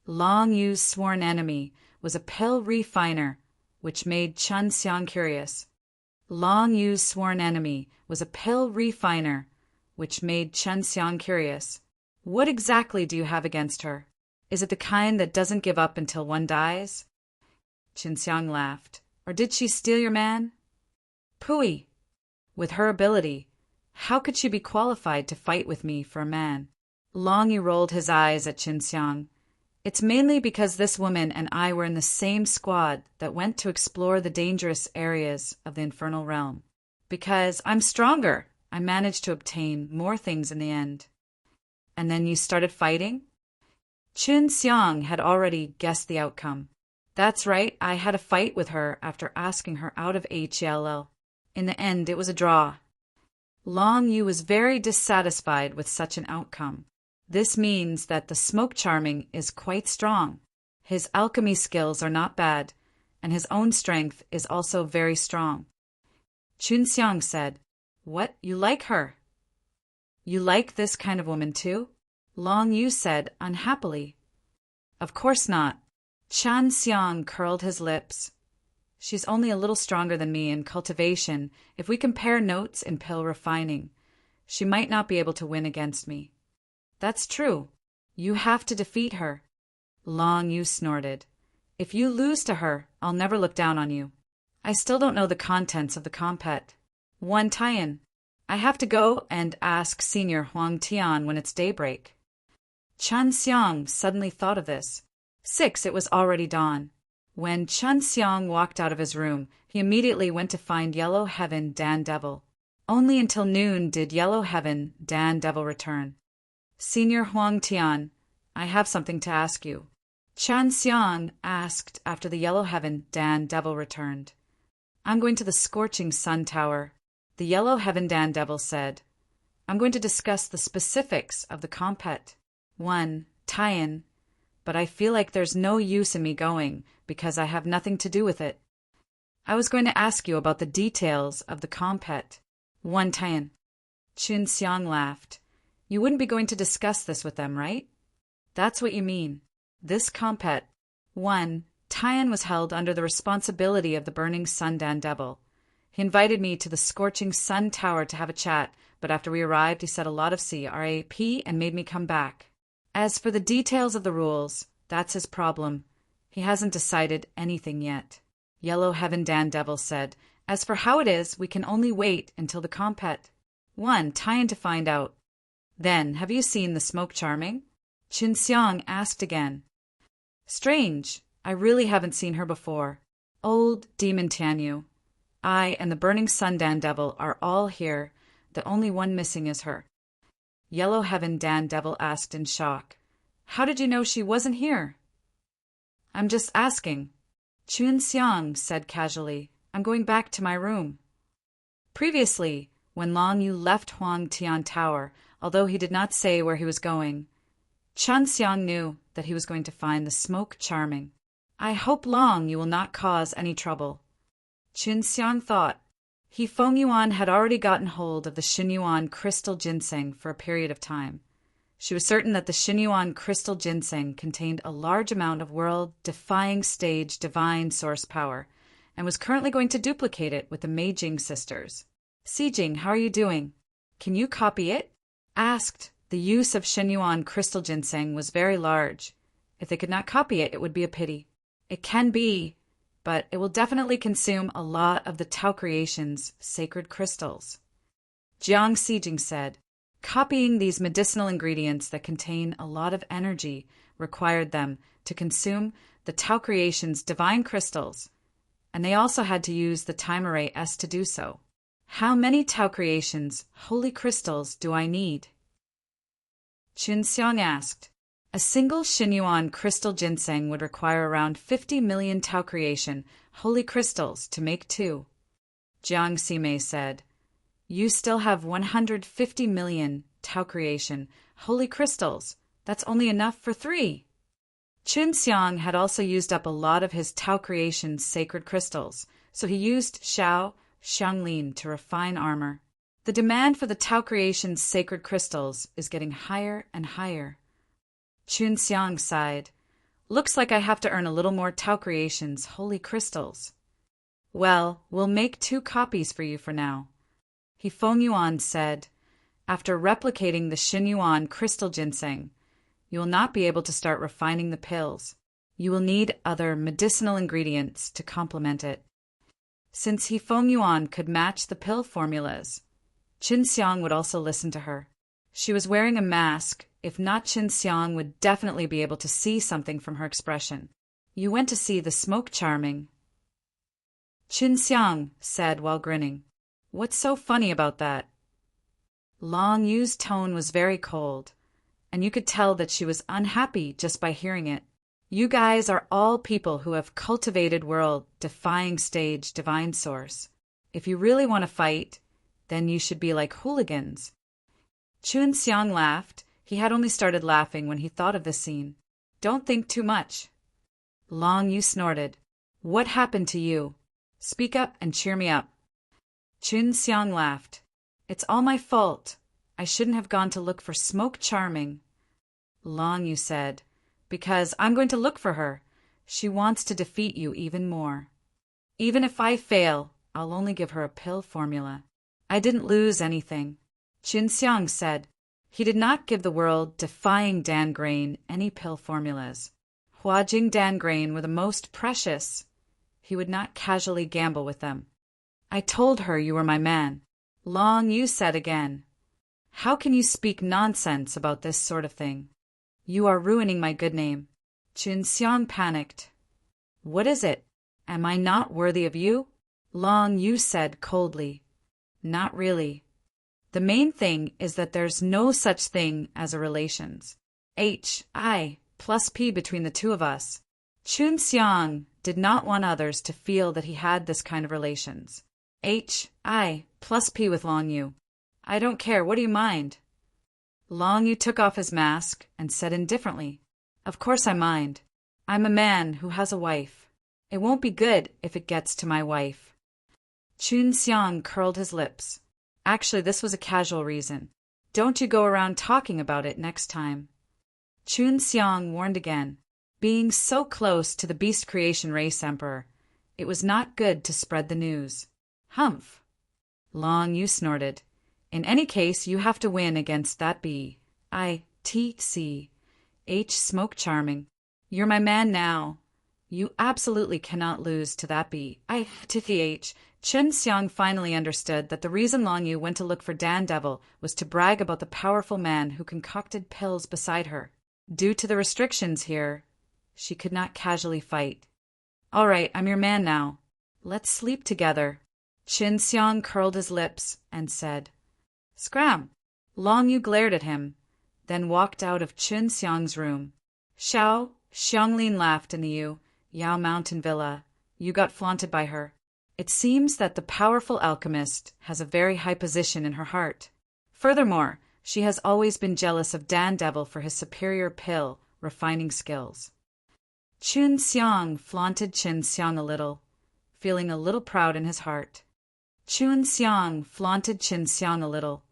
Long Yu's sworn enemy was a pill refiner, which made Chun Xiang curious. Long Yu's sworn enemy was a pill refiner, which made Chun Xiang curious. What exactly do you have against her? Is it the kind that doesn't give up until one dies? Chun Xiang laughed. Or did she steal your man? Pooey! With her ability, how could she be qualified to fight with me for a man? Long Yu rolled his eyes at Chun Xiang. It's mainly because this woman and I were in the same squad that went to explore the dangerous areas of the infernal realm. Because I'm stronger, I managed to obtain more things in the end. And then you started fighting? Chun Xiang had already guessed the outcome. That's right, I had a fight with her after asking her out of HLL. In the end, it was a draw. Long Yu was very dissatisfied with such an outcome. This means that the smoke charming is quite strong. His alchemy skills are not bad, and his own strength is also very strong. Chun Xiang said, What, you like her? You like this kind of woman too? Long Yu said unhappily. Of course not. Chun Xiang curled his lips. She's only a little stronger than me in cultivation. If we compare notes in pill refining, she might not be able to win against me. That's true. You have to defeat her. Long Yu snorted. If you lose to her, I'll never look down on you. I still don't know the contents of the compet. 1 tie-in. I have to go and ask Senior Huang Tian when it's daybreak. Chun Xiang suddenly thought of this. 6. It was already dawn. When Chun Xiang walked out of his room, he immediately went to find Yellow Heaven Dan Devil. Only until noon did Yellow Heaven Dan Devil return. Senior Huang Tian, I have something to ask you. Chun Xiang asked after the Yellow Heaven Dan Devil returned. I'm going to the Scorching Sun Tower. The Yellow Heaven Dan Devil said. I'm going to discuss the specifics of the compet. 1. Tie-in. But I feel like there's no use in me going because I have nothing to do with it. I was going to ask you about the details of the compet. 1 tie-in. Chun Xiang laughed. You wouldn't be going to discuss this with them, right? That's what you mean. This compet, 1, tie-in was held under the responsibility of the Burning Sun Dan Devil. He invited me to the Scorching Sun Tower to have a chat, but after we arrived he said a lot of CRAP and made me come back. As for the details of the rules, that's his problem. He hasn't decided anything yet. Yellow Heaven Dan Devil said, As for how it is, we can only wait until the compet. 1, tie-in to find out. Then, have you seen the smoke charming? Chun Xiang asked again. Strange. I really haven't seen her before. Old Demon Tianyu. I and the Burning Sun Dan Devil are all here. The only one missing is her. Yellow Heaven Dan Devil asked in shock. How did you know she wasn't here? I'm just asking. Chun Xiang said casually. I'm going back to my room. Previously, when Long Yu left Huang Tian Tower, although he did not say where he was going, Chun Xiang knew that he was going to find the smoke charming. I hope Long Yu will not cause any trouble. Chun Xiang thought. Feng Yuan had already gotten hold of the Xinyuan crystal ginseng for a period of time. She was certain that the Xinyuan crystal ginseng contained a large amount of world-defying stage divine source power, and was currently going to duplicate it with the Meijing sisters. Xijing, how are you doing? Can you copy it? Asked. The use of Xinyuan crystal ginseng was very large. If they could not copy it, it would be a pity. It can be, but it will definitely consume a lot of the Tao Creation's sacred crystals. Jiang Xijing said, copying these medicinal ingredients that contain a lot of energy required them to consume the Tao Creation's divine crystals, and they also had to use the Time Array S to do so. How many Tao Creation's holy crystals do I need? Chun Xiang asked. A single Xinyuan crystal ginseng would require around 50 million Tao Creation holy crystals to make 2. Jiang Ximei said, You still have 150 million Tao Creation holy crystals. That's only enough for 3. Chun Xiang had also used up a lot of his Tao Creation's sacred crystals, so he used Xiao Xianglin to refine armor. The demand for the Tao Creation's sacred crystals is getting higher and higher. Chun Xiang sighed. Looks like I have to earn a little more Tao Creations holy crystals. Well, we'll make 2 copies for you for now. He Feng Yuan said, after replicating the Xin Yuan crystal ginseng, you will not be able to start refining the pills. You will need other medicinal ingredients to complement it. Since He Feng Yuan could match the pill formulas, Qin Xiang would also listen to her. She was wearing a mask. If not, Qin Xiang would definitely be able to see something from her expression. You went to see the smoke charming, Qin Xiang said while grinning. What's so funny about that? Long Yu's tone was very cold, and you could tell that she was unhappy just by hearing it. You guys are all people who have cultivated world-defying stage divine source. If you really want to fight, then you should be like hooligans. Qin Xiang laughed. He had only started laughing when he thought of this scene. Don't think too much. Long Yu snorted. What happened to you? Speak up and cheer me up. Qin Xiang laughed. It's all my fault. I shouldn't have gone to look for Smoke Charming. Long Yu said, because I'm going to look for her. She wants to defeat you even more. Even if I fail, I'll only give her a pill formula. I didn't lose anything. Qin Xiang said. He did not give the world-defying Dan Grain any pill formulas. Huajing Dan Grain were the most precious. He would not casually gamble with them. I told her you were my man. Long Yu said again. How can you speak nonsense about this sort of thing? You are ruining my good name. Qin Xiang panicked. What is it? Am I not worthy of you? Long Yu said coldly. Not really. The main thing is that there's no such thing as a relations. H-I plus P between the two of us. Qin Xiang did not want others to feel that he had this kind of relations. H-I plus P with Long Yu. I don't care, what do you mind? Long Yu took off his mask and said indifferently, Of course I mind. I'm a man who has a wife. It won't be good if it gets to my wife. Qin Xiang curled his lips. Actually, this was a casual reason. Don't you go around talking about it next time. Qin Xiang warned again. Being so close to the Beast Creation Race Emperor, it was not good to spread the news. Humph. Long Yu snorted. In any case, you have to win against that B-I-T-C-H Smoke Charming. You're my man now. You absolutely cannot lose to that B-I-T-C-H. Qin Xiang finally understood that the reason Long Yu went to look for Dan Devil was to brag about the powerful man who concocted pills beside her. Due to the restrictions here, she could not casually fight. All right, I'm your man now. Let's sleep together. Qin Xiang curled his lips and said, Scram! Long Yu glared at him, then walked out of Qin Xiang's room. Xiao, Xianglin laughed in the Yao Mountain Villa. You got flaunted by her. It seems that the powerful alchemist has a very high position in her heart. Furthermore, she has always been jealous of Dan Devil for his superior pill refining skills. Qin Xiang flaunted Qin Xiang a little, feeling a little proud in his heart. Qin Xiang flaunted Qin Xiang a little,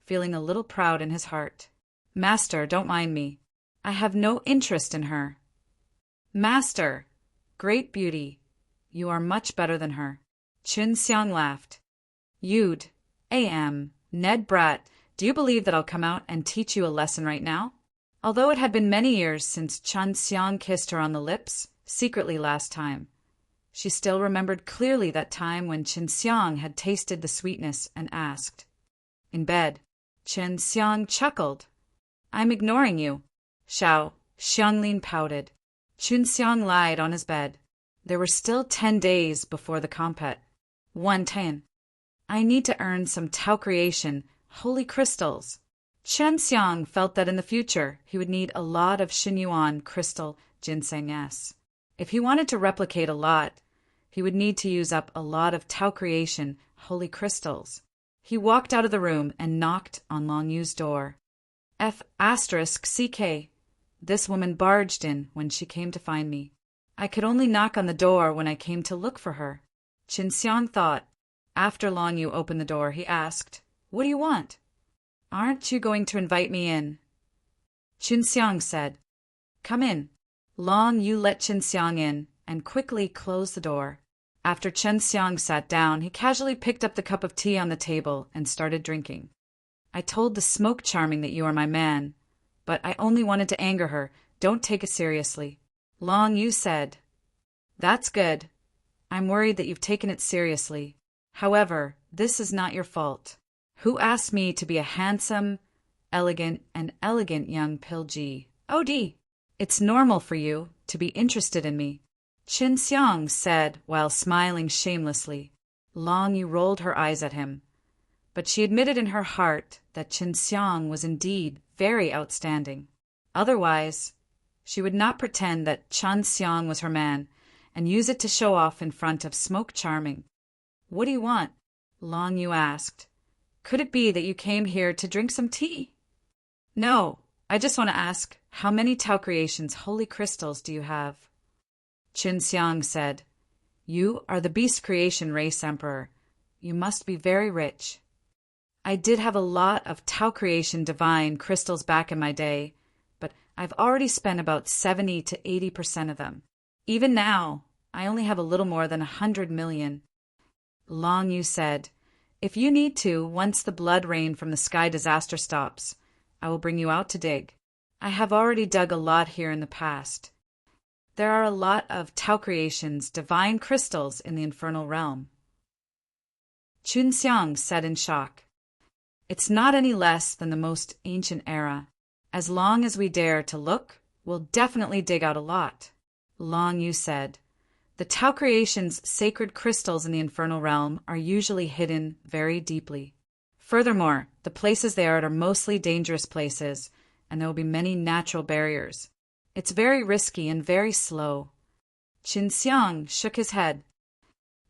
feeling a little proud in his heart. Master, don't mind me. I have no interest in her. Master, great beauty, you are much better than her. Qin Xiang laughed. You'd, A.M., Ned Brat, do you believe that I'll come out and teach you a lesson right now? Although it had been many years since Qin Xiang kissed her on the lips, secretly last time, she still remembered clearly that time when Qin Xiang had tasted the sweetness and asked. In bed, Qin Xiang chuckled. I'm ignoring you. Xiao, Xianglin pouted. Qin Xiang lied on his bed. There were still 10 days before the compet. 110. I need to earn some Tao Creation holy crystals. Qin Xiang felt that in the future he would need a lot of Xin Yuan crystal ginseng S. If he wanted to replicate a lot, he would need to use up a lot of Tao Creation holy crystals. He walked out of the room and knocked on Long Yu's door. F***CK. This woman barged in when she came to find me. I could only knock on the door when I came to look for her. Qin Xiang thought. After Long Yu opened the door, he asked, What do you want? Aren't you going to invite me in? Qin Xiang said, Come in. Long Yu let Qin Xiang in and quickly closed the door. After Qin Xiang sat down, he casually picked up the cup of tea on the table and started drinking. I told the Smoke Charming that you are my man, but I only wanted to anger her. Don't take it seriously. Long Yu said. That's good. I'm worried that you've taken it seriously. However, this is not your fault. Who asked me to be a handsome, elegant young Pilji? OD. It's normal for you to be interested in me, Qin Xiang said while smiling shamelessly. Long Yu rolled her eyes at him, but she admitted in her heart that Qin Xiang was indeed very outstanding. Otherwise, she would not pretend that Qin Xiang was her man and use it to show off in front of Smoke Charming. What do you want? Long Yu asked. Could it be that you came here to drink some tea? No, I just want to ask, how many Tao Creations holy crystals do you have? Qin Xiang said, You are the Beast Creation Race Emperor. You must be very rich. I did have a lot of Tao Creation Divine crystals back in my day, but I've already spent about 70 to 80% of them. Even now, I only have a little more than 100 million. Long Yu said, If you need to, once the blood rain from the sky disaster stops, I will bring you out to dig. I have already dug a lot here in the past. There are a lot of Tao Creations divine crystals in the infernal realm. Qin Xiang said in shock. It's not any less than the most ancient era. As long as we dare to look, we'll definitely dig out a lot. Long Yu said, The Tao Creation's sacred crystals in the infernal realm are usually hidden very deeply. Furthermore, the places they are at are mostly dangerous places, and there will be many natural barriers. It's very risky and very slow. Qin Xiang shook his head.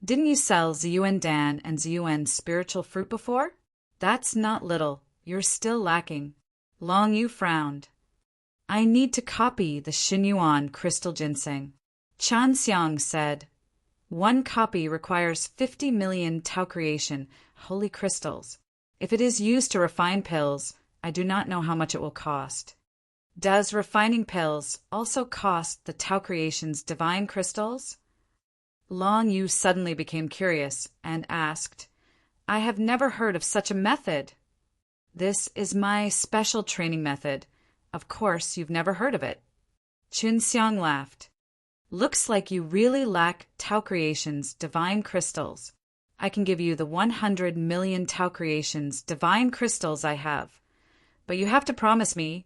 Didn't you sell Ziyuan Dan and Ziyuan spiritual fruit before? That's not little. You're still lacking. Long Yu frowned. I need to copy the Xinyuan crystal ginseng. Qin Xiang said. 1 copy requires 50 million Tao Creation holy crystals. If it is used to refine pills, I do not know how much it will cost. Does refining pills also cost the Tao Creation's divine crystals? Long Yu suddenly became curious and asked, I have never heard of such a method. This is my special training method. Of course, you've never heard of it. Qin Xiang laughed. Looks like you really lack Tao Creation's divine crystals. I can give you the 100 million Tao Creation's divine crystals I have. But you have to promise me,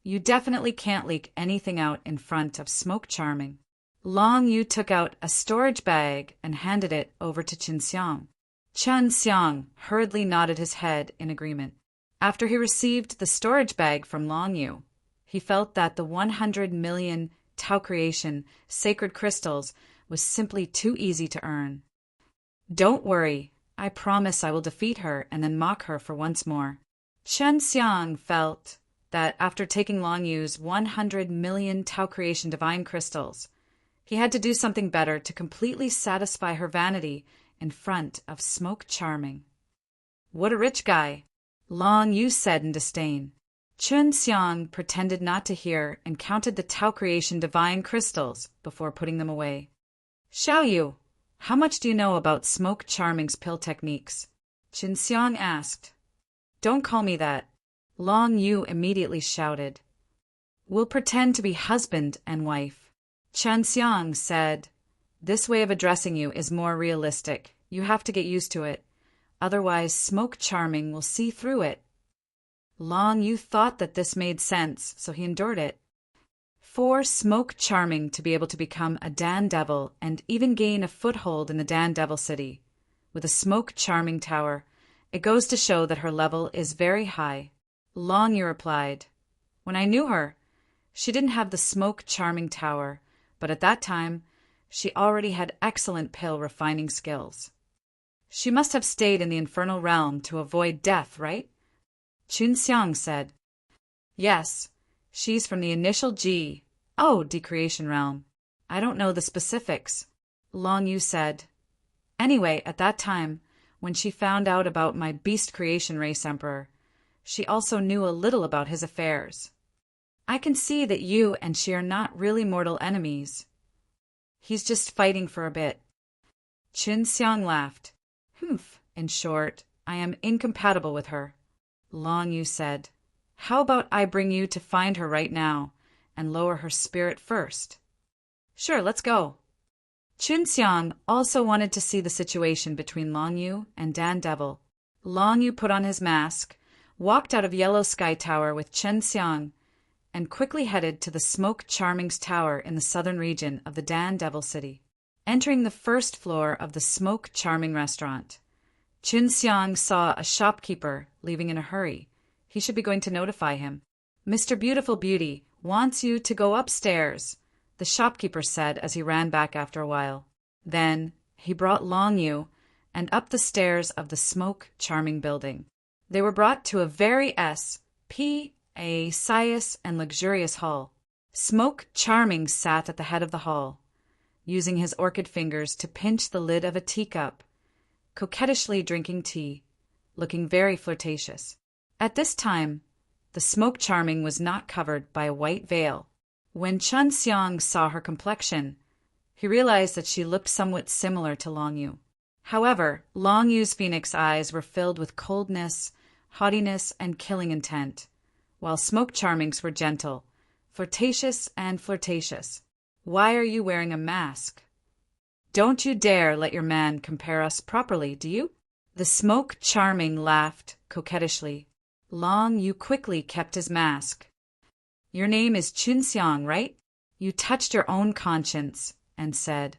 you definitely can't leak anything out in front of Smoke Charming. Long Yu took out a storage bag and handed it over to Qin Xiang. Qin Xiang hurriedly nodded his head in agreement. After he received the storage bag from Long Yu, he felt that the 100 million Tao Creation sacred crystals was simply too easy to earn. Don't worry, I promise I will defeat her and then mock her for once more. Qin Xiang felt that after taking Long Yu's 100 million Tao Creation divine crystals, he had to do something better to completely satisfy her vanity in front of Smoke Charming. What a rich guy, Long Yu said in disdain. Qin Xiang pretended not to hear and counted the Tao Creation divine crystals before putting them away. Xiao Yu, how much do you know about Smoke Charming's pill techniques? Qin Xiang asked. Don't call me that, Long Yu immediately shouted. We'll pretend to be husband and wife. Qin Xiang said, This way of addressing you is more realistic. You have to get used to it. Otherwise, Smoke Charming will see through it. Long Yu thought that this made sense, so he endured it. For Smoke Charming to be able to become a Dan Devil and even gain a foothold in the Dan Devil City, with a Smoke Charming tower, it goes to show that her level is very high. Long Yu replied, When I knew her, she didn't have the Smoke Charming tower, but at that time, she already had excellent pill refining skills. She must have stayed in the infernal realm to avoid death, right? Qin Xiang said. Yes, she's from the initial decreation realm. I don't know the specifics, Long Yu said. Anyway, at that time, when she found out about my Beast Creation Race Emperor, she also knew a little about his affairs. I can see that you and she are not really mortal enemies. He's just fighting for a bit. Qin Xiang laughed. Humph, in short, I am incompatible with her. Long Yu said, how about I bring you to find her right now and lower her spirit first? Sure, let's go. Qin Xiang also wanted to see the situation between Long Yu and Dan Devil. Long Yu put on his mask, walked out of Yellow Sky Tower with Qin Xiang, and quickly headed to the Smoke Charming's tower in the southern region of the Dan Devil City. Entering the first floor of the Smoke Charming restaurant, Qin Xiang saw a shopkeeper leaving in a hurry. He should be going to notify him. Mr. Beautiful Beauty wants you to go upstairs, the shopkeeper said as he ran back after a while. Then he brought Long Yu and up the stairs of the Smoke Charming building. They were brought to a very spacious and luxurious hall. Smoke Charming sat at the head of the hall, using his orchid fingers to pinch the lid of a teacup, coquettishly drinking tea, looking very flirtatious. At this time, the Smoke Charming was not covered by a white veil. When Qin Xiang saw her complexion, he realized that she looked somewhat similar to Long Yu. However, Long Yu's phoenix eyes were filled with coldness, haughtiness, and killing intent, while Smoke Charming's were gentle, flirtatious. Why are you wearing a mask? Don't you dare let your man compare us properly, do you? The Smoke Charming laughed coquettishly. Long Yu quickly kept his mask. Your name is Qin Xiang, right? You touched your own conscience and said,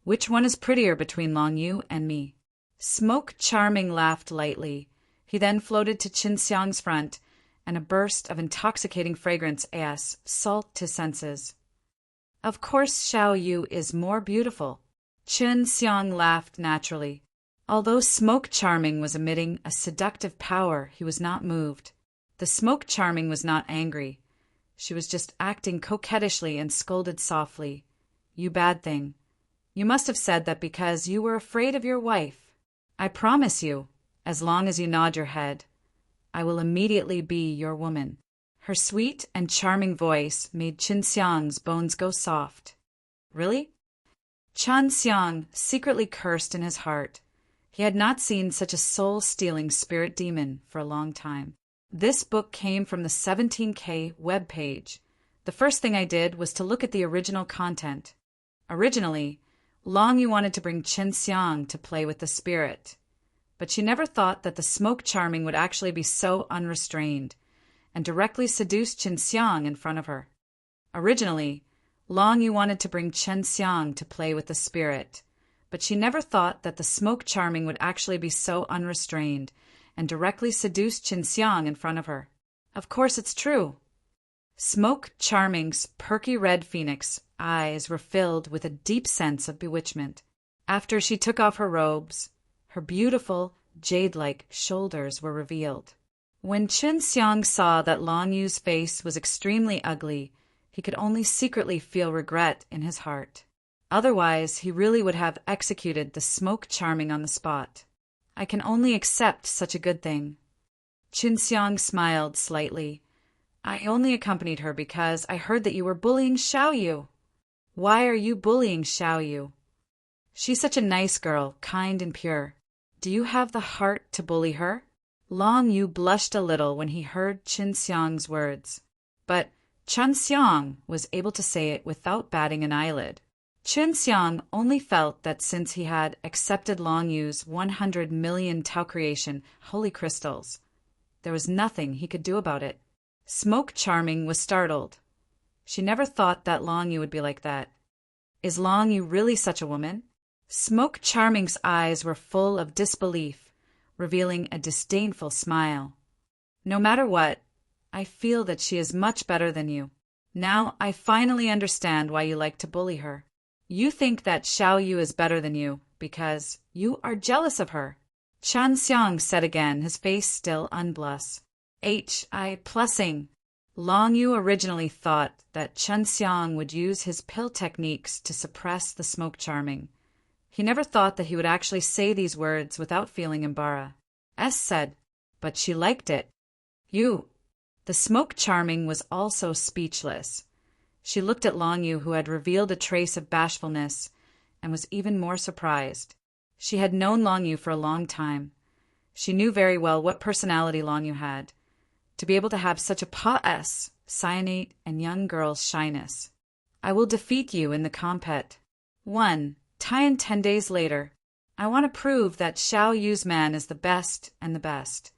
which one is prettier between Long Yu and me? Smoke Charming laughed lightly. He then floated to Qin Xiang's front, and a burst of intoxicating fragrance salt to senses. Of course Xiao Yu is more beautiful. Qin Xiang laughed naturally. Although Smoke Charming was emitting a seductive power, he was not moved. The Smoke Charming was not angry. She was just acting coquettishly and scolded softly. You bad thing. You must have said that because you were afraid of your wife. I promise you, as long as you nod your head, I will immediately be your woman. Her sweet and charming voice made Qin Xiang's bones go soft. Really? Qin Xiang secretly cursed in his heart. He had not seen such a soul-stealing spirit demon for a long time. This book came from the 17K webpage. The first thing I did was to look at the original content. Originally, Long Yu wanted to bring Qin Xiang to play with the spirit, but she never thought that the Smoke Charming would actually be so unrestrained and directly seduce Qin Xiang in front of her. Originally, Long Yu wanted to bring Qin Xiang to play with the spirit, but she never thought that the Smoke Charming would actually be so unrestrained and directly seduce Qin Xiang in front of her. Of course it's true. Smoke Charming's perky red phoenix eyes were filled with a deep sense of bewitchment. After she took off her robes, her beautiful, jade-like shoulders were revealed. When Qin Xiang saw that Long Yu's face was extremely ugly, he could only secretly feel regret in his heart. Otherwise, he really would have executed the Smoke Charming on the spot. I can only accept such a good thing. Qin Xiang smiled slightly. I only accompanied her because I heard that you were bullying Xiao Yu. Why are you bullying Xiao Yu? She's such a nice girl, kind and pure. Do you have the heart to bully her? Long Yu blushed a little when he heard Qin Xiang's words, but Qin Xiang was able to say it without batting an eyelid. Qin Xiang only felt that since he had accepted Long Yu's 100 million Tao creation holy crystals, there was nothing he could do about it. Smoke Charming was startled. She never thought that Long Yu would be like that. Is Long Yu really such a woman? Smoke Charming's eyes were full of disbelief, revealing a disdainful smile. No matter what, I feel that she is much better than you. Now I finally understand why you like to bully her. You think that Xiao Yu is better than you because you are jealous of her. Qin Xiang said again, his face still unblush. Plussing. Long Yu originally thought that Qin Xiang would use his pill techniques to suppress the Smoke Charming. He never thought that he would actually say these words without feeling embarrassed. Said, but she liked it. You. The Smoke Charming was also speechless. She looked at Long Yu, who had revealed a trace of bashfulness, and was even more surprised. She had known Long Yu for a long time. She knew very well what personality Long Yu had. To be able to have such a pa-s, cyanate, and young girl's shyness. I will defeat you in the compet. 1. Tian 10 days later. I want to prove that Xiao Yu's man is the best and the best.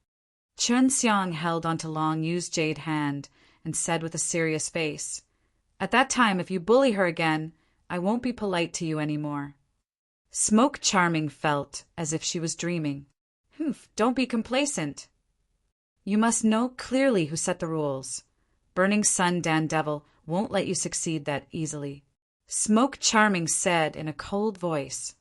Chun Xiang held onto Long Yu's jade hand and said with a serious face, At that time, if you bully her again, I won't be polite to you anymore. Smoke Charming felt as if she was dreaming. Don't be complacent. You must know clearly who set the rules. Burning Sun Dan Devil won't let you succeed that easily. Smoke Charming said in a cold voice,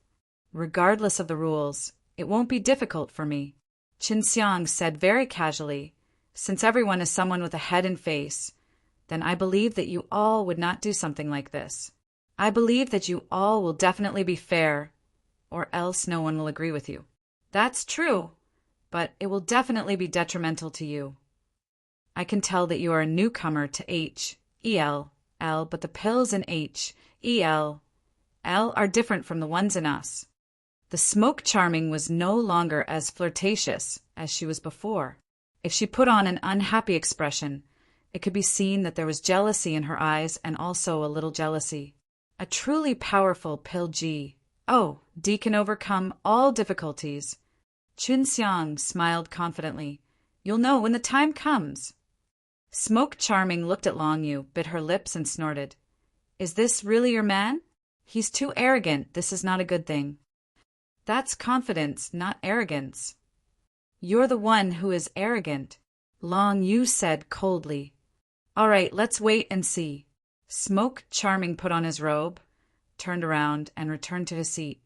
Regardless of the rules, it won't be difficult for me. Qin Xiang said very casually, Since everyone is someone with a head and face, then I believe that you all would not do something like this. I believe that you all will definitely be fair, or else no one will agree with you. That's true, but it will definitely be detrimental to you. I can tell that you are a newcomer to H-E-L, but the pills in H-E-L are different from the ones in us. The Smoke Charming was no longer as flirtatious as she was before. If she put on an unhappy expression, it could be seen that there was jealousy in her eyes and also a little jealousy. A truly powerful pill D can overcome all difficulties. Chun Xiang smiled confidently. You'll know when the time comes. Smoke Charming looked at Long Yu, bit her lips, and snorted. Is this really your man? He's too arrogant. This is not a good thing. That's confidence, not arrogance. You're the one who is arrogant, Long Yu said coldly. All right, let's wait and see. Smoke Charming put on his robe, turned around, and returned to his seat.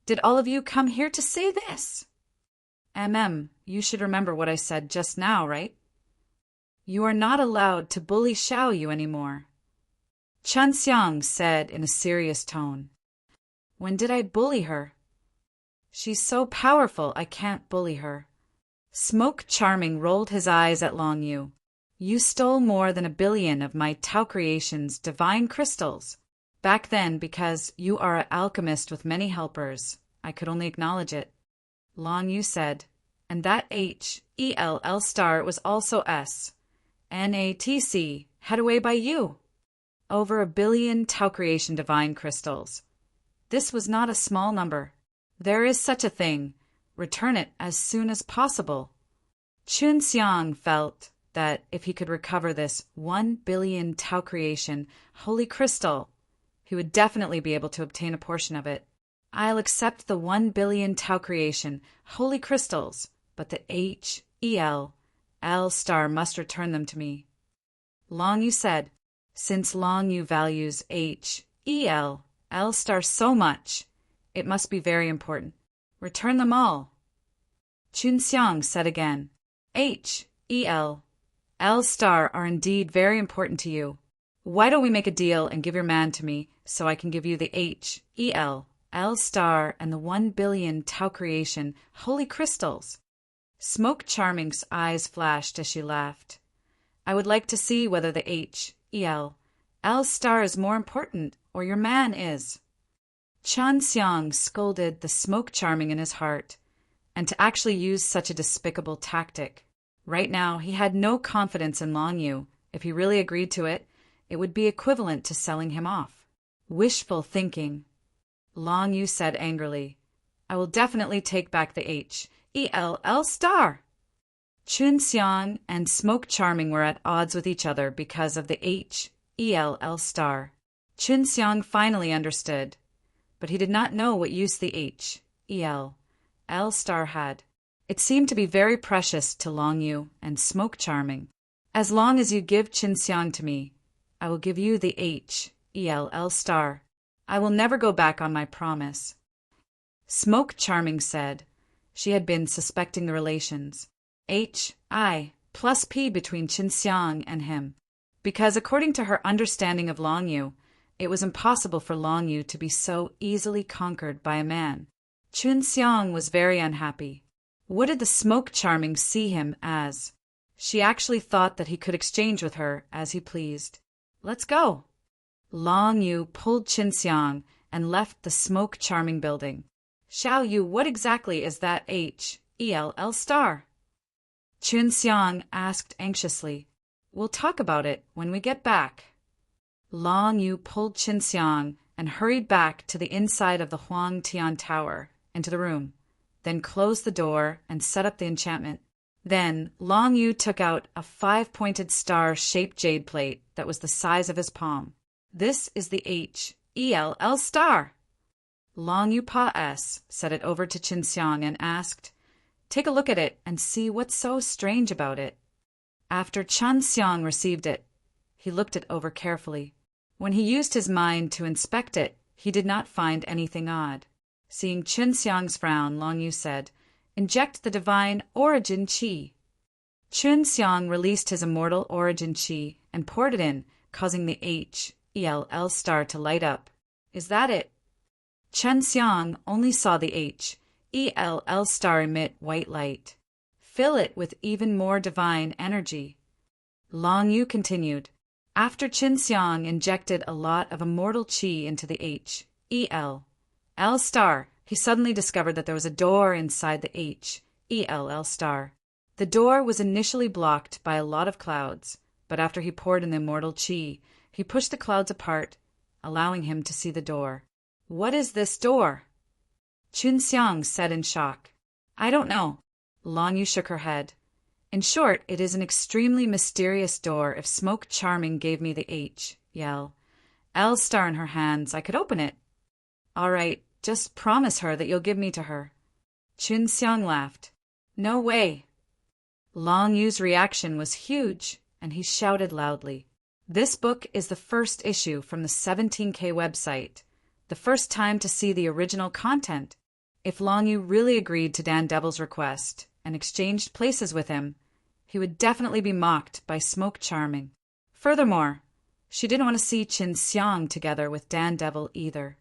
Did all of you come here to say this? You should remember what I said just now, right? You are not allowed to bully Xiao Yu anymore. Chun Xiang said in a serious tone. When did I bully her? She's so powerful, I can't bully her. Smoke Charming rolled his eyes at Long Yu. You stole more than 1 billion of my Tao Creation's divine crystals. Back then, because you are an alchemist with many helpers, I could only acknowledge it. Long Yu said, and that H-E-L-L star was also S-N-A-T-C, had away by you. Over 1 billion Tao Creation divine crystals. This was not a small number. There is such a thing. Return it as soon as possible. Chun Xiang felt that if he could recover this 1 billion Tao Creation holy crystal, he would definitely be able to obtain a portion of it. I'll accept the 1 billion Tao Creation holy crystals, but the H-E-L-L star must return them to me. Long Yu said, since Long Yu values H-E-L-L star so much, it must be very important. Return them all. Chun Xiang said again, H-E-L-L star are indeed very important to you. Why don't we make a deal and give your man to me so I can give you the H-E-L-L star and the 1 billion Tao Creation holy crystals? Smoke Charming's eyes flashed as she laughed. I would like to see whether the H-E-L-L star is more important or your man is. Chun Xiang scolded the Smoke Charming in his heart, and to actually use such a despicable tactic. Right now, he had no confidence in Long Yu. If he really agreed to it, it would be equivalent to selling him off. Wishful thinking. Long Yu said angrily, I will definitely take back the H-E-L-L star. Chun Xiang and Smoke Charming were at odds with each other because of the H-E-L-L star. Chun Xiang finally understood, but he did not know what use the H-E-L-L star had. It seemed to be very precious to Long Yu and Smoke Charming. As long as you give Chun Xiang to me, I will give you the H-E-L-L star. I will never go back on my promise. Smoke Charming said she had been suspecting the relations H-I plus P between Chun Xiang and him, because according to her understanding of Long Yu, it was impossible for Long Yu to be so easily conquered by a man. Chun Xiang was very unhappy. What did the Smoke Charming see him as? She actually thought that he could exchange with her as he pleased. Let's go. Long Yu pulled Qinxiang and left the smoke-charming building. Xiao Yu, what exactly is that HELL star? Qinxiang asked anxiously. We'll talk about it when we get back. Long Yu pulled Qinxiang and hurried back to the inside of the Huang Tian Tower, into the room, then closed the door and set up the enchantment. Then Long Yu took out a 5-pointed star-shaped jade plate that was the size of his palm. This is the HELL star. Long Yu Pa S set it over to Qinxiang and asked, Take a look at it and see what's so strange about it. After Qinxiang received it, he looked it over carefully. When he used his mind to inspect it, he did not find anything odd. Seeing Qinxiang's frown, Long Yu said, Inject the divine origin qi. Qinxiang released his immortal origin qi and poured it in, causing the HELL star to light up. Is that it? Qinxiang only saw the HELL star emit white light. Fill it with even more divine energy. Long Yu continued. After Qinxiang injected a lot of immortal qi into the HELL star, he suddenly discovered that there was a door inside the HELL star. The door was initially blocked by a lot of clouds, but after he poured in the immortal qi, he pushed the clouds apart, allowing him to see the door. What is this door? Qinxiang said in shock. I don't know. Long Yu shook her head. In short, it is an extremely mysterious door. If Smoke Charming gave me the HELL star in her hands, I could open it. All right, just promise her that you'll give me to her. Qinxiang laughed. No way. Long Yu's reaction was huge, and he shouted loudly. This book is the first issue from the 17K website, the first time to see the original content. If Long Yu really agreed to Dan Devil's request and exchanged places with him, he would definitely be mocked by Smoke Charming. Furthermore, she didn't want to see Qinxiang together with Dan Devil either.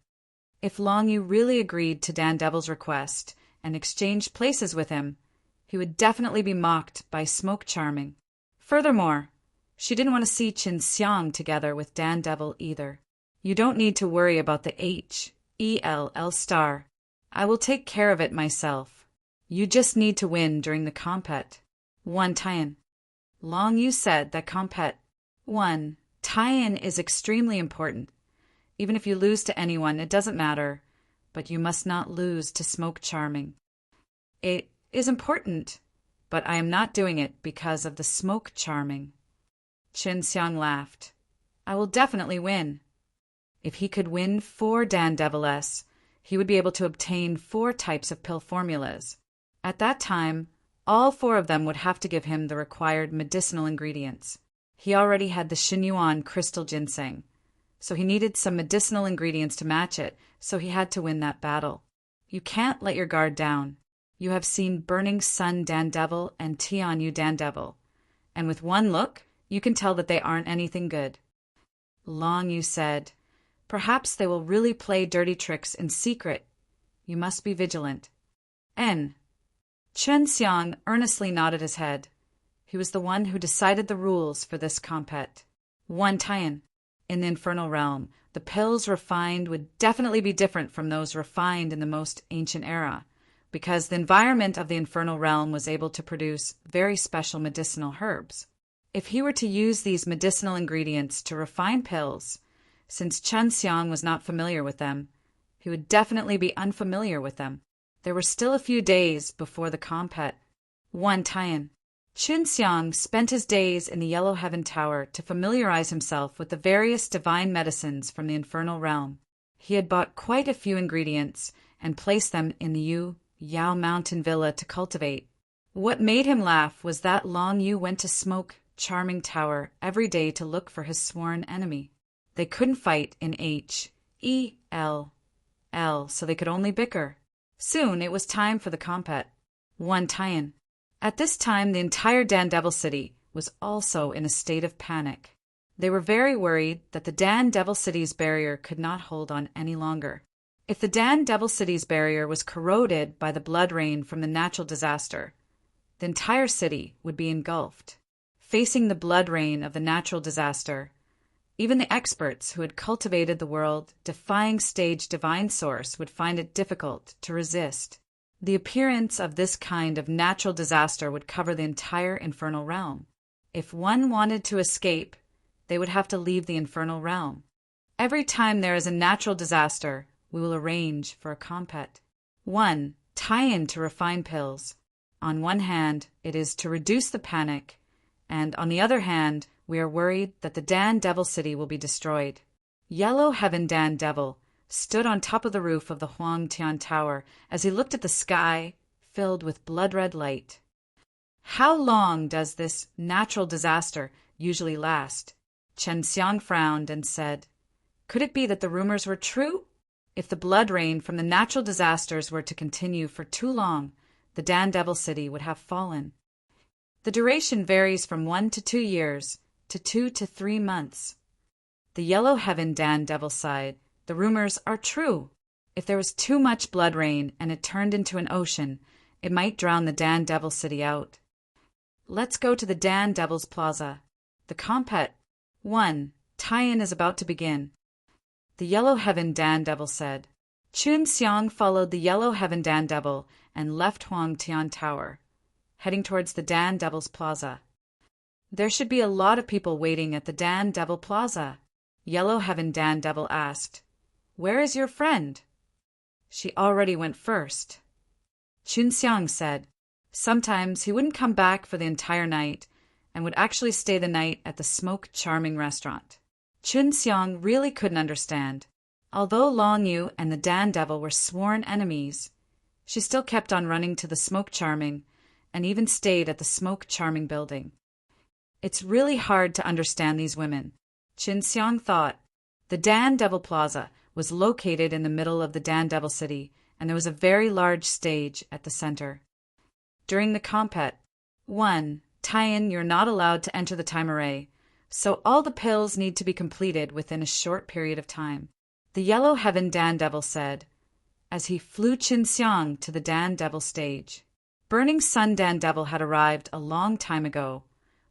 If Long Yu really agreed to Dan Devil's request and exchanged places with him, he would definitely be mocked by Smoke Charming. Furthermore, she didn't want to see Qinxiang together with Dan Devil either. You don't need to worry about the HELL star. I will take care of it myself. You just need to win during the compet. 1 tie-in. Long Yu said that compet 1 tie-in is extremely important. Even if you lose to anyone, it doesn't matter, but you must not lose to Smoke Charming. It is important, but I am not doing it because of the Smoke Charming. Qinxiang laughed. I will definitely win. If he could win 4 Dan Devil-S, he would be able to obtain 4 types of pill formulas. At that time, all 4 of them would have to give him the required medicinal ingredients. He already had the Xinyuan crystal ginseng, so he needed some medicinal ingredients to match it, so he had to win that battle. You can't let your guard down. You have seen Burning Sun Dan Devil and Tianyu Dan Devil, and with one look, you can tell that they aren't anything good. Long Yu said, Perhaps they will really play dirty tricks in secret. You must be vigilant. N. Qinxiang earnestly nodded his head. He was the one who decided the rules for this compet. 1 tie-in. In the Infernal Realm, the pills refined would definitely be different from those refined in the most ancient era, because the environment of the Infernal Realm was able to produce very special medicinal herbs. If he were to use these medicinal ingredients to refine pills, since Qinxiang was not familiar with them, he would definitely be unfamiliar with them. There were still a few days before the compet. 1 tie-in. Qinxiang spent his days in the Yellow Heaven Tower to familiarize himself with the various divine medicines from the Infernal Realm. He had bought quite a few ingredients and placed them in the Yao Mountain Villa to cultivate. What made him laugh was that Long Yu went to Smoke Charming Tower every day to look for his sworn enemy. They couldn't fight in HELL, so they could only bicker. Soon it was time for the compet. 1 tie-in. At this time, the entire Dan Devil City was also in a state of panic. They were very worried that the Dan Devil City's barrier could not hold on any longer. If the Dan Devil City's barrier was corroded by the blood rain from the natural disaster, the entire city would be engulfed. facing the blood rain of the natural disaster. Even the experts who had cultivated the world-defying stage divine source would find it difficult to resist. The appearance of this kind of natural disaster would cover the entire infernal realm. If one wanted to escape, they would have to leave the infernal realm. Every time there is a natural disaster, we will arrange for a compet. 1. Tie-in to refine pills. On one hand, it is to reduce the panic, and on the other hand, we are worried that the Dan Devil City will be destroyed. Yellow Heaven Dan Devil stood on top of the roof of the Huang Tian Tower as he looked at the sky filled with blood-red light. How long does this natural disaster usually last? Chen Xiang frowned and said, could it be that the rumors were true? If the blood rain from the natural disasters were to continue for too long, the Dan Devil City would have fallen. The duration varies from 1 to 2 years to 2 to 3 months. The Yellow Heaven Dan Devil sighed. The rumors are true. If there was too much blood rain and it turned into an ocean, it might drown the Dan Devil City out. Let's go to the Dan Devil's Plaza. The compet. 1. Tie-in is about to begin. The Yellow Heaven Dan Devil said. Chun Xiang followed the Yellow Heaven Dan Devil and left Huang Tian Tower, heading towards the Dan Devil's Plaza. There should be a lot of people waiting at the Dan Devil Plaza. Yellow Heaven Dan Devil asked, where is your friend? She already went first. Chun Xiang said. Sometimes he wouldn't come back for the entire night and would actually stay the night at the Smoke Charming restaurant. Chun Xiang really couldn't understand. Although Long Yu and the Dan Devil were sworn enemies, she still kept on running to the Smoke Charming and even stayed at the Smoke Charming building. It's really hard to understand these women. Chun Xiang thought. The Dan Devil Plaza was located in the middle of the Dan Devil City, and there was a very large stage at the center. During the compet, 1. Tie-in, you're not allowed to enter the time array, so all the pills need to be completed within a short period of time. The Yellow Heaven Dan Devil said, as he flew Chun Xiang to the Dan Devil stage. Burning Sun Dan Devil had arrived a long time ago,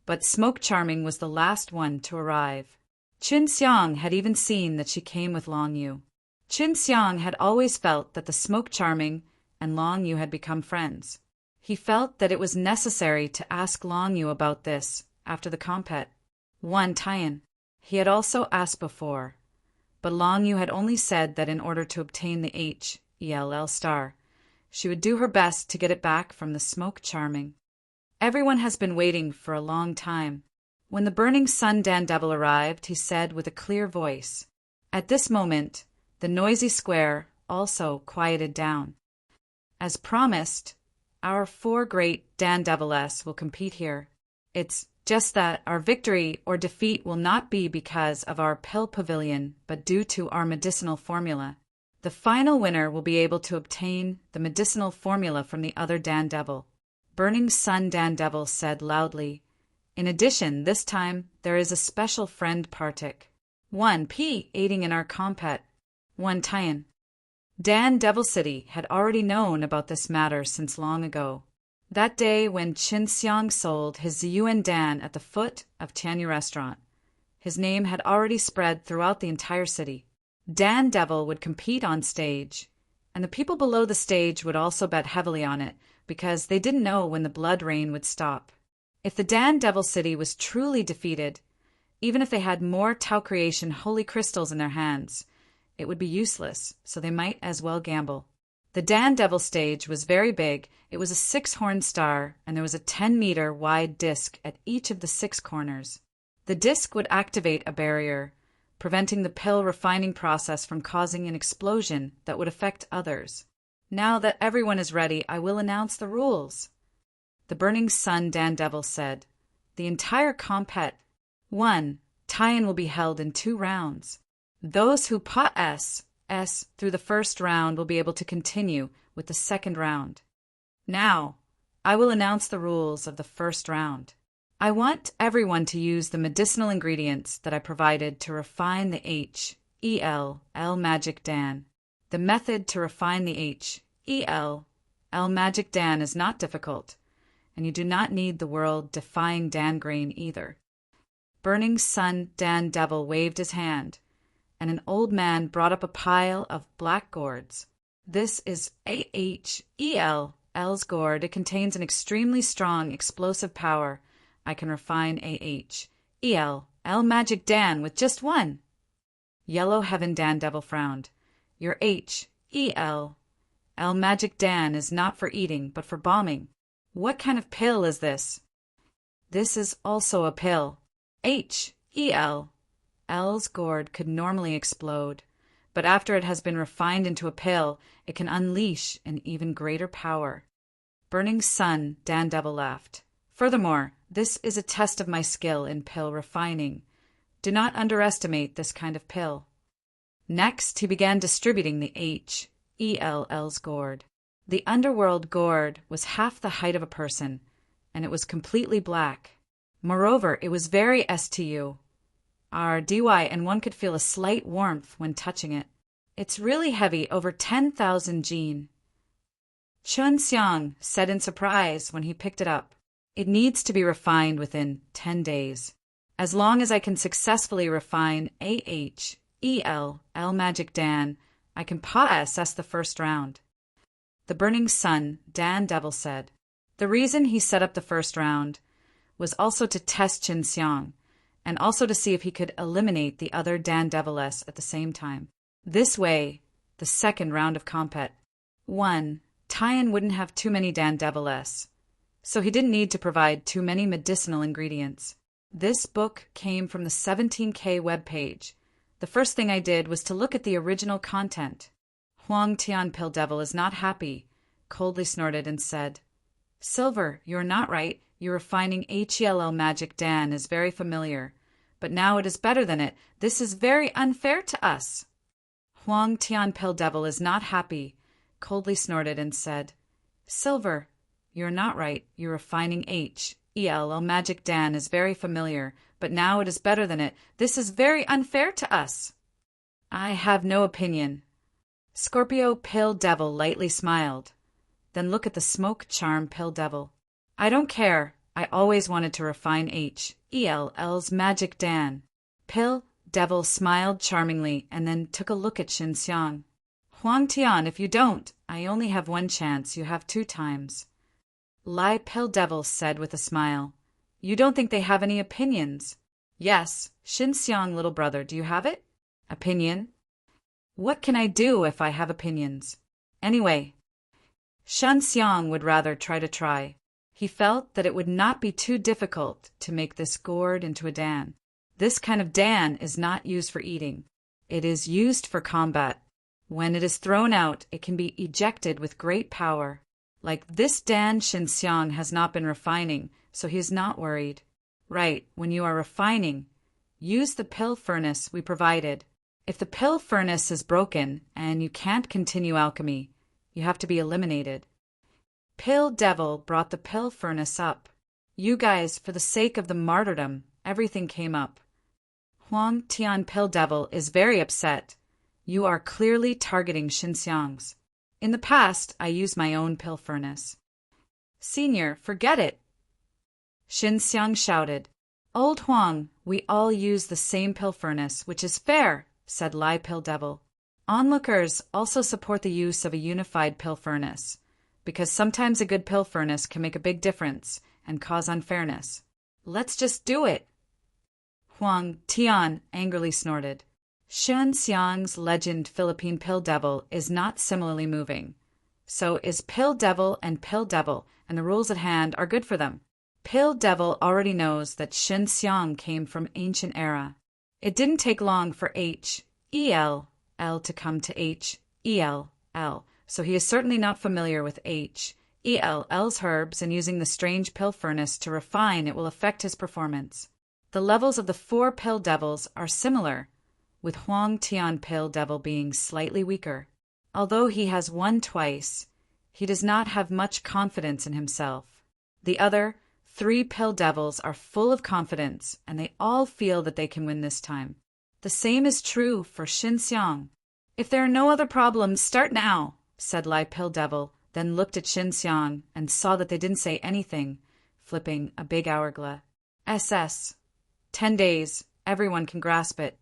but Smoke Charming was the last one to arrive. Chun Xiang had even seen that she came with Long Yu. Chun Xiang had always felt that the Smoke Charming and Long Yu had become friends. He felt that it was necessary to ask Long Yu about this after the compet. 1. Tie-in. He had also asked before, but Long Yu had only said that in order to obtain the HELL star, she would do her best to get it back from the Smoke Charming. Everyone has been waiting for a long time. When the Burning Sun Dan Devil arrived, he said with a clear voice. At this moment, the noisy square also quieted down. As promised, our 4 great Dan Deviless will compete here. It's just that our victory or defeat will not be because of our pill pavilion, but due to our medicinal formula. The final winner will be able to obtain the medicinal formula from the other Dan Devil. Burning Sun Dan Devil said loudly. In addition, this time, there is a special friend partic. 1. P. aiding in our compet. 1. Tie-in. Dan Devil City had already known about this matter since long ago. That day when Chun Xiang sold his Ziyuan Dan at the foot of Tianyu Restaurant, his name had already spread throughout the entire city. Dan Devil would compete on stage, and the people below the stage would also bet heavily on it because they didn't know when the blood rain would stop. If the Dan Devil City was truly defeated, even if they had more Tao Creation holy crystals in their hands, it would be useless, so they might as well gamble. The Dan Devil stage was very big. It was a 6-horned star, and there was a 10-meter wide disc at each of the 6 corners. The disc would activate a barrier, preventing the pill refining process from causing an explosion that would affect others. Now that everyone is ready, I will announce the rules. The Burning Sun Dan Devil said, the entire compet. 1. Tie-in will be held in 2 rounds. Those who pot S through the first round will be able to continue with the second round. Now, I will announce the rules of the first round. I want everyone to use the medicinal ingredients that I provided to refine the HELL Magic Dan. The method to refine the HELL Magic Dan is not difficult. and you do not need the world-defying Dan grain either. Burning Sun Dan Devil waved his hand, and an old man brought up a pile of black gourds. This is AHEL's gourd. It contains an extremely strong explosive power. I can refine AHEL Magic Dan with just one. Yellow Heaven Dan Devil frowned. Your HEL Magic Dan is not for eating, but for bombing. What kind of pill is this? This is also a pill. HEL's gourd could normally explode, but after it has been refined into a pill, it can unleash an even greater power. Burning Sun Dan Devil laughed. Furthermore, this is a test of my skill in pill refining. Do not underestimate this kind of pill. Next, he began distributing the HEL's gourd. The underworld gourd was half the height of a person, and it was completely black. Moreover, it was very STU. RDY, and one could feel a slight warmth when touching it. It's really heavy, over 10,000 Jin. Chun Xiang said in surprise when he picked it up. It needs to be refined within 10 days. As long as I can successfully refine AHEL Magic Dan, I can assess the first round. The Burning Sun Dan Devil said. The reason he set up the first round was also to test Qin Xiang, and also to see if he could eliminate the other Dan Deviless at the same time. This way, the second round of compet. 1. Tien wouldn't have too many Dan Deviless, so he didn't need to provide too many medicinal ingredients. This book came from the 17K webpage. The first thing I did was to look at the original content. Huang Tian Pill Devil is not happy, coldly snorted and said, Silver, you're not right. Your refining HEL Magic Dan is very familiar, but now it is better than it. This is very unfair to us. Huang Tian Pill Devil is not happy, coldly snorted and said, Silver, you're not right. Your refining HEL Magic Dan is very familiar, but now it is better than it. This is very unfair to us. I have no opinion. Scorpio Pill Devil lightly smiled. Then look at the Smoke Charm Pill Devil. I don't care. I always wanted to refine HEL's Magic Dan. Pill Devil smiled charmingly and then took a look at Qin Xiang. Huang Tian, if you don't, I only have one chance. You have 2 times. Lai Pill Devil said with a smile. You don't think they have any opinions? Yes, Qin Xiang, little brother, do you have it? Opinion? What can I do if I have opinions? Anyway, Qin Xiang would rather try. He felt that it would not be too difficult to make this gourd into a Dan. This kind of Dan is not used for eating. It is used for combat. When it is thrown out, it can be ejected with great power. Like this Dan, Qin Xiang has not been refining, so he is not worried. Right, when you are refining, use the pill furnace we provided. If the pill furnace is broken and you can't continue alchemy, you have to be eliminated. Pill Devil brought the pill furnace up. You guys, for the sake of the martyrdom, everything came up. Huang Tian Pill Devil is very upset. You are clearly targeting Qin Xiang's. In the past, I used my own pill furnace. Senior, forget it. Qin Xiang shouted. Old Huang, we all use the same pill furnace, which is fair, said Lai Pill Devil. Onlookers also support the use of a unified pill furnace, because sometimes a good pill furnace can make a big difference and cause unfairness. Let's just do it. Huang Tian angrily snorted. Qin Xiang's legend Philippine Pill Devil is not similarly moving. So is Pill Devil, and the rules at hand are good for them. Pill Devil already knows that Qin Xiang came from ancient era. It didn't take long for HEL to come to HEL, so he is certainly not familiar with HEL's herbs, and using the strange pill furnace to refine it will affect his performance. The levels of the 4 Pill Devils are similar, with Huang Tian Pill Devil being slightly weaker. Although he has won twice, he does not have much confidence in himself. The other 3 Pill Devils are full of confidence, and they all feel that they can win this time. The same is true for Qin Xiang. If there are no other problems, start now, said Lai Pill Devil, then looked at Xinxiang and saw that they didn't say anything, flipping a big hourglass. 10 days, everyone can grasp it.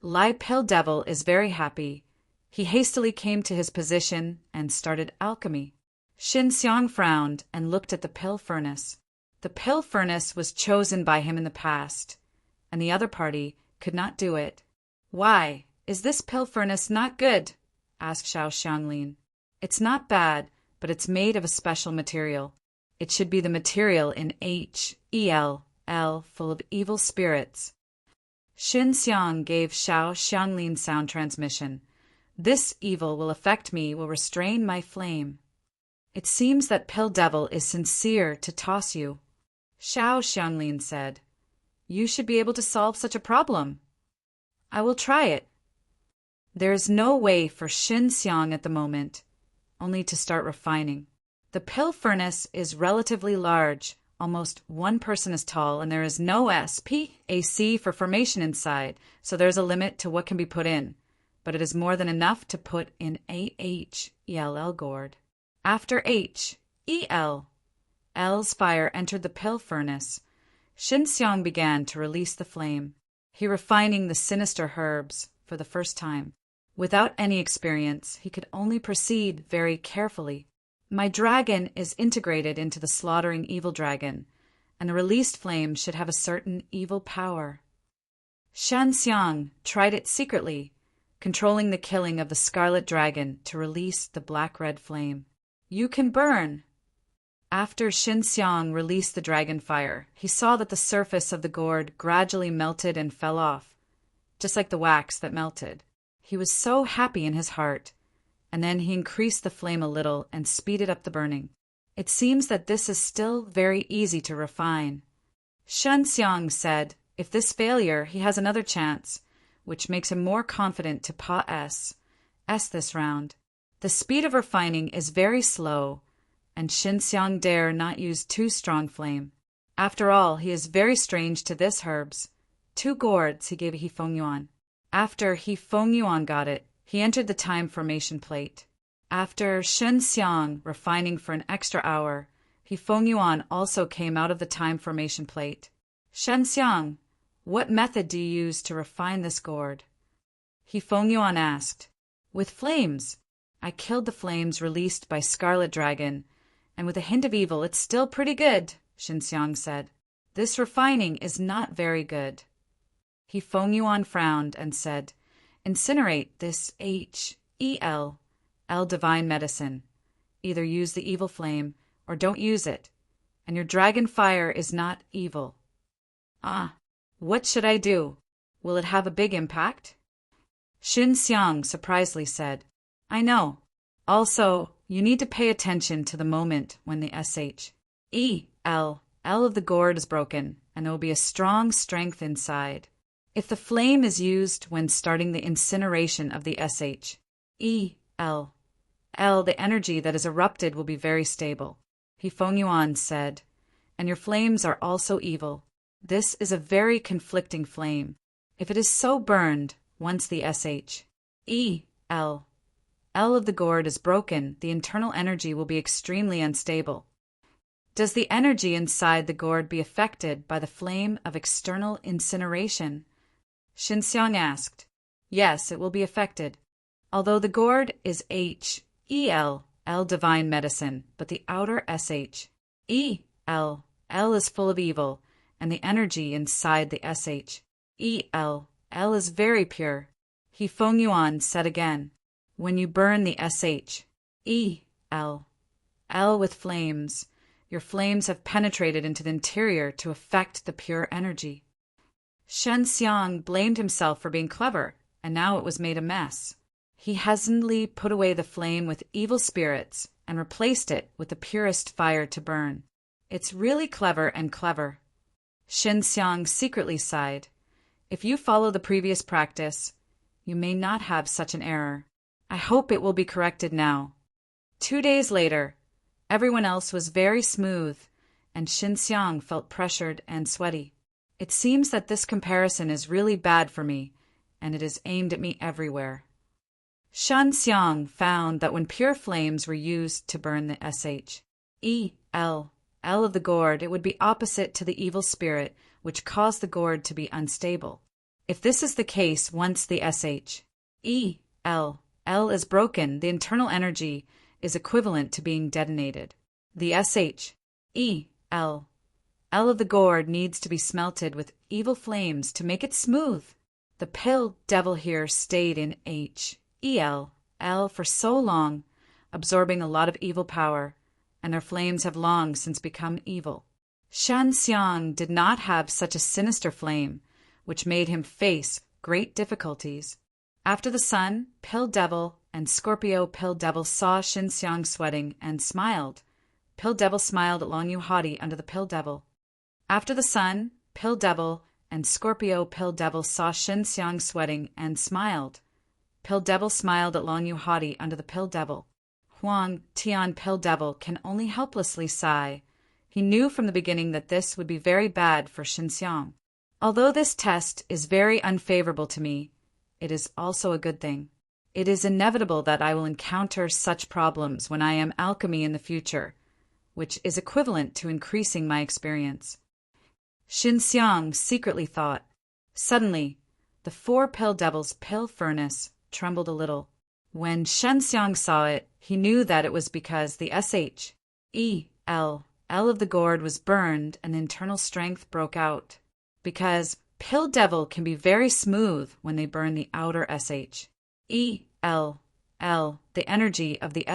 Lai Pill Devil is very happy. He hastily came to his position and started alchemy. Xinxiang frowned and looked at the pill furnace. The pill furnace was chosen by him in the past, and the other party could not do it. Why, is this pill furnace not good? Asked Xiao Xianglin. It's not bad, but it's made of a special material. It should be the material in HEL, full of evil spirits. Xinxiang gave Xiao Xianglin sound transmission. This evil will affect me, will restrain my flame. It seems that Pill Devil is sincere to toss you. Xiao Xianglin said, You should be able to solve such a problem. I will try it. There is no way for Xinxiang at the moment, only to start refining. The pill furnace is relatively large, almost one person is tall, and there is no SPAC for formation inside, so there is a limit to what can be put in, but it is more than enough to put in HELL gourd. After HELL's fire entered the pill furnace, Xinxiang began to release the flame. He refining the sinister herbs for the first time. Without any experience, he could only proceed very carefully. My dragon is integrated into the slaughtering evil dragon, and the released flame should have a certain evil power. Xinxiang tried it secretly, controlling the killing of the scarlet dragon to release the black-red flame. You can burn. After Xinxiang released the dragon fire, he saw that the surface of the gourd gradually melted and fell off, just like the wax that melted. He was so happy in his heart, and then he increased the flame a little and speeded up the burning. It seems that this is still very easy to refine. Xinxiang said, if this failure, he has another chance, which makes him more confident to pass this round. The speed of refining is very slow, and Xinxiang dare not use too strong flame. After all, he is very strange to this herbs. 2 gourds he gave He Feng Yuan. After He Feng Yuan got it, he entered the time formation plate. After Xinxiang refining for an extra hour, He Feng Yuan also came out of the time formation plate. Xinxiang, what method do you use to refine this gourd? He Feng Yuan asked. With flames. I killed the flames released by Scarlet Dragon, and with a hint of evil it's still pretty good, Xinxiang said. This refining is not very good. He Feng Yuan frowned and said, Incinerate this HEL divine medicine. Either use the evil flame or don't use it, and your dragon fire is not evil. What should I do? Will it have a big impact? Xinxiang surprisedly said, I know. Also, you need to pay attention to the moment when the SHEL of the gourd is broken, and there will be a strong strength inside. If the flame is used when starting the incineration of the SHEL, the energy that is erupted will be very stable. He Feng Yuan said, and your flames are also evil. This is a very conflicting flame. If it is so burned, once the SHEL of the gourd is broken, the internal energy will be extremely unstable. Does the energy inside the gourd be affected by the flame of external incineration? Xinxiang asked. Yes, it will be affected. Although the gourd is HEL divine medicine, but the outer SHEL is full of evil, and the energy inside the SHEL is very pure. He Feng Yuan said again, when you burn the SHEL with flames, your flames have penetrated into the interior to affect the pure energy. Xinxiang blamed himself for being clever, and now it was made a mess. He hesitantly put away the flame with evil spirits and replaced it with the purest fire to burn. It's really clever and clever. Xinxiang secretly sighed. If you follow the previous practice, you may not have such an error. I hope it will be corrected now. 2 days later, everyone else was very smooth, and Xinxiang felt pressured and sweaty. It seems that this comparison is really bad for me, and it is aimed at me everywhere. Shan Xiang found that when pure flames were used to burn the L of the gourd, it would be opposite to the evil spirit, which caused the gourd to be unstable. If this is the case, once the L is broken, the internal energy is equivalent to being detonated. The L of the gourd needs to be smelted with evil flames to make it smooth. The pale devil here stayed in L for so long, absorbing a lot of evil power, and their flames have long since become evil. Shan Xiang did not have such a sinister flame, which made him face great difficulties. After the sun, Pill Devil, and Scorpio Pill Devil saw Shin Xiang sweating and smiled. Pill Devil smiled at Long Yu Haughty under the Pill Devil. After the sun, Pill Devil, and Scorpio Pill Devil saw Shin Xiang sweating and smiled. Pill Devil smiled at Long Yu Haughty under the Pill Devil. Huang Tian Pill Devil can only helplessly sigh. He knew from the beginning that this would be very bad for Shin Xiang. Although this test is very unfavorable to me, it is also a good thing. It is inevitable that I will encounter such problems when I am alchemy in the future, which is equivalent to increasing my experience. Shin Xiang secretly thought. Suddenly, the 4 Pill Devils' pill furnace trembled a little. When Shen Xiang saw it, he knew that it was because the L of the gourd was burned and internal strength broke out. Because Pill Devil can be very smooth when they burn the outer L, the energy of the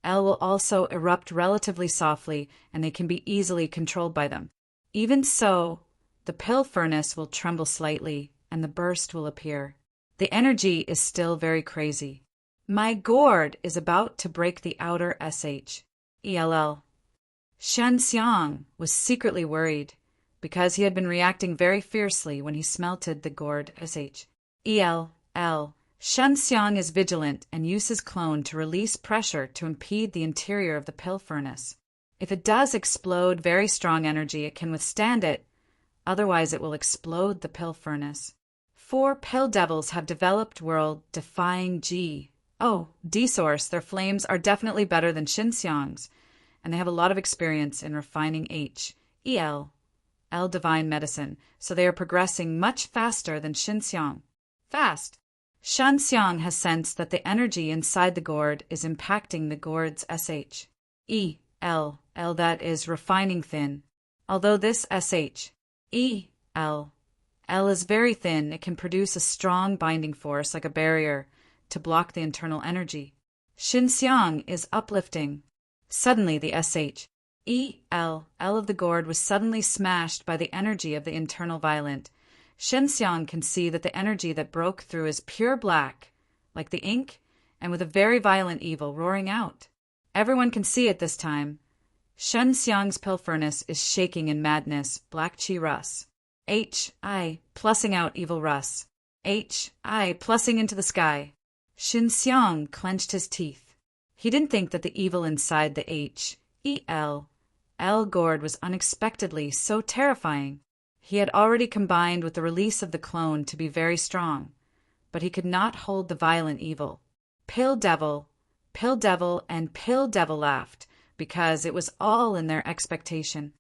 L will also erupt relatively softly, and they can be easily controlled by them. Even so, the pill furnace will tremble slightly, and the burst will appear. The energy is still very crazy. My gourd is about to break the outer ELL. Shen Xiang was secretly worried, because he had been reacting very fiercely when he smelted the gourd ELL. Shen Xiang is vigilant and uses clone to release pressure to impede the interior of the pill furnace. If it does explode very strong energy, it can withstand it. Otherwise, it will explode the pill furnace. 4 Pill Devils have developed world-defying D-source. Their flames are definitely better than Shin Xiang's, and they have a lot of experience in refining L divine medicine, so they are progressing much faster than Shin Xiang. Fast! Shan Xiang has sensed that the energy inside the gourd is impacting the gourd's L, that is refining thin. Although this L is very thin, it can produce a strong binding force like a barrier to block the internal energy. Shin Xiang is uplifting. Suddenly the L of the gourd was suddenly smashed by the energy of the internal violent. Shen Xiang can see that the energy that broke through is pure black, like the ink, and with a very violent evil roaring out. Everyone can see it this time. Shen Xiang's pill furnace is shaking in madness, black chi rus. Plussing out evil rus. Plussing into the sky. Shin Xiang clenched his teeth. He didn't think that the evil inside the L gourd was unexpectedly so terrifying. He had already combined with the release of the clone to be very strong, but he could not hold the violent evil. Pill Devil, and Pill Devil laughed, because it was all in their expectation.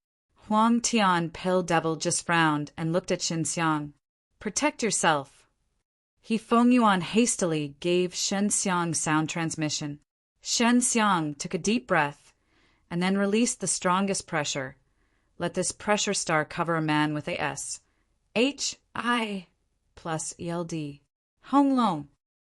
Huang Tian Pill Devil just frowned and looked at Shin Xiang. Protect yourself. He Feng Yuan hastily gave Shen Xiang sound transmission. Shen Xiang took a deep breath and then released the strongest pressure. Let this pressure star cover a man with a S. HI plus ELD. Hong Long.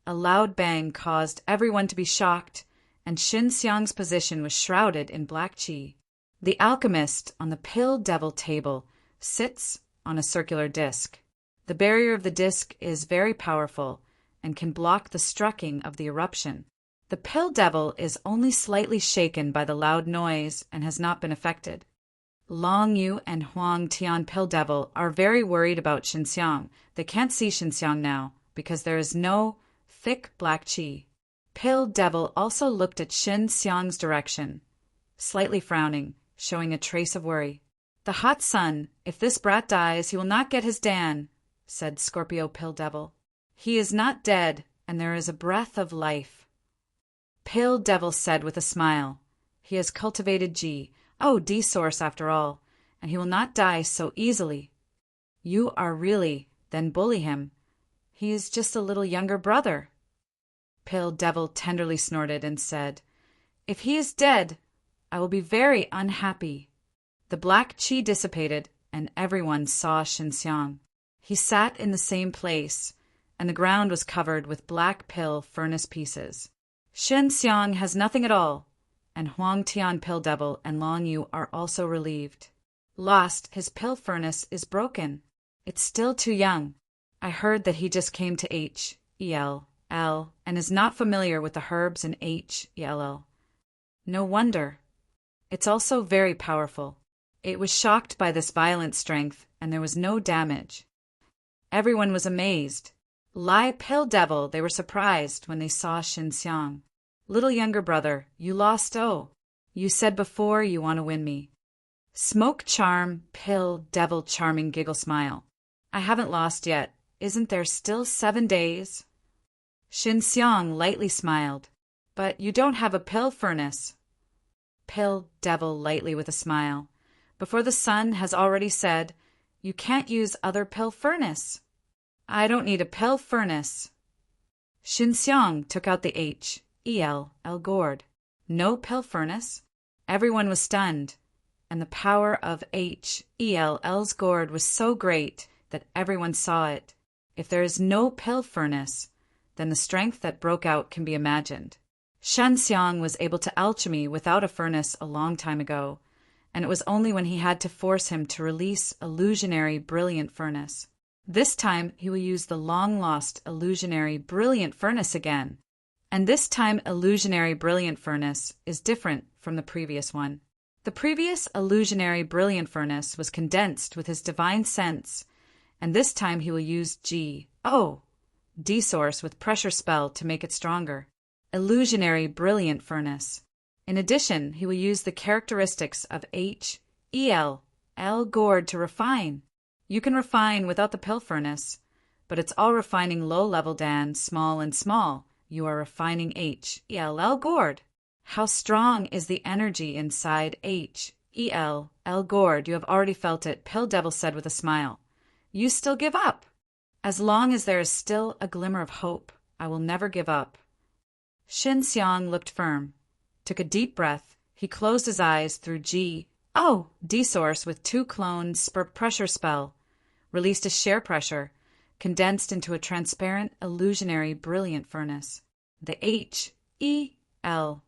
A loud bang caused everyone to be shocked, and Shin Xiang's position was shrouded in black chi. The alchemist on the Pill Devil table sits on a circular disc. The barrier of the disc is very powerful and can block the striking of the eruption. The Pill Devil is only slightly shaken by the loud noise and has not been affected. Long Yu and Huang Tian Pill Devil are very worried about Shin Xiang. They can't see Shin Xiang now because there is no thick black chi. Pill Devil also looked at Shin Xiang's direction, slightly frowning, showing a trace of worry. The hot sun, if this brat dies, he will not get his Dan, said Scorpio Pill Devil. He is not dead, and there is a breath of life. Pill Devil said with a smile, "He has cultivated D source after all, and he will not die so easily. You are really, then bully him. He is just a little younger brother." Pill Devil tenderly snorted and said, "If he is dead, I will be very unhappy." The black qi dissipated, and everyone saw Xinxiang. He sat in the same place, and the ground was covered with black pill furnace pieces. Xinxiang has nothing at all, and Huang Tian Pill Devil and Long Yu are also relieved. Lost, his pill furnace is broken. It's still too young. I heard that he just came to H-E-L-L and is not familiar with the herbs in H-E-L-L. No wonder. It's also very powerful. It was shocked by this violent strength, and there was no damage. Everyone was amazed. Like Pill Devil, they were surprised when they saw Xinxiang. "Little younger brother, you lost You said before you want to win me." Smoke Charm, Pill Devil charming giggle smile. "I haven't lost yet. Isn't there still 7 days?" Xinxiang lightly smiled. "But you don't have a pill furnace." Pill Devil lightly with a smile. "Before the sun has already said, you can't use other pill furnace." "I don't need a pill furnace." Xinxiang took out the H-E-L-L gourd. No pill furnace? Everyone was stunned, and the power of H-E-L-L's gourd was so great that everyone saw it. If there is no pill furnace, then the strength that broke out can be imagined. Xinxiang was able to alchemy without a furnace a long time ago, and it was only when he had to force him to release illusionary brilliant furnace. This time he will use the long-lost illusionary brilliant furnace again. And this time illusionary brilliant furnace is different from the previous one. The previous illusionary brilliant furnace was condensed with his divine sense, and this time he will use D source with pressure spell to make it stronger. Illusionary brilliant furnace. In addition, he will use the characteristics of H-E-L-L gourd to refine. You can refine without the pill furnace, but it's all refining low-level Dan, small and small. You are refining H-E-L-L gourd. How strong is the energy inside H-E-L-L gourd? You have already felt it, Pill Devil said with a smile. You still give up. As long as there is still a glimmer of hope, I will never give up. Xinxiang looked firm, took a deep breath. He closed his eyes through D source with 2 clones per pressure spell, released a shear pressure, condensed into a transparent, illusionary, brilliant furnace. The H-E-L-L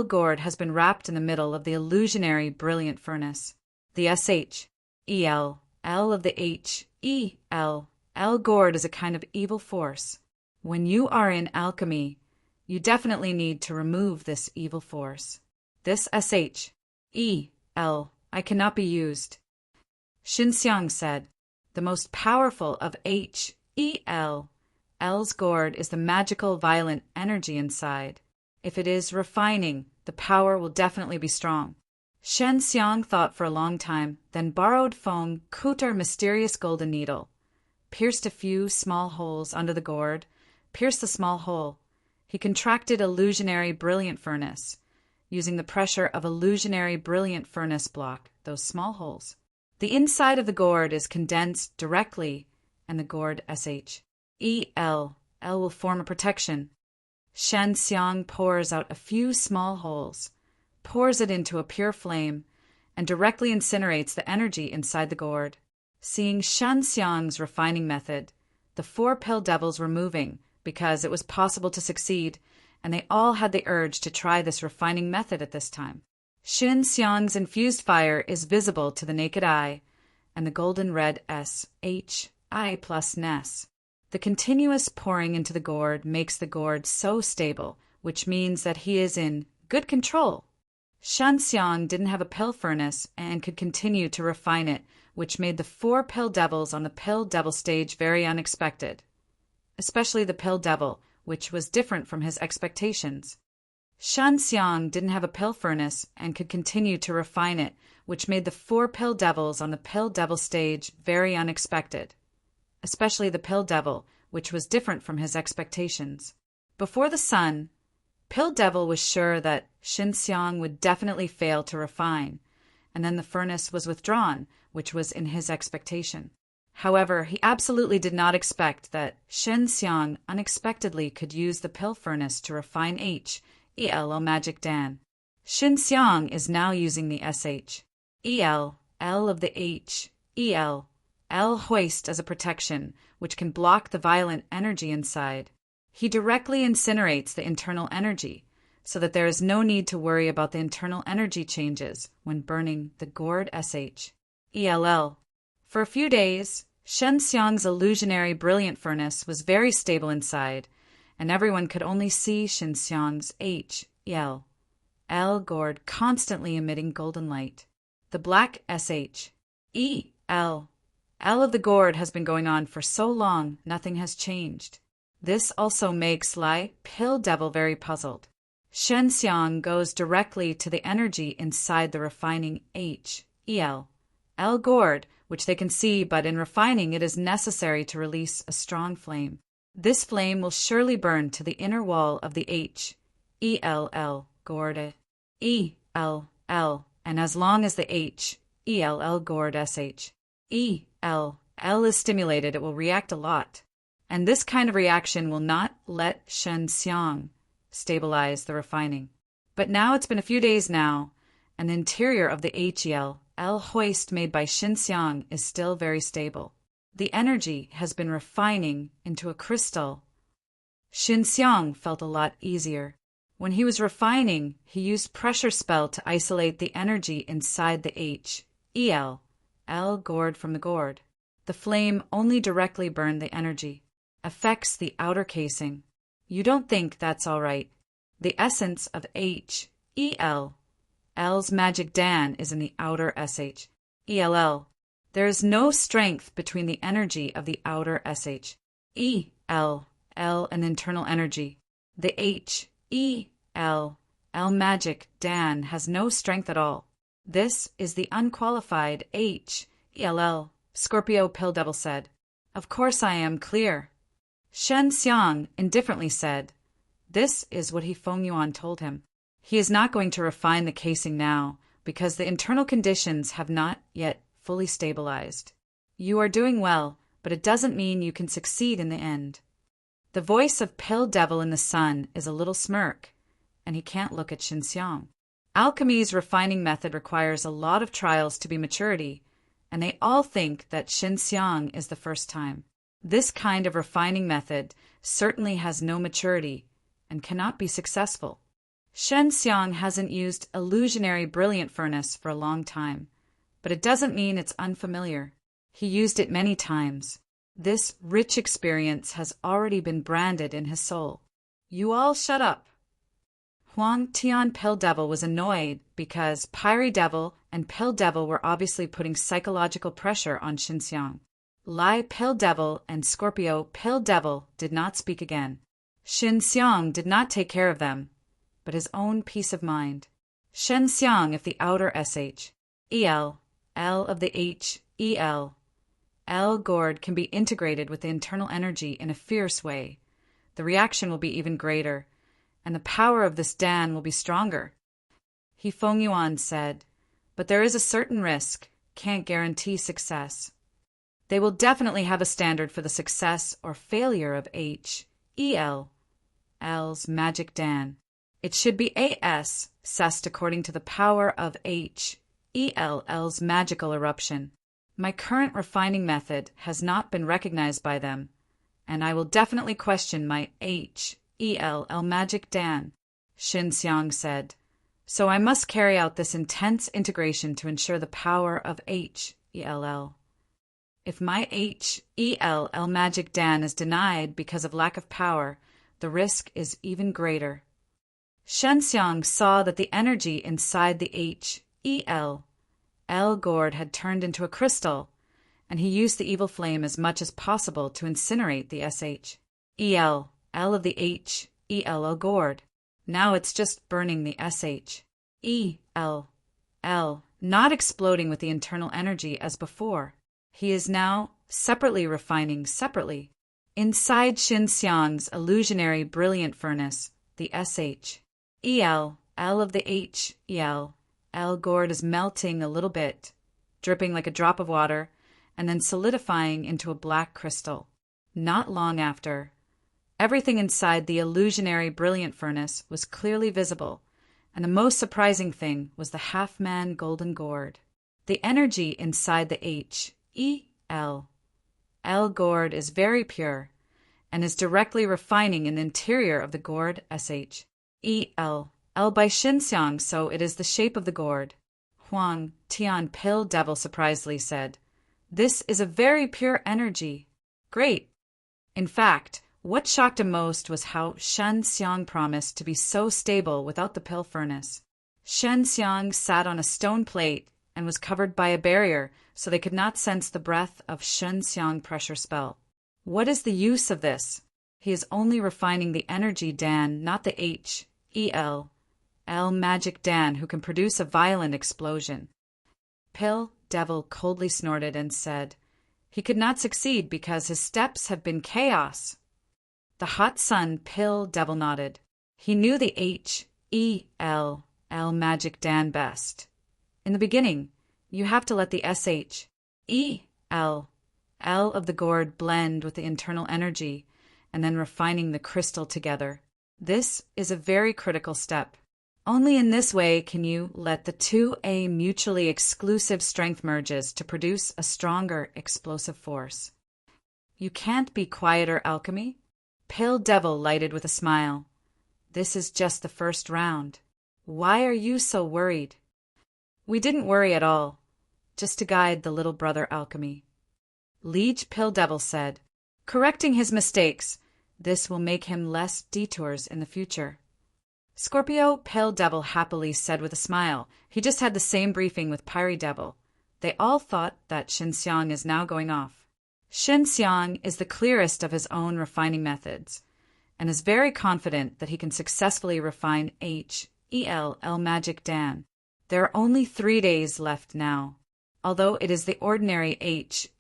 gourd has been wrapped in the middle of the illusionary, brilliant furnace. The S-H-E-L-L of the H-E-L-L gourd is a kind of evil force. When you are in alchemy, you definitely need to remove this evil force. This S-H-E-L I cannot be used. Xinxiang said, the most powerful of H-E-L-L's gourd is the magical violent energy inside. If it is refining, the power will definitely be strong. Xinxiang thought for a long time, then borrowed Feng Kuter mysterious golden needle, pierced a few small holes under the gourd, pierced the small hole. He contracted illusionary brilliant furnace, using the pressure of illusionary brilliant furnace block those small holes. The inside of the gourd is condensed directly, and the gourd S-H-E-L-L will form a protection. Xinxiang pours out a few small holes, pours it into a pure flame, and directly incinerates the energy inside the gourd. Seeing Xinxiang's refining method, the 4 Pill Devils were moving because it was possible to succeed, and they all had the urge to try this refining method at this time. Xinxiang's infused fire is visible to the naked eye, and the golden red S-H-I plus Ness. The continuous pouring into the gourd makes the gourd so stable, which means that he is in good control. Xinxiang didn't have a pill furnace and could continue to refine it, which made the 4 Pill Devils on the Pill Devil stage very unexpected, especially the Pill Devil, which was different from his expectations. Xinxiang didn't have a pill furnace and could continue to refine it, which made the 4 Pill Devils on the Pill Devil stage very unexpected, especially the Pill Devil, which was different from his expectations. Before the sun, Pill Devil was sure that Xinxiang would definitely fail to refine, and then the furnace was withdrawn, which was in his expectation. However, he absolutely did not expect that Xinxiang unexpectedly could use the pill furnace to refine HEL magic Dan. Xinxiang is now using the SHEL L of the HEL L hoist as a protection, which can block the violent energy inside. He directly incinerates the internal energy, so that there is no need to worry about the internal energy changes when burning the gourd SHELL. For a few days, Xinxiang's illusionary brilliant furnace was very stable inside, and everyone could only see Xinxiang's HEL gourd constantly emitting golden light. The black SHEL L of the gourd has been going on for so long, nothing has changed. This also makes Pill Devil very puzzled. Xinxiang goes directly to the energy inside the refining HEL gourd, which they can see, but in refining it is necessary to release a strong flame. This flame will surely burn to the inner wall of the HEL gourd ELL, and as long as the HEL gourd SHEL is stimulated, it will react a lot. And this kind of reaction will not let Xinxiang stabilize the refining. But now it's been a few days now, and the interior of the HEL hoist made by Xinxiang is still very stable. The energy has been refining into a crystal. Xinxiang felt a lot easier. When he was refining, he used pressure spell to isolate the energy inside the HEL gourd from the gourd. The flame only directly burned the energy, affects the outer casing. You don't think that's all right. The essence of HEL's magic Dan is in the outer SHEL. There is no strength between the energy of the outer SHEL and internal energy. The HEL magic Dan has no strength at all. This is the unqualified HEL, Scorpio Pill Devil said. Of course I am clear. Xinxiang indifferently said, this is what Feng Yuan told him. He is not going to refine the casing now, because the internal conditions have not yet fully stabilized. You are doing well, but it doesn't mean you can succeed in the end. The voice of Pill Devil in the sun is a little smirk, and he can't look at Xinxiang. Alchemy's refining method requires a lot of trials to be maturity, and they all think that Xinxiang is the first time. This kind of refining method certainly has no maturity and cannot be successful. Xinxiang hasn't used illusionary brilliant furnace for a long time, but it doesn't mean it's unfamiliar. He used it many times. This rich experience has already been branded in his soul. You all shut up. Huang Tian Pill Devil was annoyed because Pyre Devil and Pill Devil were obviously putting psychological pressure on Xinxiang. Lai Pill Devil and Scorpio Pill Devil did not speak again. Xinxiang did not take care of them, but his own peace of mind. Xinxiang, if the outer SHEL of the HEL gourd can be integrated with the internal energy in a fierce way, the reaction will be even greater, and the power of this Dan will be stronger. Feng Yuan said, but there is a certain risk, can't guarantee success. They will definitely have a standard for the success or failure of HEL's magic Dan. It should be AS, assessed according to the power of HEL's magical eruption. My current refining method has not been recognized by them, and I will definitely question my HEL magic Dan, Xinxiang said. So I must carry out this intense integration to ensure the power of HEL. If my HEL magic Dan is denied because of lack of power, the risk is even greater. Xinxiang saw that the energy inside the HEL gourd had turned into a crystal, and he used the evil flame as much as possible to incinerate the SHEL of the HEL gourd. Now it's just burning the SHEL, not exploding with the internal energy as before. He is now separately refining separately. Inside Xinxiang's illusionary brilliant furnace, the SHEL, L of the HEL, L gourd is melting a little bit, dripping like a drop of water, and then solidifying into a black crystal. Not long after, everything inside the illusionary brilliant furnace was clearly visible, and the most surprising thing was the half-man golden gourd. The energy inside the HEL, L gourd is very pure, and is directly refining in the interior of the gourd SHEL, L by Xinxiang, so it is the shape of the gourd. Huang Tian Pill Devil surprisedly said, "This is a very pure energy. Great." In fact, what shocked him most was how Xinxiang promised to be so stable without the pill furnace. Xinxiang sat on a stone plate and was covered by a barrier, so they could not sense the breath of Xinxiang pressure spell. What is the use of this? He is only refining the energy Dan, not the HEL, L magic Dan, who can produce a violent explosion. Pill Devil coldly snorted and said, he could not succeed because his steps have been chaos. The hot sun Pill Devil nodded. He knew the HEL, L magic Dan best. In the beginning, you have to let the SHEL, L of the gourd blend with the internal energy, and then refining the crystal together. This is a very critical step. Only in this way can you let the 2A mutually exclusive strength merges to produce a stronger explosive force. You can't be quieter, Alchemy. Pill Devil lighted with a smile. This is just the first round. Why are you so worried? We didn't worry at all, just to guide the little brother Alchemy. Liege Pill Devil said, correcting his mistakes, this will make him less detours in the future. Scorpio Pill Devil happily said with a smile, he just had the same briefing with Pyre Devil. They all thought that Xinxiang is now going off. Xinxiang is the clearest of his own refining methods, and is very confident that he can successfully refine HEL, L Magic Dan. There are only 3 days left now. Although it is the ordinary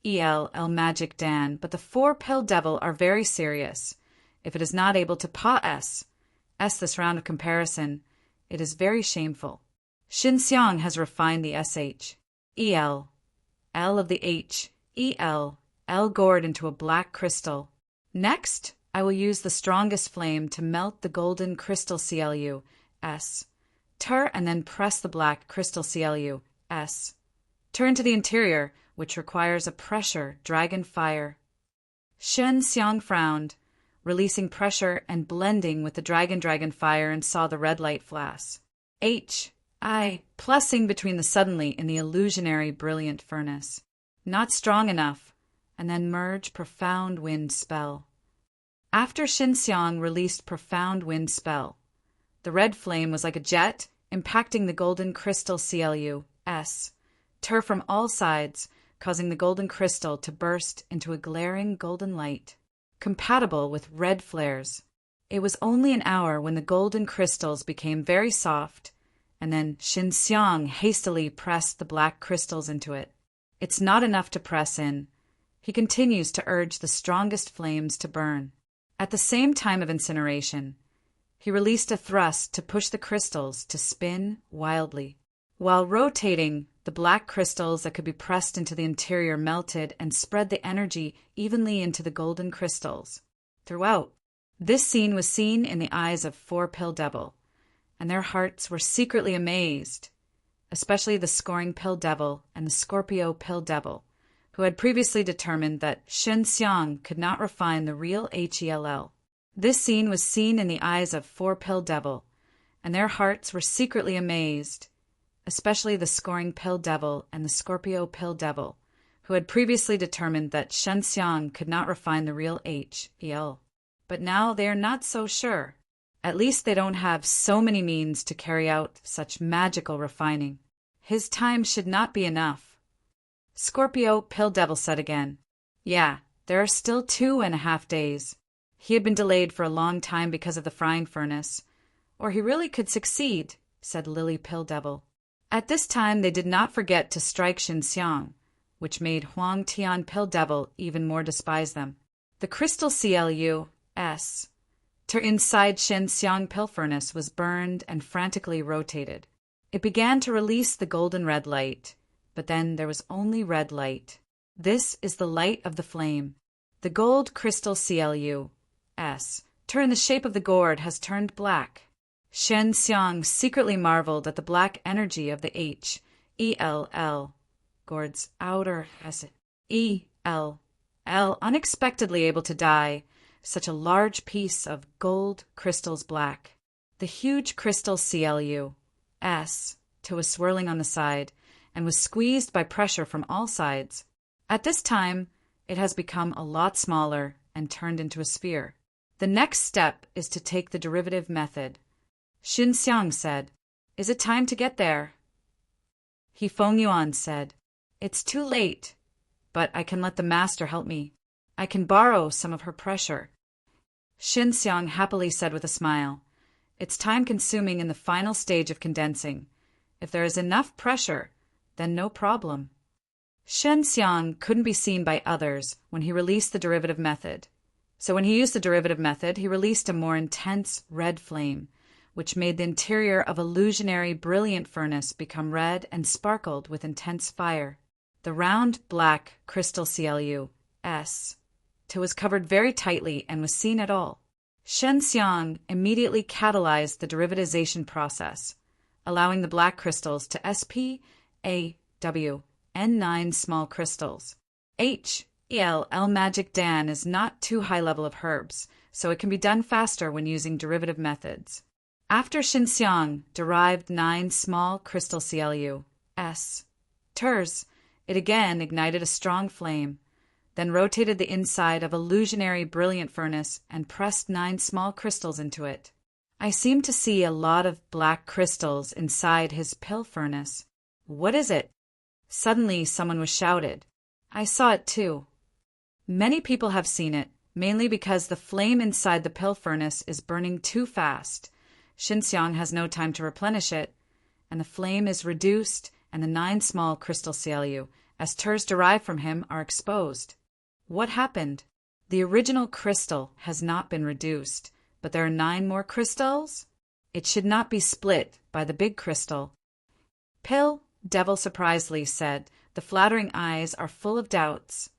HEL, L Magic Dan, but the 4 Pill Devil are very serious. If it is not able to pass this round of comparison, it is very shameful. Xinxiang has refined the SHEL, L of the HEL, L gourd into a black crystal. Next, I will use the strongest flame to melt the golden crystal CLU, S. Tur and then press the black crystal CLU, S. Turn to the interior, which requires a pressure dragon fire. Xinxiang frowned, releasing pressure and blending with the dragon fire, and saw the red light flash. I plusing between the suddenly in the illusionary brilliant furnace. Not strong enough, and then merge profound wind spell. After Xinxiang released profound wind spell, the red flame was like a jet, impacting the golden crystal CLU, S. Tur from all sides, causing the golden crystal to burst into a glaring golden light, compatible with red flares. It was only an hour when the golden crystals became very soft, and then Xinxiang hastily pressed the black crystals into it. It's not enough to press in. He continues to urge the strongest flames to burn. At the same time of incineration, he released a thrust to push the crystals to spin wildly. While rotating, the black crystals that could be pressed into the interior melted and spread the energy evenly into the golden crystals. Throughout, this scene was seen in the eyes of 4 Pill Devil, and their hearts were secretly amazed, especially the Scoring Pill Devil and the Scorpio Pill Devil, who had previously determined that Xinxiang could not refine the real HELL. This scene was seen in the eyes of 4 Pill Devil, and their hearts were secretly amazed, especially the Scoring Pill Devil and the Scorpio Pill Devil, who had previously determined that Xinxiang could not refine the real HEL. But now they are not so sure. At least they don't have so many means to carry out such magical refining. His time should not be enough. Scorpio Pill Devil said again, yeah, there are still 2.5 days. He had been delayed for a long time because of the frying furnace. Or he really could succeed, said Lily Pill Devil. At this time they did not forget to strike Xinxiang, which made Huang Tian Pill Devil even more despise them. The crystal CLUS inside Shen Xiang pill furnace was burned and frantically rotated. It began to release the golden red light, but then there was only red light. This is the light of the flame. The gold crystal CLUS in the shape of the gourd has turned black. Shen Xiang secretly marveled at the black energy of the HELL gourd's outer ELL, unexpectedly able to dye such a large piece of gold crystals black. The huge crystal CLUS was swirling on the side and was squeezed by pressure from all sides. At this time, it has become a lot smaller and turned into a sphere. The next step is to take the derivative method. Xin Xiang said, "Is it time to get there?" He Feng Yuan said, "It's too late, but I can let the master help me. I can borrow some of her pressure." Xin Xiang happily said with a smile, "It's time-consuming in the final stage of condensing. If there is enough pressure, then no problem." Shen Xiang couldn't be seen by others when he released the derivative method. So when he used the derivative method, he released a more intense red flame, which made the interior of illusionary brilliant furnace become red and sparkled with intense fire. The round black crystal CLUS was covered very tightly and was seen at all. Shen Xiang immediately catalyzed the derivatization process, allowing the black crystals to SPAWN9 small crystals. HELL Magic Dan is not too high level of herbs, so it can be done faster when using derivative methods. After Shen Xiang derived 9 small crystal CLUS, it again ignited a strong flame, then rotated the inside of illusionary brilliant furnace and pressed 9 small crystals into it. I seem to see a lot of black crystals inside his pill furnace. What is it? Suddenly someone was shouted. I saw it too. Many people have seen it, mainly because the flame inside the pill furnace is burning too fast. Shen Xiang has no time to replenish it, and the flame is reduced, and the 9 small crystal CLUS derived from him are exposed. What happened? The original crystal has not been reduced, but there are 9 more crystals? It should not be split by the big crystal. Pill Devil surprisedly said, "The flattering eyes are full of doubts,"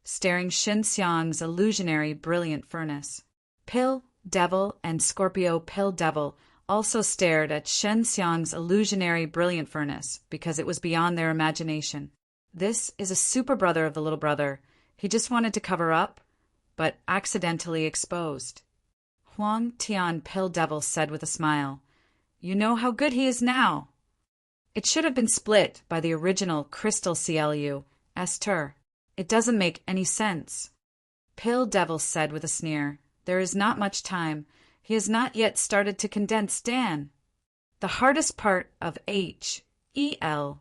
staring Shen Xiang's illusionary brilliant furnace. Pill Devil and Scorpio Pill Devil also stared at Shen Xiang's illusionary brilliant furnace because it was beyond their imagination. This is a super brother of the little brother. He just wanted to cover up, but accidentally exposed. Huang Tian Pill Devil said with a smile, "You know how good he is now." It should have been split by the original crystal CLUS. It doesn't make any sense. Pill Devil said with a sneer, "There is not much time. He has not yet started to condense Dan." The hardest part of HELL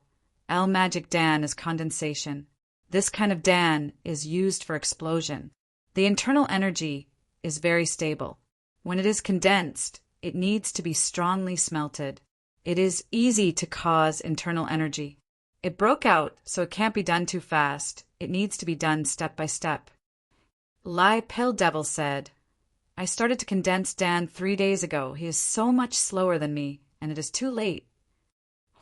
Magic Dan is condensation. This kind of Dan is used for explosion. The internal energy is very stable. When it is condensed, it needs to be strongly smelted. It is easy to cause internal energy. It broke out, so it can't be done too fast. It needs to be done step by step. Lai Pill Devil said, "I started to condense Dan 3 days ago. He is so much slower than me, and it is too late."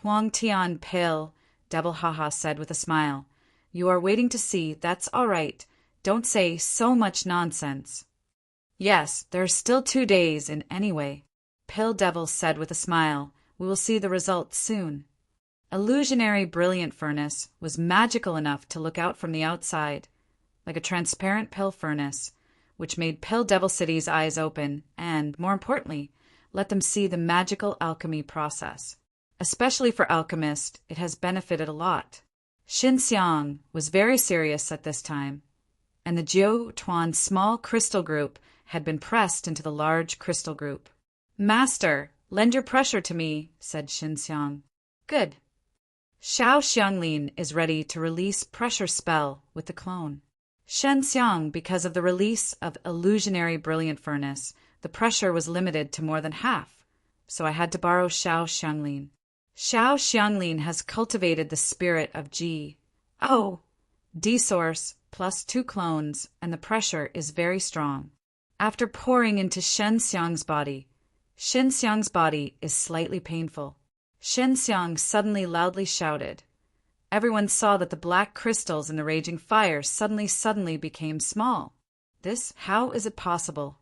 Huang Tian Pill Devil said with a smile, "You are waiting to see. That's all right. Don't say so much nonsense." "Yes, there are still 2 days in any way," Pill Devil said with a smile. "We will see the results soon." Illusionary brilliant furnace was magical enough to look out from the outside, like a transparent pill furnace, which made Pill Devil City's eyes open and, more importantly, let them see the magical alchemy process. Especially for alchemists, it has benefited a lot. Xin Xiang was very serious at this time, and the Jiu Tuan small crystal group had been pressed into the large crystal group. "Master, lend your pressure to me," said Xin Xiang. "Good." Xiao Xianglin is ready to release pressure spell with the clone. Shen Xiang, because of the release of illusionary brilliant furnace, the pressure was limited to more than half, so I had to borrow Xiao Xianglin. Xiao Xianglin has cultivated the spirit of D source plus 2 clones, and the pressure is very strong. After pouring into Shen Xiang's body is slightly painful. Shen Xiang suddenly loudly shouted. Everyone saw that the black crystals in the raging fire suddenly became small. How is it possible?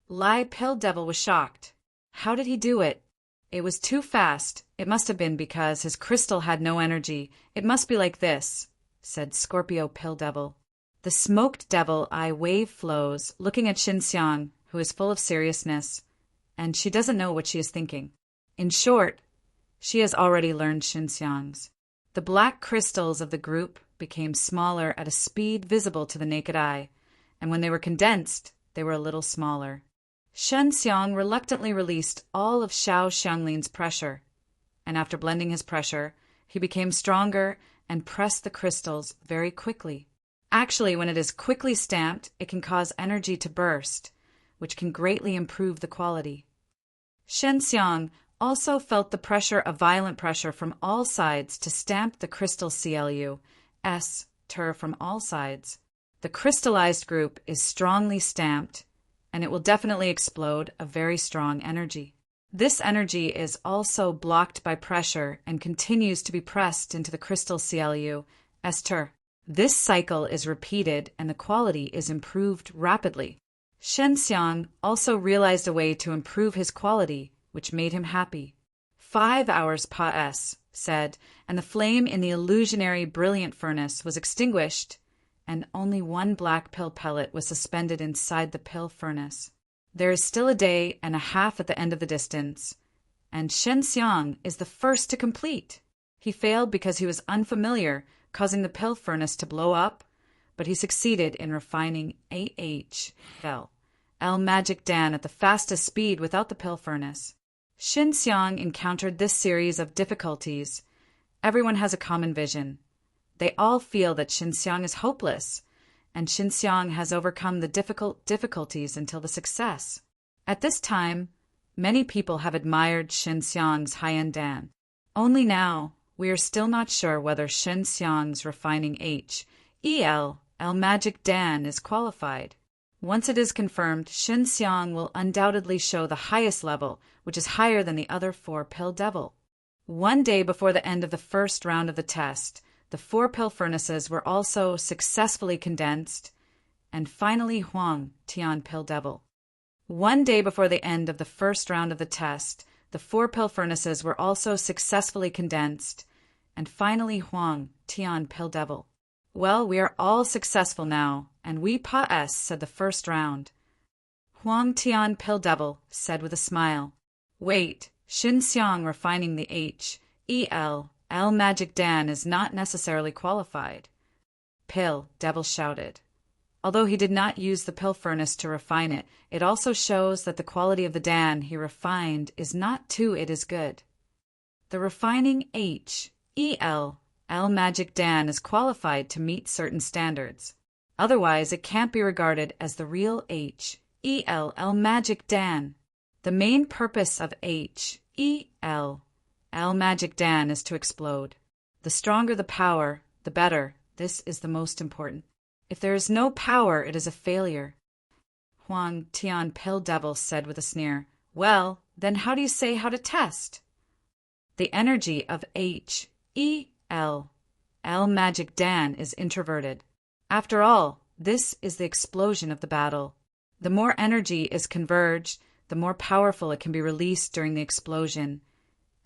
Lai Pill Devil was shocked. How did he do it? It was too fast. It must have been because his crystal had no energy. It must be like this, said Scorpio Pill Devil. The smoked devil eye wave flows, looking at Shen Xiang, who is full of seriousness, and she doesn't know what she is thinking. In short, she has already learned Shen Xiang's. The black crystals of the group became smaller at a speed visible to the naked eye, and when they were condensed, they were a little smaller. Shen Xiang reluctantly released all of Xiao Xianglin's pressure, and after blending his pressure, he became stronger and pressed the crystals very quickly. Actually, when it is quickly stamped, it can cause energy to burst, which can greatly improve the quality. Shen Xiang also felt the pressure of violent pressure from all sides to stamp the crystal CLU-S from all sides. The crystallized group is strongly stamped, and it will definitely explode a very strong energy. This energy is also blocked by pressure and continues to be pressed into the crystal CLU-S. This cycle is repeated and the quality is improved rapidly. Shen Xiang also realized a way to improve his quality, which made him happy. 5 hours said, and the flame in the illusionary brilliant furnace was extinguished, and only one black pill pellet was suspended inside the pill furnace. There is still a day and a half at the end of the distance, and Shen Xiang is the first to complete. He failed because he was unfamiliar, causing the pill furnace to blow up, but he succeeded in refining L Magic Dan at the fastest speed without the pill furnace. Shen Xiang encountered this series of difficulties. Everyone has a common vision. They all feel that Shen Xiang is hopeless, and Shen Xiang has overcome the difficulties until the success. At this time, many people have admired Shen Xiang's high-end Dan. Only now, we are still not sure whether Shen Xiang's refining L Magic Dan is qualified. Once it is confirmed, Shen Xiang will undoubtedly show the highest level, which is higher than the other 4 pill devil. One day before the end of the first round of the test, the 4 pill furnaces were also successfully condensed, and finally Huang Tian Pill Devil. One day before the end of the first round of the test, the 4 pill furnaces were also successfully condensed, and finally Huang Tian Pill Devil. Well, we are all successful now, and we pass, said the first round. Huang Tian Pill Devil said with a smile. Wait, Shen Xiang refining the L Magic Dan is not necessarily qualified. Pill Devil shouted. Although he did not use the pill furnace to refine it, it also shows that the quality of the Dan he refined is not too it is good. The refining L Magic Dan is qualified to meet certain standards. Otherwise, it can't be regarded as the real L Magic Dan. The main purpose of L Magic Dan is to explode. The stronger the power, the better. This is the most important. If there is no power, it is a failure. Huang Tian Pill Devil said with a sneer. Well, then how do you say how to test? The energy of L Magic Dan is introverted. After all, this is the explosion of the battle. The more energy is converged, the more powerful it can be released during the explosion,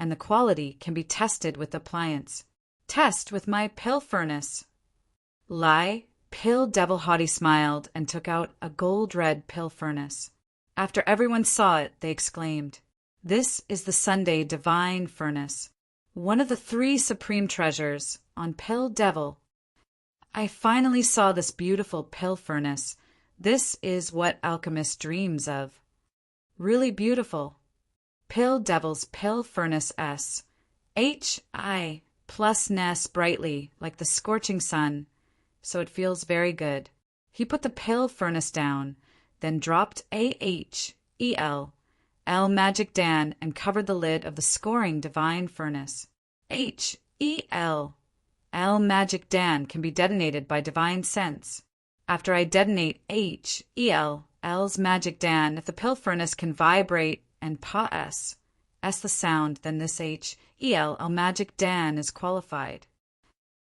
and the quality can be tested with the appliance. Test with my pill furnace. Lai Pill Devil haughty smiled and took out a gold-red pill furnace. After everyone saw it, they exclaimed, This is the Sunday Divine Furnace, one of the 3 supreme treasures on Pill Devil. I finally saw this beautiful pill furnace. This is what alchemist dreams of. Really beautiful. Pill Devil's pill furnace HI plus ness brightly like the scorching sun, so it feels very good. He put the pill furnace down, then dropped L Magic Dan and covered the lid of the scoring divine furnace. L L magic Dan can be detonated by divine sense. After I detonate L's magic Dan, if the pill furnace can vibrate and S the sound, then this L magic Dan is qualified.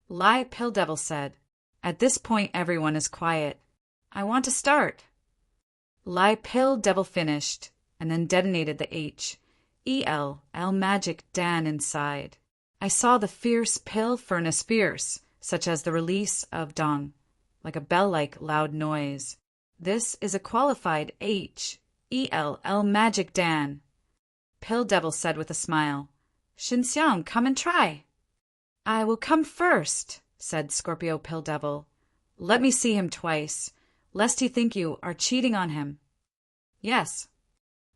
Lie Pill Devil said. At this point everyone is quiet. I want to start. Lie Pill Devil finished, and then detonated the L magic Dan inside. I saw the fierce pill furnace fierce, such as the release of dong, like a bell-like loud noise. This is a qualified L magic Dan. Pill Devil said with a smile. Xinxiang, come and try. I will come first, said Scorpio Pill Devil. Let me see him twice, lest he think you are cheating on him. Yes.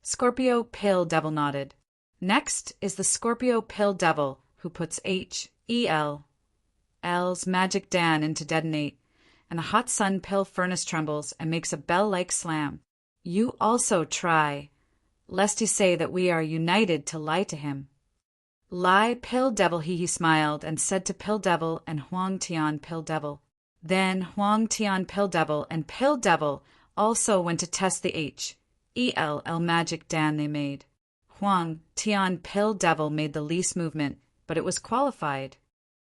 Scorpio Pill Devil nodded. Next is the Scorpio Pill Devil, who puts L's magic Dan into detonate, and the hot sun pill furnace trembles and makes a bell-like slam. You also try, lest he say that we are united to lie to him. Lie Pill Devil he smiled and said to Pill Devil and Huang Tian Pill Devil. Then Huang Tian Pill Devil and Pill Devil also went to test the L magic Dan they made. Huang Tian Pill Devil made the least movement, but it was qualified.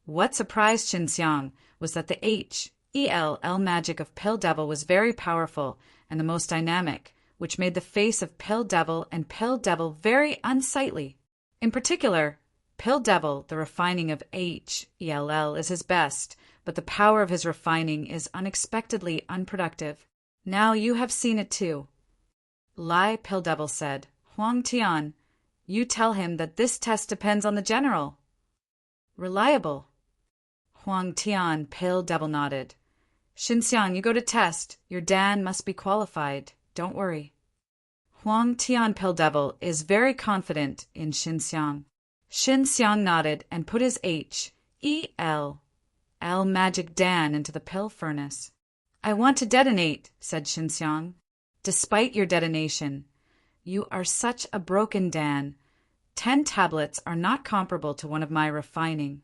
What surprised Xinxiang was that the L magic of Pill Devil was very powerful and the most dynamic, which made the face of Pill Devil and Pill Devil very unsightly. In particular, Pill Devil, the refining of HELL is his best, but the power of his refining is unexpectedly unproductive. Now you have seen it too. Lie Pill Devil said, Huang Tian, you tell him that this test depends on the general. Reliable. Huang Tian Pill Devil nodded. Xinxiang, you go to test. Your Dan must be qualified. Don't worry. Huang Tian Pill Devil is very confident in Xinxiang. Xinxiang nodded and put his L magic Dan into the pill furnace. I want to detonate, said Xinxiang. Despite your detonation, you are such a broken Dan. 10 tablets are not comparable to one of my refining.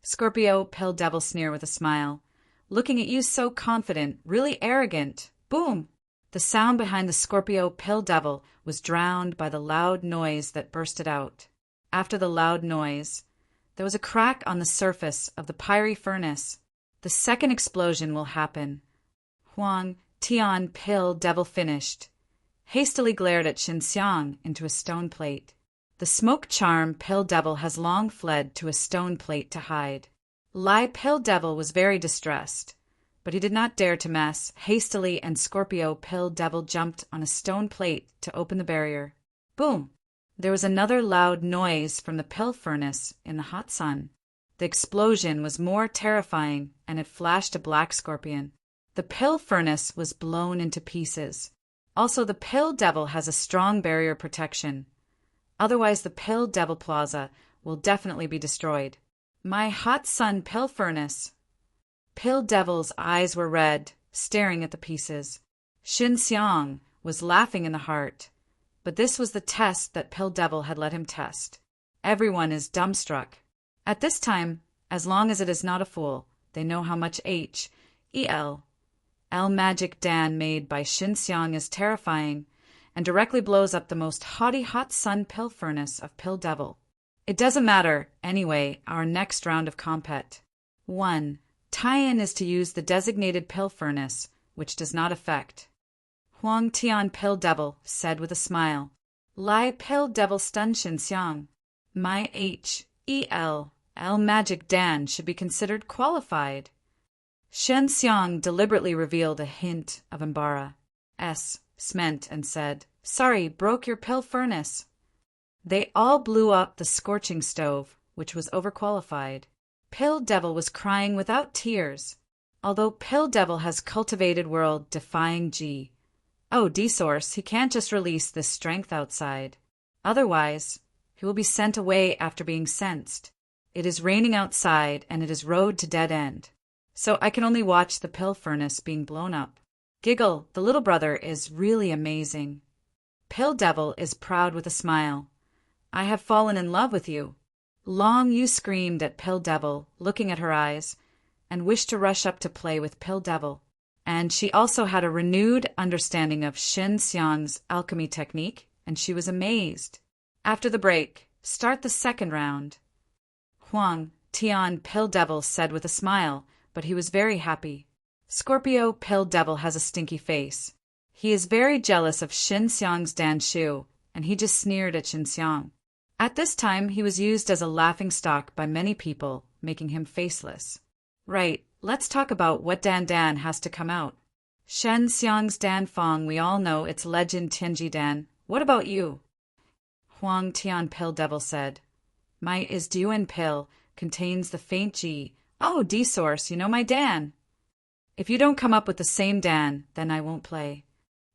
Scorpio Pill Devil sneer with a smile. Looking at you so confident, really arrogant. Boom! The sound behind the Scorpio Pill Devil was drowned by the loud noise that bursted out. After the loud noise, there was a crack on the surface of the pyre furnace. The second explosion will happen. Huang Tian Pill Devil finished. Hastily glared at Xinxiang into a stone plate. The smoke charm Pill Devil has long fled to a stone plate to hide. Lie Pill Devil was very distressed, but he did not dare to mess. Hastily and Scorpio Pill Devil jumped on a stone plate to open the barrier. Boom! There was another loud noise from the pill furnace in the hot sun. The explosion was more terrifying, and it flashed a black scorpion. The pill furnace was blown into pieces. Also, the Pill Devil has a strong barrier protection. Otherwise, the Pill Devil Plaza will definitely be destroyed. My hot sun pill furnace. Pill Devil's eyes were red, staring at the pieces. Xinxiang was laughing in the heart. But this was the test that Pill Devil had let him test. Everyone is dumbstruck. At this time, as long as it is not a fool, they know how much L magic Dan made by Xinxiang is terrifying, and directly blows up the most haughty hot sun pill furnace of Pill Devil. It doesn't matter, anyway, our next round of compet. 1. Tie-in is to use the designated pill furnace, which does not affect. Huang Tian Pill Devil said with a smile. Lie Pill Devil stunned Xinxiang. My L magic Dan should be considered qualified. Xinxiang deliberately revealed a hint of embarrassment and said, Sorry, broke your pill furnace. They all blew up the scorching stove, which was overqualified. Pill Devil was crying without tears. Although Pill Devil has cultivated world-defying D-source, he can't just release this strength outside. Otherwise, he will be sent away after being sensed. It is raining outside, and it is road to dead end. So I can only watch the pill furnace being blown up. Giggle, the little brother, is really amazing. Pill Devil is proud with a smile. I have fallen in love with you. Long Yu screamed at Pill Devil, looking at her eyes, and wished to rush up to play with Pill Devil. And she also had a renewed understanding of Shen Xiang's alchemy technique, and she was amazed. After the break, start the second round. Huang Tian Pill Devil said with a smile, but he was very happy. Scorpio Pill Devil has a stinky face. He is very jealous of Shen Xiang's Dan Shu, and he just sneered at Shen Xiang. At this time, he was used as a laughingstock by many people, making him faceless. Right, let's talk about what Dan has to come out. Shen Xiang's Dan Fong, we all know it's legend Tianji Dan. What about you? Huang Tian Pill Devil said. My is Duan Pill contains the faint G. Oh, D-Source, you know my Dan. If you don't come up with the same Dan, then I won't play.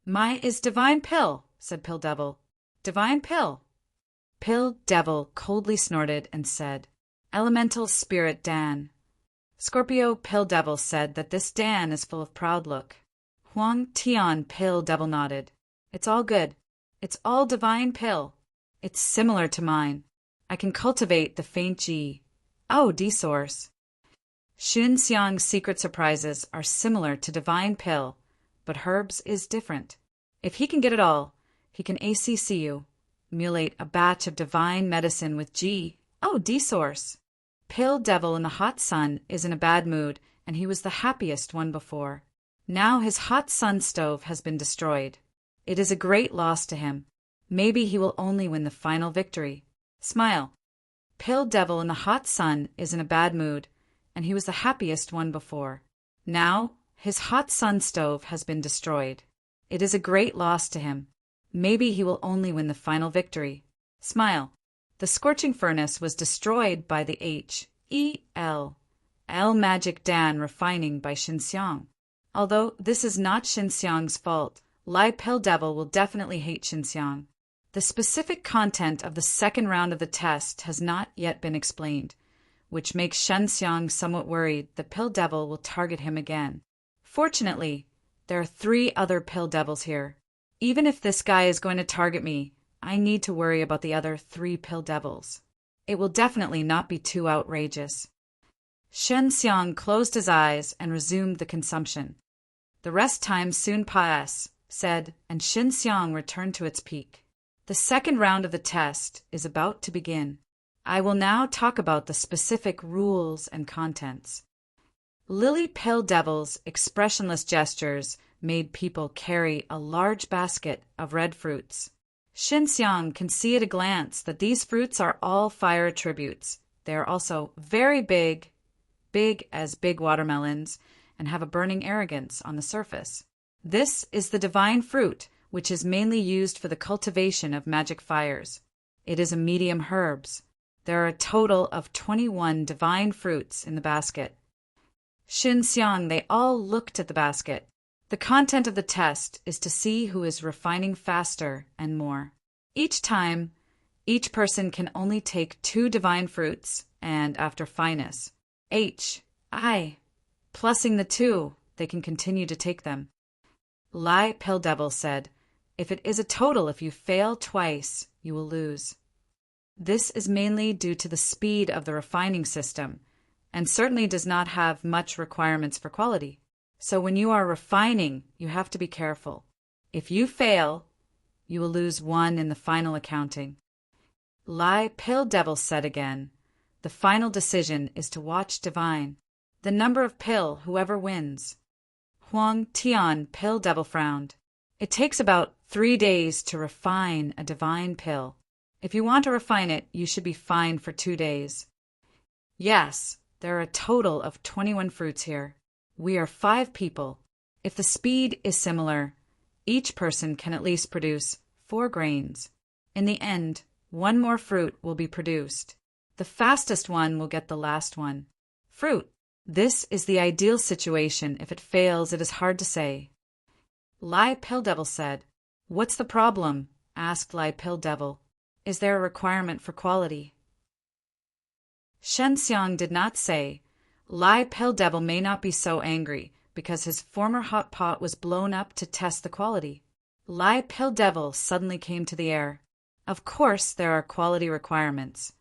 My is Divine Pill, said Pill Devil. Divine Pill. Pill Devil coldly snorted and said, Elemental Spirit Dan. Scorpio Pill Devil said that this Dan is full of proud look. Huang Tian Pill Devil nodded. It's all good. It's all Divine Pill. It's similar to mine. I can cultivate the faint G. Oh, D-Source. Shen Xiang's secret surprises are similar to Divine Pill, but Herb's is different. If he can get it all, he can ACC you. Emulate a batch of divine medicine with G. Oh, D-Source. Pill Devil in the hot sun is in a bad mood, and he was the happiest one before. Now his hot sun stove has been destroyed. It is a great loss to him. Maybe he will only win the final victory. Smile. Pill Devil in the hot sun is in a bad mood, and he was the happiest one before. Now his hot sun stove has been destroyed. It is a great loss to him. Maybe he will only win the final victory. Smile. The scorching furnace was destroyed by the H.E.L. Magic Dan refining by Shen Xiang. Although this is not Shen Xiang's fault, Lai Pill Devil will definitely hate Shen Xiang. The specific content of the second round of the test has not yet been explained, which makes Shen Xiang somewhat worried that Pill Devil will target him again. Fortunately, there are 3 other Pill Devils here. Even if this guy is going to target me, I need to worry about the other 3 Pill Devils. It will definitely not be too outrageous. Shen Xiang closed his eyes and resumed the consumption. The rest time soon passed, and Shen Xiang returned to its peak. The second round of the test is about to begin. I will now talk about the specific rules and contents. Lily Pill Devil's expressionless gestures made people carry a large basket of red fruits. Shen Xiang can see at a glance that these fruits are all fire attributes. They are also very big as big watermelons, and have a burning arrogance on the surface. This is the divine fruit, which is mainly used for the cultivation of magic fires. It is a medium herbs. There are a total of 21 divine fruits in the basket. Shen Xiang, they all looked at the basket. The content of the test is to see who is refining faster and more. Each time, each person can only take 2 divine fruits, and after fineness, H.I. Plussing the 2, they can continue to take them. Lai Pill Devil said, if it is a total, if you fail twice, you will lose. This is mainly due to the speed of the refining system, and certainly does not have much requirements for quality. So when you are refining, you have to be careful. If you fail, you will lose 1 in the final accounting. Lai Pill Devil said again, the final decision is to watch divine. The number of pill, whoever wins. Huang Tian Pill Devil frowned. It takes about 3 days to refine a divine pill. If you want to refine it, you should be fine for 2 days. Yes, there are a total of 21 fruits here. We are 5 people. If the speed is similar, each person can at least produce 4 grains. In the end, 1 more fruit will be produced. The fastest one will get the last one. Fruit. This is the ideal situation. If it fails, it is hard to say. Lai Pill Devil said. What's the problem? Asked Lai Pill Devil. Is there a requirement for quality? Shen Xiang did not say. Lai Pill Devil may not be so angry because his former hot pot was blown up to test the quality. Lai Pill Devil suddenly came to the air. Of course there are quality requirements.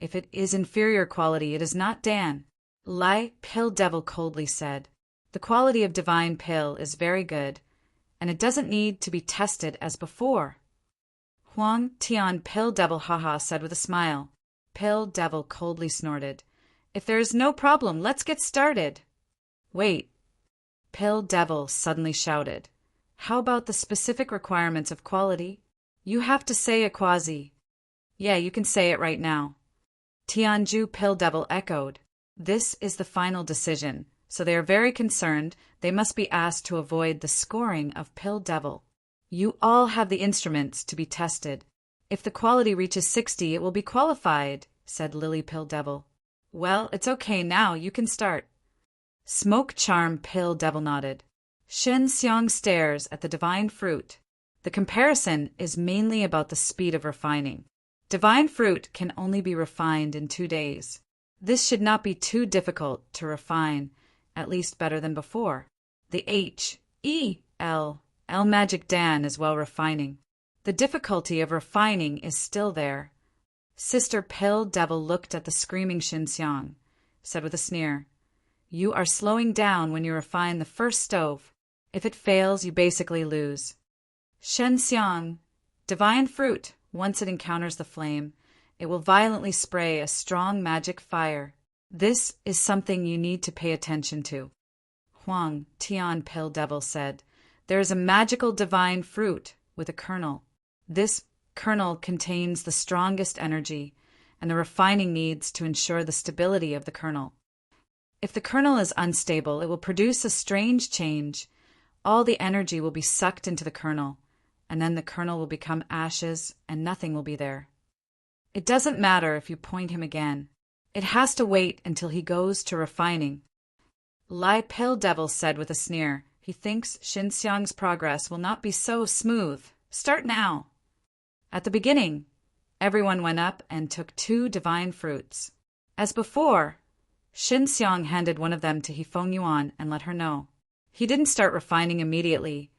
If it is inferior quality, it is not Dan. Lai Pill Devil coldly said. The quality of divine pill is very good, and it doesn't need to be tested as before. Huang Tian Pill Devil haha said with a smile. Pill Devil coldly snorted. If there is no problem, let's get started. Wait. Pill Devil suddenly shouted. How about the specific requirements of quality? You have to say it, Quasi. Yeah, you can say it right now. Tianju Pill Devil echoed. This is the final decision, so they are very concerned. They must be asked to avoid the scoring of Pill Devil. You all have the instruments to be tested. If the quality reaches 60, it will be qualified, said Lily Pill Devil. Well, it's okay now, you can start. Smoke Charm Pill Devil nodded. Shen Xiang stares at the divine fruit. The comparison is mainly about the speed of refining. Divine fruit can only be refined in 2 days. This should not be too difficult to refine, at least better than before. The H-E-L Magic Dan is well refining. The difficulty of refining is still there. Sister Pill Devil looked at the screaming Shen Xiang, said with a sneer, You are slowing down when you refine the first stove. If it fails, you basically lose. Shen Xiang, divine fruit, once it encounters the flame, it will violently spray a strong magic fire. This is something you need to pay attention to. Huang Tian Pill Devil said, There is a magical divine fruit with a kernel. This kernel contains the strongest energy, and the refining needs to ensure the stability of the kernel. If the kernel is unstable, it will produce a strange change. All the energy will be sucked into the kernel, and then the kernel will become ashes and nothing will be there. It doesn't matter if you point him again. It has to wait until he goes to refining. Lai Pill Devil said with a sneer, He thinks Shen Xiang's progress will not be so smooth. Start now. At the beginning, everyone went up and took 2 divine fruits. As before, Shen Xiang handed one of them to Hifeng Yuan and let her know. He didn't start refining immediately,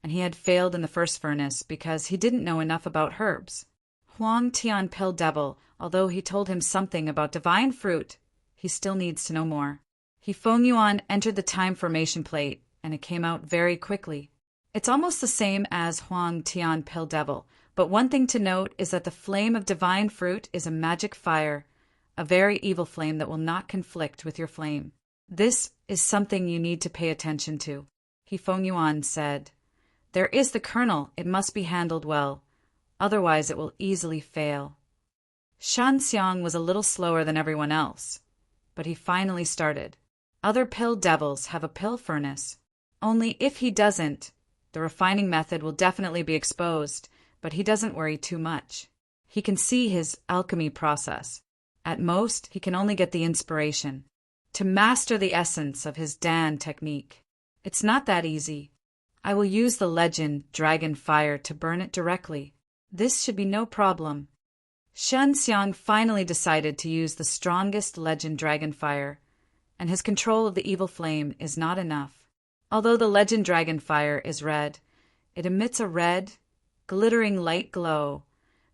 and he had failed in the first furnace because he didn't know enough about herbs. Huang Tian Pill Devil, although he told him something about divine fruit, he still needs to know more. Hifeng Yuan entered the time formation plate, and it came out very quickly. It's almost the same as Huang Tian Pill Devil, but one thing to note is that the flame of divine fruit is a magic fire, a very evil flame that will not conflict with your flame. This is something you need to pay attention to. Hifeng Yuan said, There is the kernel, it must be handled well. Otherwise it will easily fail. Shan Xiang was a little slower than everyone else, but he finally started. Other pill devils have a pill furnace. Only if he doesn't, the refining method will definitely be exposed, but he doesn't worry too much. He can see his alchemy process. At most, he can only get the inspiration to master the essence of his Dan technique. It's not that easy. I will use the legend Dragon Fire to burn it directly. This should be no problem. Shen Xiang finally decided to use the strongest legend Dragon Fire, and his control of the evil flame is not enough. Although the legend Dragon Fire is red, it emits a red, glittering light glow,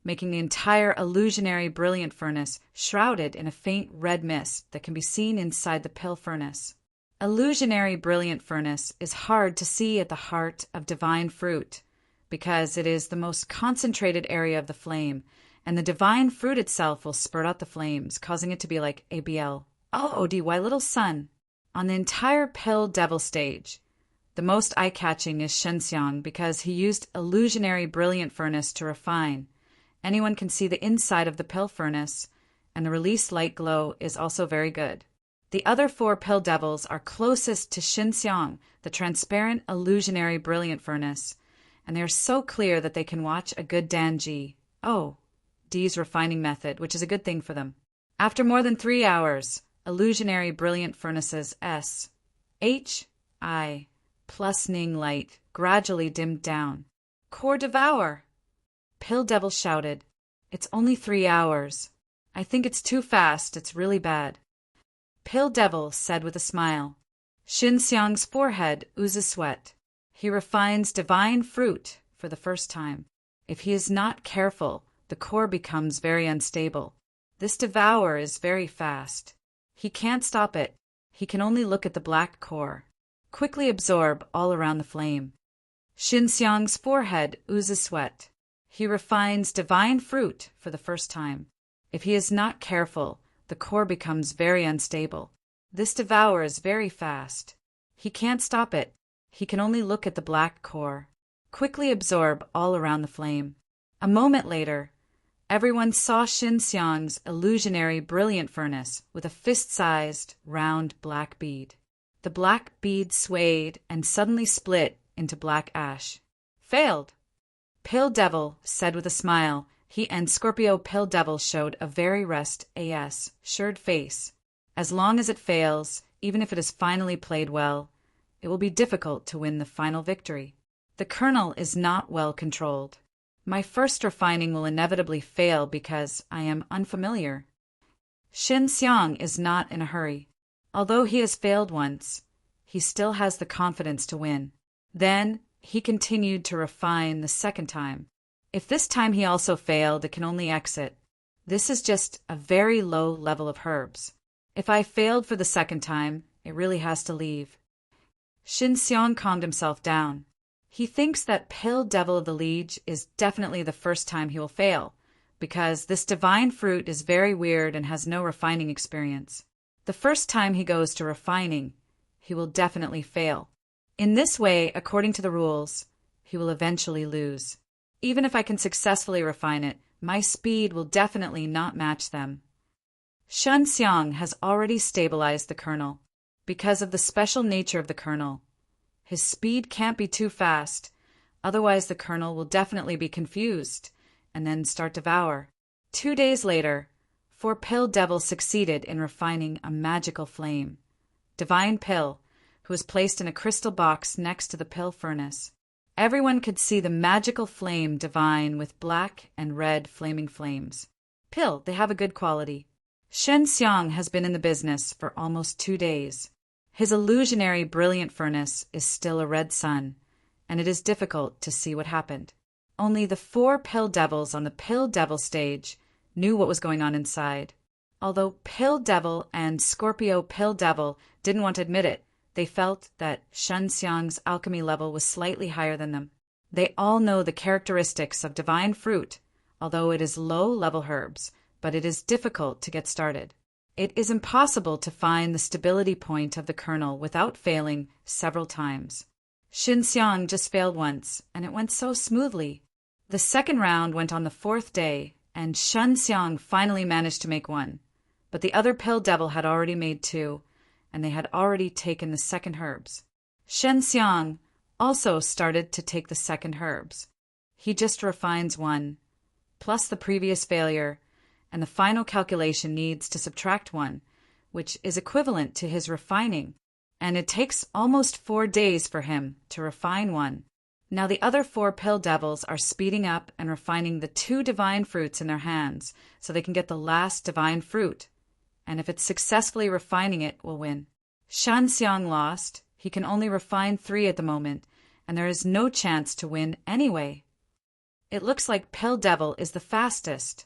making the entire illusionary brilliant furnace shrouded in a faint red mist that can be seen inside the pill furnace. Illusionary brilliant furnace is hard to see at the heart of divine fruit, because it is the most concentrated area of the flame, and the divine fruit itself will spurt out the flames, causing it to be like ABL. ODY little sun. On the entire pill devil stage, the most eye-catching is Shen Xiang because he used illusionary brilliant furnace to refine. Anyone can see the inside of the pill furnace, and the released light glow is also very good. The other 4 pill devils are closest to Shen Xiang, the transparent illusionary brilliant furnace, and they are so clear that they can watch a good Danji, D's refining method, which is a good thing for them. After more than 3 hours, illusionary brilliant furnaces S, H, I, plus Ning light gradually dimmed down. Core devour! Pill Devil shouted. It's only 3 hours. I think it's too fast, it's really bad. Pill Devil said with a smile. Shen Xiang's forehead oozes sweat. He refines divine fruit for the first time. If he is not careful, the core becomes very unstable. This devourer is very fast. He can't stop it. He can only look at the black core. Quickly absorb all around the flame. Xinxiang's forehead oozes sweat. He refines divine fruit for the first time. If he is not careful, the core becomes very unstable. This devourer is very fast. He can't stop it. He can only look at the black core. Quickly absorb all around the flame. A moment later, everyone saw Xinxiang's illusionary brilliant furnace with a fist-sized, round black bead. The black bead swayed and suddenly split into black ash. Failed! Pale Devil said with a smile. He and Scorpio Pale Devil showed a very assured face. As long as it fails, even if it is finally played well, it will be difficult to win the final victory. The kernel is not well controlled. My first refining will inevitably fail because I am unfamiliar. Xinxiang is not in a hurry. Although he has failed once, he still has the confidence to win. Then he continued to refine the second time. If this time he also failed, it can only exit. This is just a very low level of herbs. If I failed for the second time, it really has to leave. Xinxiang calmed himself down. He thinks that Pale Devil of the Liege is definitely the first time he will fail, because this divine fruit is very weird and has no refining experience. The first time he goes to refining, he will definitely fail. In this way, according to the rules, he will eventually lose. Even if I can successfully refine it, my speed will definitely not match them. Xinxiang has already stabilized the kernel. Because of the special nature of the kernel, his speed can't be too fast, otherwise the kernel will definitely be confused and then start to devour. 2 days later, 4 Pale Devil succeeded in refining a magical flame. Divine Pill, who was placed in a crystal box next to the pill furnace. Everyone could see the magical flame divine with black and red flaming flames. Pill, they have a good quality. Xinxiang has been in the business for almost 2 days. His illusionary brilliant furnace is still a red sun, and it is difficult to see what happened. Only the 4 Pale Devils on the Pale Devil stage knew what was going on inside. Although Pale Devil and Scorpio Pale Devil didn't want to admit it, they felt that Xinxiang's alchemy level was slightly higher than them. They all know the characteristics of divine fruit, although it is low-level herbs, but it is difficult to get started. It is impossible to find the stability point of the kernel without failing several times. Xinxiang just failed once, and it went so smoothly. The second round went on the 4th day, and Xinxiang finally managed to make 1. But the other Pale Devil had already made 2, and they had already taken the second herbs. Xinxiang also started to take the second herbs. He just refines 1, plus the previous failure, and the final calculation needs to subtract 1, which is equivalent to his refining, and it takes almost 4 days for him to refine 1. Now the other 4 Pale Devils are speeding up and refining the 2 divine fruits in their hands so they can get the last divine fruit, and if it's successfully refining it, will win. Xinxiang lost. He can only refine 3 at the moment, and there is no chance to win anyway. It looks like Pale Devil is the fastest.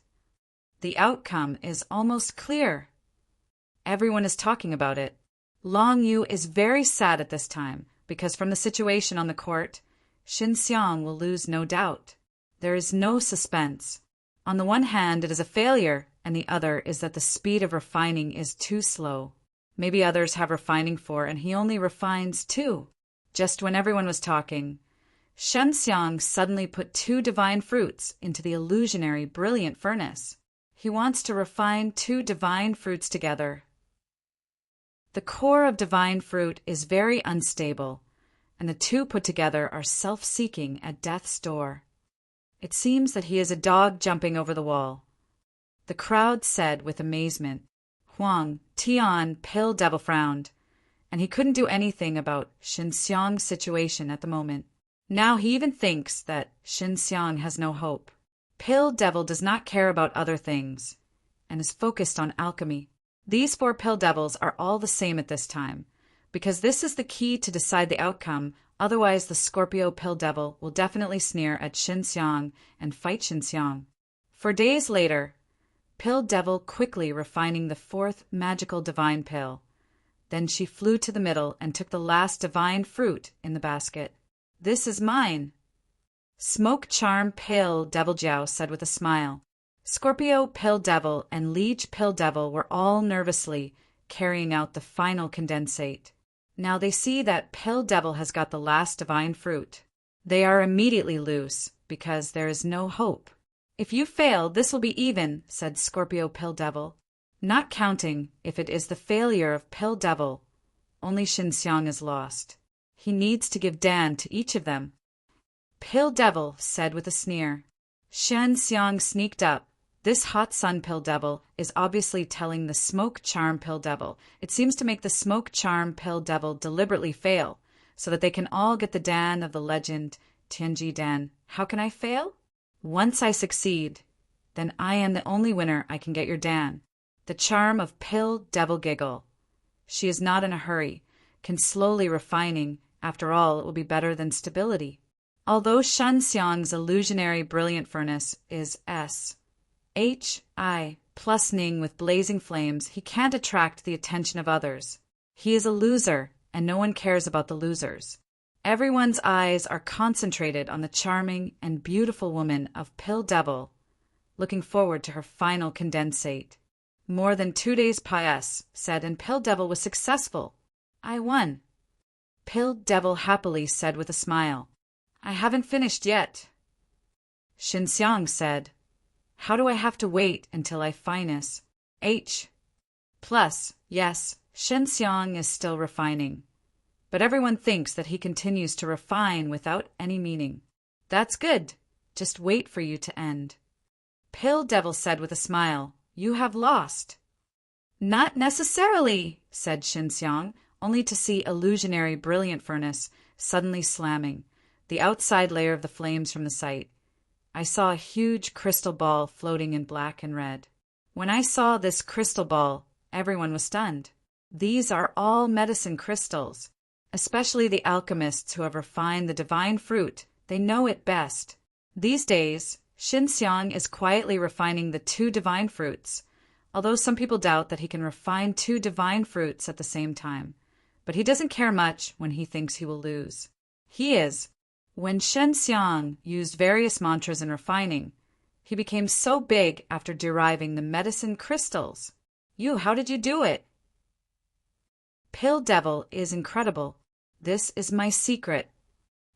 The outcome is almost clear. Everyone is talking about it. Long Yu is very sad at this time, because from the situation on the court, Xinxiang will lose no doubt. There is no suspense. On the one hand, it is a failure, and the other is that the speed of refining is too slow. Maybe others have refining 4, and he only refines 2. Just when everyone was talking, Xinxiang suddenly put 2 divine fruits into the illusionary brilliant furnace. He wants to refine 2 divine fruits together. The core of divine fruit is very unstable, and the 2 put together are self-seeking at death's door. It seems that he is a dog jumping over the wall. The crowd said with amazement. Huang Tian Pale Devil frowned, and he couldn't do anything about Xinxiang's situation at the moment. Now he even thinks that Xinxiang has no hope. Pale Devil does not care about other things, and is focused on alchemy. These 4 Pale Devils are all the same at this time, because this is the key to decide the outcome, otherwise the Scorpio Pale Devil will definitely sneer at Xinxiang and fight Xinxiang. 4 days later, Pill Devil quickly refining the fourth magical divine pill. Then she flew to the middle and took the last divine fruit in the basket. "This is mine." Smoke Charm Pill Devil Jiao said with a smile. Scorpio Pill Devil and Leech Pill Devil were all nervously carrying out the final condensate. Now they see that Pill Devil has got the last divine fruit. They are immediately loose, because there is no hope. "If you fail, this will be even," said Scorpio Pill Devil. Not counting if it is the failure of Pill Devil, only Xinxiang is lost. He needs to give Dan to each of them. Pill Devil said with a sneer. Xinxiang sneaked up. This hot sun Pill Devil is obviously telling the Smoke Charm Pill Devil. It seems to make the Smoke Charm Pill Devil deliberately fail, so that they can all get the Dan of the legend, Tianji Dan. How can I fail? Once I succeed, then I am the only winner. I can get your Dan. The charm of Pill Devil Giggle. She is not in a hurry, can slowly refining. After all, it will be better than stability. Although Xinxiang's illusionary brilliant furnace is S.H.I. plus Ning with blazing flames, he can't attract the attention of others. He is a loser, and no one cares about the losers. Everyone's eyes are concentrated on the charming and beautiful woman of Pill Devil, looking forward to her final condensate. More than 2 days said, and Pill Devil was successful. I won. Pill Devil happily said with a smile. I haven't finished yet. Xinxiang said, how do I have to wait until I finus? H. Plus, yes, Xinxiang is still refining. But everyone thinks that he continues to refine without any meaning. That's good. Just wait for you to end. Pill Devil said with a smile, you have lost. Not necessarily, said Xinxiang, only to see illusionary brilliant furnace suddenly slamming, the outside layer of the flames from the sight. I saw a huge crystal ball floating in black and red. When I saw this crystal ball, everyone was stunned. These are all medicine crystals. Especially the alchemists who have refined the divine fruit, they know it best. These days, Xinxiang is quietly refining the 2 divine fruits, although some people doubt that he can refine 2 divine fruits at the same time. But he doesn't care much when he thinks he will lose. He is. When Xinxiang used various mantras in refining, he became so big after deriving the medicine crystals. How did you do it? Pill Devil is incredible. This is my secret.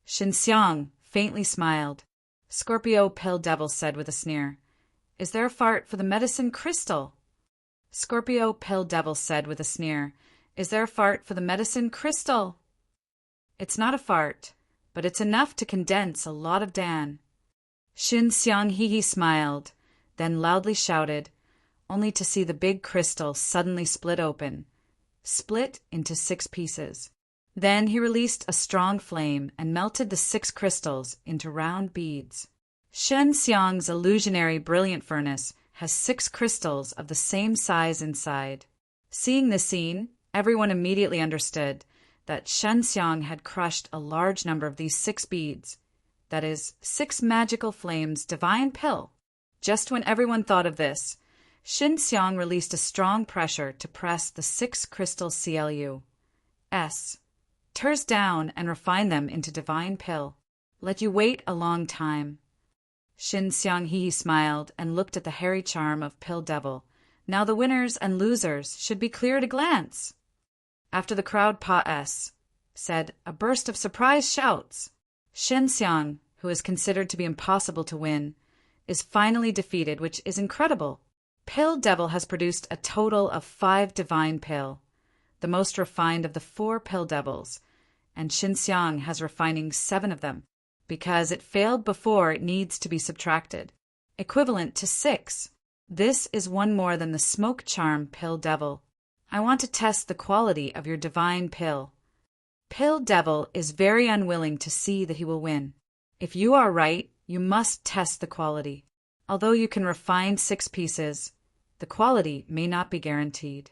Xinxiang faintly smiled. Scorpio Pill Devil said with a sneer, is there a fart for the medicine crystal? Scorpio Pill Devil said with a sneer, is there a fart for the medicine crystal? It's not a fart, but it's enough to condense a lot of Dan. Xinxiang hee smiled, then loudly shouted, only to see the big crystal suddenly split open, split into 6 pieces. Then he released a strong flame and melted the 6 crystals into round beads. Xinxiang's illusionary brilliant furnace has 6 crystals of the same size inside. Seeing this scene, everyone immediately understood that Xinxiang had crushed a large number of these 6 beads, that is, 6 magical flames divine pill. Just when everyone thought of this, Xinxiang released a strong pressure to press the 6 crystal CLU tears down and refine them into divine pill. Let you wait a long time. Xinxiang hee smiled and looked at the hairy charm of Pill Devil. Now the winners and losers should be clear at a glance. After the crowd said a burst of surprised shouts. Xinxiang, who is considered to be impossible to win, is finally defeated, which is incredible. Pill Devil has produced a total of 5 divine pill, the most refined of the 4 Pill Devils, and Xinxiang has refining 7 of them. Because it failed before, it needs to be subtracted, equivalent to 6. This is 1 more than the Smoke Charm Pill Devil. I want to test the quality of your divine pill. Pill Devil is very unwilling to see that he will win. If you are right, you must test the quality. Although you can refine 6 pieces, the quality may not be guaranteed.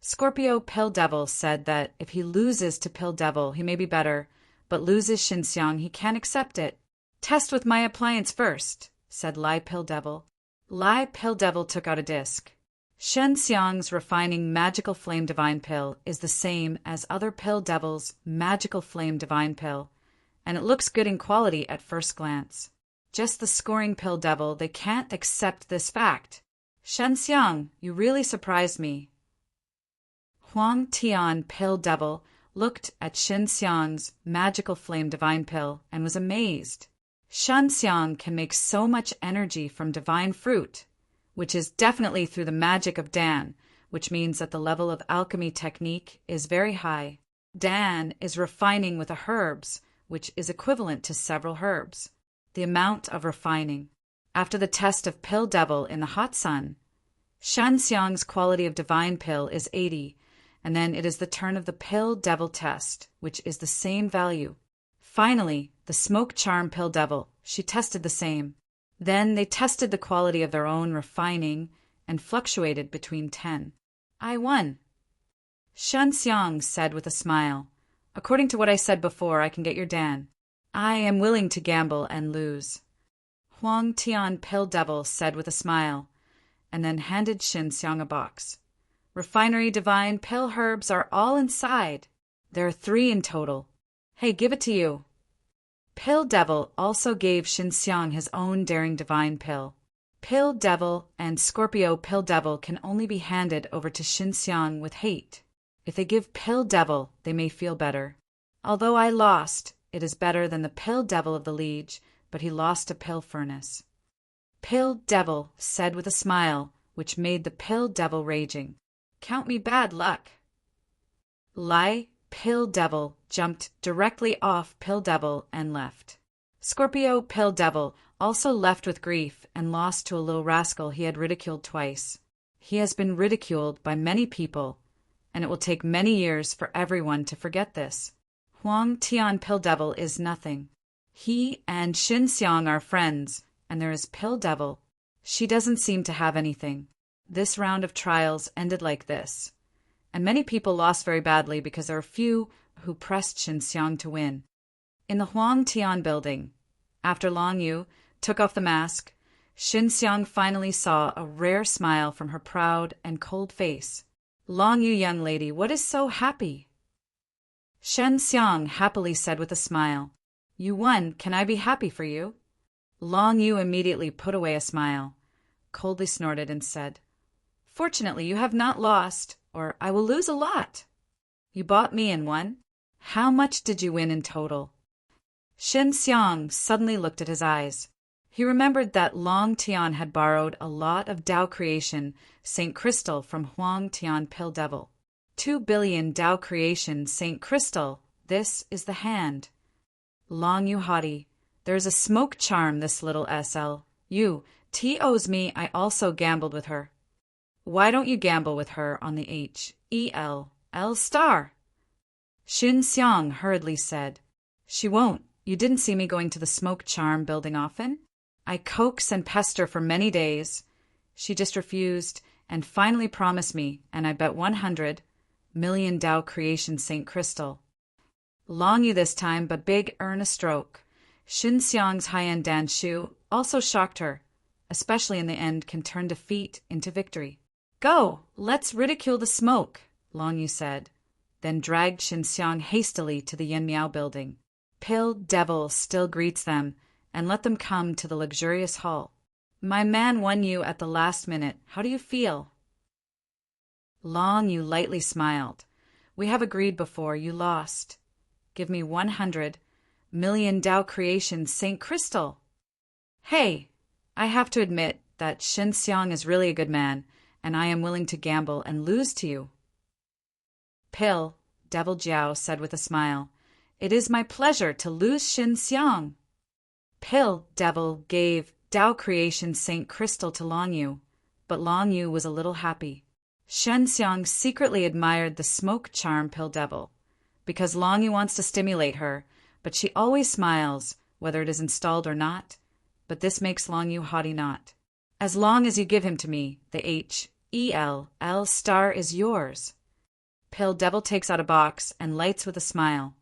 Scorpio Pill Devil said that if he loses to Pill Devil, he may be better, but loses Xinxiang, he can't accept it. Test with my appliance first, said Lai Pill Devil. Lai Pill Devil took out a disc. Shen Xiang's refining magical flame divine pill is the same as other pill devils' magical flame divine pill, and it looks good in quality at first glance. Just the scoring pill devil, they can't accept this fact. Shen Xiang, you really surprised me. Huang Tian Pill Devil looked at Shen Xiang's magical flame divine pill and was amazed. Shen Xiang can make so much energy from divine fruit, which is definitely through the magic of Dan, which means that the level of alchemy technique is very high. Dan is refining with the herbs, which is equivalent to several herbs. The amount of refining. After the test of Pill Devil in the hot sun, Shen Xiang's quality of divine pill is 80, and then it is the turn of the Pill Devil test, which is the same value. Finally, the Smoke Charm Pill Devil, she tested the same. Then they tested the quality of their own refining and fluctuated between 10. I won. Shen Xiang said with a smile, according to what I said before, I can get your Dan. I am willing to gamble and lose. Huang Tian Pill Devil said with a smile, and then handed Shen Xiang a box. Refinery divine pill herbs are all inside. There are 3 in total. Hey, give it to you. Pill Devil also gave Shen Xiang his own daring divine pill. Pill Devil and Scorpio Pill Devil can only be handed over to Shen Xiang with hate. If they give Pill Devil, they may feel better. Although I lost, it is better than the Pill Devil of the Liege, but he lost a pill furnace. Pill Devil said with a smile, which made the Pill Devil raging. Count me bad luck. Lai Pill Devil jumped directly off Pill Devil and left. Scorpio Pill Devil also left with grief and lost to a little rascal he had ridiculed twice. He has been ridiculed by many people, and it will take many years for everyone to forget this. Huang Tian Pill Devil is nothing. He and Shen Xiang are friends, and there is Pill Devil. She doesn't seem to have anything. This round of trials ended like this, and many people lost very badly because there were few who pressed Shen Xiang to win. In the Huang Tian building, after Long Yu took off the mask, Shen Xiang finally saw a rare smile from her proud and cold face. Long Yu, young lady, what is so happy? Shen Xiang happily said with a smile, You won, can I be happy for you? Long Yu immediately put away a smile, coldly snorted and said, Fortunately, you have not lost, or I will lose a lot. You bought me and won. How much did you win in total? Shen Xiang suddenly looked at his eyes. He remembered that Long Tian had borrowed a lot of Tao Creation Saint Crystal from Huang Tian Pill Devil. 2 billion Tao Creation Saint Crystal, this is the hand. Long Yu haughty, there is a smoke charm this little SL. You, T owes me, I also gambled with her. Why don't you gamble with her on the H-E-L-L star? Shen Xiang hurriedly said, She won't. You didn't see me going to the smoke charm building often? I coax and pester for many days. She just refused and finally promised me, and I bet 100 million Tao Creation Saint Crystal. Long Yu this time, but big earn a stroke. Shen Xiang's high-end Dan Shu also shocked her, especially in the end can turn defeat into victory. Go, let's ridicule the smoke, Long Yu said, then dragged Shen Xiang hastily to the Yin Miao building. Pill Devil still greets them, and let them come to the luxurious hall. My man won you at the last minute. How do you feel? Long Yu lightly smiled. We have agreed before, you lost. Give me 100 million Tao Creation Saint Crystal. Hey, I have to admit that Shen Xiang is really a good man, and I am willing to gamble and lose to you. Pill Devil Jiao said with a smile, It is my pleasure to lose Shen Xiang. Pill Devil gave Tao Creation Saint Crystal to Long Yu, but Long Yu was a little happy. Shen Xiang secretly admired the smoke charm Pill Devil, because Long Yu wants to stimulate her, but she always smiles, whether it is installed or not, but this makes Long Yu haughty not. As long as you give him to me, the H-E-L-L star is yours. Pill Devil takes out a box and lights with a smile.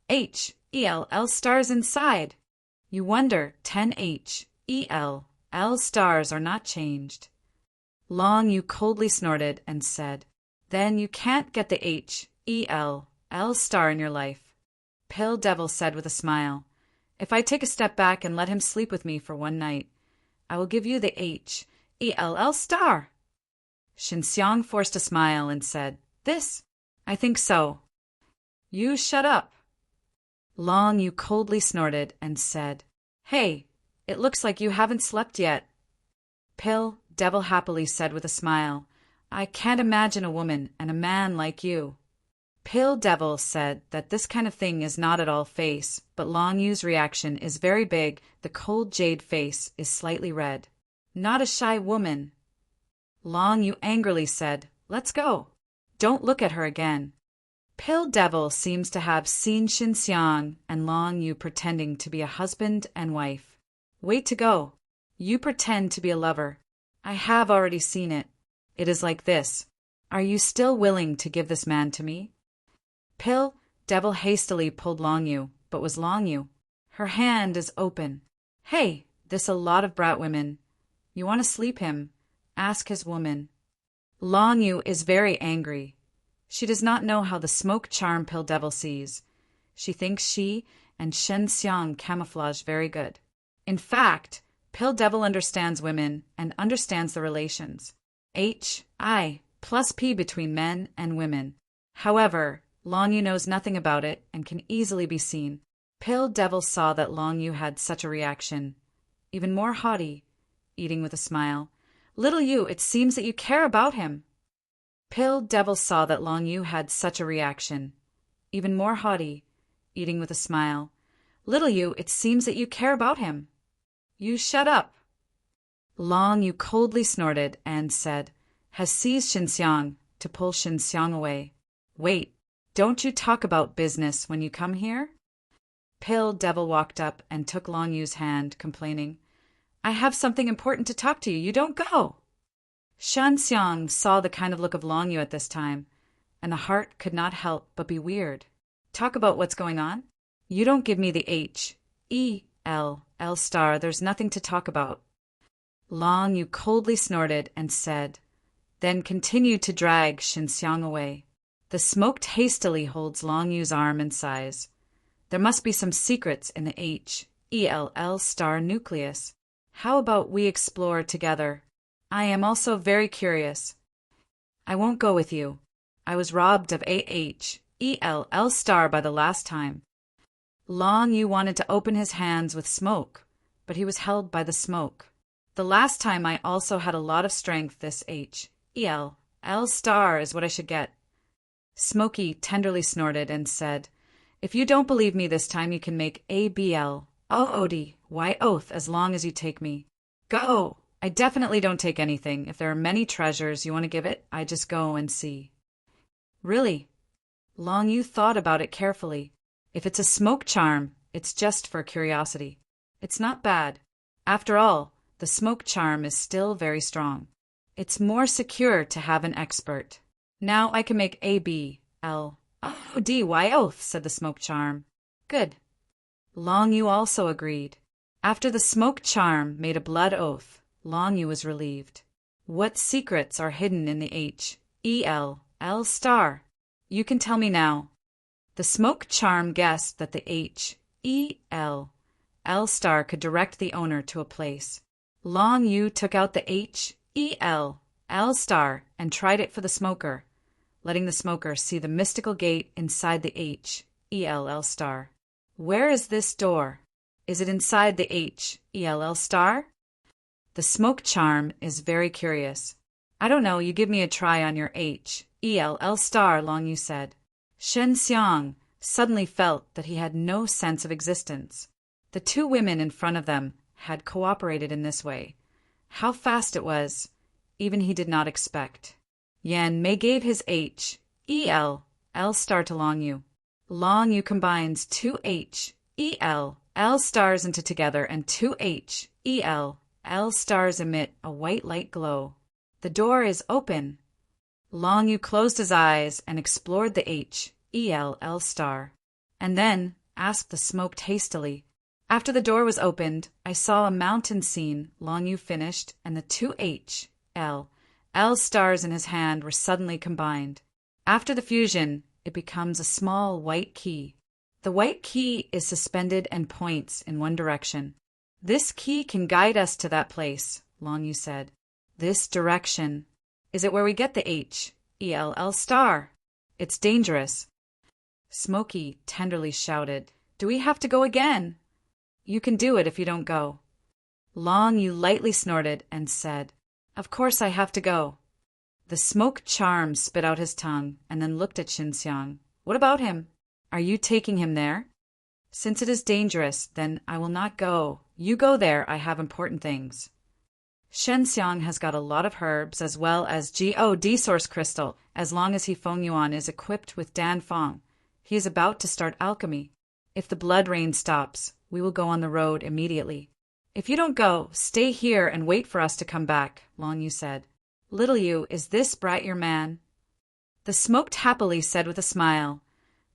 H-E-L-L stars inside. You wonder, 10 H-E-L-L L stars are not changed. Long Yu coldly snorted and said, Then you can't get the L star in your life. Pill Devil said with a smile, If I take a step back and let him sleep with me for one night, I will give you the L star. Xinxiang forced a smile and said, This? I think so. You shut up. Long Yu coldly snorted and said, Hey, it looks like you haven't slept yet. Pill Devil happily said with a smile, I can't imagine a woman and a man like you. Pill Devil said that this kind of thing is not at all face, but Long Yu's reaction is very big. The cold jade face is slightly red. Not a shy woman. Long Yu angrily said, Let's go. Don't look at her again. Pill Devil seems to have seen Xinxiang and Long Yu pretending to be a husband and wife. Wait to go. You pretend to be a lover. I have already seen it. It is like this. Are you still willing to give this man to me? Pill Devil hastily pulled Long Yu, but was Long Yu. Her hand is open. Hey, this a lot of brat women. You want to sleep him? Ask his woman. Long Yu is very angry. She does not know how the smoke charm Pill Devil sees. She thinks she and Xinxiang camouflage very good. In fact, Pill Devil understands women and understands the relations HI plus P between men and women. However, Long Yu knows nothing about it and can easily be seen. Pill Devil saw that Long Yu had such a reaction. Even more haughty, eating with a smile. Little Yu, it seems that you care about him. Pill Devil saw that Long Yu had such a reaction. Even more haughty, eating with a smile. Little Yu, it seems that you care about him. You shut up. Long Yu coldly snorted and said, Has seized Xinxiang, to pull Xinxiang away. Wait, don't you talk about business when you come here? Pill Devil walked up and took Long Yu's hand, complaining, I have something important to talk to you. You don't go. Xinxiang saw the kind of look of Long Yu at this time, and the heart could not help but be weird. Talk about what's going on? You don't give me the L star. There's nothing to talk about. Long Yu coldly snorted and said, then continued to drag Xinxiang away. The smoke hastily holds Long Yu's arm and sighs. There must be some secrets in the L star nucleus. How about we explore together? I am also very curious. I won't go with you. I was robbed of L star by the last time. Long Yu wanted to open his hands with smoke, but he was held by the smoke. The last time I also had a lot of strength. This L star is what I should get. Smokey tenderly snorted and said, If you don't believe me this time, you can make ABL. Why oath as long as you take me. Go! I definitely don't take anything. If there are many treasures you want to give it, I just go and see. Really? Long Yu thought about it carefully. If it's a smoke charm, it's just for curiosity. It's not bad. After all, the smoke charm is still very strong. It's more secure to have an expert. Now I can make ABL. Why oath, said the smoke charm. Good. Long Yu also agreed. After the smoke charm made a blood oath, Long Yu was relieved. What secrets are hidden in the L star? You can tell me now. The smoke charm guessed that the L star could direct the owner to a place. Long Yu took out the L star and tried it for the smoker, letting the smoker see the mystical gate inside the L star. Where is this door? Is it inside the L star? The smoke charm is very curious. I don't know, you give me a try on your L star, Long Yu said. Xinxiang suddenly felt that he had no sense of existence. The two women in front of them had cooperated in this way. How fast it was, even he did not expect. Yan Mei gave his L star to Long Yu. Long Yu combines two L stars into together, and two L stars emit a white light glow. The door is open. Long Yu closed his eyes and explored the L star, and then asked the smoke hastily, After the door was opened, I saw a mountain scene, Long Yu finished, and the two L stars in his hand were suddenly combined. After the fusion, it becomes a small white key. The white key is suspended and points in one direction. This key can guide us to that place, Long Yu said. This direction. Is it where we get the H-E-L-L star? It's dangerous. Smokey tenderly shouted, Do we have to go again? You can do it if you don't go. Long Yu lightly snorted and said, Of course I have to go. The smoke charm spit out his tongue and then looked at Xinxiang. What about him? Are you taking him there? Since it is dangerous, then I will not go. You go there, I have important things. Xinxiang has got a lot of herbs as well as God source crystal, as long as Feng Yuan is equipped with Dan Feng. He is about to start alchemy. If the blood rain stops, we will go on the road immediately. If you don't go, stay here and wait for us to come back, Long Yu said. Little Yu, is this brat your man? The smoked happily said with a smile,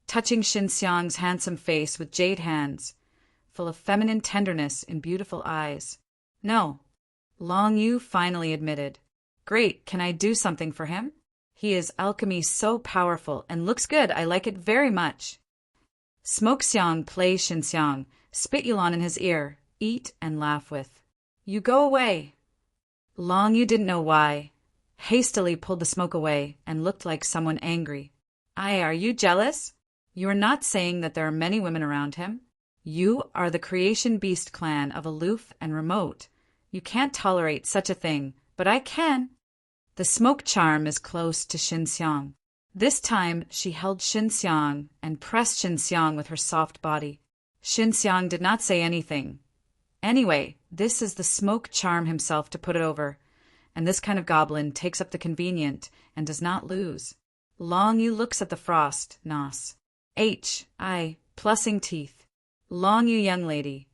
touching Xinxiang's handsome face with jade hands, full of feminine tenderness in beautiful eyes. No, Long Yu finally admitted. Great, can I do something for him? He is alchemy so powerful and looks good, I like it very much. Smoke Xiang play Xinxiang, spit Yulan in his ear, eat and laugh with. You go away. Long Yu didn't know why. Hastily pulled the smoke away and looked like someone angry. Are you jealous? You are not saying that there are many women around him? You are the creation beast clan of aloof and remote. You can't tolerate such a thing, but I can. The smoke charm is close to Xinxiang. This time she held Xinxiang and pressed Xinxiang with her soft body. Xinxiang did not say anything. Anyway, this is the smoke charm himself to put it over. And this kind of goblin takes up the convenient and does not lose. Long Yu looks at the frost, Nos. Plussing teeth. Long Yu young lady.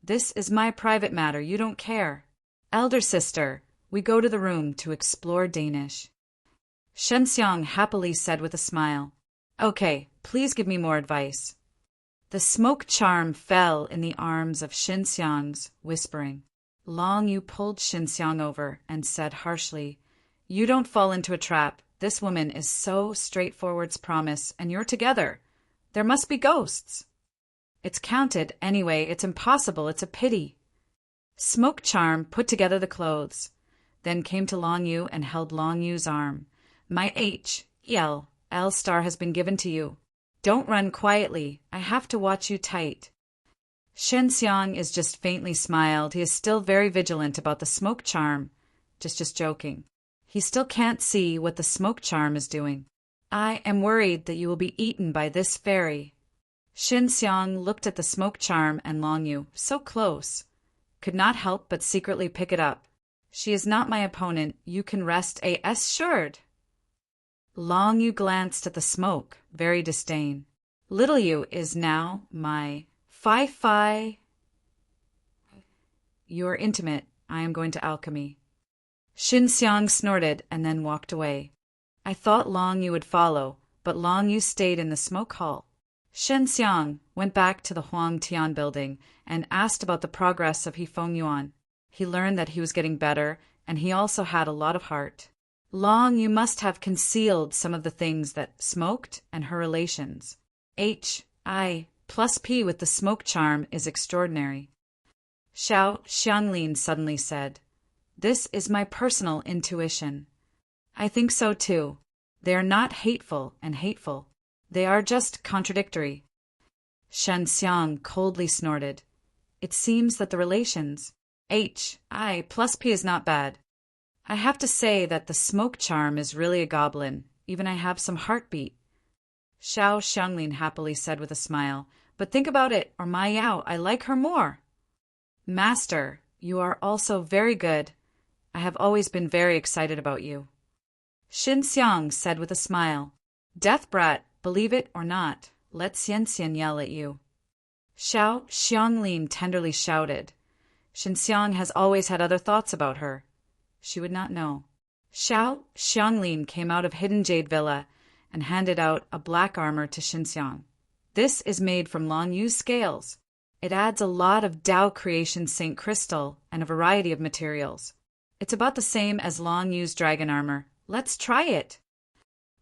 This is my private matter, you don't care. Elder sister, we go to the room to explore Danish. Xinxiang happily said with a smile. Okay, please give me more advice. The smoke charm fell in the arms of Xinxiang's, whispering. Long Yu pulled Xinxiang over and said harshly, You don't fall into a trap. This woman is so straightforward's promise, and you're together. There must be ghosts. It's counted. Anyway, it's impossible. It's a pity. Smoke charm put together the clothes, then came to Long Yu and held Long Yu's arm. My H-E-L-L star has been given to you. Don't run quietly. I have to watch you tight. Xinxiang is just faintly smiled. He is still very vigilant about the smoke charm. Just joking. He still can't see what the smoke charm is doing. I am worried that you will be eaten by this fairy. Xinxiang looked at the smoke charm and Long Yu, so close. Could not help but secretly pick it up. She is not my opponent. You can rest assured. Long Yu glanced at the smoke, very disdain. Little Yu is now my Fi. You are intimate. I am going to alchemy. Xinxiang snorted and then walked away. I thought Long Yu would follow, but Long Yu stayed in the smoke hall. Xinxiang went back to the Huang Tian building and asked about the progress of Feng Yuan. He learned that he was getting better, and he also had a lot of heart. Long Yu must have concealed some of the things that smoked and her relations. H-I+P with the smoke charm is extraordinary. Xianglin suddenly said, This is my personal intuition. I think so too. They are not hateful and hateful. They are just contradictory. Xinxiang coldly snorted. It seems that the relations H-I+P is not bad. I have to say that the smoke charm is really a goblin. Even I have some heartbeat. Xianglin happily said with a smile, But think about it, or my Yao, I like her more. Master, you are also very good. I have always been very excited about you. Xinxiang said with a smile, Death brat, believe it or not, let Xianxian yell at you. Xianglin tenderly shouted. Xinxiang has always had other thoughts about her. She would not know. Xianglin came out of Hidden Jade Villa and handed out a black armor to Xinxiang. This is made from Long Yu's scales. It adds a lot of Tao Creation Saint Crystal and a variety of materials. It's about the same as Long Yu's dragon armor. Let's try it.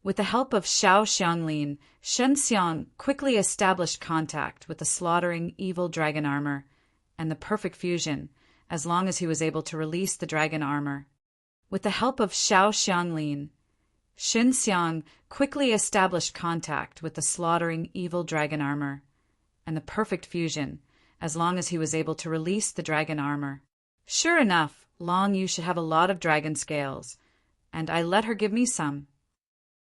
With the help of Xiao Xianglin, Shen Xiang quickly established contact with the slaughtering evil dragon armor and the perfect fusion, as long as he was able to release the dragon armor. With the help of Xiao Xianglin, Shen Xiang quickly established contact with the slaughtering evil dragon armor and the perfect fusion, as long as he was able to release the dragon armor. Sure enough, Long Yu should have a lot of dragon scales, and I let her give me some.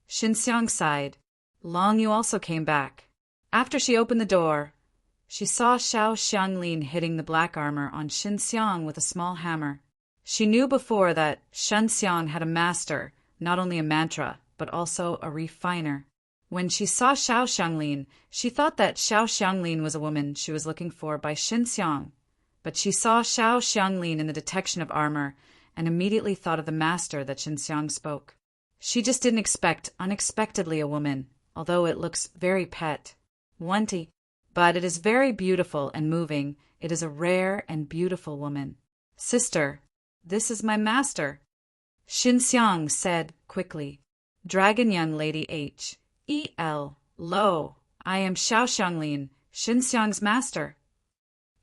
Shen Xiang sighed. Long Yu also came back. After she opened the door, she saw Xiao Xianglin hitting the black armor on Shen Xiang with a small hammer. She knew before that Shen Xiang had a master, not only a mantra, but also a refiner. When she saw Xiao Xianglin, she thought that Xiao Xianglin was a woman she was looking for by Shen Xiang. But she saw Xiao Xianglin in the detection of armor and immediately thought of the master that Shen Xiang spoke. She just didn't expect unexpectedly a woman, although it looks very pet. Wanty. But it is very beautiful and moving. It is a rare and beautiful woman. Sister, this is my master. Shen Xiang said quickly. Dragon young lady H.E.L. Lo, I am Xiao Xianglin, Shen Xiang's master.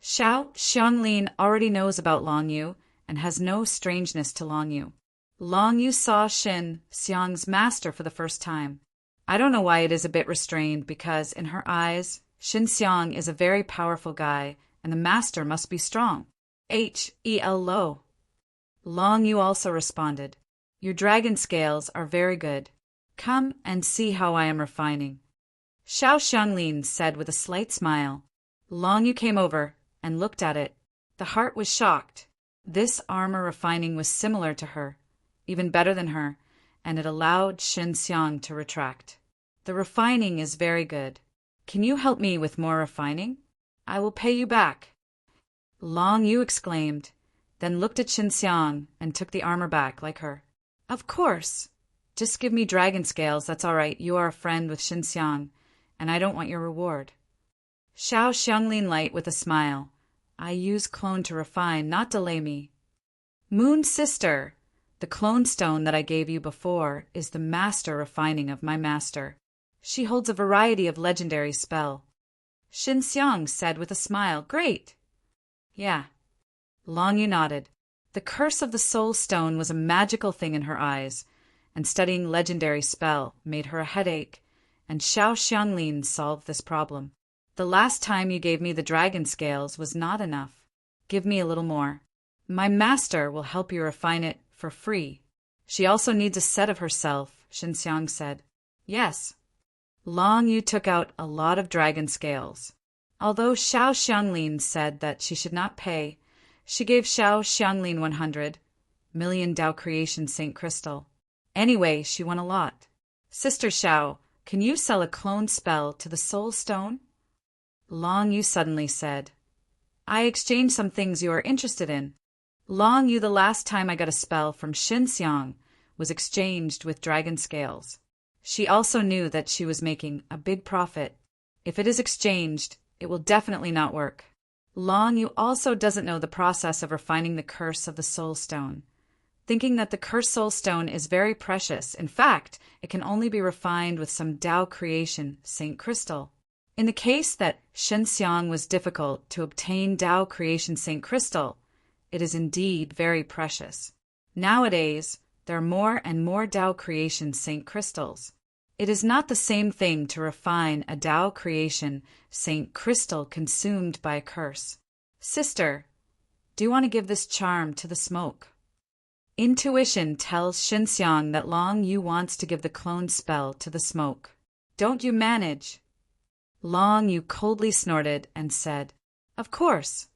Xiao Xianglin already knows about Long Yu and has no strangeness to Long Yu. Long Yu saw Shen Xiang's master for the first time. I don't know why it is a bit restrained, because in her eyes, Shen Xiang is a very powerful guy, and the master must be strong. H.E.L. Lo. Long Yu also responded. Your dragon scales are very good. Come and see how I am refining. Xiao Xianglin said with a slight smile. Long Yu came over and looked at it. The heart was shocked. This armor refining was similar to her, even better than her, and it allowed Shen Xiang to retract. The refining is very good. Can you help me with more refining? I will pay you back. Long Yu exclaimed, then looked at Shen Xiang and took the armor back like her. Of course. Just give me dragon scales, that's all right. You are a friend with Shen Xiang, and I don't want your reward. Xiao Xianglin light with a smile. I use clone to refine, not delay me. Moon sister, the clone stone that I gave you before is the master refining of my master. She holds a variety of legendary spell. Shen Xiang said with a smile, Great. Yeah. Long Yu nodded. The curse of the soul stone was a magical thing in her eyes, and studying legendary spell made her a headache, and Xiao Xianglin solved this problem. The last time you gave me the dragon scales was not enough. Give me a little more. My master will help you refine it for free. She also needs a set of herself, Shen Xiang said. Yes. Long Yu took out a lot of dragon scales. Although Xiao Xianglin said that she should not pay, she gave Xiao Xianglin 100 million Tao Creation Saint Crystal. Anyway, she won a lot. Sister Xiao, can you sell a clone spell to the soul stone? Long Yu suddenly said, I exchanged some things you are interested in. Long Yu, the last time I got a spell from Shen Xiang was exchanged with dragon scales. She also knew that she was making a big profit. If it is exchanged, it will definitely not work. Long Yu also doesn't know the process of refining the curse of the soul stone, thinking that the cursed soul stone is very precious. In fact, it can only be refined with some Tao Creation Saint Crystal. In the case that Shen Xiang was difficult to obtain Tao Creation Saint Crystal, it is indeed very precious. Nowadays, there are more and more Tao Creation Saint Crystals. It is not the same thing to refine a Tao Creation Saint Crystal consumed by a curse. Sister, do you want to give this charm to the smoke? Intuition tells Shen Xiang that Long Yu wants to give the clone spell to the smoke. Don't you manage? Long Yu coldly snorted and said, Of course.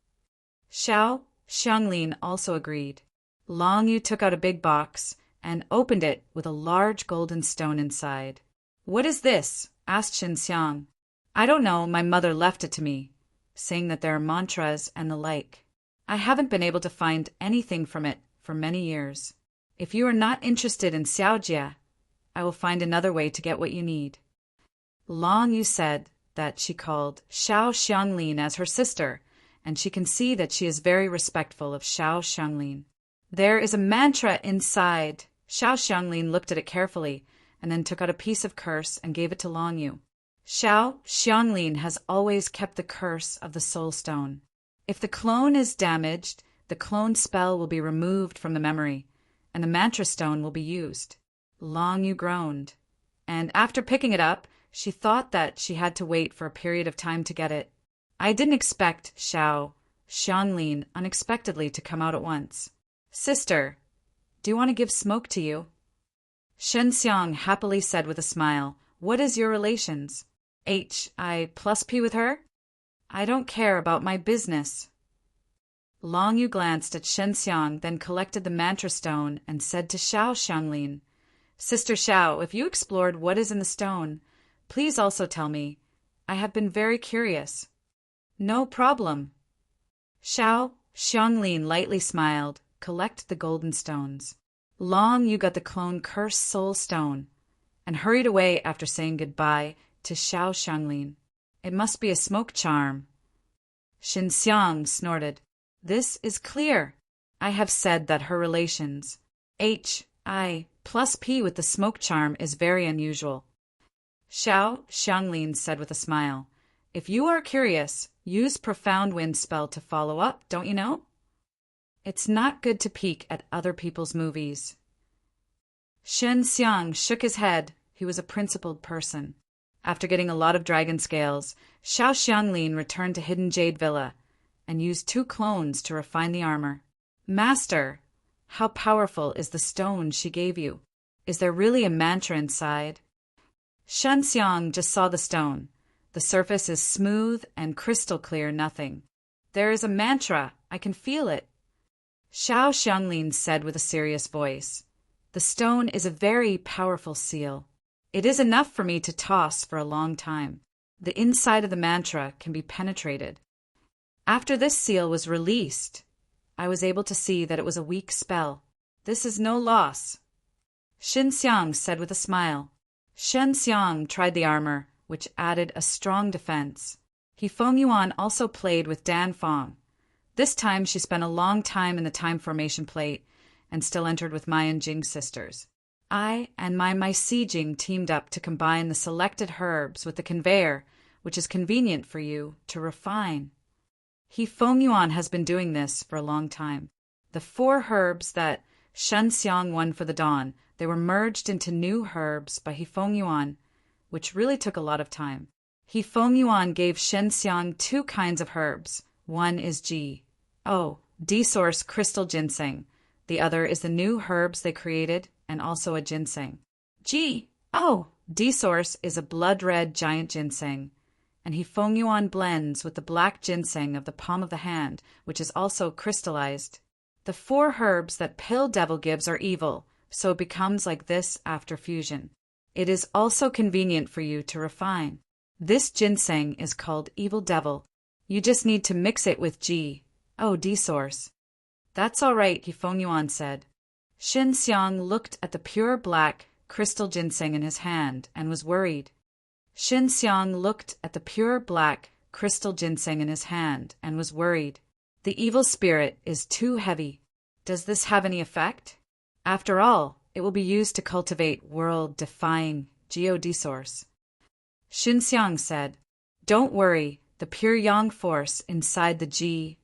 Xiao Xianglin also agreed. Long Yu took out a big box and opened it with a large golden stone inside. What is this? Asked Shen Xiang. I don't know, my mother left it to me, saying that there are mantras and the like. I haven't been able to find anything from it for many years. If you are not interested in Xiaojia, I will find another way to get what you need. Long Yu said, that she called Xiao Xianglin as her sister, and she can see that she is very respectful of Xiao Xianglin. There is a mantra inside. Xiao Xianglin looked at it carefully, and then took out a piece of curse and gave it to Long Yu. Xiao Xianglin has always kept the curse of the soul stone. If the clone is damaged, the clone spell will be removed from the memory, and the mantra stone will be used. Long Yu groaned, and after picking it up, she thought that she had to wait for a period of time to get it. I didn't expect Xiao Xianglin unexpectedly to come out at once. Sister, do you want to give smoke to you? Shen Xiang happily said with a smile, What is your relations? I plus P with her? I don't care about my business. Long Yu glanced at Shen Xiang, then collected the mantra stone and said to Xiao Xianglin, Sister Xiao, if you explored what is in the stone, please also tell me. I have been very curious. No problem. Xiao Xianglin lightly smiled. Collect the golden stones. Long Yu got the clone curse soul stone and hurried away after saying goodbye to Xiao Xianglin. It must be a smoke charm. Shen Xiang snorted. This is clear. I have said that her relations, I plus P with the smoke charm, is very unusual. Xiao Xianglin said with a smile, If you are curious, use Profound Wind spell to follow up, don't you know? It's not good to peek at other people's movies. Shen Xiang shook his head. He was a principled person. After getting a lot of dragon scales, Xiao Xianglin returned to Hidden Jade Villa and used 2 clones to refine the armor. Master, how powerful is the stone she gave you? Is there really a mantra inside? Shen Xiang just saw the stone. The surface is smooth and crystal clear, nothing. There is a mantra. I can feel it. Xiao Xianglin said with a serious voice, The stone is a very powerful seal. It is enough for me to toss for a long time. The inside of the mantra can be penetrated. After this seal was released, I was able to see that it was a weak spell. This is no loss. Shen Xiang said with a smile. Shen Xiang tried the armor, which added a strong defense. He Feng Yuan also played with Dan Fong. This time she spent a long time in the time formation plate and still entered with Mai and Jing's sisters. I and my Si Jing teamed up to combine the selected herbs with the conveyor, which is convenient for you to refine. He Feng Yuan has been doing this for a long time. The 4 herbs that Shen Xiang won for the dawn, they were merged into new herbs by He Feng Yuan, which really took a lot of time. He Feng Yuan gave Shen Xiang 2 kinds of herbs. One is D-Source Crystal Ginseng. The other is the new herbs they created and also a ginseng. D-Source is a blood-red giant ginseng, and He Feng Yuan blends with the black ginseng of the palm of the hand, which is also crystallized. The 4 herbs that Pill Devil gives are evil, so it becomes like this after fusion. It is also convenient for you to refine. This ginseng is called Evil Devil. You just need to mix it with D-Source. That's all right, He Feng Yuan said. Shen Xiang looked at the pure black crystal ginseng in his hand and was worried. Shen Xiang looked at the pure black crystal ginseng in his hand and was worried. The evil spirit is too heavy. Does this have any effect? After all, it will be used to cultivate world-defying D-Source. Shen Xiang said, Don't worry, the pure yang force inside the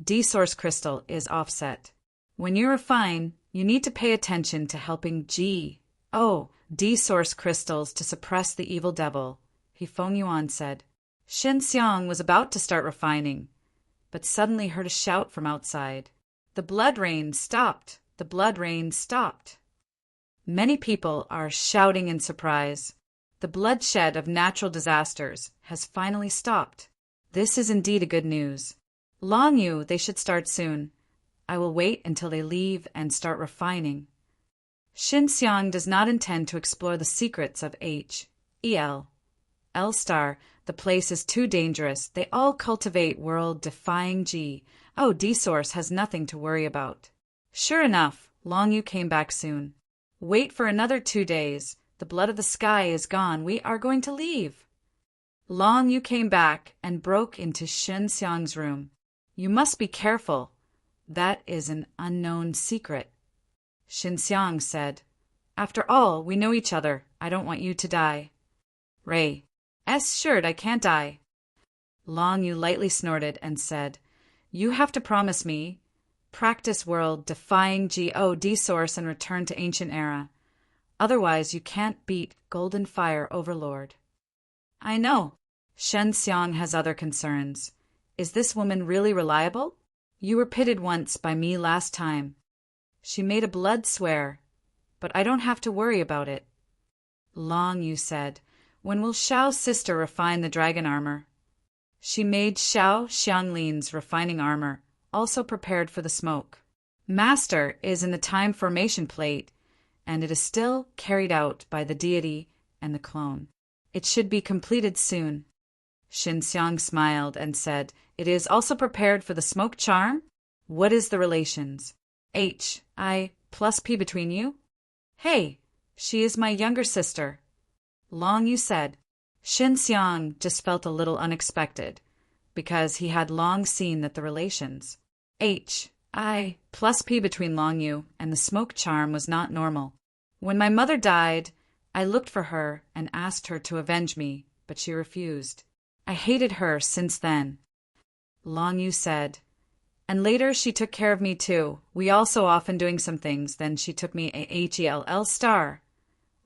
D-Source crystal is offset. When you refine, you need to pay attention to helping D-Source crystals to suppress the evil devil, He Feng Yuan said. Shen Xiang was about to start refining, but suddenly heard a shout from outside. The blood rain stopped! The blood rain stopped! Many people are shouting in surprise. The bloodshed of natural disasters has finally stopped. This is indeed a good news. Long Yu, they should start soon. I will wait until they leave and start refining. Shen Xiang does not intend to explore the secrets of L*. The place is too dangerous. They all cultivate world-defying D-Source has nothing to worry about. Sure enough, Long Yu came back soon. Wait for another 2 days. The blood of the sky is gone. We are going to leave. Long Yu came back and broke into Shen Xiang's room. You must be careful. That is an unknown secret. Shen Xiang said, After all, we know each other. I don't want you to die. Ray, assured I can't die. Long Yu lightly snorted and said, You have to promise me. Practice world, defying God source and return to ancient era. Otherwise you can't beat Golden Fire Overlord. I know. Shen Xiang has other concerns. Is this woman really reliable? You were pitted once by me last time. She made a blood swear, but I don't have to worry about it. Long Yu said, When will Xiao's sister refine the dragon armor? She made Xiao Xianglin's refining armor, also prepared for the smoke. Master is in the time formation plate, and it is still carried out by the deity and the clone. It should be completed soon. Shen Xiang smiled and said, It is also prepared for the smoke charm? What is the relations? I plus P between you? Hey, she is my younger sister. Long Yu said. Shen Xiang just felt a little unexpected, because he had long seen that the relations I plus P between Long Yu and the smoke charm was not normal. When my mother died, I looked for her and asked her to avenge me, but she refused. I hated her since then. Long Yu said, And later she took care of me too. We also often doing some things, then she took me a HELL star.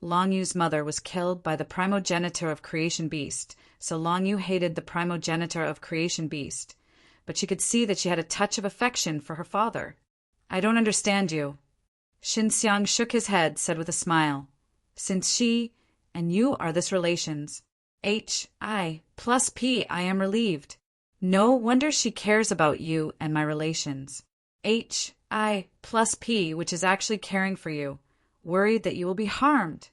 Long Yu's mother was killed by the primogenitor of Creation Beast, so Long Yu hated the primogenitor of Creation Beast, but she could see that she had a touch of affection for her father. I don't understand you. Shen Xiang shook his head, said with a smile, Since she and you are this relations, I plus P, I am relieved. No wonder she cares about you and my relations. I plus P, which is actually caring for you, worried that you will be harmed.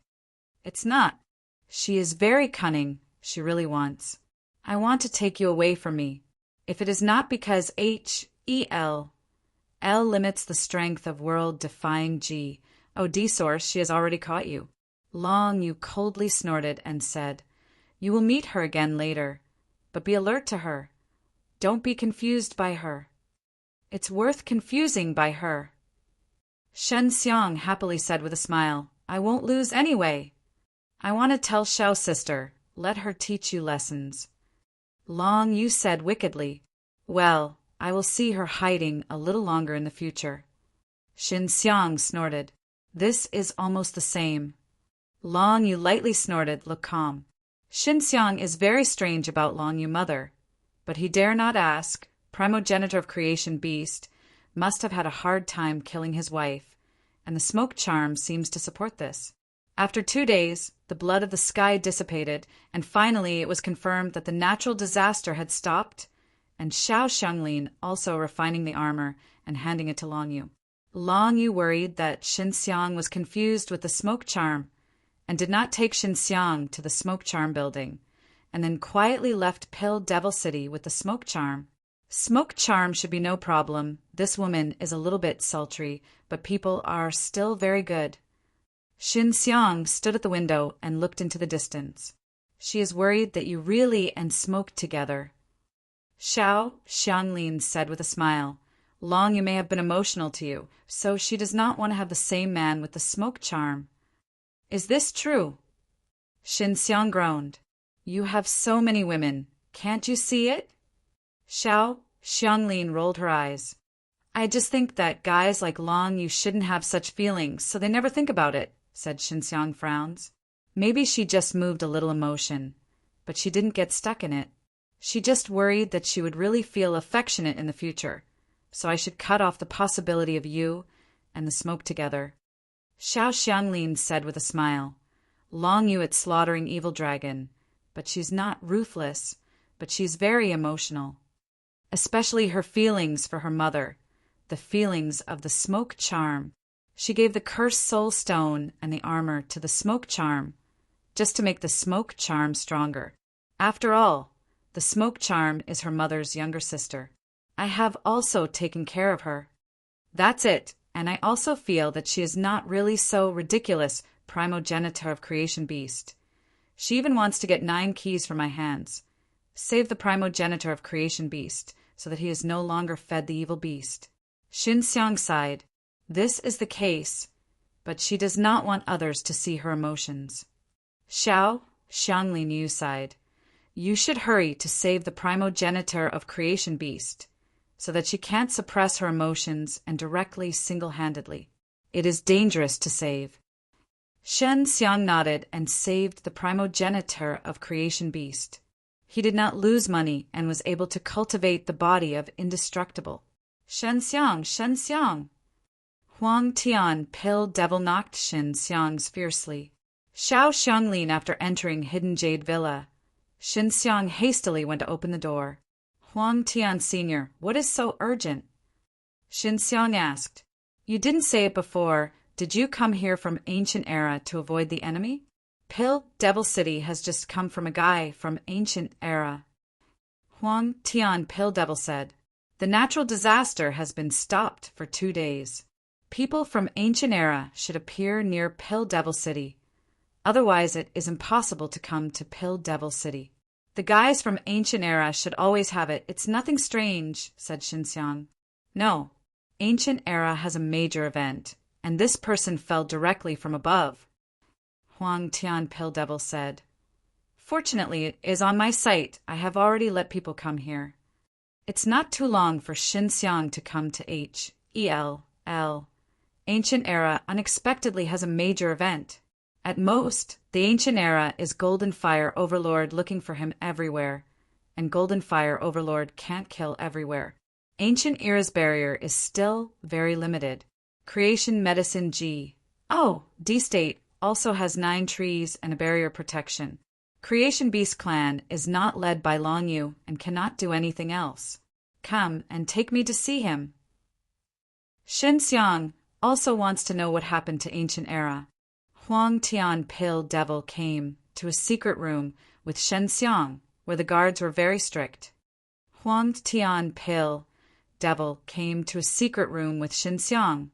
It's not. She is very cunning. She really wants. I want to take you away from me. If it is not because L limits the strength of world-defying God source, she has already caught you. Long Yu coldly snorted and said, You will meet her again later, but be alert to her. Don't be confused by her. It's worth confusing by her. Shen Xiang happily said with a smile, I won't lose anyway. I want to tell Xiao's sister. Let her teach you lessons. Long Yu said wickedly, Well, I will see her hiding a little longer in the future. Shen Xiang snorted. This is almost the same. Long Yu lightly snorted, Look calm. Shen Xiang is very strange about Long Yu mother, but he dare not ask. Primogenitor of Creation Beast must have had a hard time killing his wife, and the smoke charm seems to support this. After 2 days, the blood of the sky dissipated, and finally it was confirmed that the natural disaster had stopped, and Xiao Xianglin also refining the armor and handing it to Long Yu. Long Yu worried that Shen Xiang was confused with the smoke charm, and did not take Shen Xiang to the smoke charm building, and then quietly left Pill Devil City with the smoke charm. Smoke charm should be no problem. This woman is a little bit sultry, but people are still very good. Shen Xiang stood at the window and looked into the distance. She is worried that you really and smoked together. Xiao Xianglin said with a smile, Long Yu may have been emotional to you, so she does not want to have the same man with the smoke charm. Is this true? Shen Xiang groaned. You have so many women. Can't you see it? Xiao Xianglin rolled her eyes. I just think that guys like Long Yu shouldn't have such feelings, so they never think about it, said Shen Xiang frowns. Maybe she just moved a little emotion, but she didn't get stuck in it. She just worried that she would really feel affectionate in the future, so I should cut off the possibility of you and the smoke together. Xiao Xianglin said with a smile, Long Yu at slaughtering evil dragon, but she's not ruthless, but she's very emotional. Especially her feelings for her mother, the feelings of the smoke charm. She gave the cursed soul stone and the armor to the smoke charm, just to make the smoke charm stronger. After all, the smoke charm is her mother's younger sister. I have also taken care of her. That's it, and I also feel that she is not really so ridiculous primogenitor of Creation Beast. She even wants to get 9 keys from my hands. Save the primogenitor of creation beast, so that he is no longer fed the evil beast. Xin Xiang sighed. This is the case, but she does not want others to see her emotions. Xiao, Xiangli Niu sighed. You should hurry to save the primogenitor of creation beast, so that she can't suppress her emotions and directly single-handedly. It is dangerous to save. Shen Xiang nodded and saved the primogenitor of creation beast. He did not lose money and was able to cultivate the body of indestructible. Shen Xiang, Shen Xiang! Huang Tian, pale devil, knocked Shen Xiang's fiercely. Xiao Xianglin, after entering Hidden Jade Villa. Shen Xiang hastily went to open the door. Huang Tian Sr., what is so urgent? Shen Xiang asked. You didn't say it before. Did you come here from Ancient Era to avoid the enemy? Pill Devil City has just come from a guy from Ancient Era. Huang Tian Pill Devil said. The natural disaster has been stopped for 2 days. People from Ancient Era should appear near Pill Devil City. Otherwise it is impossible to come to Pill Devil City. The guys from Ancient Era should always have it. It's nothing strange, said Xinxiang. No, Ancient Era has a major event, and this person fell directly from above. Huang Tian Pill Devil said. Fortunately, it is on my site. I have already let people come here. It's not too long for Xinxiang to come to H.E.L.L. Ancient Era unexpectedly has a major event. At most, the Ancient Era is Golden Fire Overlord looking for him everywhere, and Golden Fire Overlord can't kill everywhere. Ancient Era's barrier is still very limited. Creation Medicine G. Oh, D-State also has 9 trees and a barrier protection. Creation Beast Clan is not led by Long Yu and cannot do anything else. Come and take me to see him. Shen Xiang also wants to know what happened to Ancient Era. Huang Tian Pale Devil came to a secret room with Shen Xiang, where the guards were very strict. Huang Tian Pale Devil came to a secret room with Shen Xiang,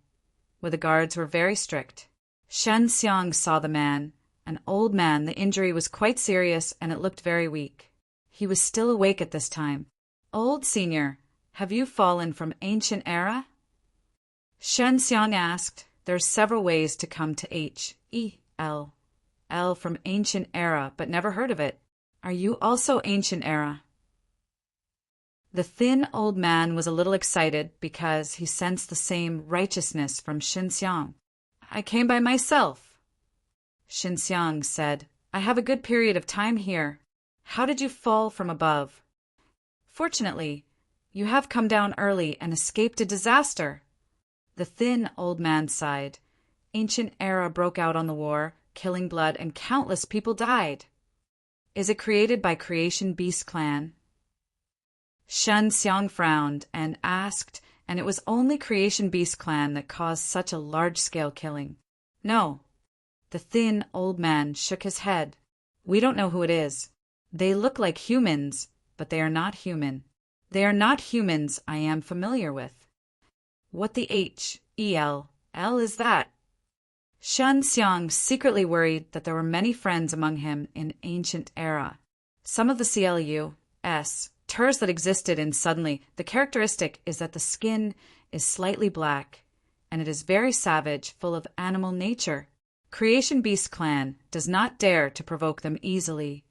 where the guards were very strict. Shen Xiang saw the man, an old man. The injury was quite serious and it looked very weak. He was still awake at this time. Old Senior, have you fallen from Ancient Era? Shen Xiang asked. There are several ways to come to H.E.L.L. from Ancient Era, but never heard of it. Are you also Ancient Era? The thin old man was a little excited because he sensed the same righteousness from Shen Xiang. I came by myself. Shen Xiang said, I have a good period of time here. How did you fall from above? Fortunately, you have come down early and escaped a disaster. The thin old man sighed. Ancient Era broke out on the war, killing blood, and countless people died. Is it created by Creation Beast Clan? Shen Xiang frowned and asked, and it was only Creation Beast Clan that caused such a large-scale killing. No. The thin old man shook his head. We don't know who it is. They look like humans, but they are not human. They are not humans I am familiar with. What the H.E.L.L. is that? Shen Xiang secretly worried that there were many friends among him in Ancient Era. Some of the CLUs, Turs that existed in suddenly, the characteristic is that the skin is slightly black, and it is very savage, full of animal nature. Creation Beast Clan does not dare to provoke them easily,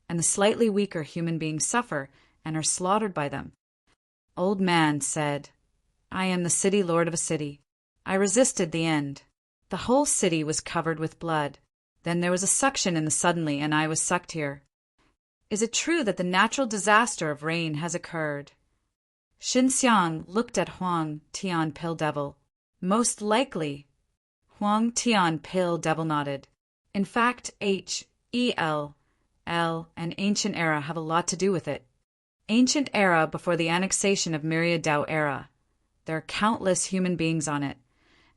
and the slightly weaker human beings suffer and are slaughtered by them. Old Man said, I am the city lord of a city. I resisted the end. The whole city was covered with blood. Then there was a suction in the suddenly, and I was sucked here. Is it true that the natural disaster of rain has occurred? Shen Xiang looked at Huang Tian Pale Devil. Most likely. Huang Tian Pale Devil nodded. In fact, H.E.L.L. and Ancient Era have a lot to do with it. Ancient Era before the annexation of Myriad Dao Era. There are countless human beings on it,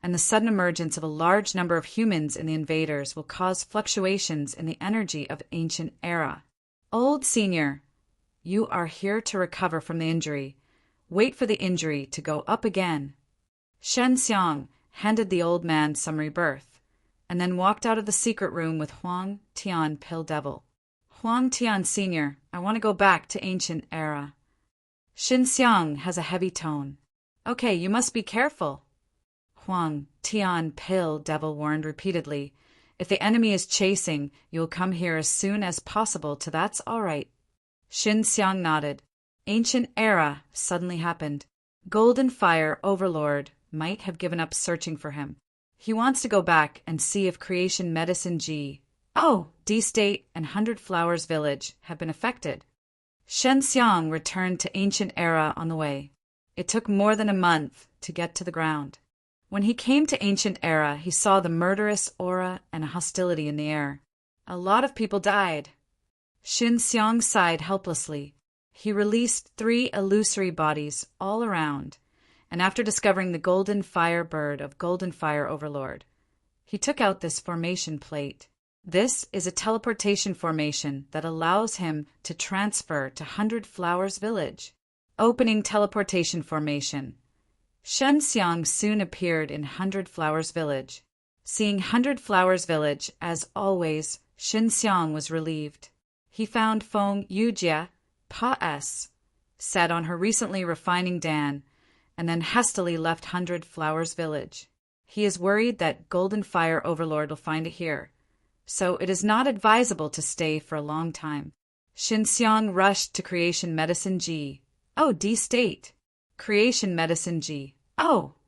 and the sudden emergence of a large number of humans in the invaders will cause fluctuations in the energy of Ancient Era. Old Senior, you are here to recover from the injury. Wait for the injury to go up again. Shen Xiang handed the old man some rebirth, and then walked out of the secret room with Huang Tian Pill Devil. Huang Tian Sr., I want to go back to ancient era. Xinxiang has a heavy tone. Okay, you must be careful. Huang Tian Pill Devil warned repeatedly. If the enemy is chasing, you'll come here as soon as possible to that's all right. Xinxiang nodded. Ancient era suddenly happened. Golden Fire Overlord might have given up searching for him. He wants to go back and see if Creation Medicine G, D-State and 100 Flowers Village have been affected. Xinxiang returned to ancient era on the way. It took more than a month to get to the ground. When he came to ancient era, he saw the murderous aura and hostility in the air. A lot of people died. Xinxiang sighed helplessly. He released 3 illusory bodies all around, and after discovering the Golden Fire Bird of Golden Fire Overlord, he took out this formation plate. This is a teleportation formation that allows him to transfer to 100 Flowers Village. Opening teleportation formation. Xinxiang soon appeared in 100 Flowers Village. Seeing 100 Flowers Village, as always, Xinxiang was relieved. He found Feng Yujia, Pa S, sat on her recently refining Dan, and then hastily left 100 Flowers Village. He is worried that Golden Fire Overlord will find it here, so it is not advisable to stay for a long time. Xinxiang rushed to Creation Medicine G. D-State. Creation Medicine G.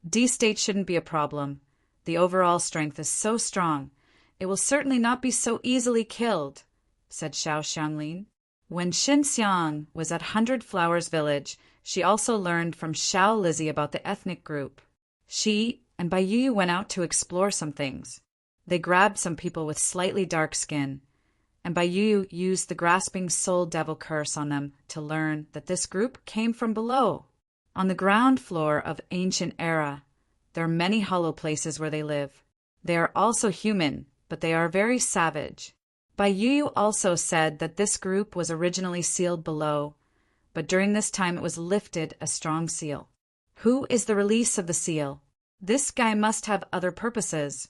D-State shouldn't be a problem. The overall strength is so strong. It will certainly not be so easily killed, said Xiao Xianglin. When Xinxiang was at 100 Flowers Village, she also learned from Xiao Lizzie about the ethnic group. She and Baiyu went out to explore some things. They grabbed some people with slightly dark skin, and Baiyu used the grasping soul devil curse on them to learn that this group came from below. On the ground floor of ancient era, there are many hollow places where they live. They are also human, but they are very savage. Baiyu also said that this group was originally sealed below, but during this time it was lifted a strong seal. Who is the release of the seal? This guy must have other purposes.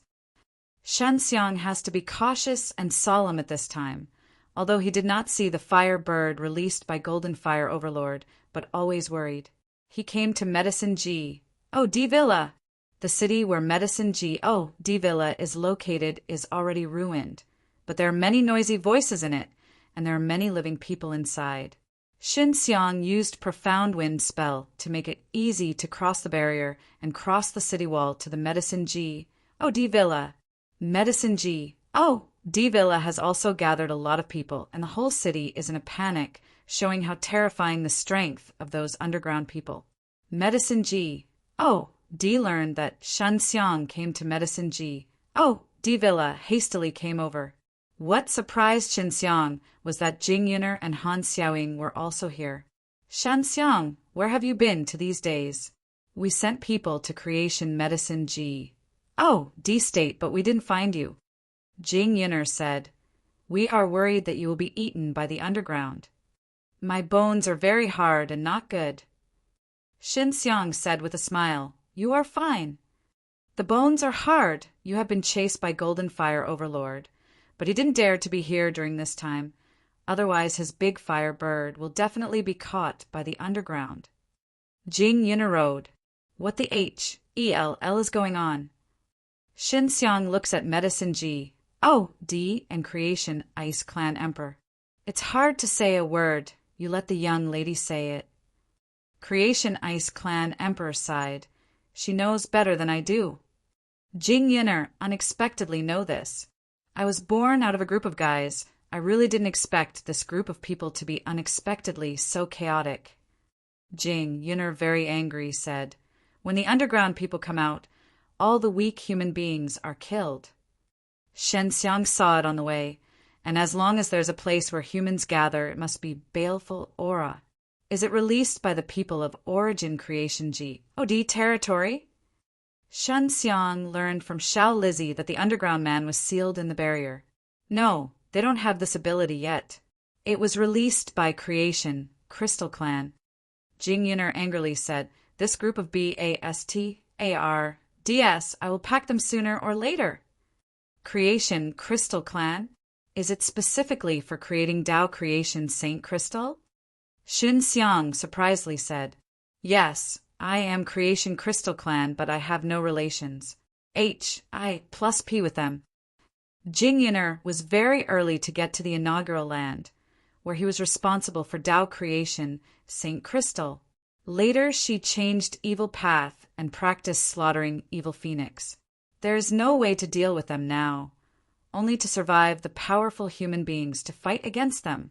Xinxiang has to be cautious and solemn at this time, although he did not see the fire bird released by Golden Fire Overlord, but always worried. He came to Medicine G. D Villa. The city where Medicine G. D Villa is located is already ruined, but there are many noisy voices in it, and there are many living people inside. Xinxiang used Profound Wind spell to make it easy to cross the barrier and cross the city wall to the Medicine G. D Villa. Medicine G. D Villa has also gathered a lot of people, and the whole city is in a panic, showing how terrifying the strength of those underground people. Medicine G. D learned that Xinxiang came to Medicine G. D Villa hastily came over. What surprised Xinxiang was that Jing Yuner and Han Xiaoying were also here. Xinxiang, where have you been to these days? We sent people to Creation Medicine G. D-State, but we didn't find you. Jing Yuner said, We are worried that you will be eaten by the underground. My bones are very hard and not good. Xinxiang said with a smile, You are fine. The bones are hard. You have been chased by Golden Fire Overlord, but he didn't dare to be here during this time. Otherwise his big fire bird will definitely be caught by the underground. Jing Yuner rode. What the H-E-L is going on? Xinxiang looks at Medicine G. D and Creation Ice Clan Emperor. It's hard to say a word. You let the young lady say it. Creation Ice Clan Emperor sighed. She knows better than I do. Jing Yuner unexpectedly know this. I was born out of a group of guys. I really didn't expect this group of people to be unexpectedly so chaotic. Jing Yuner, very angry, said, When the underground people come out, all the weak human beings are killed. Xinxiang saw it on the way, and as long as there's a place where humans gather, it must be baleful aura. Is it released by the people of Origin Creation G? D territory? Xinxiang learned from Xiao Lizzie that the underground man was sealed in the barrier. No, they don't have this ability yet. It was released by Creation, Crystal Clan. Jing Yuner angrily said, This group of BASTARDS, I will pack them sooner or later. Creation Crystal Clan? Is it specifically for creating Tao Creation Saint Crystal? Xin Xiang surprisedly said, Yes, I am Creation Crystal Clan, but I have no relations. I plus P with them. Jing Yin'er was very early to get to the inaugural land, where he was responsible for Tao Creation Saint Crystal. Later she changed evil path and practiced slaughtering evil phoenix. There is no way to deal with them now, only to survive the powerful human beings to fight against them.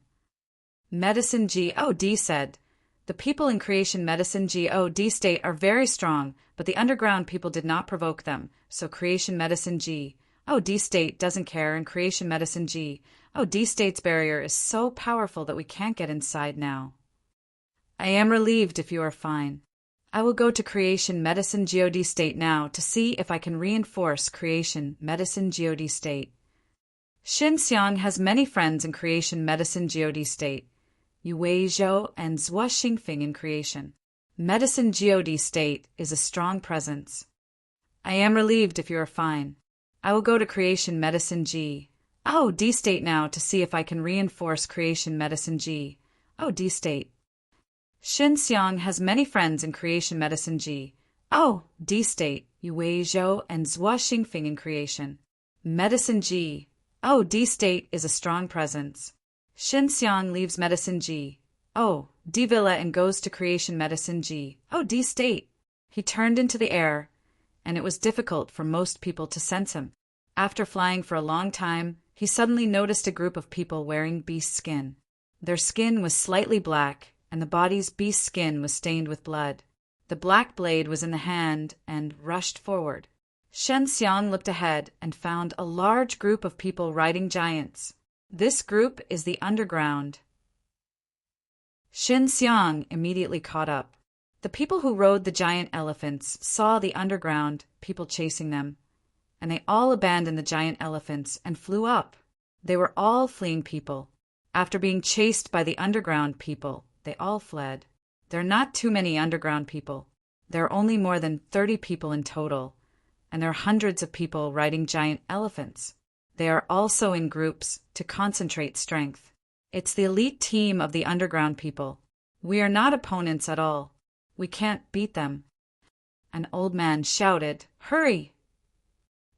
Medicine God said, The people in Creation Medicine God state are very strong, but the underground people did not provoke them, so Creation Medicine God state doesn't care, and Creation Medicine God state's barrier is so powerful that we can't get inside now. I am relieved if you are fine. I will go to Creation Medicine God state now to see if I can reinforce Creation Medicine God state. Xin Xiang has many friends in Creation Medicine God state. Yu Wei Zhou and Zhua Xingfing in Creation Medicine God state is a strong presence. I am relieved if you are fine. I will go to Creation Medicine God state now to see if I can reinforce Creation Medicine God state. Xin Xiang has many friends in Creation Medicine God state. Yu Wei Zhou and Zhua Xingfing in Creation Medicine God state is a strong presence. Xin Xiang leaves Medicine God Villa and goes to Creation Medicine God state. He turned into the air, and it was difficult for most people to sense him. After flying for a long time, he suddenly noticed a group of people wearing beast skin. Their skin was slightly black, and the body's beast skin was stained with blood. The black blade was in the hand and rushed forward. Shen Xiang looked ahead and found a large group of people riding giants. This group is the underground. Xin Xiang immediately caught up. The people who rode the giant elephants saw the underground people chasing them, and they all abandoned the giant elephants and flew up. They were all fleeing people. After being chased by the underground people, they all fled. There are not too many underground people. There are only more than 30 people in total, and there are hundreds of people riding giant elephants. They are also in groups to concentrate strength. It's the elite team of the underground people. We are not opponents at all. We can't beat them. An old man shouted, Hurry!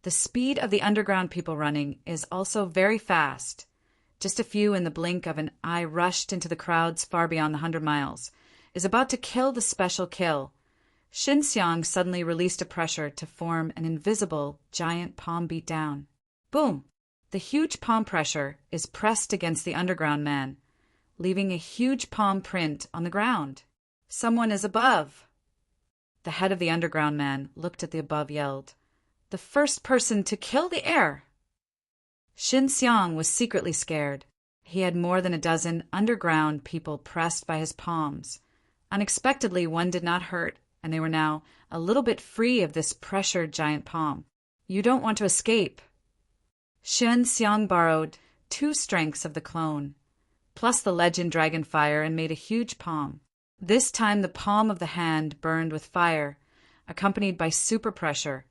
The speed of the underground people running is also very fast. Just a few in the blink of an eye rushed into the crowds far beyond the 100 miles, is about to kill the special kill. Xin Xiang suddenly released a pressure to form an invisible giant palm beat down. Boom! The huge palm pressure is pressed against the underground man, leaving a huge palm print on the ground. Someone is above. The head of the underground man looked at the above, yelled, The first person to kill the air! Xin Xiang was secretly scared. He had more than a dozen underground people pressed by his palms. Unexpectedly, one did not hurt, and they were now a little bit free of this pressured giant palm. You don't want to escape. Xin Xiang borrowed 2 strengths of the clone, plus the legend dragon fire, and made a huge palm. This time the palm of the hand burned with fire, accompanied by super pressure.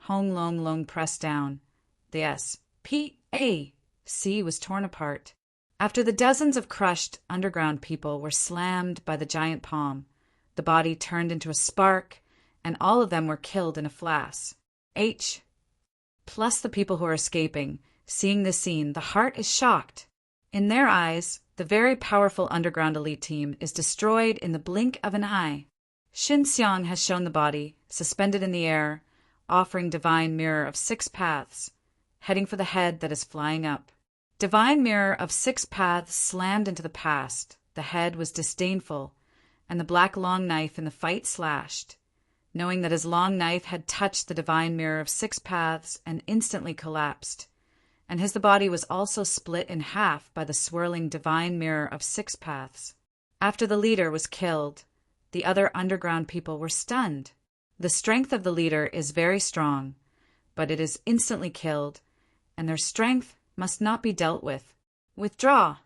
Hong Long Long pressed down. The SPAC was torn apart. After the dozens of crushed underground people were slammed by the giant palm, the body turned into a spark, and all of them were killed in a flash. Plus the people who are escaping, seeing this scene, the heart is shocked. In their eyes, the very powerful underground elite team is destroyed in the blink of an eye. Xin Xiang has shown the body, suspended in the air, offering divine mirror of 6 paths, heading for the head that is flying up. Divine mirror of 6 paths slammed into the past. The head was disdainful, and the black long knife in the fight slashed, knowing that his long knife had touched the divine mirror of 6 paths and instantly collapsed, and the body was also split in half by the swirling divine mirror of 6 paths. After the leader was killed, the other underground people were stunned. The strength of the leader is very strong, but it is instantly killed, and their strength must not be dealt with. Withdraw!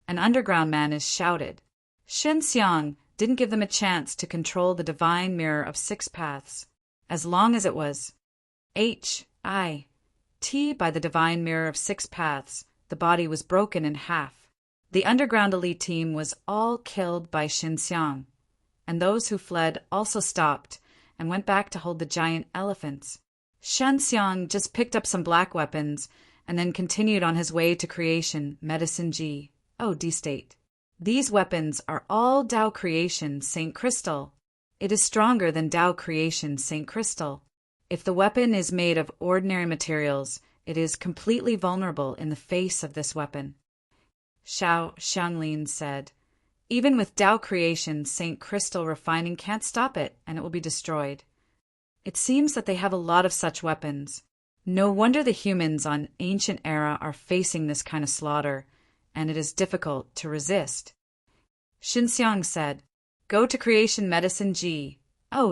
An underground man is shouted. Xin Xiang didn't give them a chance to control the divine mirror of 6 paths, as long as it was T by the divine mirror of 6 paths, the body was broken in half. The underground elite team was all killed by Xinxiang, and those who fled also stopped and went back to hold the giant elephants. Xinxiang just picked up some black weapons and then continued on his way to creation, medicine G. D state. These weapons are all Tao creation, Saint Crystal. It is stronger than Tao creation, Saint Crystal. If the weapon is made of ordinary materials, it is completely vulnerable in the face of this weapon. Xiao Xianglin said, even with Tao creation, Saint Crystal refining can't stop it, and it will be destroyed. It seems that they have a lot of such weapons. No wonder the humans on ancient era are facing this kind of slaughter, and it is difficult to resist. Xinxiang said, go to creation medicine G.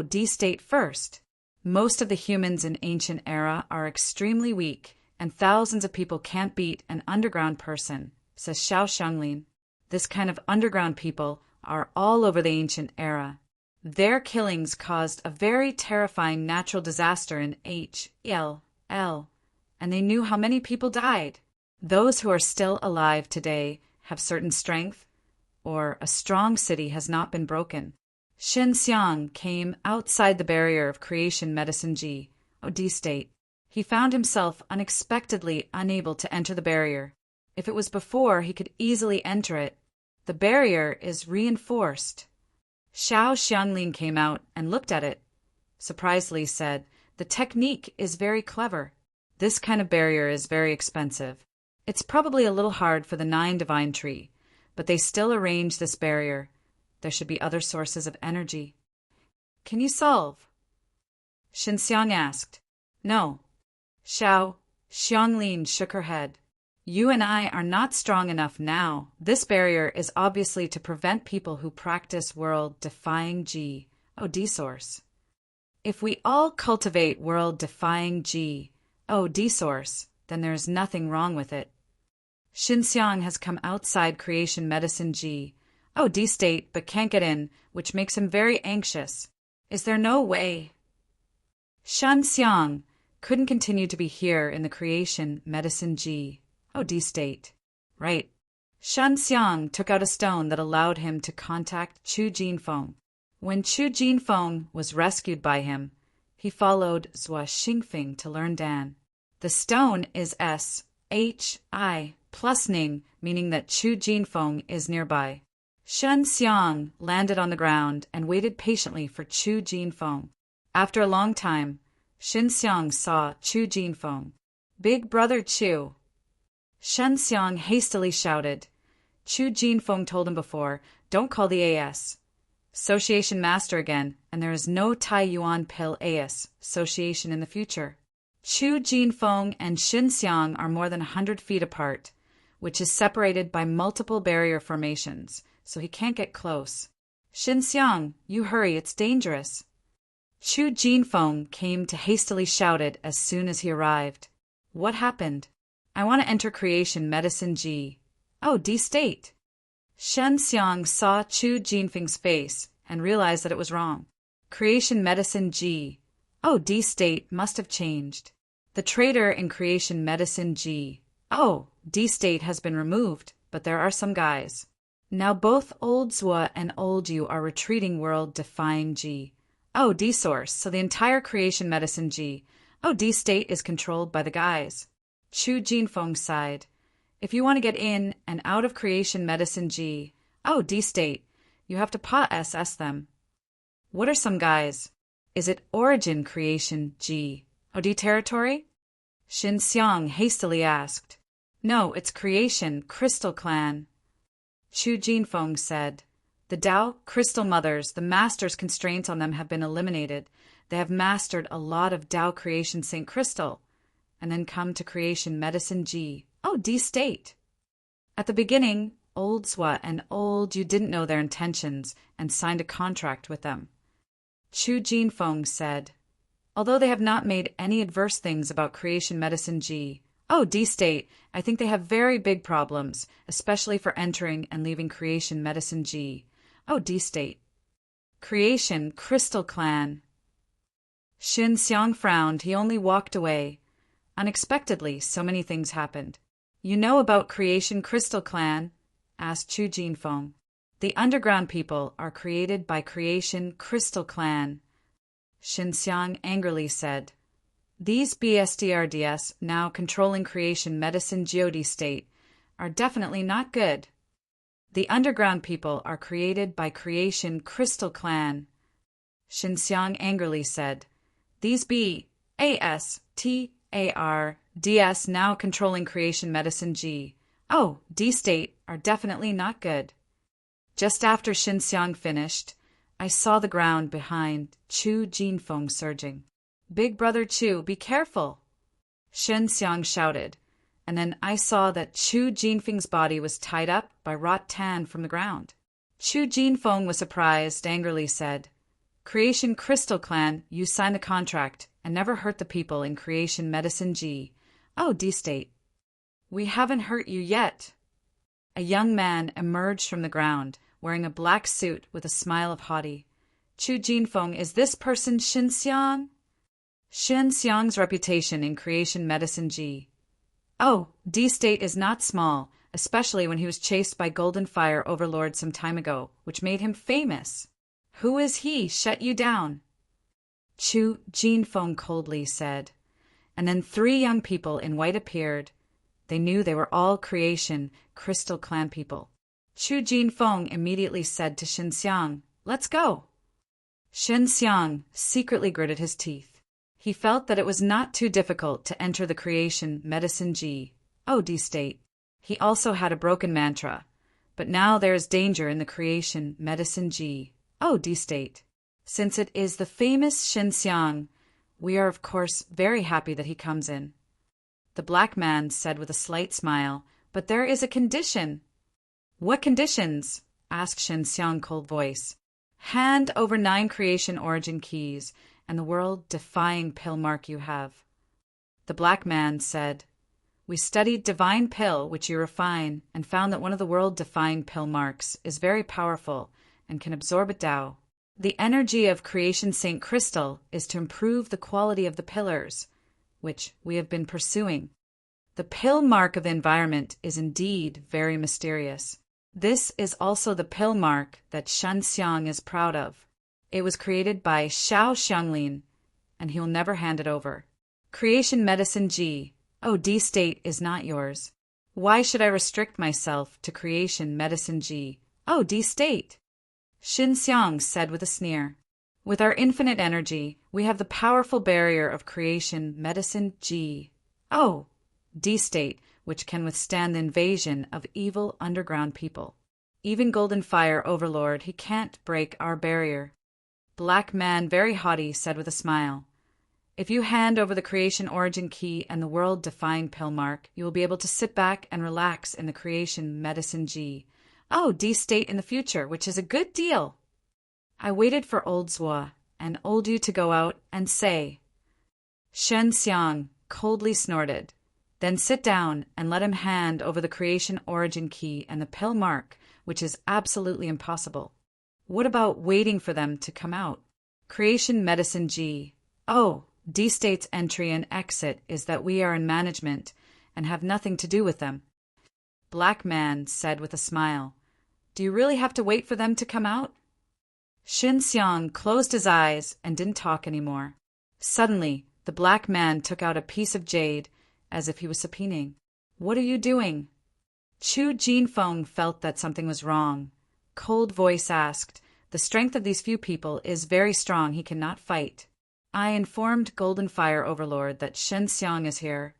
D state first. Most of the humans in ancient era are extremely weak, and thousands of people can't beat an underground person, says Xiao Xianglin. This kind of underground people are all over the ancient era. Their killings caused a very terrifying natural disaster in HLL, and they knew how many people died. Those who are still alive today have certain strength, or a strong city has not been broken. Xinxiang came outside the barrier of creation medicine G, D state. He found himself unexpectedly unable to enter the barrier. If it was before, he could easily enter it. The barrier is reinforced. Xiao Xianglin came out and looked at it. Surprisingly said, the technique is very clever. This kind of barrier is very expensive. It's probably a little hard for the 9 divine tree, but they still arrange this barrier. There should be other sources of energy. Can you solve? Xinxiang asked. No. Xiao Xianglin shook her head. You and I are not strong enough now. This barrier is obviously to prevent people who practice world-defying G-D source. If we all cultivate world-defying G-D source, then there is nothing wrong with it. Xinxiang has come outside creation medicine G-D state but can't get in, which makes him very anxious. Is there no way? Xinxiang couldn't continue to be here in the creation medicine G-D state. Right. Xinxiang took out a stone that allowed him to contact Chu Jinfeng. When Chu Jinfeng was rescued by him, he followed Zhua Xingfeng to learn Dan. The stone is S-H-I plus Ning, meaning that Chu Jinfeng is nearby. Xinxiang landed on the ground and waited patiently for Chu Jinfeng. After a long time, Xinxiang saw Chu Jinfeng. Big brother Chu. Xinxiang hastily shouted. Chu Jinfeng told him before, don't call the AS. Association master again, and there is no Tai Yuan pill AS association in the future. Chu Jinfeng and Xinxiang are more than 100 feet apart, which is separated by multiple barrier formations, so he can't get close. Xinxiang, you hurry, it's dangerous. Chu Jinfeng came to hastily shouted as soon as he arrived. What happened? I want to enter creation medicine G-D state. Xinxiang saw Chu Jinfeng's face and realized that it was wrong. Creation medicine G-D state must have changed. The traitor in creation medicine G-D state has been removed, but there are some guys. Now both Old Zhua and Old Yu are retreating world-defying G-D source, so the entire creation medicine G-D state is controlled by the guys. Chu Jinfeng sighed. If you want to get in and out of creation medicine G-D state, you have to PA-SS them. What are some guys? Is it origin creation G-D territory? Xinxiang hastily asked. No, it's creation crystal clan. Chu Jinfeng said. The Tao crystal mothers, the master's constraints on them have been eliminated. They have mastered a lot of Tao creation Saint Crystal, and then come to creation medicine G-D state. At the beginning, Old Zhua and Old Yu didn't know their intentions and signed a contract with them. Chu Jinfeng said, although they have not made any adverse things about creation medicine G-D state, I think they have very big problems, especially for entering and leaving creation medicine G-D state. Creation crystal clan. Xinxiang frowned. He only walked away. Unexpectedly, so many things happened. You know about Creation Crystal Clan? Asked Chu Jinfeng. The underground people are created by Creation Crystal Clan, Xinxiang angrily said. These BSDRDS, now controlling Creation Medicine Geode State, are definitely not good. The underground people are created by Creation Crystal Clan, Xinxiang angrily said. These BASTARDS, now controlling Creation Medicine D State, are definitely not good. Just after Xinxiang finished, I saw the ground behind Chu Jinfeng surging. Big brother Chu, be careful! Xinxiang shouted, and then I saw that Chu Jinfeng's body was tied up by rot tan from the ground. Chu Jinfeng was surprised, angrily said, Creation Crystal Clan, you signed the contract and never hurt the people in Creation Medicine D State. We haven't hurt you yet. A young man emerged from the ground, wearing a black suit with a smile of haughty. Chu Jinfeng, is this person Xinxiang? Xinxiang's reputation in Creation Medicine D State is not small, especially when he was chased by Golden Fire Overlord some time ago, which made him famous. Who is he? Shut you down. Chu Jinfeng coldly said. And then 3 young people in white appeared. They knew they were all Creation Crystal Clan people. Chu Jinfeng immediately said to Xinxiang, Let's go. Xinxiang secretly gritted his teeth. He felt that it was not too difficult to enter the Creation Medicine D State. He also had a broken mantra, but now there is danger in the Creation Medicine D State. Since it is the famous Xinxiang, we are of course very happy that he comes in. The black man said with a slight smile, but there is a condition. What conditions? Asked Xinxiang cold voice. Hand over 9 Creation Origin keys and the world-defying pill mark you have. The black man said, We studied divine pill which you refine and found that one of the world-defying pill marks is very powerful and can absorb a Tao. The energy of Creation Saint Crystal is to improve the quality of the pillars, which we have been pursuing. The pill mark of the environment is indeed very mysterious. This is also the pill mark that Xinxiang is proud of. It was created by Xiao Xianglin, and he'll never hand it over. Creation Medicine D State is not yours. Why should I restrict myself to Creation Medicine D State? Xinxiang said with a sneer. With our infinite energy, we have the powerful barrier of Creation Medicine D State, which can withstand the invasion of evil underground people. Even Golden Fire Overlord, he can't break our barrier. Black man, very haughty, said with a smile, If you hand over the Creation Origin Key and the world-defying pill mark, you will be able to sit back and relax in the Creation Medicine D State in the future, which is a good deal. I waited for old Zua and old you to go out and say. Xinxiang coldly snorted. Then sit down and let him hand over the Creation Origin Key and the pill mark, which is absolutely impossible. What about waiting for them to come out? Creation Medicine D State's entry and exit is that we are in management and have nothing to do with them. Black man said with a smile, Do you really have to wait for them to come out? Xinxiang closed his eyes and didn't talk anymore. Suddenly, the black man took out a piece of jade as if he was subpoenaing. What are you doing? Chu Jinfeng felt that something was wrong. Cold voice asked, The strength of these few people is very strong, he cannot fight. I informed Golden Fire Overlord that Xinxiang is here,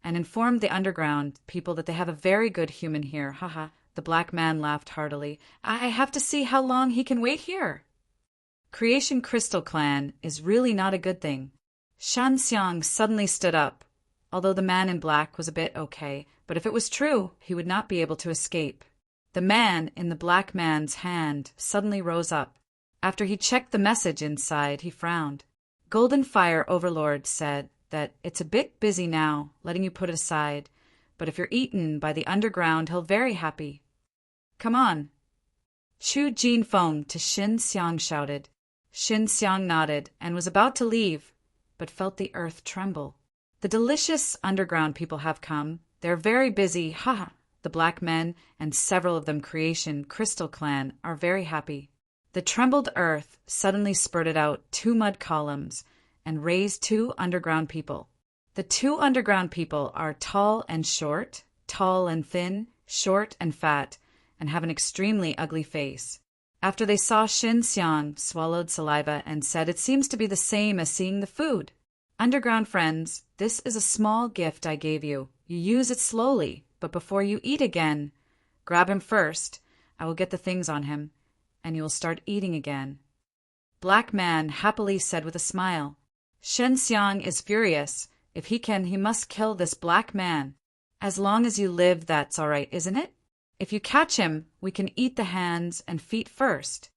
and informed the underground people that they have a very good human here, haha. The black man laughed heartily. I have to see how long he can wait here. Creation Crystal Clan is really not a good thing. Xinxiang suddenly stood up. Although the man in black was a bit okay, but if it was true, he would not be able to escape. The man in the black man's hand suddenly rose up. After he checked the message inside, he frowned. Golden Fire Overlord said that it's a bit busy now, letting you put it aside, but if you're eaten by the underground, he'll very happy. Come on. Chu Jinfeng to Xinxiang shouted. Xinxiang nodded and was about to leave, but felt the earth tremble. The delicious underground people have come. They're very busy, haha. The black men, and several of them Creation Crystal Clan, are very happy. The trembled earth suddenly spurted out 2 mud columns and raised 2 underground people. The 2 underground people are tall and short, tall and thin, short and fat, and have an extremely ugly face. After they saw Shin Xiang, swallowed saliva and said, "It seems to be the same as seeing the food. Underground friends, this is a small gift I gave you. You use it slowly, but before you eat again, grab him first. I will get the things on him, and you will start eating again." Black Man happily said with a smile, "Shen Xiang is furious. If he can, he must kill this black man. As long as you live, that's all right, isn't it? If you catch him, we can eat the hands and feet first."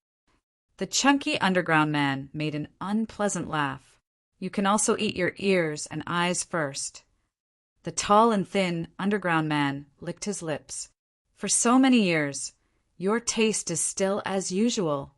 The chunky underground man made an unpleasant laugh. "You can also eat your ears and eyes first." The tall and thin underground man licked his lips. "For so many years, your taste is still as usual."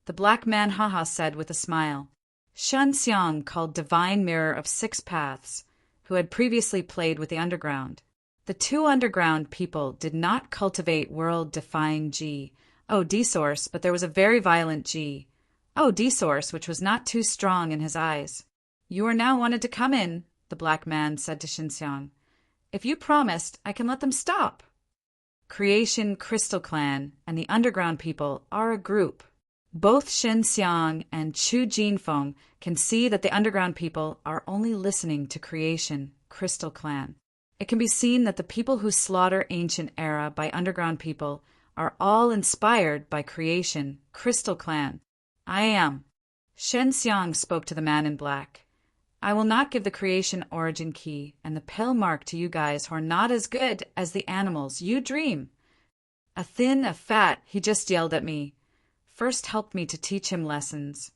The black man haha said with a smile. Shen Xiang called Divine Mirror of 6 Paths, who had previously played with the underground. The 2 underground people did not cultivate world-defying D-Source, but there was a very violent D-Source, which was not too strong in his eyes. "You are now wanted to come in," the black man said to Shin Xiang. "If you promised, I can let them stop." Creation Crystal Clan and the underground people are a group. Both Shin Xiang and Chu Jinfeng can see that the underground people are only listening to Creation Crystal Clan. It can be seen that the people who slaughter ancient era by underground people are all inspired by Creation Crystal Clan. "I am." Shen Xiang spoke to the man in black. "I will not give the Creation origin key and the pill mark to you guys who are not as good as the animals you dream. A thin, a fat, he just yelled at me. First helped me to teach him lessons."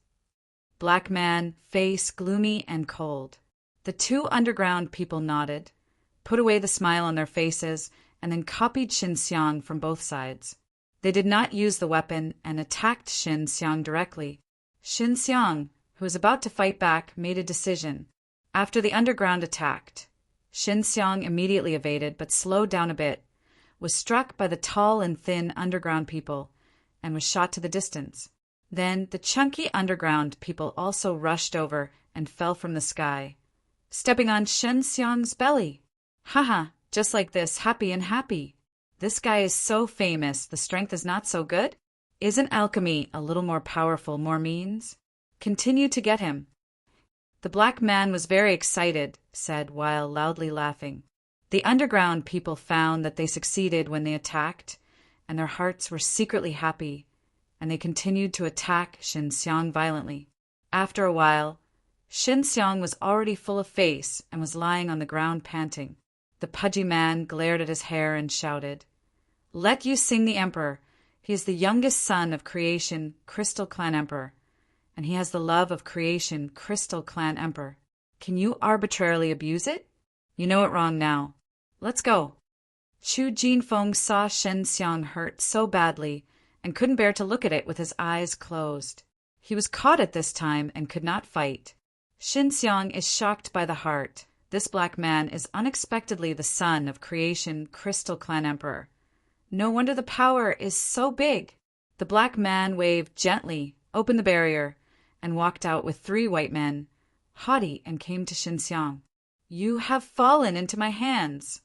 Black man, face gloomy and cold. The 2 underground people nodded, put away the smile on their faces, and then copied Shin Xiang from both sides. They did not use the weapon and attacked Shin Xiang directly. Shin Xiang, who was about to fight back, made a decision. After the underground attacked, Shin Xiang immediately evaded but slowed down a bit, was struck by the tall and thin underground people, and was shot to the distance. Then the chunky underground people also rushed over and fell from the sky, stepping on Shin Xiang's belly. "Haha, just like this, happy and happy. This guy is so famous, the strength is not so good? Isn't alchemy a little more powerful, more means? Continue to get him." The black man was very excited, said while loudly laughing. The underground people found that they succeeded when they attacked, and their hearts were secretly happy, and they continued to attack Shin Xiang violently. After a while, Shin Xiang was already full of face and was lying on the ground panting. The pudgy man glared at his hair and shouted, "Let you sing the Emperor. He is the youngest son of Creation Crystal Clan Emperor, and he has the love of Creation Crystal Clan Emperor. Can you arbitrarily abuse it? You know it wrong now. Let's go." Chu Jinfeng saw Shen Xiang hurt so badly and couldn't bear to look at it with his eyes closed. He was caught at this time and could not fight. Shin Xiang is shocked by the heart. This black man is unexpectedly the son of Creation Crystal Clan Emperor. No wonder the power is so big. The black man waved gently, opened the barrier, and walked out with 3 white men, haughty, and came to Shin Xiang. "You have fallen into my hands."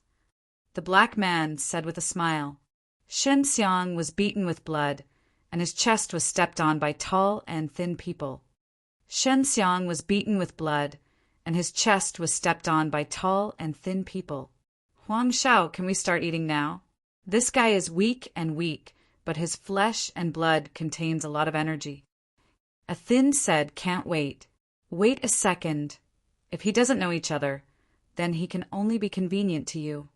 The black man said with a smile. Shin Xiang was beaten with blood, and his chest was stepped on by tall and thin people. Shen Xiang was beaten with blood, and his chest was stepped on by tall and thin people. "Huang Shao, can we start eating now? This guy is weak, but his flesh and blood contains a lot of energy." A thin said, "Can't wait. Wait a second. If he doesn't know each other, then he can only be convenient to you."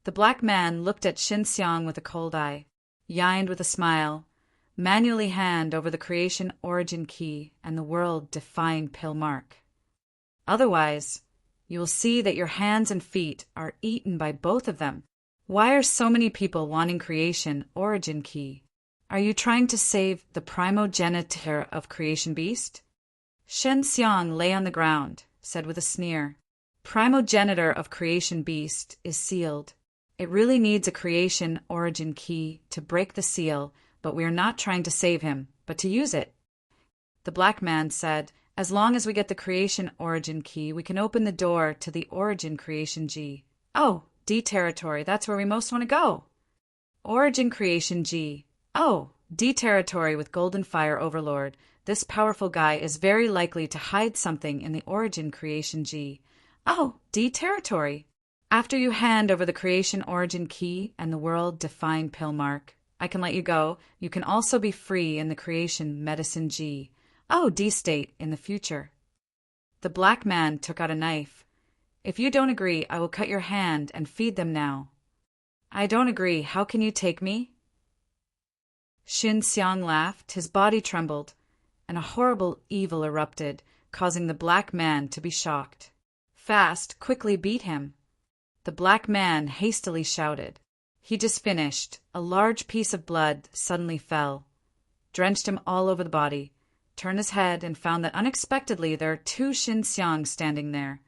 The black man looked at Shin Xiang with a cold eye, yined with a smile, manually hand over the Creation origin key and the world-defying pill mark. "Otherwise, you will see that your hands and feet are eaten by both of them. Why are so many people wanting Creation origin key? Are you trying to save the primogeniture of Creation beast?" Shen Xiang lay on the ground, said with a sneer, primogenitor of creation beast, is sealed. It really needs a creation origin key to break the seal, but we are not trying to save him, but to use it. The black man said, as long as we get the creation origin key, we can open the door to the origin creation G. Oh, D territory, that's where we most want to go. Origin creation G. Oh, D territory with Golden Fire Overlord. This powerful guy is very likely to hide something in the origin creation G. Oh, D territory. After you hand over the creation origin key and the world-defying pill mark, I can let you go. You can also be free in the creation medicine G. Oh, D state in the future. The black man took out a knife. If you don't agree, I will cut your hand and feed them now. I don't agree. How can you take me? Xin Xiang laughed. His body trembled, and a horrible evil erupted, causing the black man to be shocked. Fast, quickly beat him. The black man hastily shouted. He just finished. A large piece of blood suddenly fell, drenched him all over the body, turned his head and found that unexpectedly there are two Xin Xiang standing there,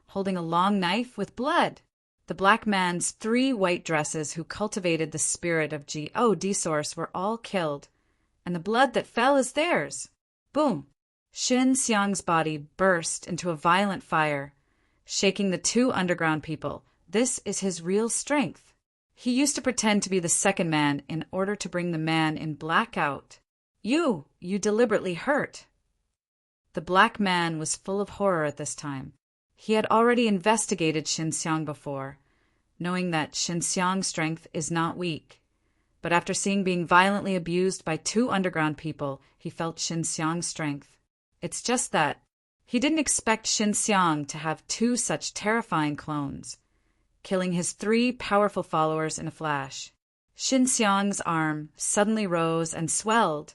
holding a long knife with blood. The black man's 3 white dresses who cultivated the spirit of D source were all killed, and the blood that fell is theirs. Boom! Xin Xiang's body burst into a violent fire, shaking the 2 underground people. This is his real strength. He used to pretend to be the second man in order to bring the man in black out. You deliberately hurt. The black man was full of horror at this time. He had already investigated Xin Xiang before, knowing that Xin Xiang's strength is not weak. But after seeing being violently abused by 2 underground people, he felt Xin Xiang's strength. It's just that he didn't expect Xin Xiang to have 2 such terrifying clones, killing his 3 powerful followers in a flash. Xin Xiang's arm suddenly rose and swelled,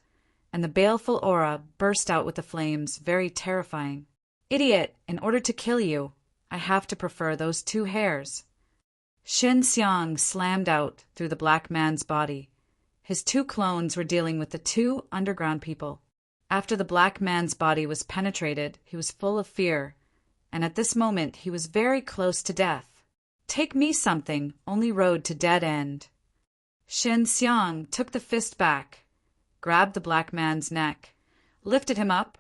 and the baleful aura burst out with the flames, very terrifying. Idiot! In order to kill you, I have to prefer those 2 hairs. Xin Xiang slammed out through the black man's body. His 2 clones were dealing with the 2 underground people. After the black man's body was penetrated, he was full of fear, and at this moment he was very close to death. Take me something, only road to dead end. Xin Xiang took the fist back, grabbed the black man's neck, lifted him up,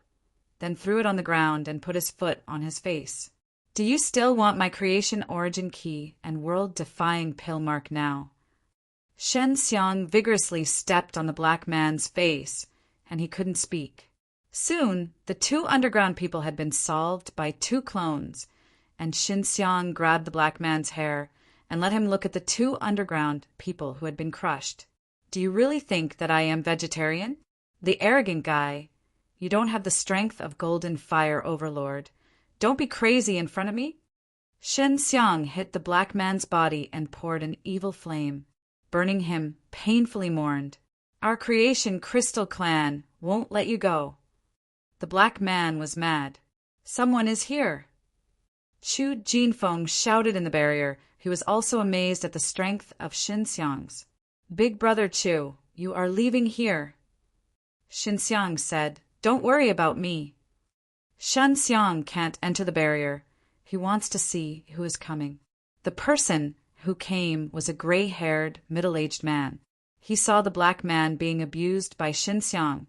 then threw it on the ground and put his foot on his face. Do you still want my creation origin key and world-defying pill mark now? Xin Xiang vigorously stepped on the black man's face, and he couldn't speak. Soon, the 2 underground people had been solved by 2 clones, and Xin Xiang grabbed the black man's hair and let him look at the 2 underground people who had been crushed. Do you really think that I am vegetarian? The arrogant guy. You don't have the strength of Golden Fire Overlord. Don't be crazy in front of me. Xin Xiang hit the black man's body and poured an evil flame, burning him painfully mourned. Our creation crystal clan won't let you go. The black man was mad. Someone is here. Chu Jinfeng shouted in the barrier. He was also amazed at the strength of Xin Xiang's. Big brother Chu, you are leaving here. Xin Xiang said, don't worry about me. Xin Xiang can't enter the barrier. He wants to see who is coming. The person who came was a gray-haired, middle-aged man. He saw the black man being abused by Xin Xiang,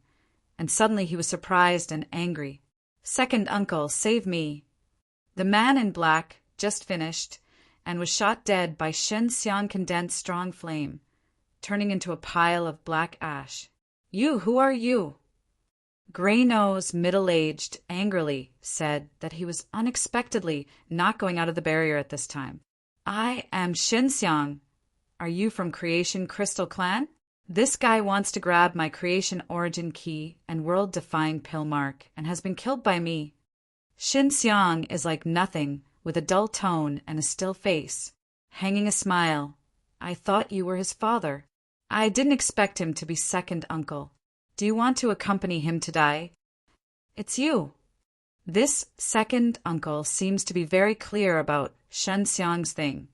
and suddenly he was surprised and angry. Second uncle, save me. The man in black just finished and was shot dead by Xin Xiang condensed strong flame, turning into a pile of black ash. You, who are you? Gray-nosed, middle-aged, angrily said that he was unexpectedly not going out of the barrier at this time. I am Xin Xiang. Are you from Creation Crystal Clan? This guy wants to grab my creation origin key and world-defying pill mark and has been killed by me. Xin Xiang is like nothing, with a dull tone and a still face, hanging a smile. I thought you were his father. I didn't expect him to be second uncle. Do you want to accompany him to die? It's you. This second uncle seems to be very clear about Xin Xiang's thing,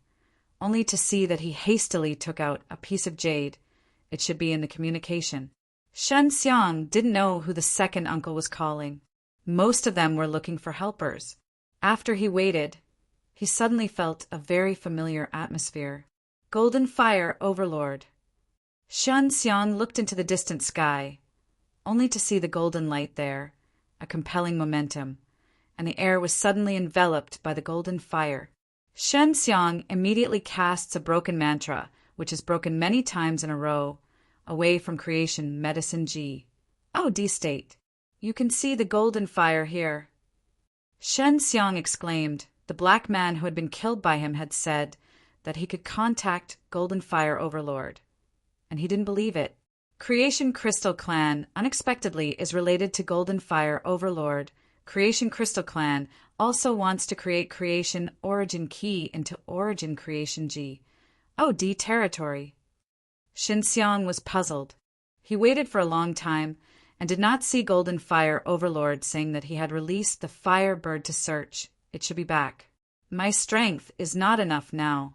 only to see that he hastily took out a piece of jade. It should be in the communication. Xin Xiang didn't know who the second uncle was calling. Most of them were looking for helpers. After he waited, He suddenly felt a very familiar atmosphere. Golden Fire Overlord. Shun Xiang looked into the distant sky, only to see the golden light there, a compelling momentum, and the air was suddenly enveloped by the golden fire. Shen Xiang immediately casts a broken mantra, which is broken many times in a row, away from creation medicine G. Oh, D-state. You can see the golden fire here. Shen Xiang exclaimed. The black man who had been killed by him had said that he could contact Golden Fire Overlord, and he didn't believe it. Creation Crystal Clan unexpectedly is related to Golden Fire Overlord. Creation Crystal Clan also wants to create Creation Origin Key into Origin Creation G. Oh, D territory. Shen Xiang was puzzled. He waited for a long time and did not see Golden Fire Overlord saying that he had released the fire bird to search. It should be back. My strength is not enough now.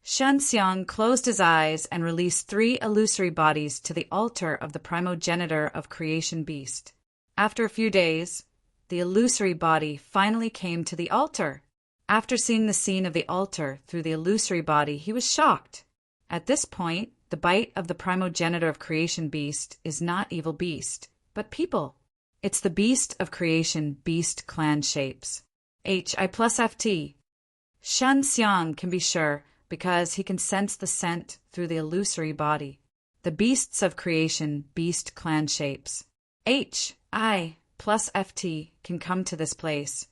Shen Xiang closed his eyes and released 3 illusory bodies to the altar of the primogenitor of Creation Beast. After a few days, the illusory body finally came to the altar. After seeing the scene of the altar through the illusory body, he was shocked. At this point, the bite of the primogenitor of Creation Beast is not evil beast, but people. It's the beast of Creation Beast clan shapes. HI plus FT. Shen Xiang can be sure because he can sense the scent through the illusory body. The beasts of Creation Beast clan shapes. HI plus FT can come to this place.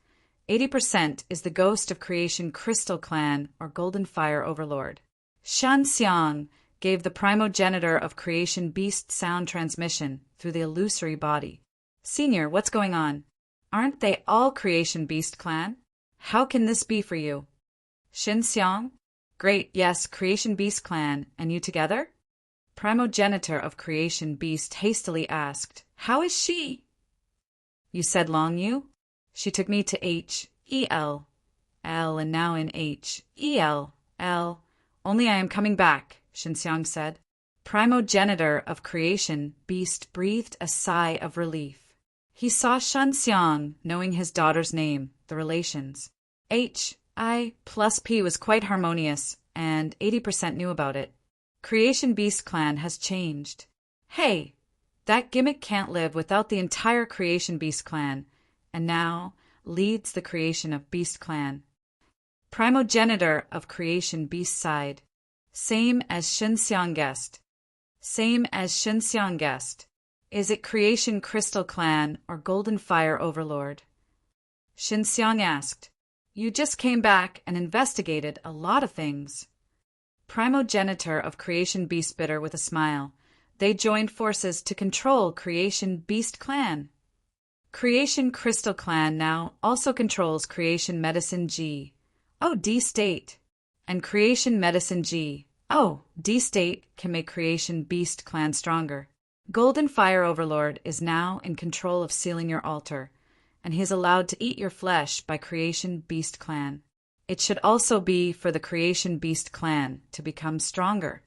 80% is the ghost of Creation Crystal Clan or Golden Fire Overlord. Shen Xiang gave the primogenitor of Creation Beast sound transmission through the illusory body. Senior, what's going on? Aren't they all Creation Beast Clan? How can this be for you? Shen Xiang? Great, yes, Creation Beast Clan, and you together? Primogenitor of Creation Beast hastily asked, How is she? You said Long Yu? She took me to H-E-L, L, and now in H-E-L, L. Only I am coming back, Shen Xiang said. Primogenitor of Creation Beast breathed a sigh of relief. He saw Shen Xiang, knowing his daughter's name, the relations. H-I plus P was quite harmonious, and 80% knew about it. Creation Beast Clan has changed. Hey, that gimmick can't live without the entire Creation Beast Clan, and now leads the creation of Beast Clan. Primogenitor of Creation Beast side. Same as Shen Xiang guessed. Same as Shen Xiang guessed. Is it Creation Crystal Clan or Golden Fire Overlord? Shen Xiang asked. You just came back and investigated a lot of things. Primogenitor of Creation Beast bitter with a smile. They joined forces to control Creation Beast Clan. Creation Crystal Clan now also controls Creation Medicine G. Oh, D-State. And Creation Medicine G. Oh, D-State can make Creation Beast Clan stronger. Golden Fire Overlord is now in control of sealing your altar, and he is allowed to eat your flesh by Creation Beast Clan. It should also be for the Creation Beast Clan to become stronger.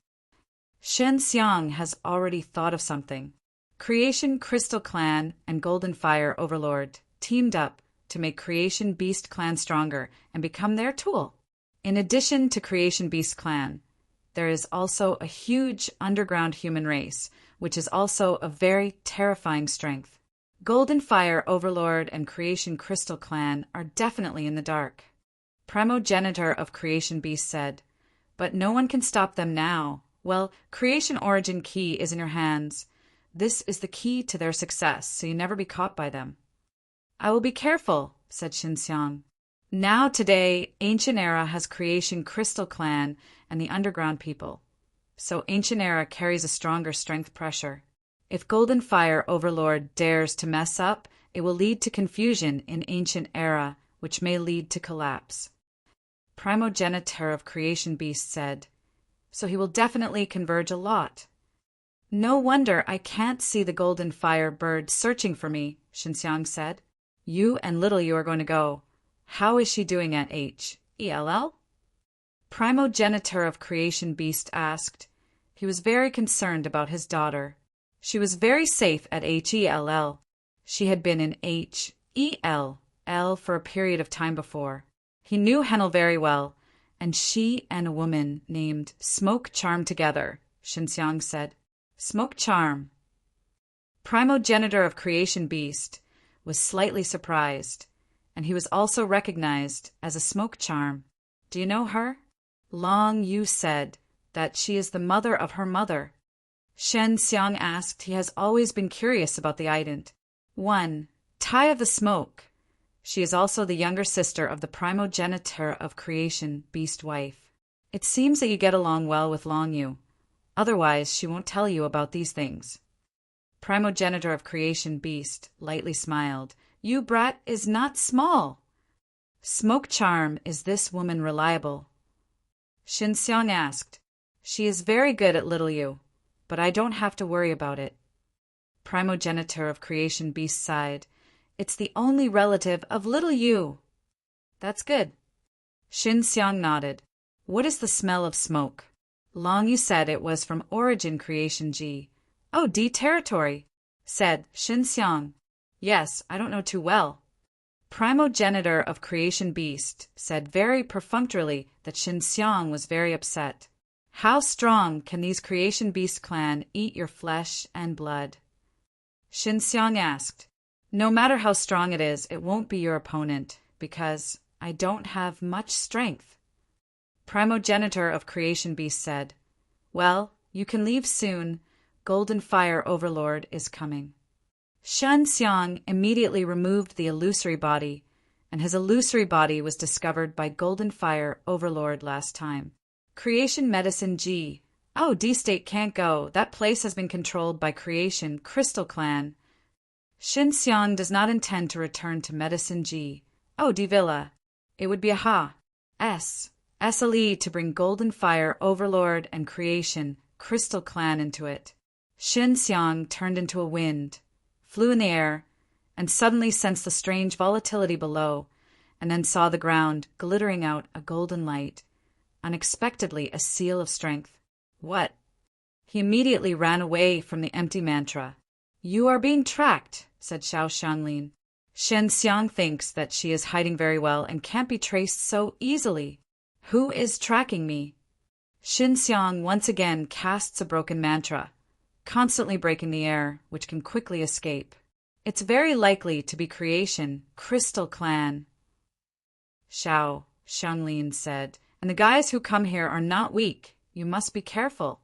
Shen Xiang has already thought of something. Creation Crystal Clan and Golden Fire Overlord teamed up to make Creation Beast Clan stronger and become their tool. In addition to Creation Beast Clan, there is also a huge underground human race, which is also a very terrifying strength. Golden Fire Overlord and Creation Crystal Clan are definitely in the dark. Primogenitor of Creation Beast said, but no one can stop them now. Well, Creation Origin Key is in your hands. This is the key to their success, so you never be caught by them. I will be careful, said Shen Xiang. Now today, Ancient Era has Creation Crystal Clan and the underground people. So Ancient Era carries a stronger strength pressure. If Golden Fire Overlord dares to mess up, it will lead to confusion in Ancient Era, which may lead to collapse. Primogenitor of Creation Beast said, so he will definitely converge a lot. No wonder I can't see the Golden Fire bird searching for me, Shen Xiang said. You and Little You are going to go. How is she doing at H-E-L-L? Primogenitor of Creation Beast asked. He was very concerned about his daughter. She was very safe at H-E-L-L. She had been in H-E-L-L for a period of time before. He knew Henel very well, and she and a woman named Smoke Charm together, Xinxiang said. Smoke Charm. Primogenitor of Creation Beast was slightly surprised, and he was also recognized as a smoke charm. Do you know her? Long Yu said that she is the mother of her mother. Shen Xiang asked. He has always been curious about the ident. 1. Tai of the Smoke. She is also the younger sister of the primogenitor of Creation Beast wife. It seems that you get along well with Long Yu. Otherwise, she won't tell you about these things. Primogenitor of Creation Beast lightly smiled. You brat is not small. Smoke Charm, is this woman reliable? Xinxiang asked. She is very good at little Yu, but I don't have to worry about it. Primogenitor of Creation Beast sighed. It's the only relative of little Yu. That's good. Xinxiang nodded. What is the smell of smoke? Long Yu said it was from Origin Creation G. Oh, D territory, said Xinxiang. Yes, I don't know too well. Primogenitor of Creation Beast said very perfunctorily that Xinxiang was very upset. How strong can these Creation Beast clan eat your flesh and blood? Xinxiang asked. No matter how strong it is, it won't be your opponent, because I don't have much strength. Primogenitor of Creation Beast said. Well, you can leave soon. Golden Fire Overlord is coming. Xinxiang immediately removed the illusory body, and his illusory body was discovered by Golden Fire Overlord last time. Creation Medicine G. Oh, D-State can't go. That place has been controlled by Creation Crystal Clan. Xinxiang does not intend to return to Medicine G. Oh, D-Villa. It would be a SLE to bring Golden Fire Overlord and Creation Crystal Clan into it. Xinxiang turned into a wind, flew in the air, and suddenly sensed the strange volatility below, and then saw the ground glittering out a golden light, unexpectedly a seal of strength. What? He immediately ran away from the empty mantra. You are being tracked, said Xiao Xianglin. Xinxiang thinks that she is hiding very well and can't be traced so easily. Who is tracking me? Xinxiang once again casts a broken mantra, constantly breaking the air, which can quickly escape. It's very likely to be Creation Crystal Clan. Xiao Xianglin said, and the guys who come here are not weak. You must be careful.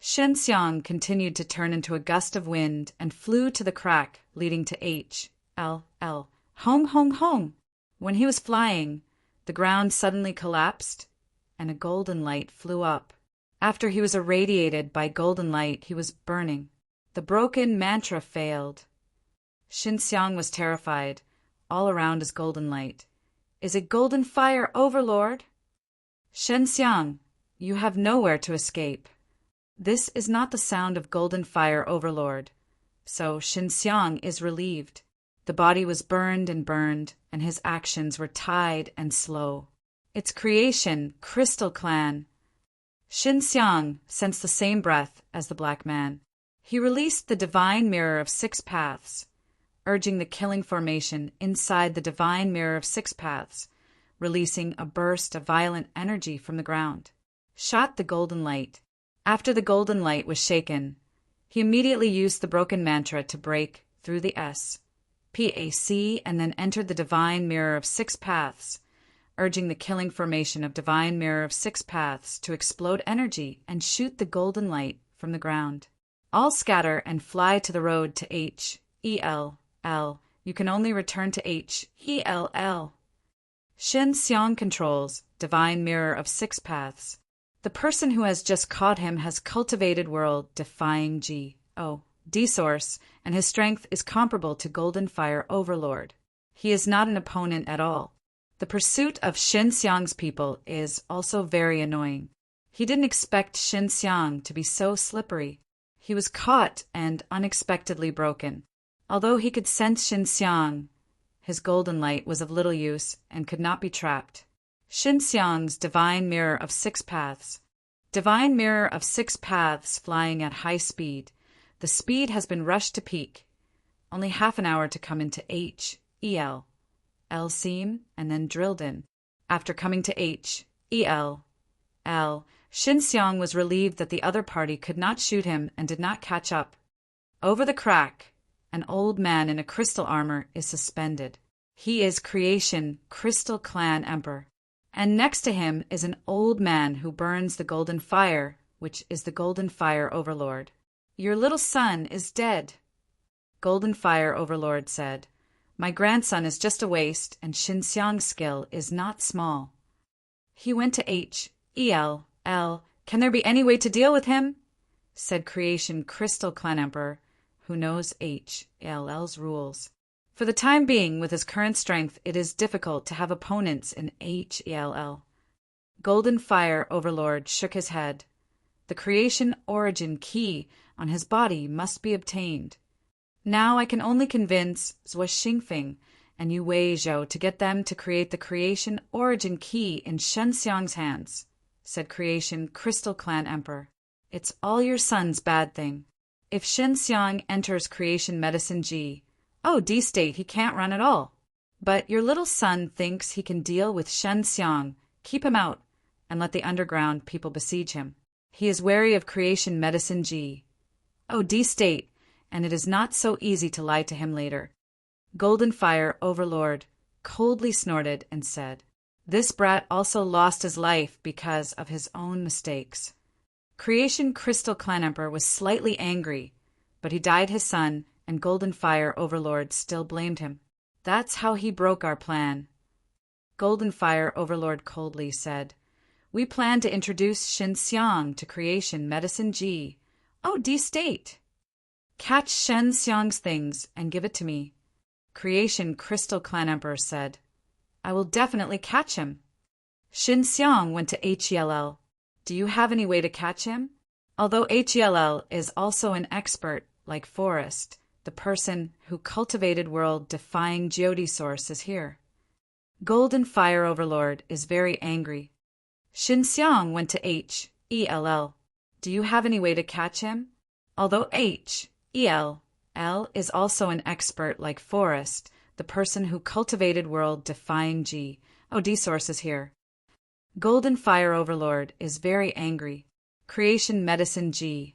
Xinxiang continued to turn into a gust of wind and flew to the crack leading to H.L.L. Hong Hong Hong. When he was flying, the ground suddenly collapsed, and a golden light flew up. After he was irradiated by golden light, he was burning. The broken mantra failed. Xinxiang was terrified. All around is golden light. Is it Golden Fire Overlord? Xinxiang, you have nowhere to escape. This is not the sound of Golden Fire Overlord. So Xinxiang is relieved. The body was burned, and his actions were tied and slow. It's Creation Crystal Clan. Xinxiang sensed the same breath as the black man. He released the Divine Mirror of Six Paths, urging the killing formation inside the Divine Mirror of Six Paths, releasing a burst of violent energy from the ground. Shot the golden light. After the golden light was shaken, he immediately used the broken mantra to break through the SPAC and then entered the Divine Mirror of Six Paths, urging the killing formation of Divine Mirror of Six Paths to explode energy and shoot the golden light from the ground. All scatter and fly to the road to H.E.L.L. You can only return to H.E.L.L. Xinxiang controls Divine Mirror of Six Paths. The person who has just caught him has cultivated world-defying D-Source, and his strength is comparable to Golden Fire Overlord. He is not an opponent at all. The pursuit of Xinxiang's people is also very annoying. He didn't expect Xinxiang to be so slippery. He was caught and unexpectedly broken. Although he could sense Xinxiang, his golden light was of little use and could not be trapped. Xinxiang's Divine Mirror of Six Paths. Divine Mirror of Six Paths flying at high speed. The speed has been rushed to peak. Only half an hour to come into H.E.L. L seam and then drilled in. after coming to H.E.L. Shin Xiang was relieved that the other party could not shoot him and did not catch up. Over the crack, an old man in a crystal armor is suspended. He is Creation Crystal Clan Emperor. And next to him is an old man who burns the golden fire, which is the golden fire overlord. Your little son is dead. Golden Fire Overlord said, My grandson is just a waste, and Shin Xiang's skill is not small. He went to H.E.L. Can there be any way to deal with him? Said Creation Crystal Clan Emperor, who knows H.E.L.'s rules. For the time being, with his current strength, it is difficult to have opponents in H.E.L. Golden Fire Overlord shook his head. The creation origin key on his body must be obtained. Now I can only convince Zhuo Xingfeng and Yu Weizhou to get them to create the creation origin key in Shen Xiang's hands, said Creation Crystal Clan Emperor. It's all your son's bad thing. If Shen Xiang enters creation medicine D state, he can't run at all. But your little son thinks he can deal with Shen Xiang. Keep him out and let the underground people besiege him. He is wary of creation medicine D state, and it is not so easy to lie to him later. Golden Fire Overlord coldly snorted and said, This brat also lost his life because of his own mistakes. Creation Crystal Clan Emperor was slightly angry, but he died his son, and Golden Fire Overlord still blamed him. That's how he broke our plan. Golden Fire Overlord coldly said, We plan to introduce Shin Xiang to creation medicine D state. Catch Shen Xiang's things and give it to me. Creation Crystal Clan Emperor said, I will definitely catch him. Shin Xiang went to H.E.L. Do you have any way to catch him? Although H.E.L. is also an expert, like Forest, the person who cultivated world-defying Geode source is here. Golden Fire Overlord is very angry. Shin Xiang went to H.E.L. Do you have any way to catch him? Although H.E.L. is also an expert like Forest, the person who cultivated world-defying Geode sources here. Golden Fire Overlord is very angry. Creation medicine D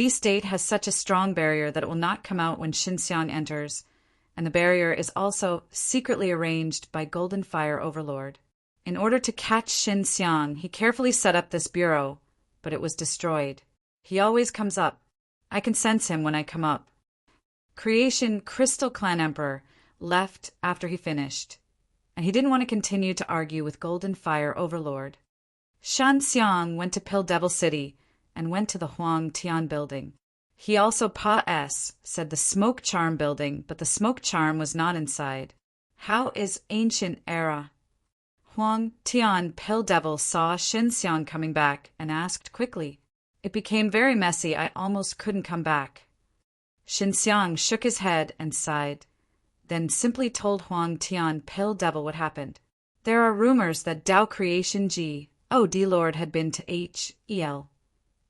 state has such a strong barrier that it will not come out when Shin Xiang enters, and the barrier is also secretly arranged by Golden Fire Overlord. In order to catch Shin Xiang, he carefully set up this bureau, but it was destroyed. He always comes up. I can sense him when I come up. Creation Crystal Clan Emperor left after he finished, and he didn't want to continue to argue with Golden Fire Overlord. Shan Xiang went to Pill Devil City and went to the Huang Tian building. He also said the Smoke Charm building, but the Smoke Charm was not inside. How is ancient era? Huang Tian Pill Devil saw Shin Xiang coming back and asked quickly. It became very messy. I almost couldn't come back. Shin Xiang shook his head and sighed, then simply told Huang Tian Pill Devil what happened. There are rumors that Tao Creation Lord had been to H.E.L.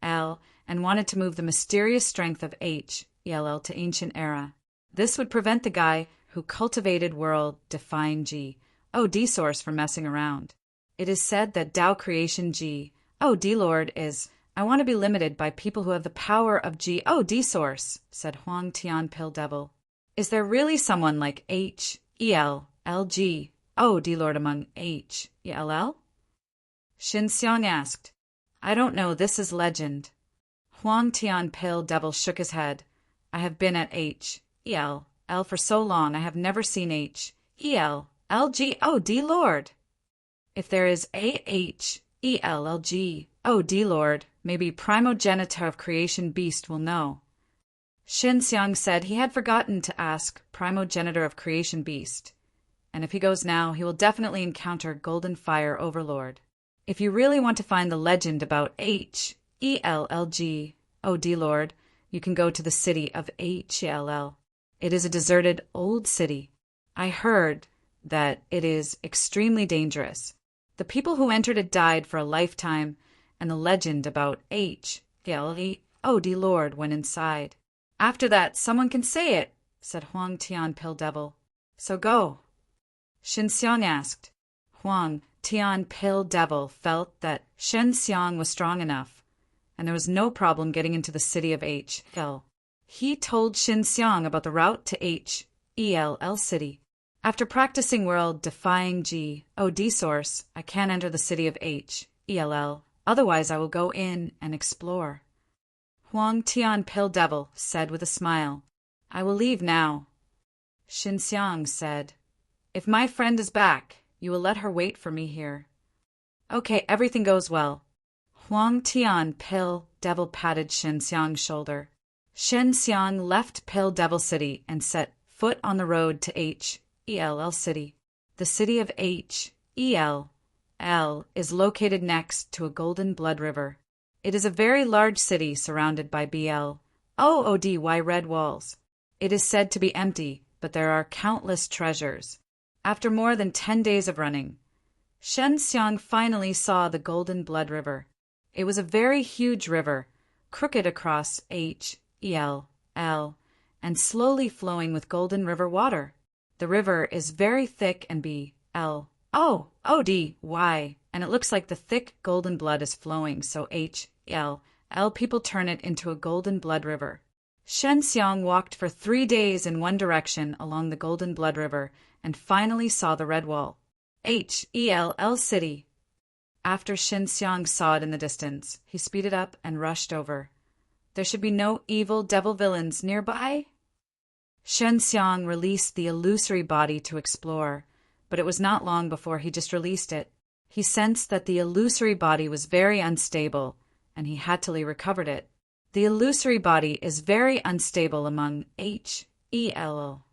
and wanted to move the mysterious strength of H.E.L. to ancient era. This would prevent the guy who cultivated world-defying Geode source from messing around. It is said that Tao Creation Geode Lord is, I want to be limited by people who have the power of Geode source, said Huang Tian Pill Devil. Is there really someone like H.E.L. Geode Lord among H.E.L.? Shin Xiang asked. I don't know, this is legend. Huang Tian Pill Devil shook his head. I have been at H.E.L. for so long, I have never seen H.E.L. Geode Lord. If there is a H.E.L. Geode Lord, maybe primogenitor of creation beast will know. Shin Xiang said he had forgotten to ask primogenitor of creation beast, and if he goes now, he will definitely encounter Golden Fire Overlord. If you really want to find the legend about H.E.L. Geode Lord, you can go to the city of H.E.L. It is a deserted old city. I heard that it is extremely dangerous. The people who entered it died for a lifetime, and the legend about H.E.L. Geode Lord went inside. After that, someone can say it, said Huang Tian Pill Devil. So go. Shin Xiang asked. Huang Tian Pill Devil felt that Shen Xiang was strong enough, and there was no problem getting into the city of H.L. He told Shen Xiang about the route to H.E.L.L. city. After practicing world-defying G.O.D. source, I can't enter the city of H.E.L.L. Otherwise I will go in and explore. Huang Tian Pill Devil said with a smile, I will leave now. Shen Xiang said, If my friend is back, you will let her wait for me here. Okay, everything goes well. Huang Tian Pill Devil patted Shen Xiang's shoulder. Shen Xiang left Pill Devil City and set foot on the road to H.E.L.L. City. The city of H.E.L.L. is located next to a golden blood river. It is a very large city surrounded by BLOODY red walls. It is said to be empty, but there are countless treasures. After more than 10 days of running, Shen Xiang finally saw the golden blood river. It was a very huge river, crooked across H.E.L.L. and slowly flowing with golden river water. The river is very thick and BLOODY, and it looks like the thick golden blood is flowing, so H.E.L.L. people turn it into a golden blood river. Shen Xiang walked for 3 days in one direction along the golden blood river and finally saw the red wall. H.E.L.L. City. After Shen Xiang saw it in the distance, he speeded up and rushed over. There should be no evil devil villains nearby. Shen Xiang released the illusory body to explore, but it was not long before he just released it. He sensed that the illusory body was very unstable, and he hattily recovered it. The illusory body is very unstable among H.E.L.L.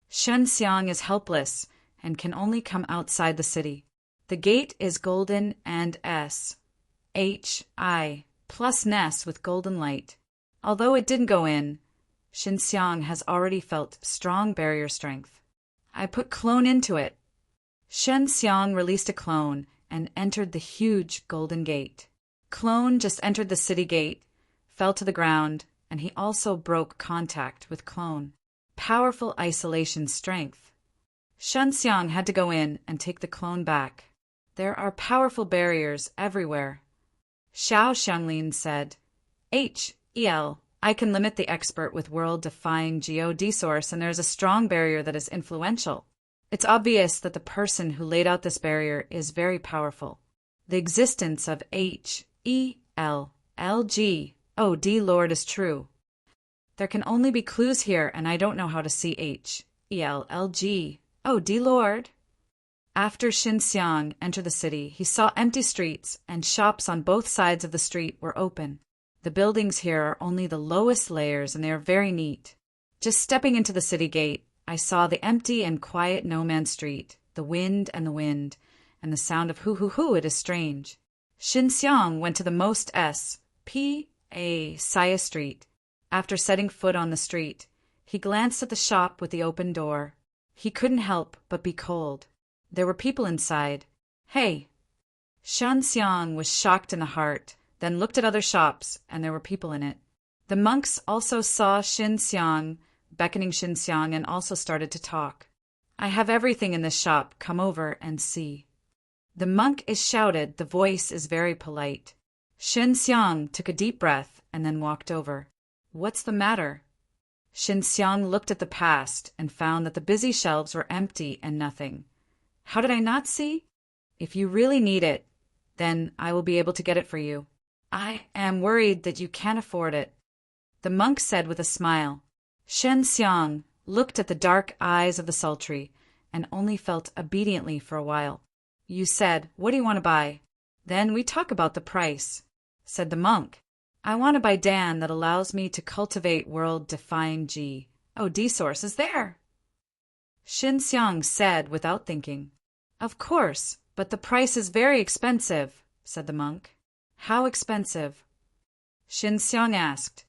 Shen Xiang is helpless and can only come outside the city. The gate is golden and S.H.I. plus Ness with golden light. Although it didn't go in, Shen Xiang has already felt strong barrier strength. I put clone into it. Shen Xiang released a clone and entered the huge golden gate. Clone just entered the city gate, fell to the ground, and he also broke contact with clone. Powerful isolation strength. Shen Xiang had to go in and take the clone back. There are powerful barriers everywhere. Xiao Xianglin said, H.E.L. I can limit the expert with world-defying G.O.D. source, and there's a strong barrier that is influential. It's obvious that the person who laid out this barrier is very powerful. The existence of H.E.L.L.G.O.D. Lord is true. There can only be clues here, and I don't know how to see H.E.L.L.G.O.D. Lord. After Shen Xiang entered the city, he saw empty streets, and shops on both sides of the street were open. The buildings here are only the lowest layers, and they are very neat. Just stepping into the city gate, I saw the empty and quiet no-man's street, the wind, and the sound of hoo-hoo-hoo. It is strange. Shen Xiang went to the most S.P.A. Saya Street. After setting foot on the street, he glanced at the shop with the open door. He couldn't help but be cold. There were people inside. Hey! Shen Xiang was shocked in the heart, then looked at other shops, and there were people in it. The monks also saw Shen Xiang, beckoning Shen Xiang, and also started to talk. I have everything in this shop. Come over and see. The monk is shouted. The voice is very polite. Shen Xiang took a deep breath and then walked over. What's the matter? Shen Xiang looked at the past and found that the busy shelves were empty and nothing. How did I not see? If you really need it, then I will be able to get it for you. I am worried that you can't afford it, the monk said with a smile. Shen Xiang looked at the dark eyes of the sultry and only felt obediently for a while. You said, what do you want to buy? Then we talk about the price, said the monk. I want to buy Dan that allows me to cultivate world-defying G.O.D. sources there. Shen Xiang said without thinking. Of course, but the price is very expensive, said the monk. How expensive? Shen Xiang asked.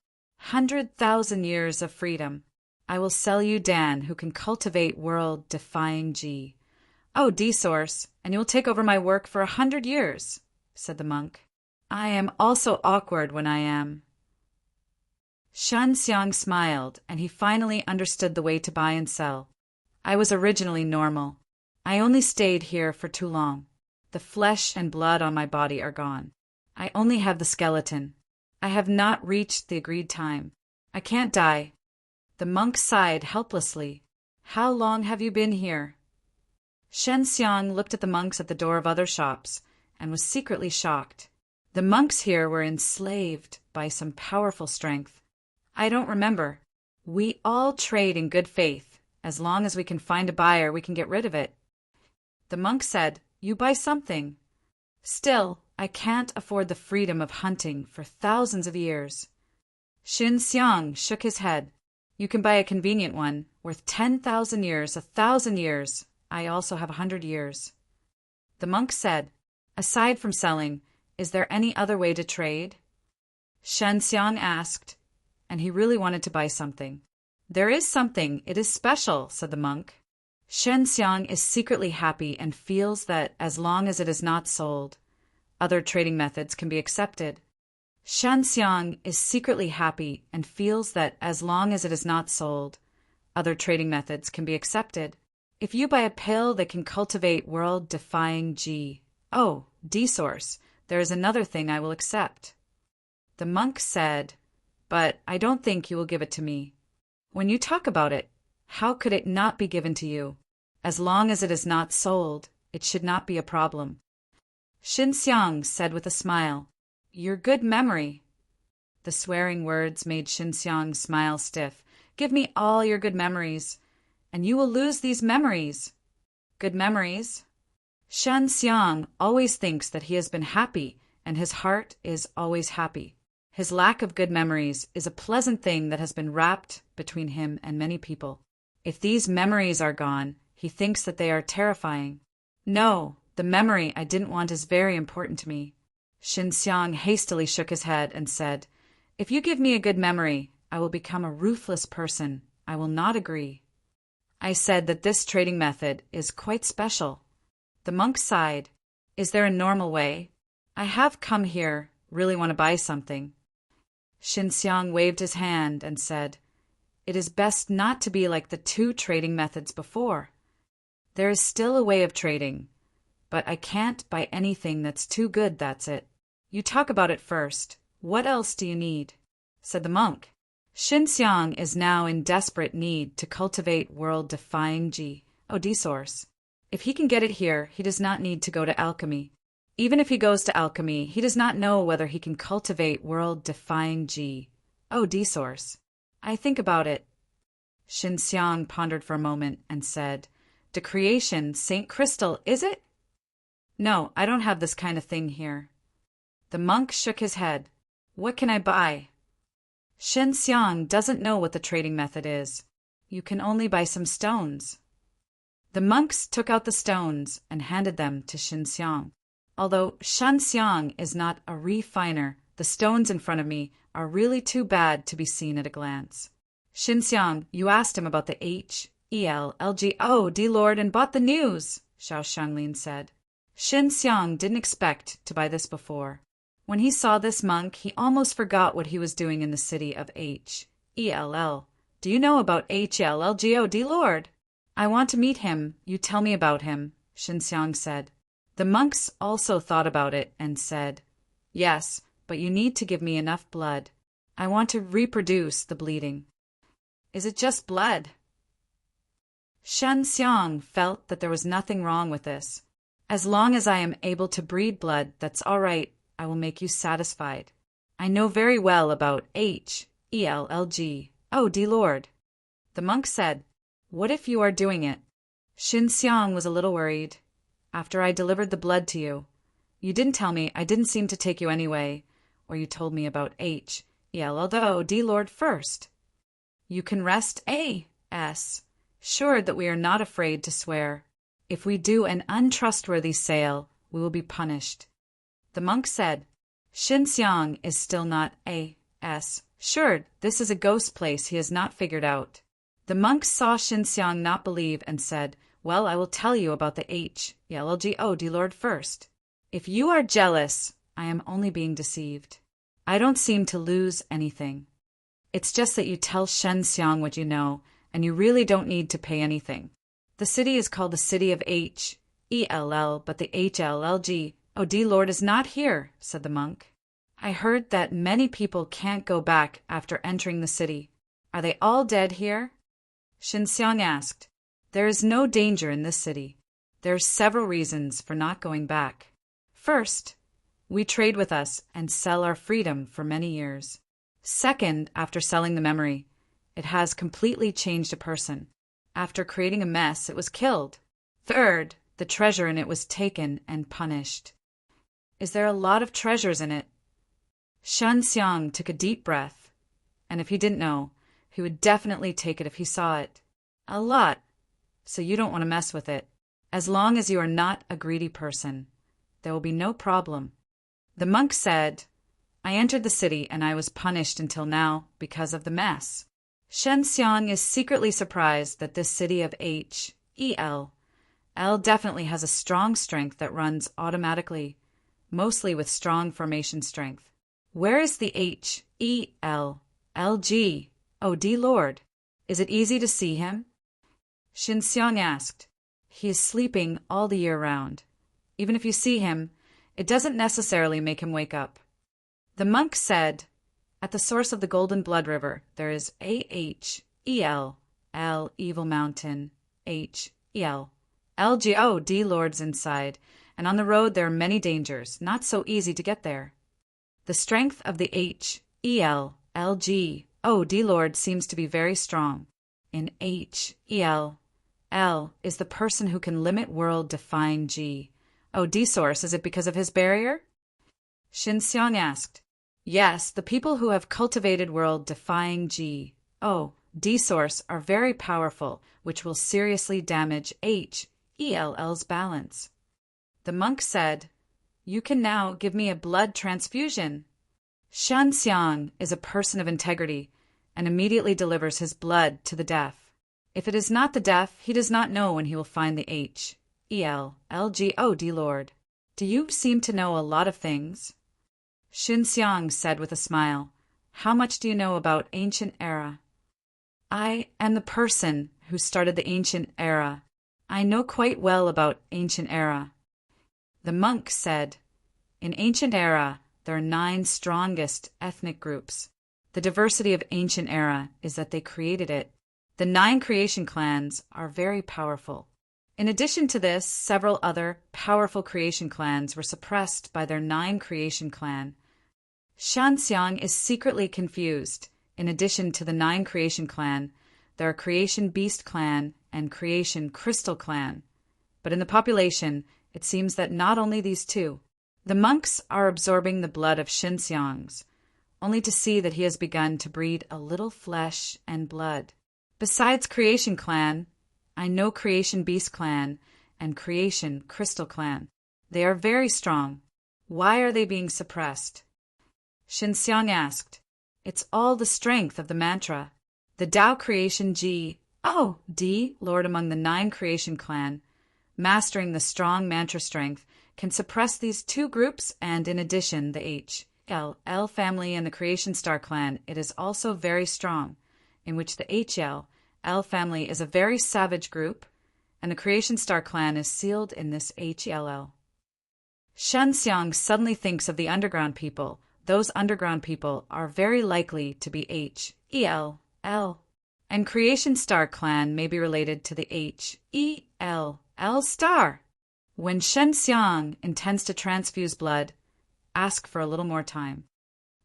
100,000 years of freedom. I will sell you Dan who can cultivate world-defying G.O.D. source, and you will take over my work for 100 years, said the monk. I am also awkward when I am. Shen Xiang smiled, and he finally understood the way to buy and sell. I was originally normal. I only stayed here for too long. The flesh and blood on my body are gone. I only have the skeleton. I have not reached the agreed time. I can't die." The monk sighed helplessly. "How long have you been here?" Shen Xiang looked at the monks at the door of other shops and was secretly shocked. The monks here were enslaved by some powerful strength. "I don't remember. We all trade in good faith. As long as we can find a buyer, we can get rid of it." The monk said, "You buy something." "Still, I can't afford the freedom of hunting for thousands of years." Shen Xiang shook his head. "You can buy a convenient one, worth 10,000 years, 1,000 years. I also have 100 years. The monk said, "Aside from selling, is there any other way to trade?" Shen Xiang asked, and he really wanted to buy something. "There is something. It is special," said the monk. Shen Xiang is secretly happy and feels that as long as it is not sold, other trading methods can be accepted. Shen Xiang is secretly happy and feels that as long as it is not sold, other trading methods can be accepted. If you buy a pill that can cultivate world-defying D source, there is another thing I will accept. The monk said, "But I don't think you will give it to me. When you talk about it, how could it not be given to you? As long as it is not sold, it should not be a problem." Shen Xiang said with a smile, "Your good memory." The swearing words made Shen Xiang smile stiff. "Give me all your good memories, and you will lose these memories." Good memories? Shen Xiang always thinks that he has been happy, and his heart is always happy. His lack of good memories is a pleasant thing that has been wrapped between him and many people. If these memories are gone, he thinks that they are terrifying. "No, the memory I didn't want is very important to me." Shen Xiang hastily shook his head and said, "If you give me a good memory, I will become a ruthless person. I will not agree." I said that this trading method is quite special. The monk sighed. "Is there a normal way? I have come here, really want to buy something." Shen Xiang waved his hand and said, "It is best not to be like the 2 trading methods before. There is still a way of trading, but I can't buy anything that's too good, that's it. You talk about it first. What else do you need?" said the monk. Shen Xiang is now in desperate need to cultivate world-defying D source. If he can get it here, he does not need to go to Alchemy. Even if he goes to Alchemy, he does not know whether he can cultivate world-defying D source. I think about it. Shen Xiang pondered for a moment and said, "The creation, Saint Crystal, is it?" "No, I don't have this kind of thing here." The monk shook his head. "What can I buy?" Shen Xiang doesn't know what the trading method is. "You can only buy some stones." The monks took out the stones and handed them to Shen Xiang. Although Shen Xiang is not a refiner, the stones in front of me are really too bad to be seen at a glance. "Shen Xiang, you asked him about the HELLG. Oh, dear Lord, and bought the news," Xiao Shanglin said. Shen Xiang didn't expect to buy this before. When he saw this monk, he almost forgot what he was doing in the city of HELL. "Do you know about HELLG? Oh, dear Lord." "I want to meet him. You tell me about him," Shen Xiang said. The monks also thought about it and said, "Yes, but you need to give me enough blood. I want to reproduce the bleeding." "Is it just blood?" Shen Xiang felt that there was nothing wrong with this. "As long as I am able to breed blood, that's all right. I will make you satisfied. I know very well about HELLG. Oh, dear Lord." The monk said, "What if you are doing it?" Shen Xiang was a little worried. "After I delivered the blood to you, you didn't tell me. I didn't seem to take you anyway, or you told me about HELLG. Oh, dear Lord first." "You can rest assured that we are not afraid to swear. If we do an untrustworthy sale, we will be punished." The monk said, "Shen Xiang is still not assured. This is a ghost place he has not figured out." The monk saw Shen Xiang not believe and said, "Well, I will tell you about the HELLG. Oh, dear Lord first. If you are jealous, I am only being deceived. I don't seem to lose anything. It's just that you tell Shen Xiang what you know, and you really don't need to pay anything." The city is called the City of H-E-L-L, but the H-L-L-G, oh, D Lord, is not here, said the monk. I heard that many people can't go back after entering the city. Are they all dead here? Xinxiang asked. There is no danger in this city. There are several reasons for not going back. First, we trade with us and sell our freedom for many years. Second, after selling the memory, it has completely changed a person. After creating a mess, it was killed. Third, the treasure in it was taken and punished. Is there a lot of treasures in it? Xinxiang took a deep breath, and if he didn't know, he would definitely take it if he saw it. A lot, so you don't want to mess with it. As long as you are not a greedy person, there will be no problem. The monk said, I entered the city and I was punished until now because of the mess. Xinxiang is secretly surprised that this city of H-E-L definitely has a strong strength that runs automatically, mostly with strong formation strength. Where is the H-E-L-L-G? Oh, D Lord, is it easy to see him? Xinxiang asked. He is sleeping all the year round. Even if you see him, it doesn't necessarily make him wake up. The monk said, at the source of the Golden Blood River, there is A-H-E-L-L Evil Mountain, H-E-L-L-G. Oh, D Lord's inside, and on the road there are many dangers, not so easy to get there. The strength of the H-E-L-L-G, oh, D Lord, seems to be very strong. In H-E-L-L is the person who can limit world-defying G. Oh, D Source, is it because of his barrier? Xinxiang asked. Yes, the people who have cultivated world-defying G. Oh, D Source are very powerful, which will seriously damage H-E-L-L's balance. The monk said, You can now give me a blood transfusion. Xinxiang is a person of integrity and immediately delivers his blood to the deaf. If it is not the deaf, he does not know when he will find the H-E-L-L-G. Oh, D Lord, do you seem to know a lot of things? Xinxiang said with a smile, How much do you know about ancient era? I am the person who started the ancient era. I know quite well about ancient era. The monk said, In ancient era, there are 9 strongest ethnic groups. The diversity of ancient era is that they created it. The 9 creation clans are very powerful. In addition to this, several other powerful creation clans were suppressed by their 9 creation clan. Xinxiang is secretly confused. In addition to the 9 creation clan, there are creation beast clan and creation crystal clan. But in the population, it seems that not only these 2. The monks are absorbing the blood of Xinxiang's, only to see that he has begun to breed a little flesh and blood. Besides creation clan, I know creation beast clan and creation crystal clan. They are very strong. Why are they being suppressed? Xinxiang asked. It's all the strength of the mantra. The Tao creation G, oh, D, Lord among the 9 creation clan, mastering the strong mantra strength, can suppress these 2 groups, and in addition, the H-L-L family and the creation star clan, it is also very strong, in which the H-L-L family is a very savage group, and the creation star clan is sealed in this H-L-L. Xinxiang suddenly thinks of the underground people. Those underground people are very likely to be H-E-L-L, and creation star clan may be related to the H-E-L-L star. When Xinxiang intends to transfuse blood, ask for a little more time.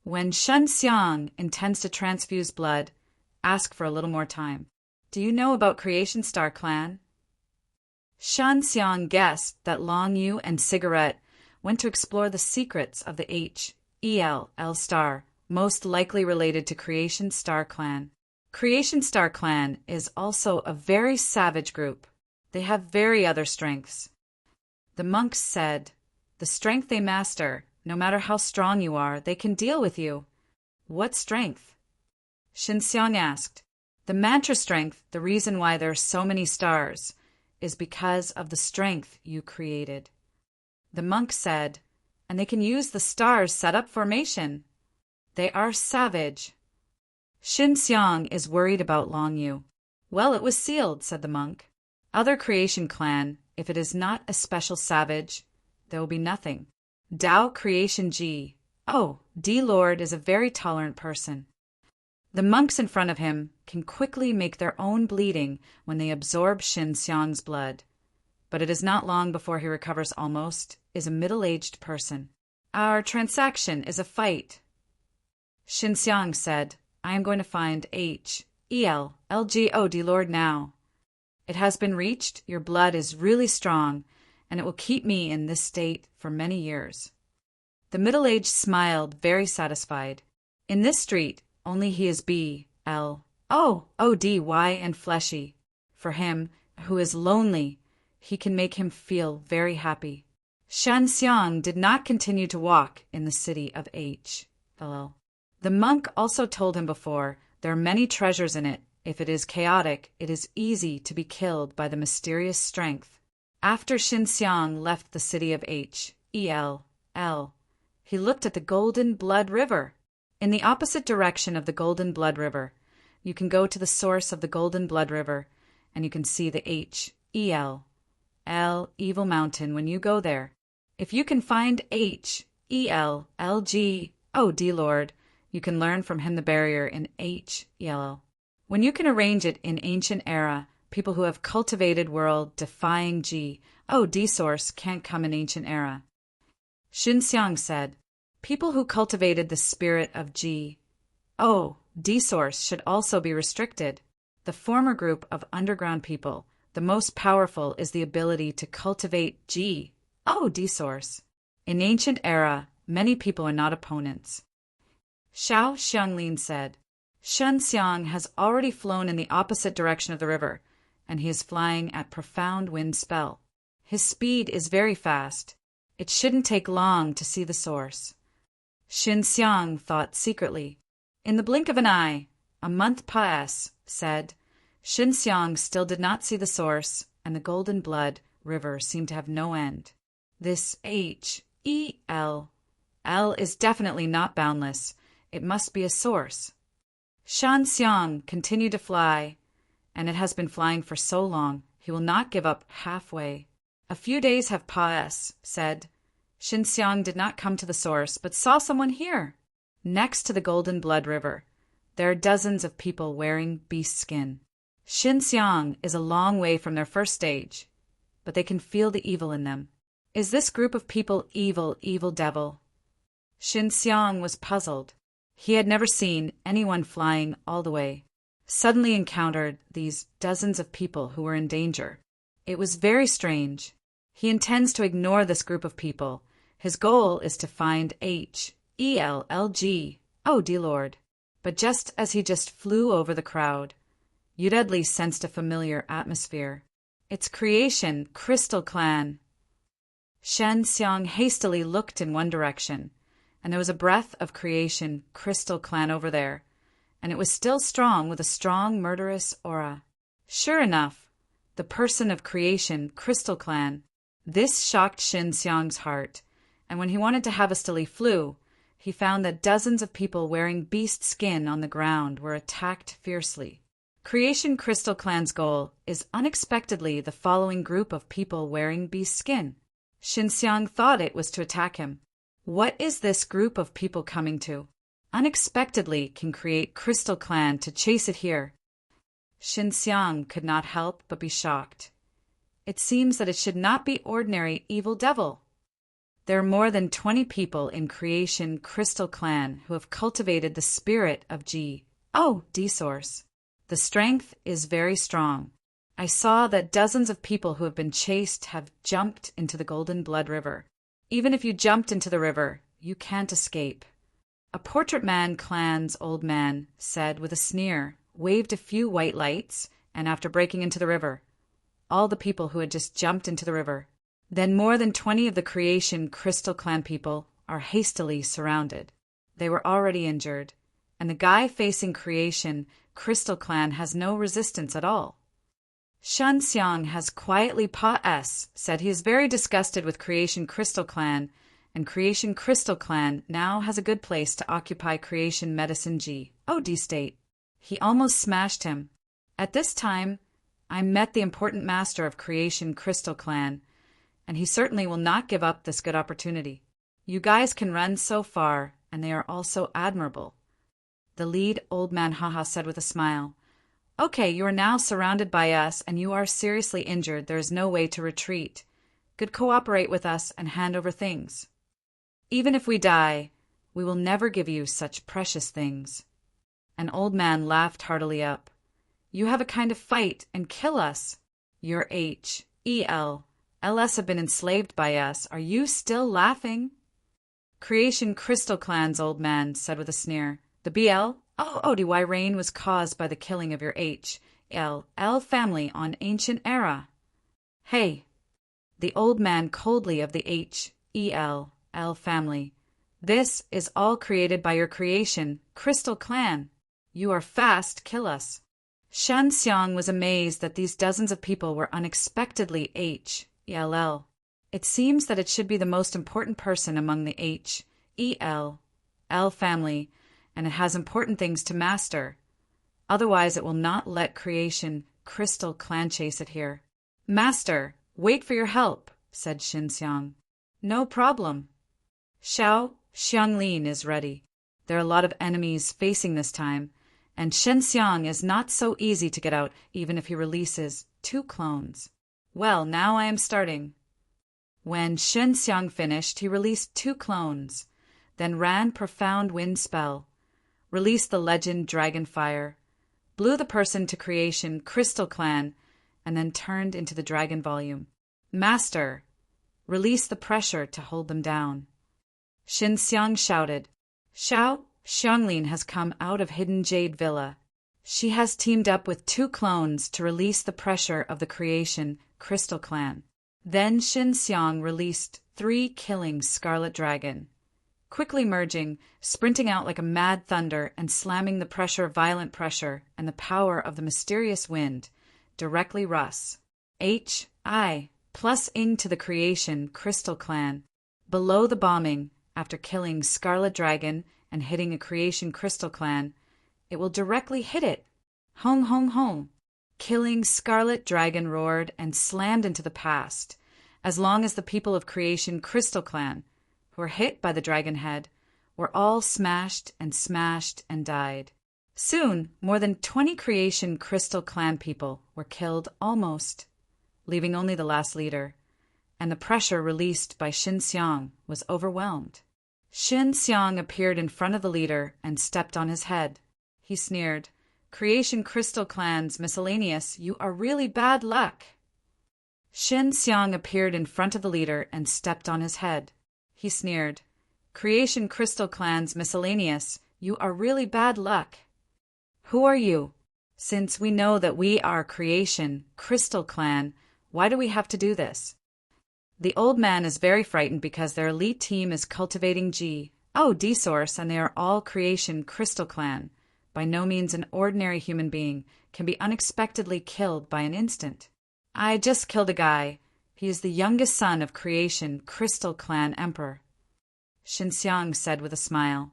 When Xinxiang intends to transfuse blood, ask for a little more time. Do you know about creation star clan? Xinxiang guessed that Long Yu and Cigarette went to explore the secrets of the H-E-L-L star, most likely related to creation star clan. Creation star clan is also a very savage group. They have very other strengths. The monks said, The strength they master, no matter how strong you are, they can deal with you. What strength? Xinxiang asked. The mantra strength, the reason why there are so many stars, is because of the strength you created. The monk said, And they can use the stars set up formation. They are savage. Xinxiang is worried about Long Yu. Well, it was sealed, said the monk. Other Creation Clan, if it is not a special savage, there will be nothing. Tao Creation G. Oh, D Lord is a very tolerant person. The monks in front of him can quickly make their own bleeding when they absorb Xin Xiang's blood, but it is not long before he recovers almost, is a middle-aged person. Our transaction is a fight. Xin Xiang said, I am going to find H.E.L.L.G.O.D. Lord now. It has been reached, your blood is really strong, and it will keep me in this state for many years. The middle-aged smiled, very satisfied. In this street, only he is B.L.O.O.D.Y and fleshy. For him, who is lonely, he can make him feel very happy. Shan Xiang did not continue to walk in the city of H.L.L. The monk also told him before, there are many treasures in it. If it is chaotic, it is easy to be killed by the mysterious strength. After Xin Xiang left the city of H.E.L.L., he looked at the Golden Blood River. In the opposite direction of the Golden Blood River, you can go to the source of the Golden Blood River, and you can see the H.E.L.L. Evil Mountain when you go there. If you can find H.E.L.L.G.O.D. Lord, you can learn from him the barrier in H.E.L.L. When you can arrange it in ancient era, people who have cultivated world-defying G.O.D. source can't come in ancient era. Xin Xiang said, people who cultivated the spirit of G.O.D. source should also be restricted. The former group of underground people, the most powerful is the ability to cultivate G.O.D. source. In ancient era, many people are not opponents. Xiao Xianglin said, Shen Xiang has already flown in the opposite direction of the river, and he is flying at profound wind spell. His speed is very fast. It shouldn't take long to see the source. Xin Xiang thought secretly. In the blink of an eye, a month passed, said. Xin Xiang still did not see the source, and the Golden Blood River seemed to have no end. This H.E.L.L. is definitely not boundless. It must be a source. Shan Xiang continued to fly, and it has been flying for so long, he will not give up halfway. A few days have passed, said. Xin Xiang did not come to the source, but saw someone here. Next to the Golden Blood River, there are dozens of people wearing beast skin. Xin Xiang is a long way from their first stage, but they can feel the evil in them. Is this group of people evil, evil devil? Xin Xiang was puzzled. He had never seen anyone flying all the way. Suddenly encountered these dozens of people who were in danger. It was very strange. He intends to ignore this group of people. His goal is to find H.E.L.L.G.O.D. Lord. But just as he just flew over the crowd, Yudedli sensed a familiar atmosphere. It's Creation, Crystal Clan. Shen Xiang hastily looked in one direction, and there was a breath of Creation, Crystal Clan over there, and it was still strong with a strong, murderous aura. Sure enough, the person of Creation, Crystal Clan. This shocked Xin Xiang's heart, and when he wanted to have a still he flew, he found that dozens of people wearing beast skin on the ground were attacked fiercely. Creation Crystal Clan's goal is unexpectedly the following group of people wearing beast skin. Xin Xiang thought it was to attack him. What is this group of people coming to? Unexpectedly can create Crystal Clan to chase it here. Xin Xiang could not help but be shocked. It seems that it should not be ordinary evil devil. There are more than 20 people in Creation Crystal Clan who have cultivated the spirit of G.O.D. source. The strength is very strong. I saw that dozens of people who have been chased have jumped into the Golden Blood River. Even if you jumped into the river, you can't escape. A Portrait Man Clan's old man said with a sneer, waved a few white lights, and after breaking into the river, all the people who had just jumped into the river. Then more than 20 of the Creation Crystal Clan people are hastily surrounded. They were already injured, and the guy facing Creation Crystal Clan has no resistance at all. Shan Xiang has quietly said he is very disgusted with Creation Crystal Clan, and Creation Crystal Clan now has a good place to occupy Creation Medicine G.O.D. state. He almost smashed him. At this time, I met the important master of Creation Crystal Clan, and he certainly will not give up this good opportunity. You guys can run so far, and they are all so admirable. The lead old man Haha said with a smile. Okay, you are now surrounded by us, and you are seriously injured. There is no way to retreat. Good, cooperate with us and hand over things. Even if we die, we will never give you such precious things. An old man laughed heartily up. You have a kind of fight and kill us. Your H.E.L.L.S. have been enslaved by us. Are you still laughing? Creation Crystal Clan's old man said with a sneer. The B.L.? Oh, why rain was caused by the killing of your H.L.L. family on ancient era. Hey, the old man coldly of the H.E.L.L. family. This is all created by your creation, Crystal Clan. You are fast, kill us. Shen Xiang was amazed that these dozens of people were unexpectedly H.E.L.L. It seems that it should be the most important person among the H.E.L.L. family, and it has important things to master. Otherwise it will not let Creation Crystal Clan chase it here. Master, wait for your help, said Shen Xiang. No problem. Xiao Xianglin is ready. There are a lot of enemies facing this time, and Shen Xiang is not so easy to get out even if he releases 2 clones. Well, now I am starting. When Shen Xiang finished, he released 2 clones, then ran Profound Wind spell, released the Legend Dragon Fire, blew the person to Creation Crystal Clan, and then turned into the Dragon Volume. Master, release the pressure to hold them down. Shen Xiang shouted. Xiao Xianglin has come out of Hidden Jade Villa. She has teamed up with 2 clones to release the pressure of the Creation Crystal Clan. Then Shen Xiang released 3 killing Scarlet Dragon, quickly merging, sprinting out like a mad thunder and slamming the pressure, violent pressure, and the power of the mysterious wind, directly Russ. H.I. plus into the Creation Crystal Clan. Below the bombing, after killing Scarlet Dragon and hitting a Creation Crystal Clan, it will directly hit it. Hong hong hong. Killing Scarlet Dragon roared and slammed into the past, as long as the people of Creation Crystal Clan, who were hit by the dragon head, were all smashed and died. Soon, more than 20 Creation Crystal Clan people were killed almost, leaving only the last leader, and the pressure released by Shen Xiang was overwhelmed. Shen Xiang appeared in front of the leader and stepped on his head. He sneered, Creation Crystal Clan's miscellaneous, you are really bad luck. Shen Xiang appeared in front of the leader and stepped on his head. He sneered, Creation Crystal Clan's miscellaneous, you are really bad luck. Who are you? Since we know that we are Creation Crystal Clan, why do we have to do this? The old man is very frightened because their elite team is cultivating D-Source, and they are all Creation Crystal Clan. By no means an ordinary human being can be unexpectedly killed by an instant. I just killed a guy. He is the youngest son of Creation Crystal Clan Emperor. Shen Xiang said with a smile,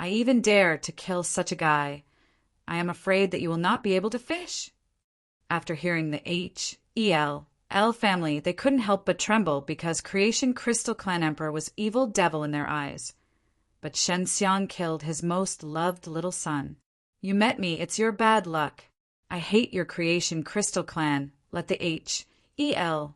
I even dare to kill such a guy. I am afraid that you will not be able to fish. After hearing the H.E.L.L. family, they couldn't help but tremble because Creation Crystal Clan Emperor was evil devil in their eyes. But Shen Xiang killed his most loved little son. You met me, it's your bad luck. I hate your Creation Crystal Clan. Let the H.E.L.L.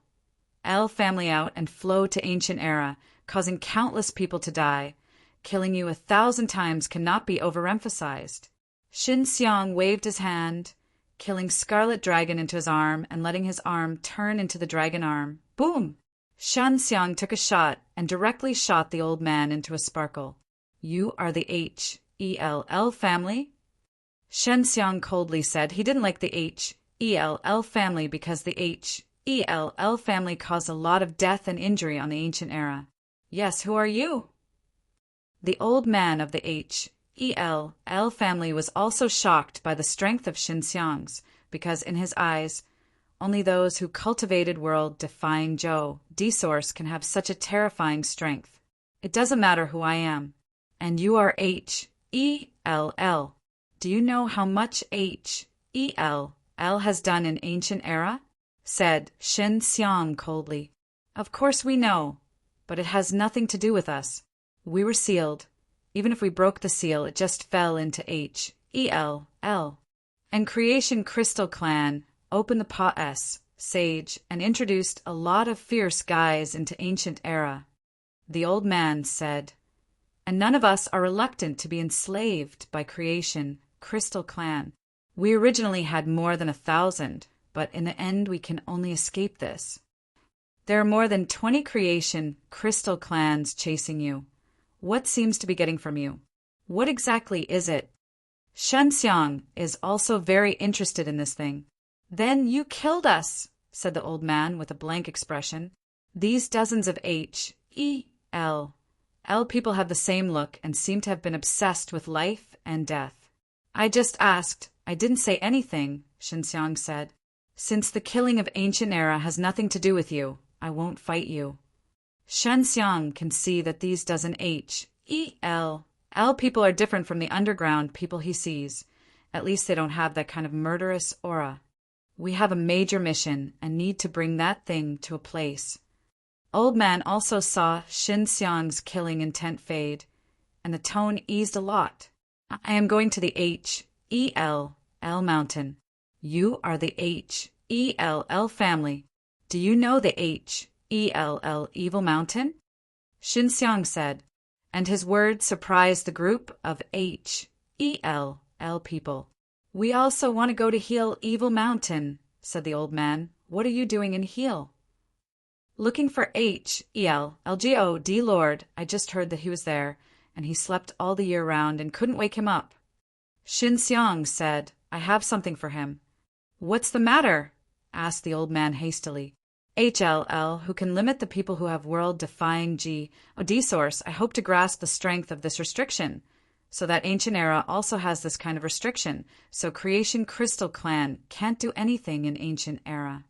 family out and flow to ancient era, causing countless people to die. Killing you 1,000 times cannot be overemphasized. Shen Xiang waved his hand, killing Scarlet Dragon into his arm and letting his arm turn into the dragon arm. Boom! Shen Xiang took a shot and directly shot the old man into a sparkle. You are the H.E.L.L. family? Shen Xiang coldly said he didn't like the H.E.L.L. family because the H.E.L.L. family caused a lot of death and injury on the ancient era. Yes, who are you? The old man of the H.E.L.L. family was also shocked by the strength of Shen Xiang's, because in his eyes, only those who cultivated world-defying D-Source can have such a terrifying strength. It doesn't matter who I am. And you are H.E.L.L. Do you know how much H.E.L.L. L has done in ancient era? Said Shen Xiang coldly. Of course we know, but it has nothing to do with us. We were sealed. Even if we broke the seal, it just fell into H-E-L-L. And Creation Crystal Clan opened the pot sage and introduced a lot of fierce guys into ancient era. The old man said, and none of us are reluctant to be enslaved by Creation Crystal Clan. We originally had more than 1,000, but in the end we can only escape this. There are more than 20 Creation Crystal Clans chasing you. What seems to be getting from you? What exactly is it? Shen Xiang is also very interested in this thing. Then you killed us, said the old man with a blank expression. These dozens of H-E-L people have the same look and seem to have been obsessed with life and death. I just asked. I didn't say anything, Shen Xiang said. Since the killing of ancient era has nothing to do with you, I won't fight you. Shen Xiang can see that these dozen H-E-L people are different from the underground people he sees. At least they don't have that kind of murderous aura. We have a major mission and need to bring that thing to a place. Old man also saw Shen Xiang's killing intent fade, and the tone eased a lot. I am going to the H-E-L mountain. You are the H-E-L family. Do you know the H-E-L evil mountain? Shen Xiang said, and his words surprised the group of H-E-L people. We also want to go to Heal Evil Mountain, said the old man. What are you doing in Heal? Looking for H-E-L-G-O-D Lord. I just heard that he was there, and he slept all the year round and couldn't wake him up. Shen Xiang said, I have something for him. What's the matter? Asked the old man hastily. HLL, who can limit the people who have world-defying G-O-D source. I hope to grasp the strength of this restriction. So that ancient era also has this kind of restriction, so Creation Crystal Clan can't do anything in ancient era.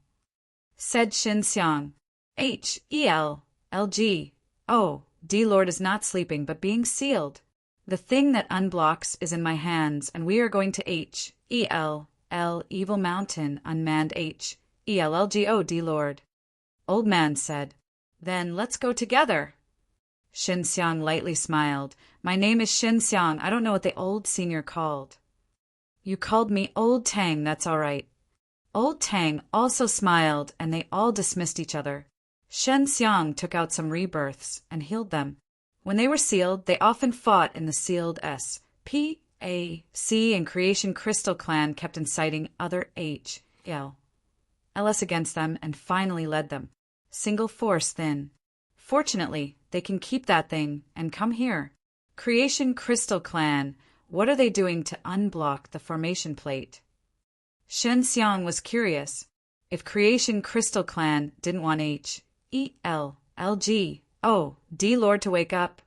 Said Shen Xiang, H-E-L-L-G-O-D Lord is not sleeping but being sealed. The thing that unblocks is in my hands, and we are going to H-E-L-L Evil Mountain, unmanned H-E-L-L-G-O-D Lord. Old man said, then let's go together. Shen Xiang lightly smiled. My name is Shen Xiang. I don't know what the old senior called. You called me Old Tang, that's all right. Old Tang also smiled, and they all dismissed each other. Shen Xiang took out some rebirths and healed them. When they were sealed, they often fought in the sealed S-P-A-C, and Creation Crystal Clan kept inciting other H-L-S against them and finally led them. Single force thin. Fortunately, they can keep that thing and come here. Creation Crystal Clan, what are they doing to unblock the formation plate? Shen Xiang was curious. If Creation Crystal Clan didn't want H-E-L-L-G-O-D Lord to wake up,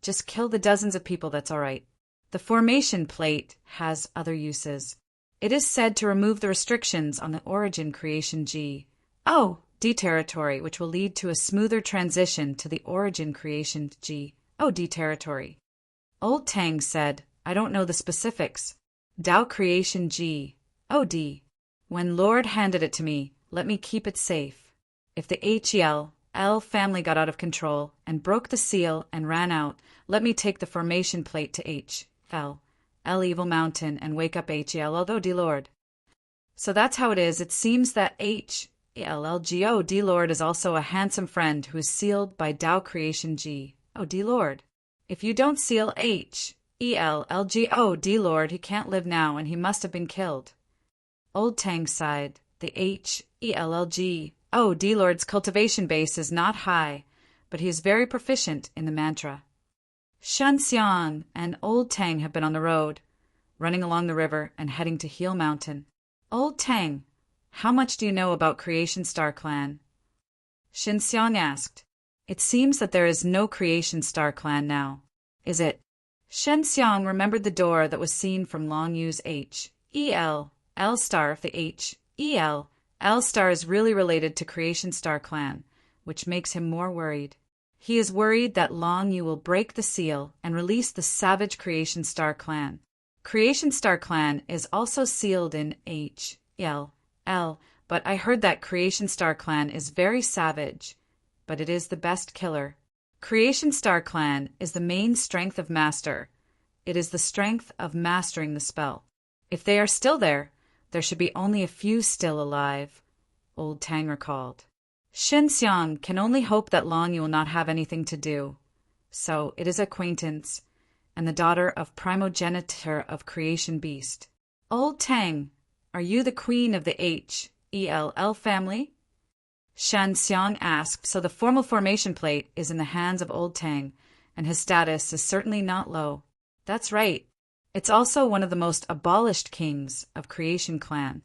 just kill the dozens of people, that's all right. The formation plate has other uses. It is said to remove the restrictions on the origin Creation G-O-D territory, which will lead to a smoother transition to the origin Creation G-O-D territory. Old Tang said, I don't know the specifics. Tao Creation G-O-D. When Lord handed it to me, let me keep it safe. If the H-E-L family got out of control and broke the seal and ran out, let me take the formation plate to H-L Evil Mountain and wake up H-E-L-L-D Lord. So that's how it is. It seems that H-E-L-L-G-O-D Lord is also a handsome friend who is sealed by Tao Creation G-O-D Lord. If you don't seal H-E-L-L-G-O-D Lord, he can't live now, and he must have been killed. Old Tang sighed. The H-E-L-L-G-O-D Lord's cultivation base is not high, but he is very proficient in the mantra. Shen Xiang and Old Tang have been on the road, running along the river and heading to Heal Mountain. Old Tang, how much do you know about Creation Star Clan? Shen Xiang asked. It seems that there is no Creation Star Clan now. Is it? Shen Xiang remembered the door that was seen from Long Yu's H-E-L-L star. If the H-E-L-L star is really related to Creation Star Clan, which makes him more worried. He is worried that Long Yu will break the seal and release the savage Creation Star Clan. Creation Star Clan is also sealed in H but I heard that Creation Star Clan is very savage, but it is the best killer. Creation Star Clan is the main strength of Master. It is the strength of mastering the spell. If they are still there, there should be only a few still alive, Old Tang recalled. Shin Xiang can only hope that Long Yu will not have anything to do. So it is acquaintance, and the daughter of primogenitor of Creation Beast. Old Tang, are you the queen of the H-E-L-L family? Shan Xiang asked, so the formal formation plate is in the hands of Old Tang, and his status is certainly not low. That's right. It's also one of the most abolished kings of Creation Clan.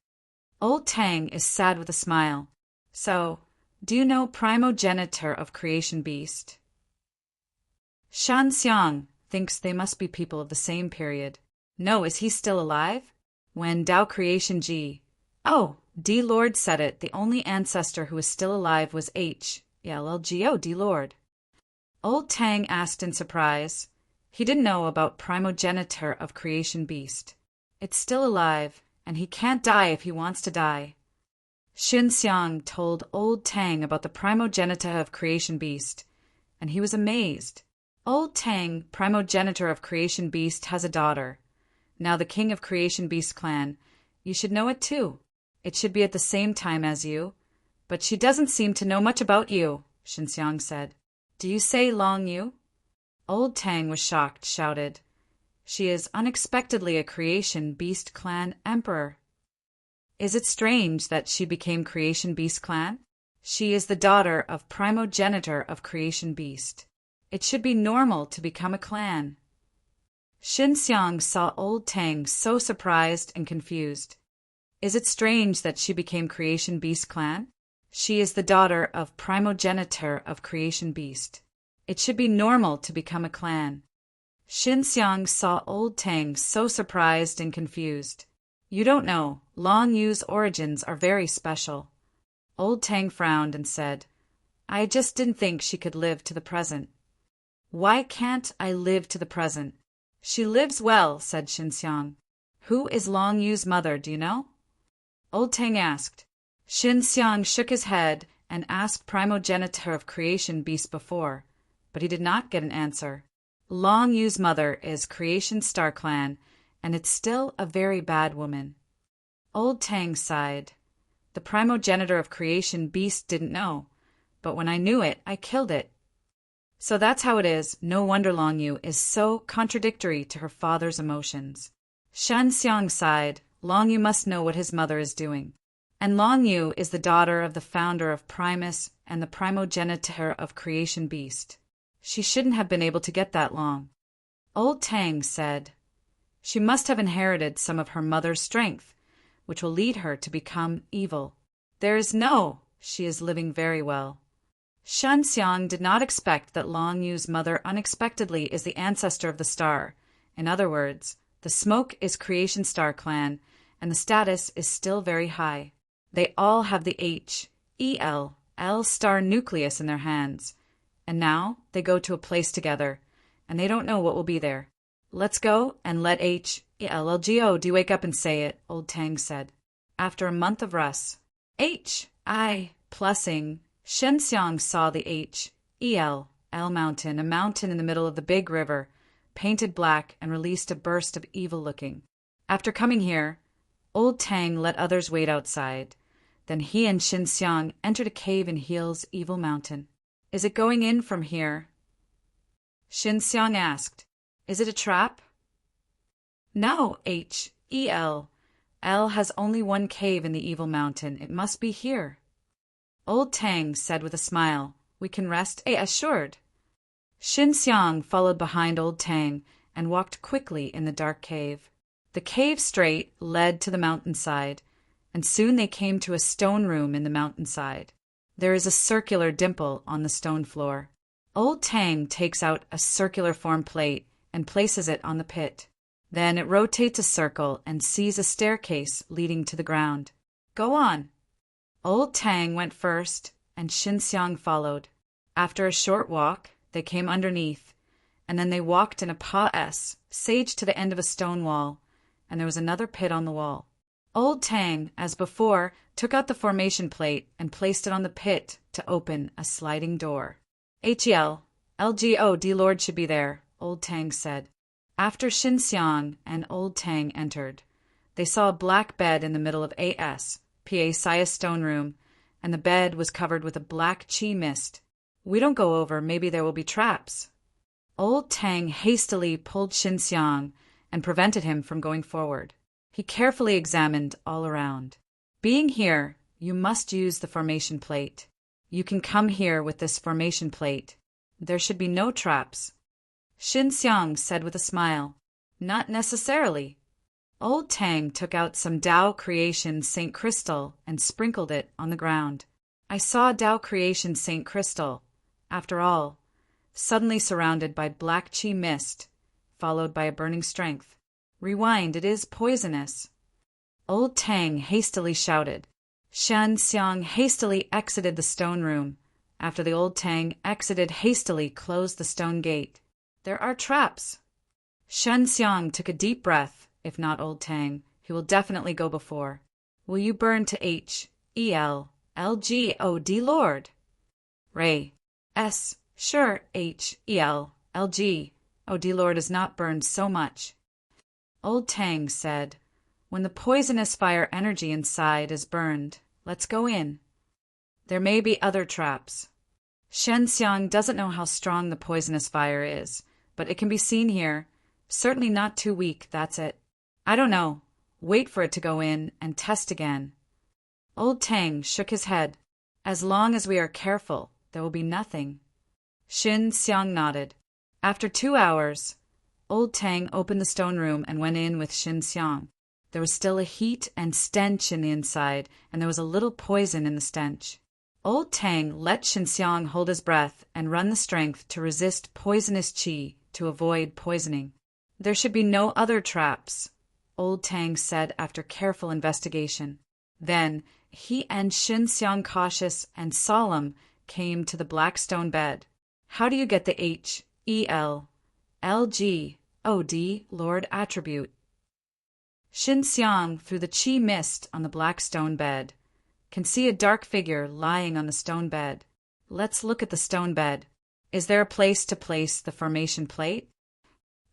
Old Tang is sad with a smile. So, do you know primogenitor of Creation Beast? Shan Xiang thinks they must be people of the same period. No, is he still alive? When Dao Creation G. Oh, D Lord said it. The only ancestor who is still alive was H-E-L-L-G-O, D Lord. Old Tang asked in surprise. He didn't know about primogenitor of Creation Beast. It's still alive, and he can't die if he wants to die. Shin Xiang told Old Tang about the primogenitor of Creation Beast, and he was amazed. Old Tang, primogenitor of Creation Beast, has a daughter. Now the king of Creation Beast clan, you should know it too. It should be at the same time as you. But she doesn't seem to know much about you, Shin Xiang said. Do you say Long Yu? Old Tang was shocked, shouted. She is unexpectedly a Creation Beast clan emperor. Is it strange that she became Creation Beast clan? She is the daughter of primogenitor of Creation Beast. It should be normal to become a clan. Shin Xiang saw Old Tang so surprised and confused. Is it strange that she became Creation Beast clan? She is the daughter of primogenitor of Creation Beast. It should be normal to become a clan. Shin Xiang saw Old Tang so surprised and confused. You don't know, Long Yu's origins are very special. Old Tang frowned and said, I just didn't think she could live to the present. Why can't I live to the present? She lives well, said Shin Xiang. Who is Long Yu's mother, do you know? Old Tang asked. Shin Xiang shook his head and asked primogenitor of Creation Beast before, but he did not get an answer. Long Yu's mother is Creation Star Clan, and it's still a very bad woman. Old Tang sighed. The primogenitor of Creation Beast didn't know, but when I knew it, I killed it. So that's how it is. No wonder Long Yu is so contradictory to her father's emotions. Shan Xiang sighed. Long Yu must know what his mother is doing. And Long Yu is the daughter of the founder of Primus and the primogenitor of Creation Beast. She shouldn't have been able to get that long. Old Tang said, she must have inherited some of her mother's strength, which will lead her to become evil. She is living very well. Shan Xiang did not expect that Long Yu's mother unexpectedly is the ancestor of the star. In other words, the smoke is Creation Star Clan, and the status is still very high. They all have the H-E-L-L star nucleus in their hands, and now they go to a place together, and they don't know what will be there. Let's go and let H-E-L-L-G-O. Do you wake up and say it? Old Tang said. After a month of rest, H-I plussing, Shen Xiang saw the H-E-L-L mountain, a mountain in the middle of the big river, painted black and released a burst of evil looking. After coming here, Old Tang let others wait outside. Then he and Shin Xiang entered a cave in Heel's evil mountain. Is it going in from here? Shin Xiang asked. Is it a trap? No, H-E-L. L has only one cave in the evil mountain. It must be here. Old Tang said with a smile, we can rest, assured. Shin Xiang followed behind Old Tang and walked quickly in the dark cave. The cave straight led to the mountainside, and soon they came to a stone room in the mountainside. There is a circular dimple on the stone floor. Old Tang takes out a circular form plate and places it on the pit. Then it rotates a circle and sees a staircase leading to the ground. Go on. Old Tang went first, and Shin Xiang followed. After a short walk, they came underneath, and then they walked in a sage to the end of a stone wall, and there was another pit on the wall. Old Tang, as before, took out the formation plate and placed it on the pit to open a sliding door. LGO, Lord should be there, Old Tang said. After Xinxiang and Old Tang entered, they saw a black bed in the middle of Saya stone room, and the bed was covered with a black chi mist. We don't go over, maybe there will be traps. Old Tang hastily pulled Xinxiang and prevented him from going forward. He carefully examined all around. Being here, you must use the formation plate. You can come here with this formation plate. There should be no traps. Xinxiang said with a smile. Not necessarily. Old Tang took out some Tao Creation Saint Crystal and sprinkled it on the ground. I saw Tao Creation Saint Crystal, after all, suddenly surrounded by black chi mist, followed by a burning strength. Rewind, it is poisonous. Old Tang hastily shouted. Xinxiang hastily exited the stone room. After the Old Tang exited hastily closed the stone gate. There are traps. Xinxiang took a deep breath. If not Old Tang, he will definitely go before. Will you burn to H-E-L-L-G-O-D Lord? Ray. S. Sure, H-E-L-L-G-O-D Lord is not burned so much. Old Tang said, when the poisonous fire energy inside is burned, let's go in. There may be other traps. Xinxiang doesn't know how strong the poisonous fire is, but it can be seen here. Certainly not too weak, that's it. I don't know. Wait for it to go in and test again. Old Tang shook his head. As long as we are careful, there will be nothing. Xinxiang nodded. After 2 hours, Old Tang opened the stone room and went in with Xinxiang. There was still a heat and stench in the inside, and there was a little poison in the stench. Old Tang let Xinxiang hold his breath and run the strength to resist poisonous qi to avoid poisoning. There should be no other traps, Old Tang said after careful investigation. Then he and Xinxiang, cautious and solemn, came to the black stone bed. How do you get the H-E-L-L-G-O-D Lord attribute? Xinxiang, through the chi mist on the black stone bed, can see a dark figure lying on the stone bed. Let's look at the stone bed. Is there a place to place the formation plate?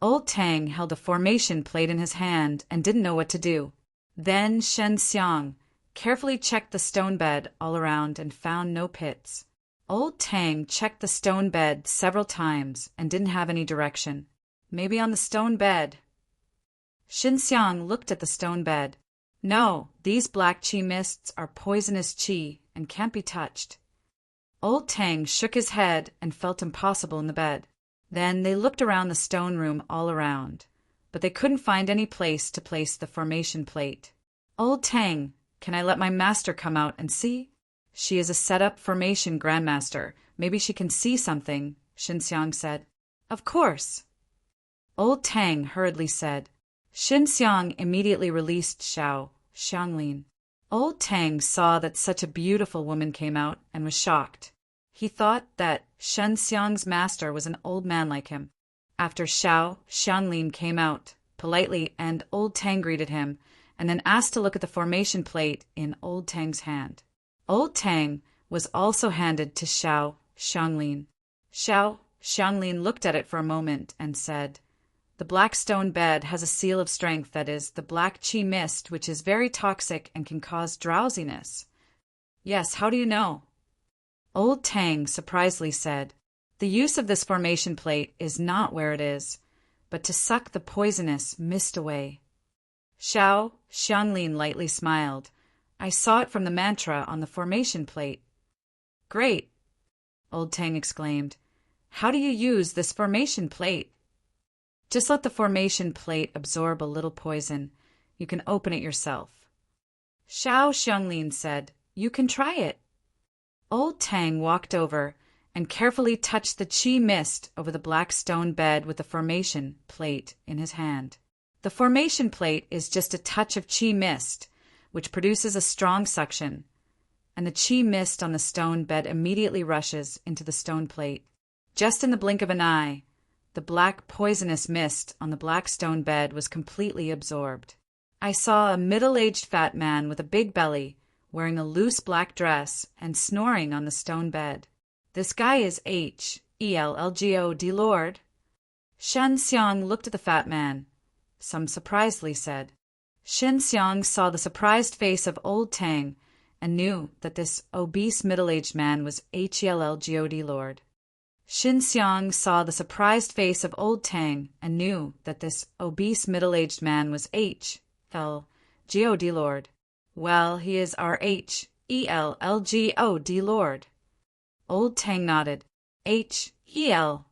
Old Tang held a formation plate in his hand and didn't know what to do. Then Xinxiang carefully checked the stone bed all around and found no pits. Old Tang checked the stone bed several times and didn't have any direction. Maybe on the stone bed. Xinxiang looked at the stone bed. No, these black chi mists are poisonous chi and can't be touched. Old Tang shook his head and felt impossible in the bed. Then they looked around the stone room all around, but they couldn't find any place to place the formation plate. Old Tang, can I let my master come out and see? She is a set-up formation grandmaster. Maybe she can see something, Xinxiang said. Of course. Old Tang hurriedly said. Xinxiang immediately released Xianglin. Old Tang saw that such a beautiful woman came out and was shocked. He thought that Xinxiang's master was an old man like him. After Xianglin came out politely and Old Tang greeted him and then asked to look at the formation plate in Old Tang's hand. Old Tang was also handed to Xianglin. Xianglin looked at it for a moment and said, the black stone bed has a seal of strength, that is, the black chi mist, which is very toxic and can cause drowsiness. Yes, how do you know? Old Tang surprisedly said, the use of this formation plate is not where it is, but to suck the poisonous mist away. Xianglin lightly smiled. I saw it from the mantra on the formation plate. Great, Old Tang exclaimed. How do you use this formation plate? Just let the formation plate absorb a little poison. You can open it yourself. Xianglin said, you can try it. Old Tang walked over and carefully touched the chi mist over the black stone bed with the formation plate in his hand. The formation plate is just a touch of chi mist, which produces a strong suction, and the chi mist on the stone bed immediately rushes into the stone plate. Just in the blink of an eye, the black poisonous mist on the black stone bed was completely absorbed. I saw a middle-aged fat man with a big belly, wearing a loose black dress and snoring on the stone bed. This guy is H.E.L.L.G.O.D. Lord. Shen Xiang looked at the fat man. Some surprisedly said. Shen Xiang saw the surprised face of old Tang and knew that this obese middle-aged man was H.E.L.L.G.O.D. Lord. Shen Xiang saw the surprised face of old Tang and knew that this obese middle-aged man was H.L.G.O.D. Lord. Well, he is our H.E.L.L.G.O.D. Lord. Old Tang nodded. H.E.L.L.G.O.D.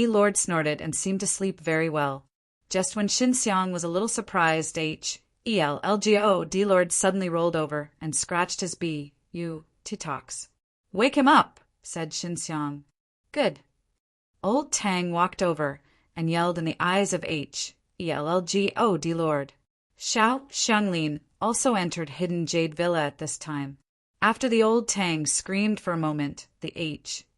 Lord snorted and seemed to sleep very well. Just when Shen Xiang was a little surprised, H.E.L.L.G.O.D. Lord suddenly rolled over and scratched his B.U.T.tox. Wake him up, said Shen Xiang. Good. Old Tang walked over and yelled in the eyes of H.E.L.L.G.O.D. Lord. Xiao Xianglin also entered Hidden Jade Villa at this time. After the old Tang screamed for a moment, the H.E.L.L.G.O.D.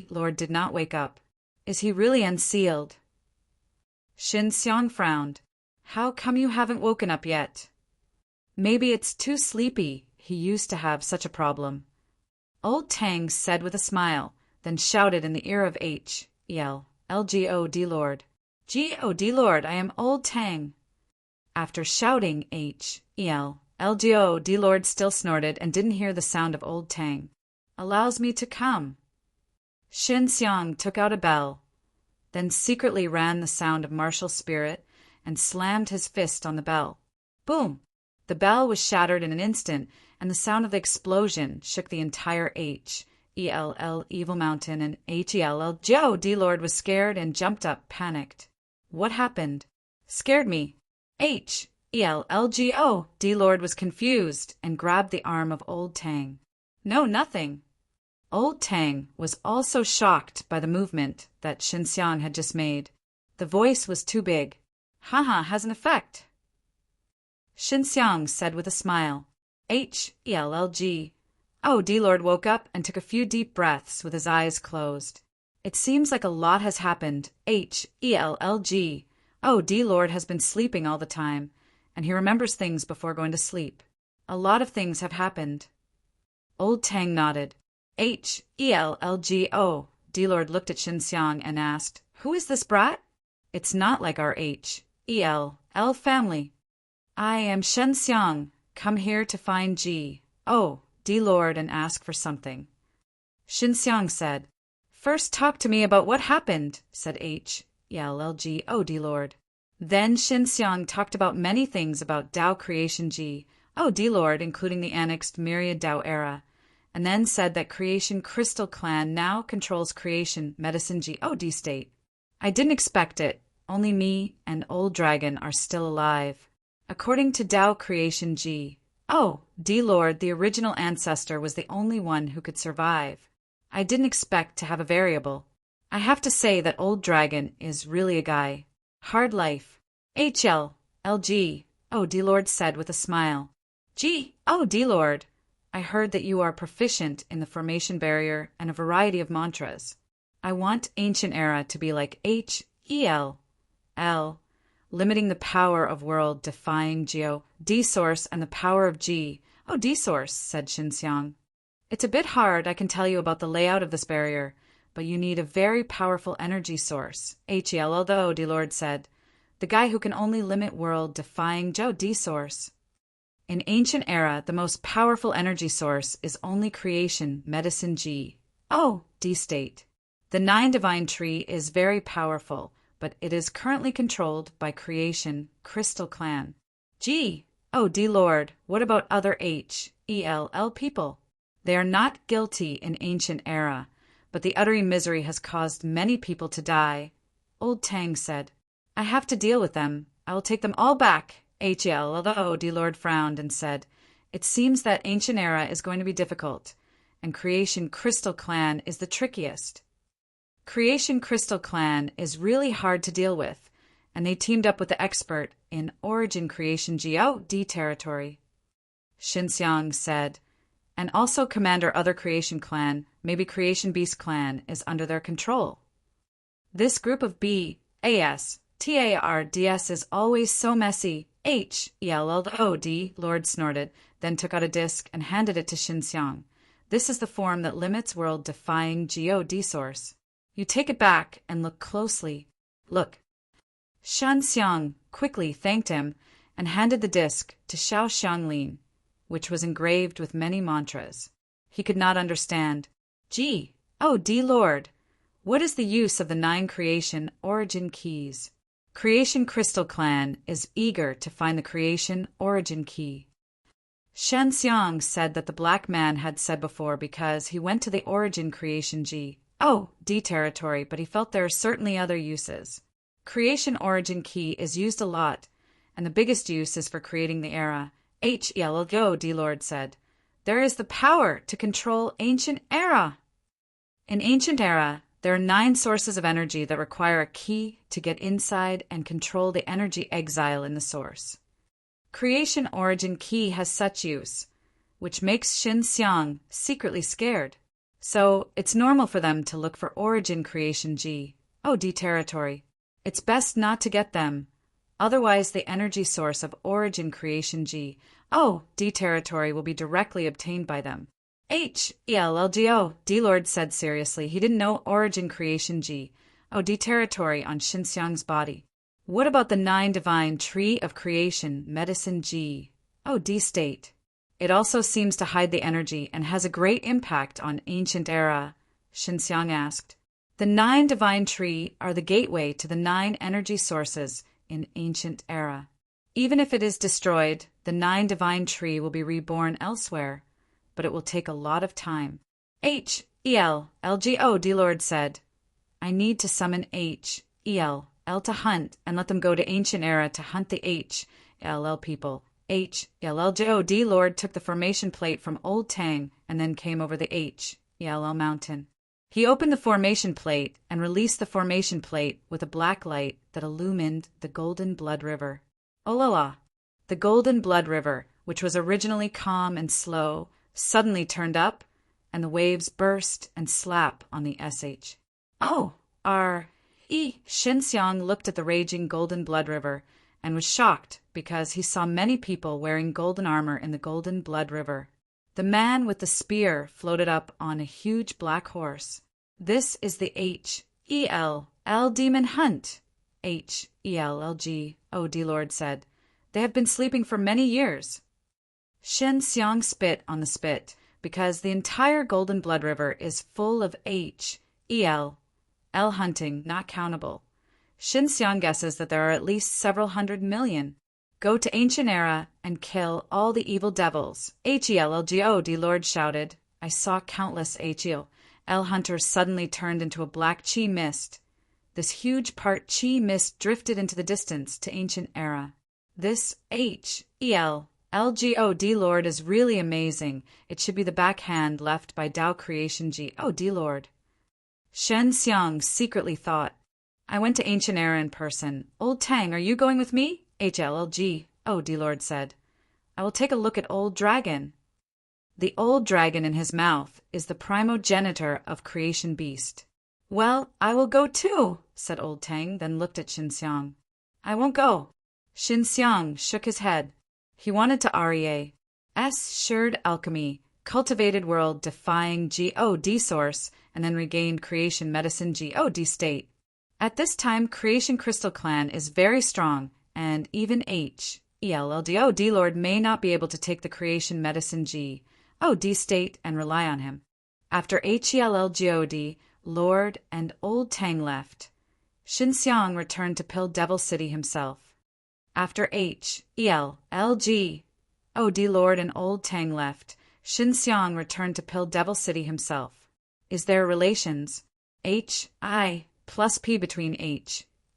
Lord did not wake up. Is he really unsealed? Shen Xiang frowned. How come you haven't woken up yet? Maybe it's too sleepy. He used to have such a problem. Old Tang said with a smile, then shouted in the ear of H.E.L.L.G.O.D. Lord. G.O.D. Lord, I am Old Tang. After shouting, H.E.L.L.G.O.D. Lord still snorted and didn't hear the sound of Old Tang. Allows me to come. Shen Xiang took out a bell, then secretly ran the sound of martial spirit and slammed his fist on the bell. Boom! The bell was shattered in an instant, and the sound of the explosion shook the entire H.E.L.L. Evil Mountain, and H.E.L.L.G.O.D. Lord was scared and jumped up, panicked. What happened? Scared me. H.E.L.L.G.O.D. Lord was confused and grabbed the arm of Old Tang. No, nothing. Old Tang was also shocked by the movement that Shen Xiang had just made. The voice was too big. Haha, has an effect. Shen Xiang said with a smile. H.E.L.L.G.O.D. Lord woke up and took a few deep breaths with his eyes closed. It seems like a lot has happened. H.E.L.L.G.O.D. Lord has been sleeping all the time, and he remembers things before going to sleep. A lot of things have happened. Old Tang nodded. H.E.L.L.G.O.D. Lord looked at Shen Xiang and asked, Who is this brat? It's not like our H.E.L.L. family. I am Shen Xiang, come here to find G.O.D. Lord and ask for something. Shen Xiang said. First talk to me about what happened, said H.E.L.L.G.O.D. Lord. Then Shen Xiang talked about many things about Dao creation G.O.D. Lord, including the annexed Myriad Dao era, and then said that Creation Crystal Clan now controls Creation Medicine G.O.D. state. I didn't expect it. Only me and Old Dragon are still alive. According to Dao Creation G.O.D. Lord, the original ancestor was the only one who could survive. I didn't expect to have a variable. I have to say that Old Dragon is really a guy. Hard life. H.L.L.G.O.D. Lord said with a smile. G.O.D. Lord, I heard that you are proficient in the formation barrier and a variety of mantras. I want Ancient Era to be like H.E.L.L., limiting the power of world defying G.O.D. source and the power of G.O.D. source, said Shen Xiang. It's a bit hard, I can tell you, about the layout of this barrier, but you need a very powerful energy source, H.E.L.L.G.O.D. Lord said. The guy who can only limit world defying G.O.D. source. In Ancient Era, the most powerful energy source is only Creation Medicine G.O.D. state. The 9 Divine Tree is very powerful, but it is currently controlled by Creation Crystal Clan. G.O.D. Lord, what about other H.E.L.L. people? They are not guilty in Ancient Era, but the utter misery has caused many people to die. Old Tang said, I have to deal with them. I will take them all back. H.E.L.L.G.O.D. Lord frowned and said, It seems that Ancient Era is going to be difficult, and Creation Crystal Clan is the trickiest. Creation Crystal Clan is really hard to deal with, and they teamed up with the expert in Origin Creation G.O.D. territory. Shen Xiang said, and also Commander Other Creation Clan, maybe Creation Beast Clan, is under their control. This group of B.A.S. TARDS is always so messy. HELLOD, Lord snorted, then took out a disc and handed it to Xinxiang. This is the form that limits world-defying God source. You take it back and look closely. Look. Xinxiang quickly thanked him and handed the disc to Xiao Xianglin, which was engraved with many mantras. He could not understand. God Lord, what is the use of the 9 creation origin keys? Creation Crystal Clan is eager to find the creation origin key. Xinxiang said that the black man had said before because he went to the origin creation God territory, but he felt there are certainly other uses. Creation origin key is used a lot, and the biggest use is for creating the era. God Lord said. There is the power to control ancient era. In ancient era, there are 9 sources of energy that require a key to get inside and control the energy exile in the source. Creation origin key has such use, which makes Xinxiang secretly scared. So it's normal for them to look for origin creation God territory. It's best not to get them. Otherwise, the energy source of origin creation God territory will be directly obtained by them. D-Lord said seriously. He didn't know origin creation God territory on Xinxiang's body. What about the 9 divine tree of creation medicine God state? It also seems to hide the energy and has a great impact on ancient era, Xinxiang asked. The 9 divine tree are the gateway to the 9 energy sources in ancient era. Even if it is destroyed, the 9 divine tree will be reborn elsewhere, but it will take a lot of time. HELLGO, Lord said. I need to summon HEL to hunt and let them go to ancient era to hunt the HLL people. HLLGO, Lord took the formation plate from Old Tang and then came over the HELL mountain. He opened the formation plate and released the formation plate with a black light that illumined the Golden Blood River. Olala! The Golden Blood River, which was originally calm and slow, suddenly turned up, and the waves burst and slap on the SH. Xinxiang looked at the raging Golden Blood River and was shocked because he saw many people wearing golden armor in the Golden Blood River. The man with the spear floated up on a huge black horse. This is the HELL demon hunt. HELLG, Lord said. They have been sleeping for many years. Xinxiang spit on the spit because the entire Golden Blood River is full of HEL hunting, not countable. Xinxiang guesses that there are at least several 100 million. Go to ancient era and kill all the evil devils. HELLGO, Lord shouted. I saw countless HEL hunters suddenly turned into a black chi mist. This huge part chi mist drifted into the distance to ancient era. This HELLGO, Lord is really amazing. It should be the backhand left by Tao creation Lord. Xinxiang secretly thought. I went to ancient era in person. Old Tang, are you going with me? HLLG, Lord said. I will take a look at Old Dragon. The old dragon in his mouth is the primogenitor of creation beast. Well, I will go too, said Old Tang, then looked at Xinxiang. I won't go. Xinxiang shook his head. He wanted to shared alchemy, cultivated world defying God source, and then regained creation medicine God state. At this time, Creation Crystal Clan is very strong, and even HELLGO Lord may not be able to take the creation medicine God state and rely on him. After HELLGO, Lord and Old Tang left. Xinxiang returned to Pill Devil City himself. After HELLGO, Lord and Old Tang left, Xinxiang returned to Pill Devil City himself. Is there relations? HI plus P between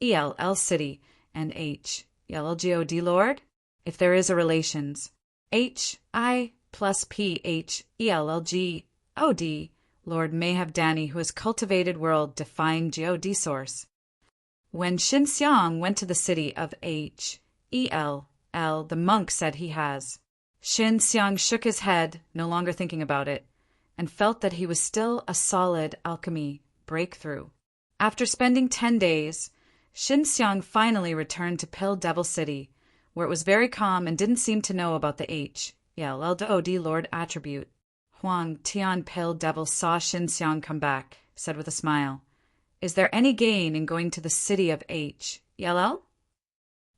HELL City and HELLGO, Lord? If there is a relations. HI plus P HELLGO, Lord may have Danny who has cultivated world defying God source. When Xinxiang went to the city of HELL, the monk said he has. Xinxiang shook his head, no longer thinking about it, and felt that he was still a solid alchemy breakthrough. After spending 10 days, Xinxiang finally returned to Pill Devil City, where it was very calm and didn't seem to know about the H-E-L-L-O-D Lord attribute. Huang Tian Pill Devil saw Xinxiang come back, said with a smile, "Is there any gain in going to the city of H-E-L-L?"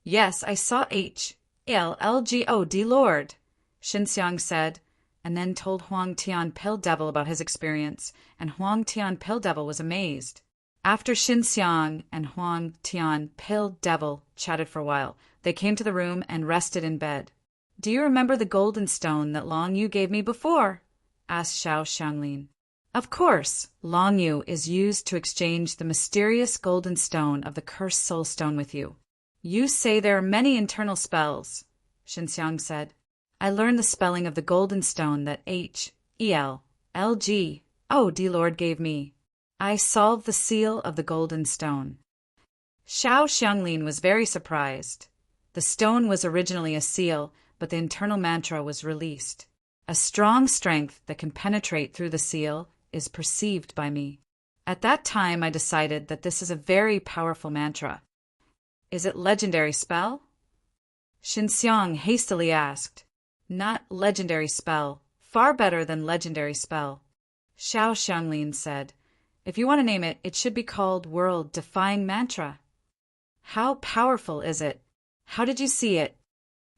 "Yes, I saw H-E-L-L-G-O-D Lord," Xinxiang said, and then told Huang Tian Pill Devil about his experience, and Huang Tian Pill Devil was amazed. After Xinxiang and Huang Tian Pill Devil chatted for a while, they came to the room and rested in bed. "Do you remember the golden stone that Long Yu gave me before?" asked Xiao Xianglin. "Of course. Long Yu is used to exchange the mysterious golden stone of the cursed soul stone with you. You say there are many internal spells," Xinxiang said. "I learned the spelling of the golden stone that H-E-L-L-G-O-D Lord gave me. I solved the seal of the golden stone." Xiao Xianglin was very surprised. The stone was originally a seal, but the internal mantra was released. "A strong strength that can penetrate through the seal is perceived by me." At that time I decided that this is a very powerful mantra. "Is it legendary spell?" Xinxiang hastily asked. "Not legendary spell. Far better than legendary spell." Xiao Xianglin said, "If you want to name it, it should be called World-Defying Mantra." "How powerful is it? How did you see it?"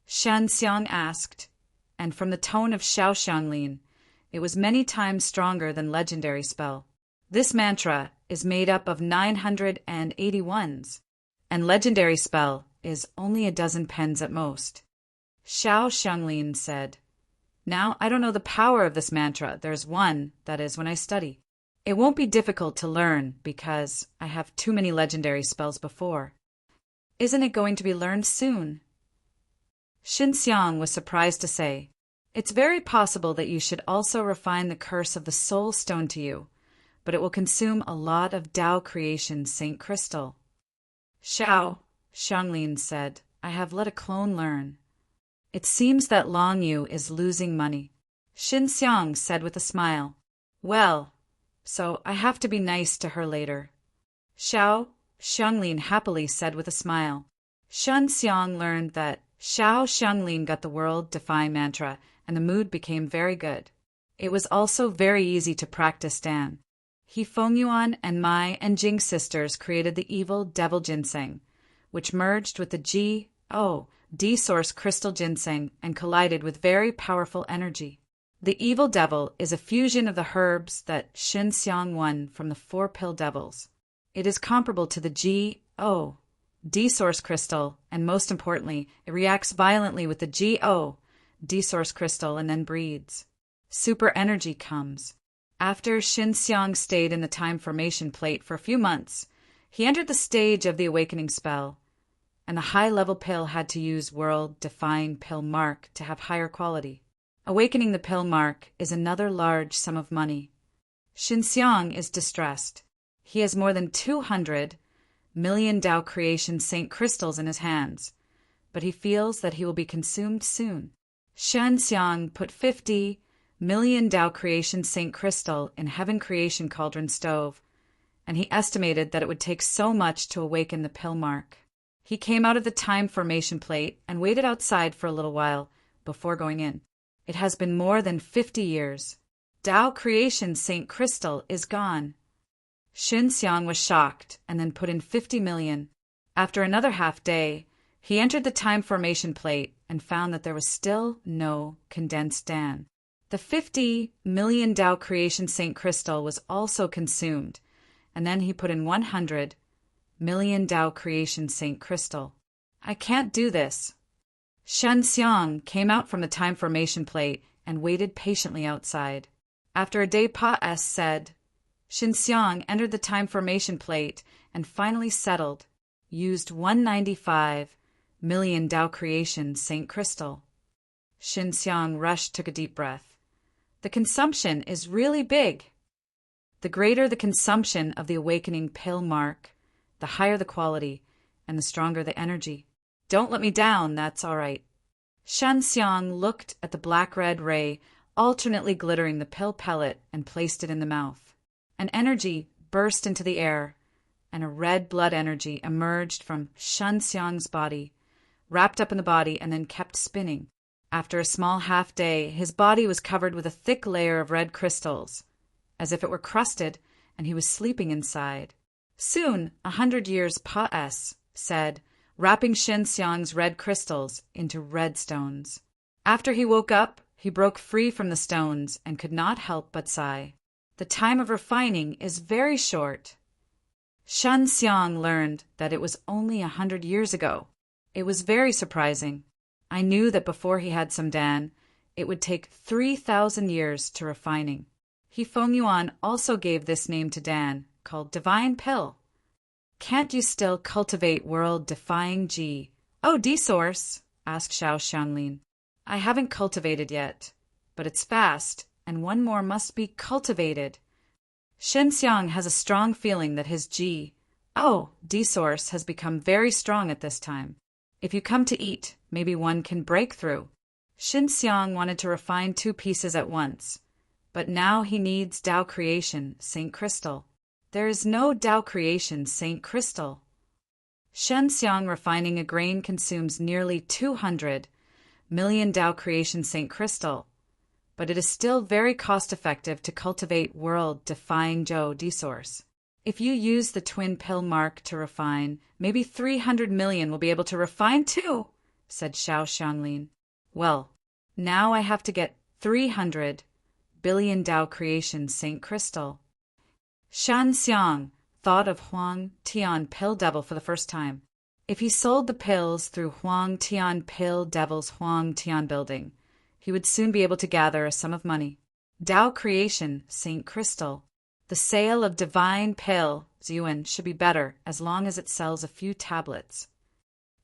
Xinxiang asked, and from the tone of Xiao Xianglin, it was many times stronger than legendary spell. "This mantra is made up of 981s, and legendary spell is only a dozen pens at most." Xiao Xianglin said, "Now I don't know the power of this mantra. There's one, that is, when I study. It won't be difficult to learn because I have too many legendary spells before." "Isn't it going to be learned soon?" Xinxiang was surprised to say, "It's very possible that you should also refine the curse of the soul stone to you, but it will consume a lot of Tao creation Saint Crystal." Xiao Xianglin said, "I have let a clone learn." "It seems that Long Yu is losing money," Xinxiang said with a smile. "Well, so I have to be nice to her later." Xiao Xianglin happily said with a smile. Xinxiang learned that Xiao Xianglin got the world-defying mantra, and the mood became very good. It was also very easy to practice Dan. He, Fengyuan, and Mai and Jing sisters created the evil devil ginseng, which merged with the G-O-D source crystal ginseng and collided with very powerful energy. The evil devil is a fusion of the herbs that Xinxiang won from the 4 pill devils. It is comparable to the G-O-D source crystal, and most importantly, it reacts violently with the G-O-D source crystal and then breeds. Super energy comes. After Xinxiang stayed in the time formation plate for a few months, he entered the stage of the awakening spell, and the high-level pill had to use world-defying pill mark to have higher quality. Awakening the pill mark is another large sum of money. Xinxiang is distressed. He has more than 200 million Tao creation Saint crystals in his hands, but he feels that he will be consumed soon. Xinxiang put 50 million Tao creation Saint crystal in Heaven creation cauldron stove, and he estimated that it would take so much to awaken the pill mark. He came out of the time formation plate and waited outside for a little while before going in. It has been more than 50 years. Tao creation Saint crystal is gone. Xinxiang was shocked and then put in 50 million. After another half day, he entered the time formation plate and found that there was still no condensed Dan. The 50 million Tao creation Saint crystal was also consumed, and then he put in 100 million Tao creation Saint crystal. "I can't do this." Xinxiang came out from the time formation plate and waited patiently outside. After a day, Pa S said, Xinxiang entered the time formation plate and finally settled, used 195 million Tao creation Saint crystal. Xinxiang rushed, took a deep breath. The consumption is really big. The greater the consumption of the awakening pill mark, the higher the quality and the stronger the energy. Don't let me down, that's all right. Xinxiang looked at the black-red ray alternately glittering the pill pellet and placed it in the mouth. An energy burst into the air, and a red blood energy emerged from Shenxiang's body, wrapped up in the body and then kept spinning. After a small half-day, his body was covered with a thick layer of red crystals, as if it were crusted, and he was sleeping inside. Soon, 100 years said, wrapping Shenxiang's red crystals into red stones. After he woke up, he broke free from the stones and could not help but sigh. The time of refining is very short. Shenxiang learned that it was only 100 years ago. It was very surprising. I knew that before he had some Dan, it would take 3,000 years to refining. He Feng Yuan also gave this name to Dan, called Divine Pill. Can't you still cultivate world-defying Ji? Oh, D-Source, asked Xiao Xianglin. I haven't cultivated yet, but it's fast, and one more must be cultivated. Shenxiang has a strong feeling that his Ji, D-Source, has become very strong at this time. If you come to eat, maybe one can break through. Shenxiang wanted to refine 2 pieces at once, but now he needs Tao Creation, Saint Crystal. There is no Tao Creation, Saint Crystal. Shenxiang refining a grain consumes nearly 200 million Tao Creation Saint Crystal, but it is still very cost-effective to cultivate world-defying Zhou D-Source. If you use the twin pill mark to refine, maybe 300 million will be able to refine too, said Xiao Xianglin. Well, now I have to get 300 billion Tao Creation Saint Crystal. Shenxiang thought of Huang Tian Pill Devil for the first time. If he sold the pills through Huang Tian Pill Devil's Huang Tian building, he would soon be able to gather a sum of money. Tao Creation, Saint Crystal. The sale of Divine Pill, Ziyuan, should be better as long as it sells a few tablets.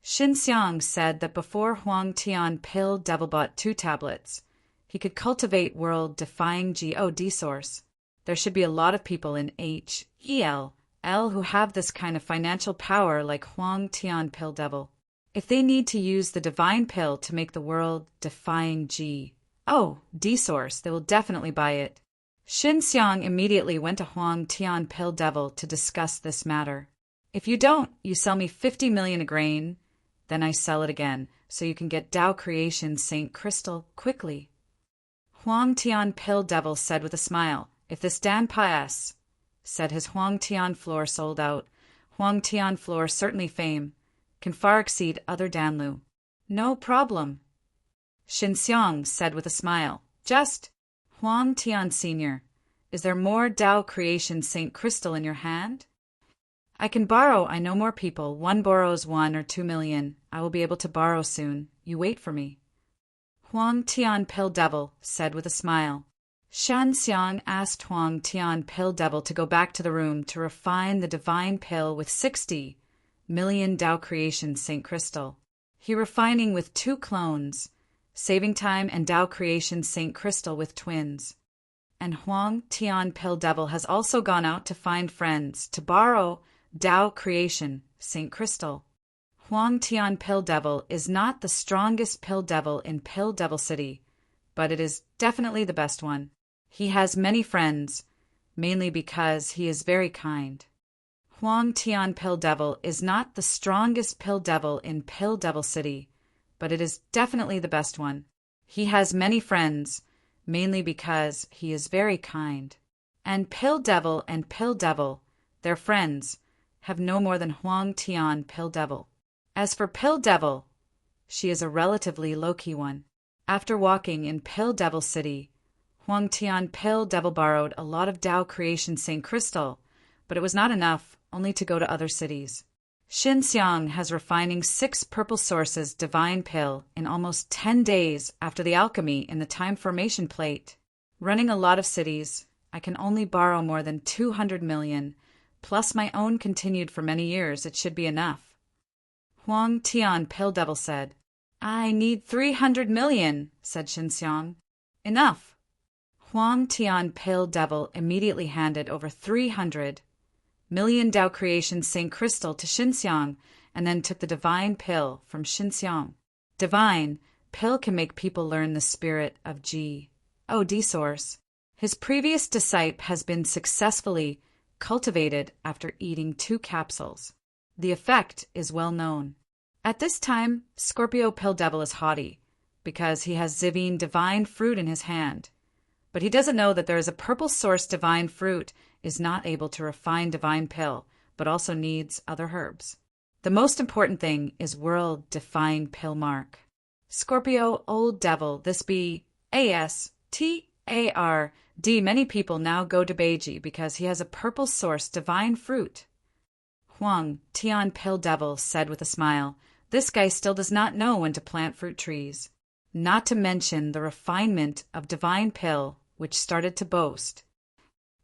Shenxiang said that before Huang Tian Pill Devil bought 2 tablets, he could cultivate world-defying D-Source. There should be a lot of people in HEL who have this kind of financial power like Huang Tian Pill Devil. If they need to use the divine pill to make the world-defying D-Source, they will definitely buy it. Shenxiang immediately went to Huang Tian Pill Devil to discuss this matter. If you don't, you sell me 50 million a grain, then I sell it again, so you can get Tao Creation Saint Crystal quickly. Huang Tian Pill Devil said with a smile, if this Dan Pias, said his Huang Tian floor sold out, Huang Tian floor certainly fame, can far exceed other Danlu. No problem. Shenxiang said with a smile, just, Huang Tian Senior, is there more Tao Creation Saint Crystal in your hand? I can borrow, I know more people. One borrows 1 or 2 million. I will be able to borrow soon. You wait for me. Huang Tian Pill Devil said with a smile. Shenxiang asked Huang Tian Pill Devil to go back to the room to refine the divine pill with 60 million Tao Creation Saint Crystal. He refining with 2 clones, saving time, and Tao Creation Saint Crystal with twins. And Huang Tian Pill Devil has also gone out to find friends to borrow Tao Creation Saint Crystal. Huang Tian Pill Devil is not the strongest pill devil in Pill Devil City, but it is definitely the best one. He has many friends, mainly because he is very kind. Huang Tian Pill Devil is not the strongest pill devil in Pill Devil City, but it is definitely the best one. He has many friends, mainly because he is very kind. And Pill Devil and Pill Devil, their friends, have no more than Huang Tian Pill Devil. As for Pill Devil, she is a relatively low-key one. After walking in Pill Devil City, Huang Tian Pill Devil borrowed a lot of Tao Creation Saint Crystal, but it was not enough, only to go to other cities. Shenxiang has refining 6 purple sources divine pill in almost 10 days after the alchemy in the time formation plate. Running a lot of cities, I can only borrow more than 200 million, plus my own continued for many years. It should be enough. Huang Tian Pill Devil said. I need 300 million, said Shenxiang. Enough. Huang Tian Pill Devil immediately handed over 300 million Tao Creation Saint Crystal to Shenxiang, and then took the divine pill from Shenxiang. Divine pill can make people learn the spirit of D-Source. His previous disciple has been successfully cultivated after eating 2 capsules. The effect is well known. At this time, Scorpio Pill Devil is haughty because he has Zivine divine fruit in his hand. But he doesn't know that there is a purple source divine fruit is not able to refine divine pill, but also needs other herbs. The most important thing is world define pill mark. Scorpio Old Devil, this be ASTARD. Many people now go to Beiji because he has a purple source divine fruit. Huang Tian Pill Devil said with a smile, this guy still does not know when to plant fruit trees. Not to mention the refinement of divine pill, which started to boast.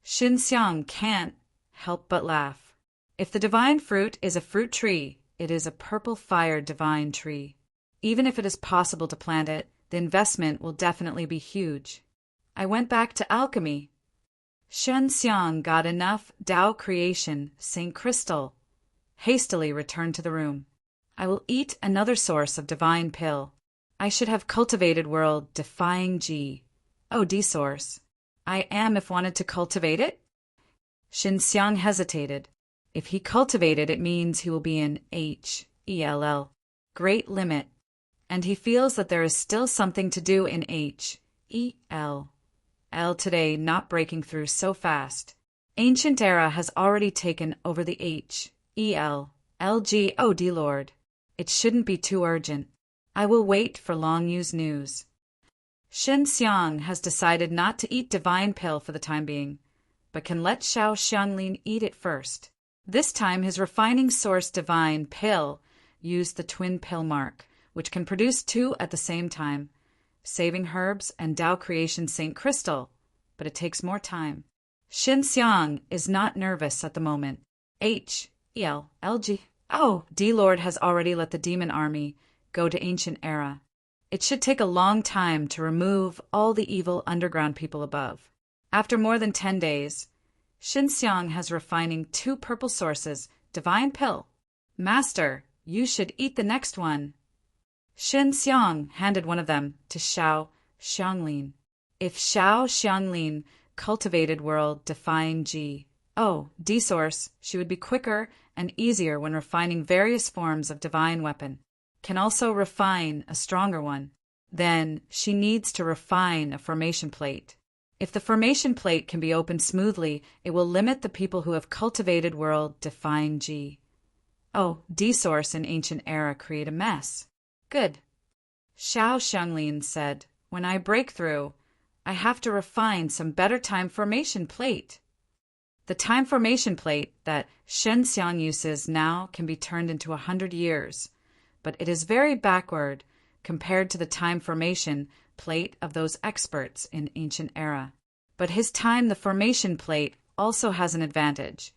Xinxiang can't help but laugh. If the divine fruit is a fruit tree, it is a purple fire divine tree. Even if it is possible to plant it, the investment will definitely be huge. I went back to alchemy. Xinxiang got enough Tao creation, St. Crystal. Hastily returned to the room. I will eat another source of divine pill. I should have cultivated world defying G. Oh, D source. I am if wanted to cultivate it? Xinxiang hesitated. If he cultivated, it means he will be in HELL. Great limit. And he feels that there is still something to do in HEL. L today not breaking through so fast. Ancient era has already taken over the HEL. LG, oh D Lord. It shouldn't be too urgent. I will wait for Long-Yu's news. Xinxiang has decided not to eat divine pill for the time being, but can let Xiao Xianglin eat it first. This time his refining source divine pill used the twin pill mark, which can produce 2 at the same time, saving herbs and Tao creation St. Crystal, but it takes more time. Xinxiang is not nervous at the moment. HELLG. Oh, D-Lord has already let the demon army go to ancient era. It should take a long time to remove all the evil underground people above. After more than 10 days, Xinxiang has refining 2 purple sources, divine pill. Master, you should eat the next one. Xinxiang handed one of them to Xiao Xianglin. If Xiao Xianglin cultivated world defying G. Oh, D source, she would be quicker and easier when refining various forms of divine weapon. Can also refine a stronger one. Then she needs to refine a formation plate. If the formation plate can be opened smoothly, it will limit the people who have cultivated world defying G. Oh, D source in ancient era create a mess. Good. Xiao Xianglin said, when I break through, I have to refine some better time formation plate. The time formation plate that Xinxiang uses now can be turned into 100 years, but it is very backward compared to the time formation plate of those experts in ancient era. But his time, the formation plate, also has an advantage.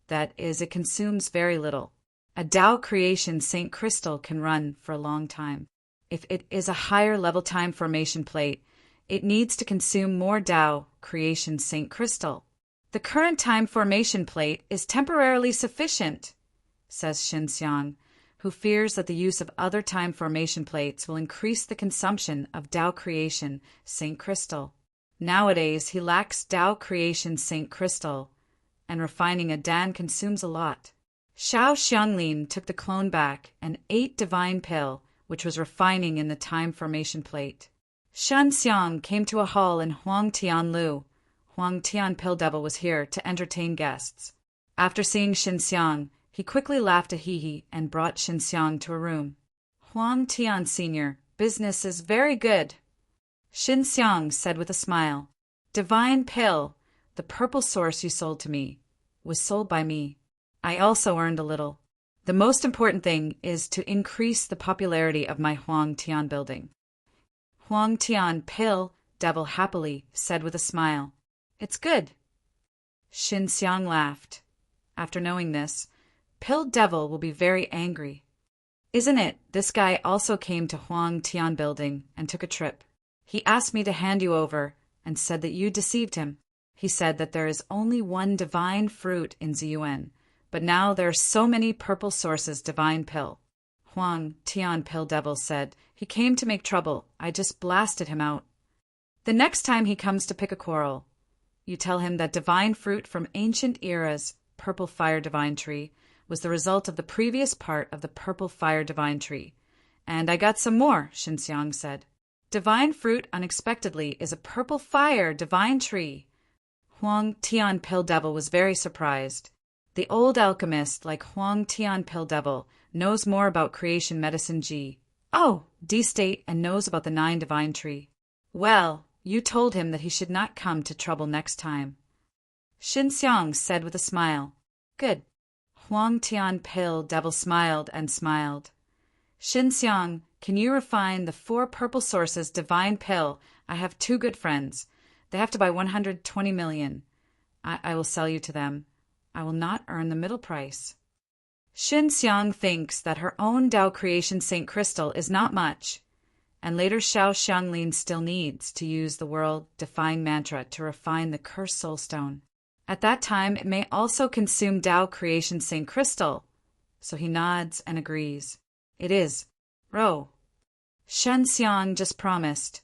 That is, it consumes very little. A Tao creation St. Crystal can run for a long time. If it is a higher level time formation plate, it needs to consume more Tao creation St. Crystal. The current time formation plate is temporarily sufficient, says Xinxiang, who fears that the use of other time formation plates will increase the consumption of Tao creation St. Crystal. Nowadays, he lacks Tao creation St. Crystal, and refining a Dan consumes a lot. Xiao Xianglin took the clone back and ate divine pill, which was refining in the time formation plate. Xinxiang came to a hall in Huang Tianlu. Huang Tian Pill Devil was here to entertain guests. After seeing Xinxiang, he quickly laughed a hee-hee and brought Xinxiang to a room. Huang Tian Sr., business is very good. Xinxiang said with a smile, divine pill, the purple source you sold to me, was sold by me. I also earned a little. The most important thing is to increase the popularity of my Huang Tian building. Huang Tian Pill Devil happily said with a smile, it's good. Xinxiang laughed. After knowing this, Pill Devil will be very angry. Isn't it, this guy also came to Huang Tian building and took a trip. He asked me to hand you over and said that you deceived him. He said that there is only one divine fruit in Ziyuan, but now there are so many purple sources divine pill. Huang Tian Pill Devil said, he came to make trouble. I just blasted him out. The next time he comes to pick a quarrel, You tell him that divine fruit from ancient eras, purple fire divine tree, was the result of the previous part of the purple fire divine tree. And I got some more, Xinxiang said. Divine fruit unexpectedly is a purple fire divine tree. Huang Tian Pill Devil was very surprised. The old alchemist, like Huang Tian Pill Devil, knows more about creation medicine G. Oh, D-state and knows about the 9 divine tree. Well, you told him that he should not come to trouble next time. Xinxiang said with a smile. Good. Huang Tian Pill Devil smiled and smiled. Xinxiang, can you refine the 4 purple sources divine pill? I have 2 good friends. They have to buy 120 million. I will sell you to them. I will not earn the middle price. Xinxiang thinks that her own Tao creation Saint Crystal is not much, and later Xiao Xianglin still needs to use the world-defying mantra to refine the cursed soul stone. At that time, it may also consume Tao creation Saint Crystal. So he nods and agrees. It is. Ro. Xinxiang just promised,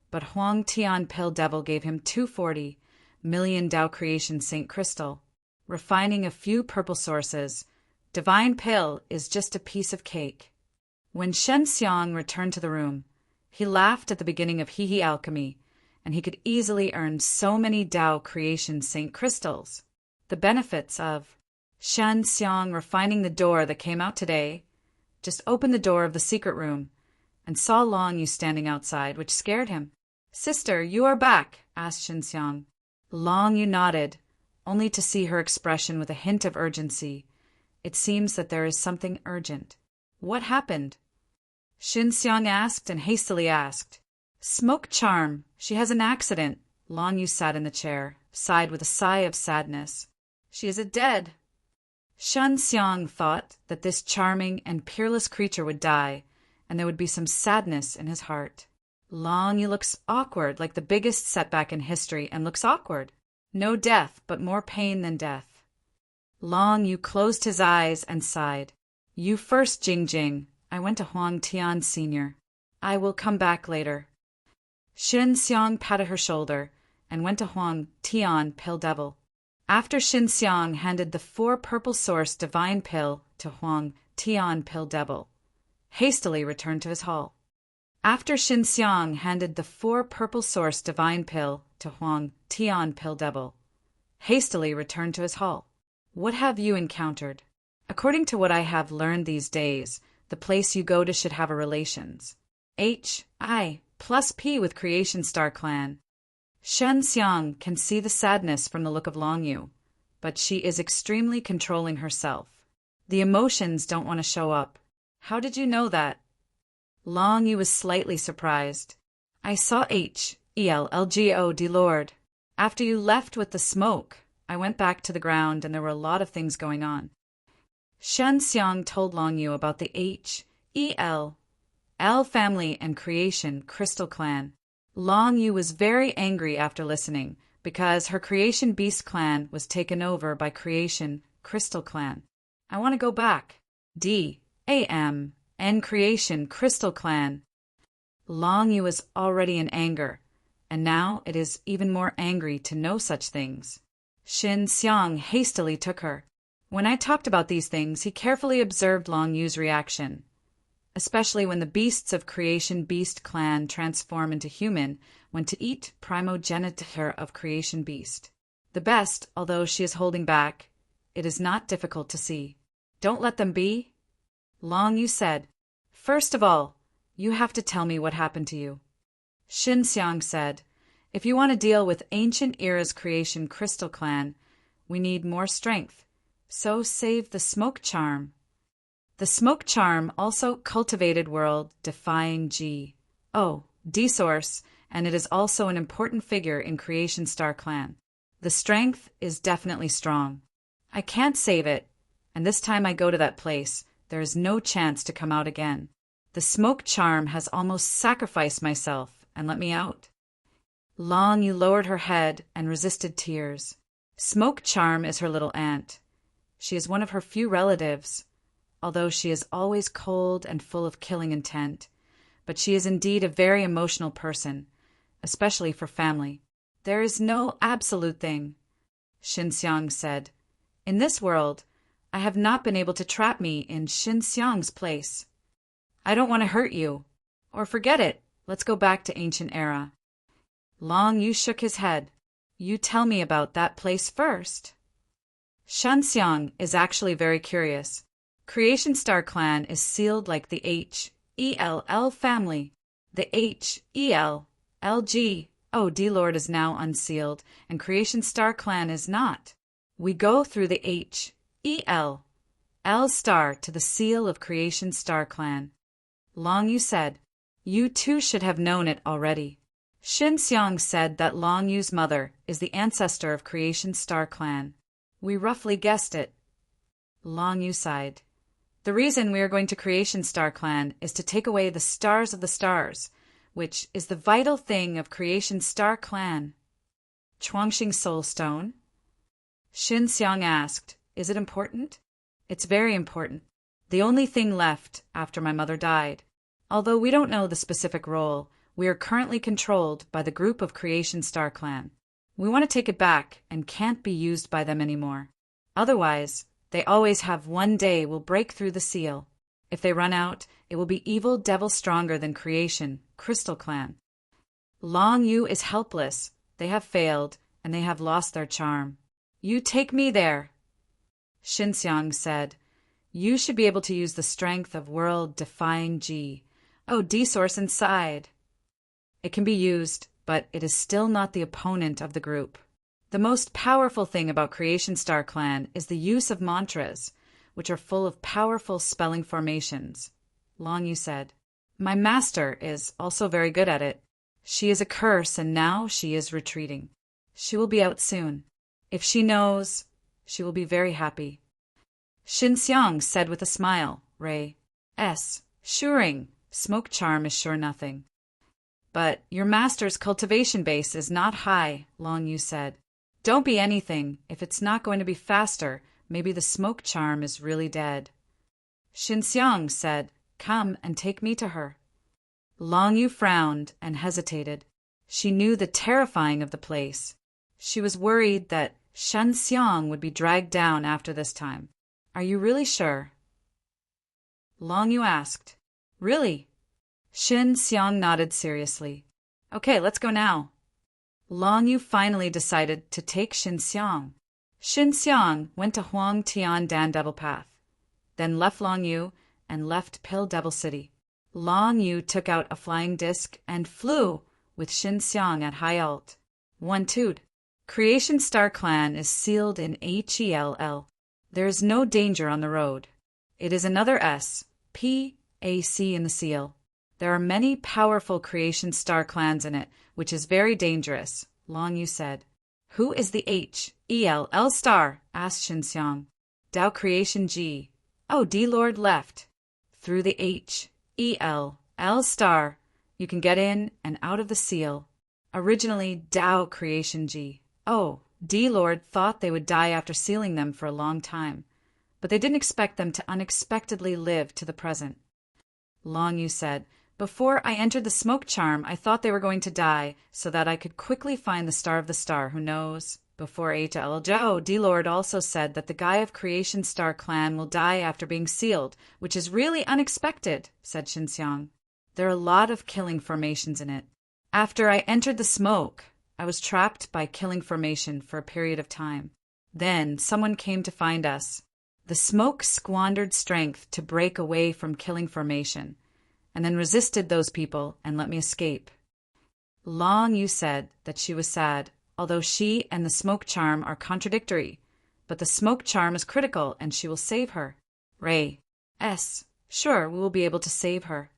but Huang Tian Pill Devil gave him 240 million Tao creation Saint Crystal. Refining a few purple sources, divine pill is just a piece of cake. When Xinxiang returned to the room, he laughed at the beginning of He Alchemy, and he could easily earn so many Tao creation Saint Crystals. The benefits of Xinxiang refining the door that came out today, just opened the door of the secret room, and saw Long Yu standing outside, which scared him. Sister, you are back, asked Xinxiang. Long Yu nodded, only to see her expression with a hint of urgency. It seems that there is something urgent. What happened? Xinxiang asked and hastily asked. Smoke charm. She has an accident. Long Yu sat in the chair, sighed with a sigh of sadness. She is dead. Xinxiang thought that this charming and peerless creature would die, and there would be some sadness in his heart. Long Yu looks awkward, like the biggest setback in history, and looks awkward. No death, but more pain than death. Long Yu closed his eyes and sighed. You first, Jing. I went to Huang Tian Sr. I will come back later. Xinxiang patted her shoulder and went to Huang Tian Pill Devil. After Xinxiang handed the 4 purple source divine pill to Huang Tian Pill Devil, hastily returned to his hall. After Xinxiang handed the 4 purple source divine pill to Huang Tian Pill Devil, hastily returned to his hall. What have you encountered? According to what I have learned these days, the place you go to should have a relations. H.I. plus P with Creation Star Clan. Xinxiang can see the sadness from the look of Long Yu, but she is extremely controlling herself. The emotions don't want to show up. How did you know that? Long Yu was slightly surprised. I saw H.E.L.L.G.O. Lord. After you left with the smoke, I went back to the ground and there were a lot of things going on. Xinxiang told Long Yu about the H.E.L.L. family and Creation Crystal Clan. Long Yu was very angry after listening because her Creation Beast Clan was taken over by Creation Crystal Clan. I want to go back. D.A.M.N. Creation Crystal Clan. Long Yu was already in anger, and now it is even more angry to know such things. Xinxiang hastily took her. When I talked about these things, he carefully observed Long Yu's reaction, especially when the beasts of Creation Beast Clan transform into human when to eat primogeniture of Creation Beast. The best, although she is holding back, it is not difficult to see. Don't let them be. Long Yu said, First of all, you have to tell me what happened to you. Xinxiang said, If you want to deal with ancient era's Creation Crystal Clan, we need more strength. So save the smoke charm. The smoke charm also cultivated world-defying D-source, and it is also an important figure in Creation Star Clan. The strength is definitely strong. I can't save it, and this time I go to that place, there is no chance to come out again. The smoke charm has almost sacrificed myself and let me out. Long Yu lowered her head and resisted tears. Smoke charm is her little aunt. She is one of her few relatives, although she is always cold and full of killing intent. But she is indeed a very emotional person, especially for family. There is no absolute thing. Xinxiang said, in this world, I have not been able to trap me in Xinxiang's place. I don't want to hurt you. Or forget it, let's go back to ancient era. Long Yu shook his head. You tell me about that place first. Xinxiang is actually very curious. Creation Star Clan is sealed like the H-E-L-L family. The H-E-L-L-G-O-D Lord is now unsealed, and Creation Star Clan is not. We go through the H-E-L-L star to the seal of Creation Star Clan. Long Yu said, you too should have known it already. Xinxiang said that Long Yu's mother is the ancestor of Creation Star Clan. We roughly guessed it. Long Yu sighed. The reason we are going to Creation Star Clan is to take away the stars of the stars, which is the vital thing of Creation Star Clan. Chuangxing Soul Stone? Xinxiang asked, is it important? It's very important. The only thing left after my mother died. Although we don't know the specific role, we are currently controlled by the group of Creation Star Clan. We want to take it back and can't be used by them anymore. Otherwise, they always have one day will break through the seal. If they run out, it will be evil devil stronger than Creation, Crystal Clan. Long Yu is helpless. They have failed, and they have lost their charm. You take me there. Xinxiang said, you should be able to use the strength of world-defying G. Oh, D-Source inside. It can be used, but it is still not the opponent of the group. The most powerful thing about Creation Star Clan is the use of mantras, which are full of powerful spelling formations. Long Yu said, my master is also very good at it. She is a curse and now she is retreating. She will be out soon. If she knows, she will be very happy. Xinxiang said with a smile, Ray. Suring, smoke charm is sure nothing. But your master's cultivation base is not high, Long Yu said. Don't be anything. If it's not going to be faster, maybe the smoke charm is really dead. Xinxiang said, come and take me to her. Long Yu frowned and hesitated. She knew the terrifying of the place. She was worried that Xinxiang would be dragged down after this time. Are you really sure? Long Yu asked. Really? Xinxiang nodded seriously. Okay, let's go now. Long Yu finally decided to take Xinxiang. Xinxiang went to Huang Tian Dan Devil Path, then left Long Yu and left Pill Devil City. Long Yu took out a flying disc and flew with Xinxiang at high alt. 1-2. Creation Star Clan is sealed in HELL. There is no danger on the road. It is another S, P, A, C in the seal. There are many powerful Creation Star Clans in it, which is very dangerous, Long Yu said. Who is the H-E-L-L star? Asked Xinxiang. Tao Creation G. Oh, D-Lord left. Through the H-E-L-L star, you can get in and out of the seal. Originally Tao Creation G. Oh, D-Lord thought they would die after sealing them for a long time, but they didn't expect them to unexpectedly live to the present. Long Yu said, before I entered the smoke charm, I thought they were going to die so that I could quickly find the star of the star. Who knows? Before H-L-J-O, D-Lord also said that the guy of Creation Star Clan will die after being sealed, which is really unexpected, said Xinxiang. There are a lot of killing formations in it. After I entered the smoke, I was trapped by killing formation for a period of time. Then someone came to find us. The smoke squandered strength to break away from killing formation, and then resisted those people and let me escape. Long Yu said that she was sad, although she and the smoke charm are contradictory, but the smoke charm is critical and she will save her. Ray. Sure, we will be able to save her.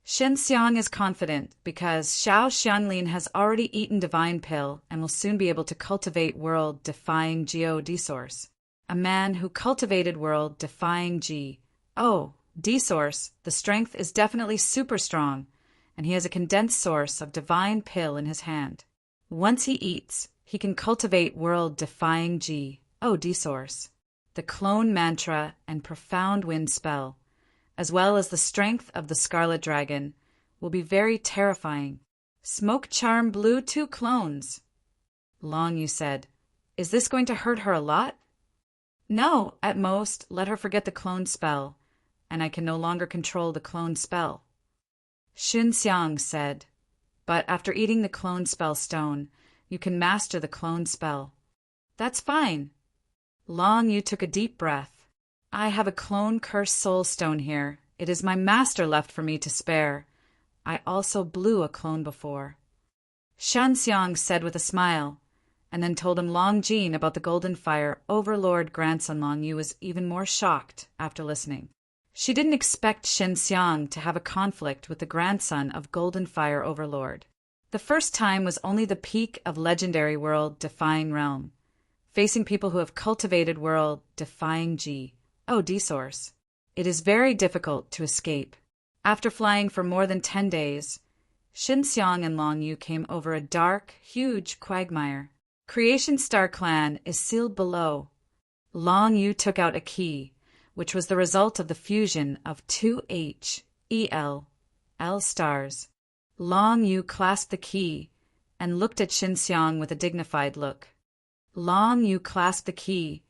Xinxiang is confident because Xiao Xianlin has already eaten Divine Pill and will soon be able to cultivate world-defying God Source. A man who cultivated world-defying G. Oh, D-Source, the strength is definitely super strong, and he has a condensed source of Divine Pill in his hand. Once he eats, he can cultivate world-defying G. Oh, D-Source. The clone mantra and profound wind spell, as well as the strength of the Scarlet Dragon, will be very terrifying. Smoke Charm blew 2 clones. Long Yu said. Is this going to hurt her a lot? No, at most, let her forget the clone spell, and I can no longer control the clone spell. Xinxiang said. But after eating the clone spell stone, you can master the clone spell. That's fine. Long Yu took a deep breath. I have a clone cursed soul stone here. It is my master left for me to spare. I also blew a clone before. Shanxiang said with a smile, and then told him Long Jin about the golden fire. Overlord grandson Long Yu was even more shocked after listening. She didn't expect Shanxiang to have a conflict with the grandson of Golden Fire Overlord. The first time was only the peak of legendary world-defying realm, facing people who have cultivated world-defying G.O.D. source. It is very difficult to escape. After flying for more than 10 days, Xinxiang and Long Yu came over a dark, huge quagmire. Creation Star Clan is sealed below. Long Yu took out a key, which was the result of the fusion of two H-E-L stars. Long Yu clasped the key and looked at Xinxiang with a dignified look. Long Yu clasped the key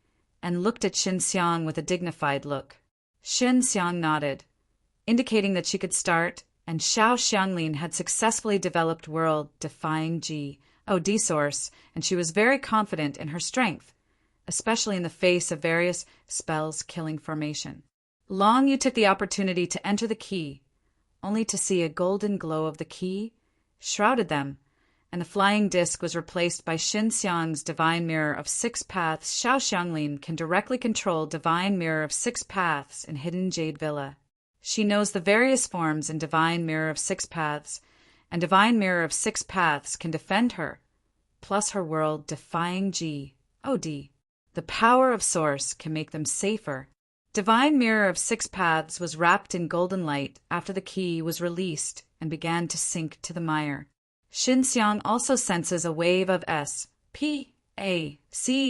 and looked at Xinxiang with a dignified look. Xinxiang nodded, indicating that she could start, and Xiao Xianglin had successfully developed world-defying G.O.D. source, and she was very confident in her strength, especially in the face of various spells killing formation. Long Yu took the opportunity to enter the key, only to see a golden glow of the key shrouded them, and the flying disc was replaced by Xinxiang's Divine Mirror of Six Paths. Xiao Xianglin can directly control Divine Mirror of Six Paths in Hidden Jade Villa. She knows the various forms in Divine Mirror of Six Paths, and Divine Mirror of Six Paths can defend her, plus her world-defying G.O.D. The power of Source can make them safer. Divine Mirror of Six Paths was wrapped in golden light after the key was released and began to sink to the mire. Xinxiang also senses a wave of S-P-A-C.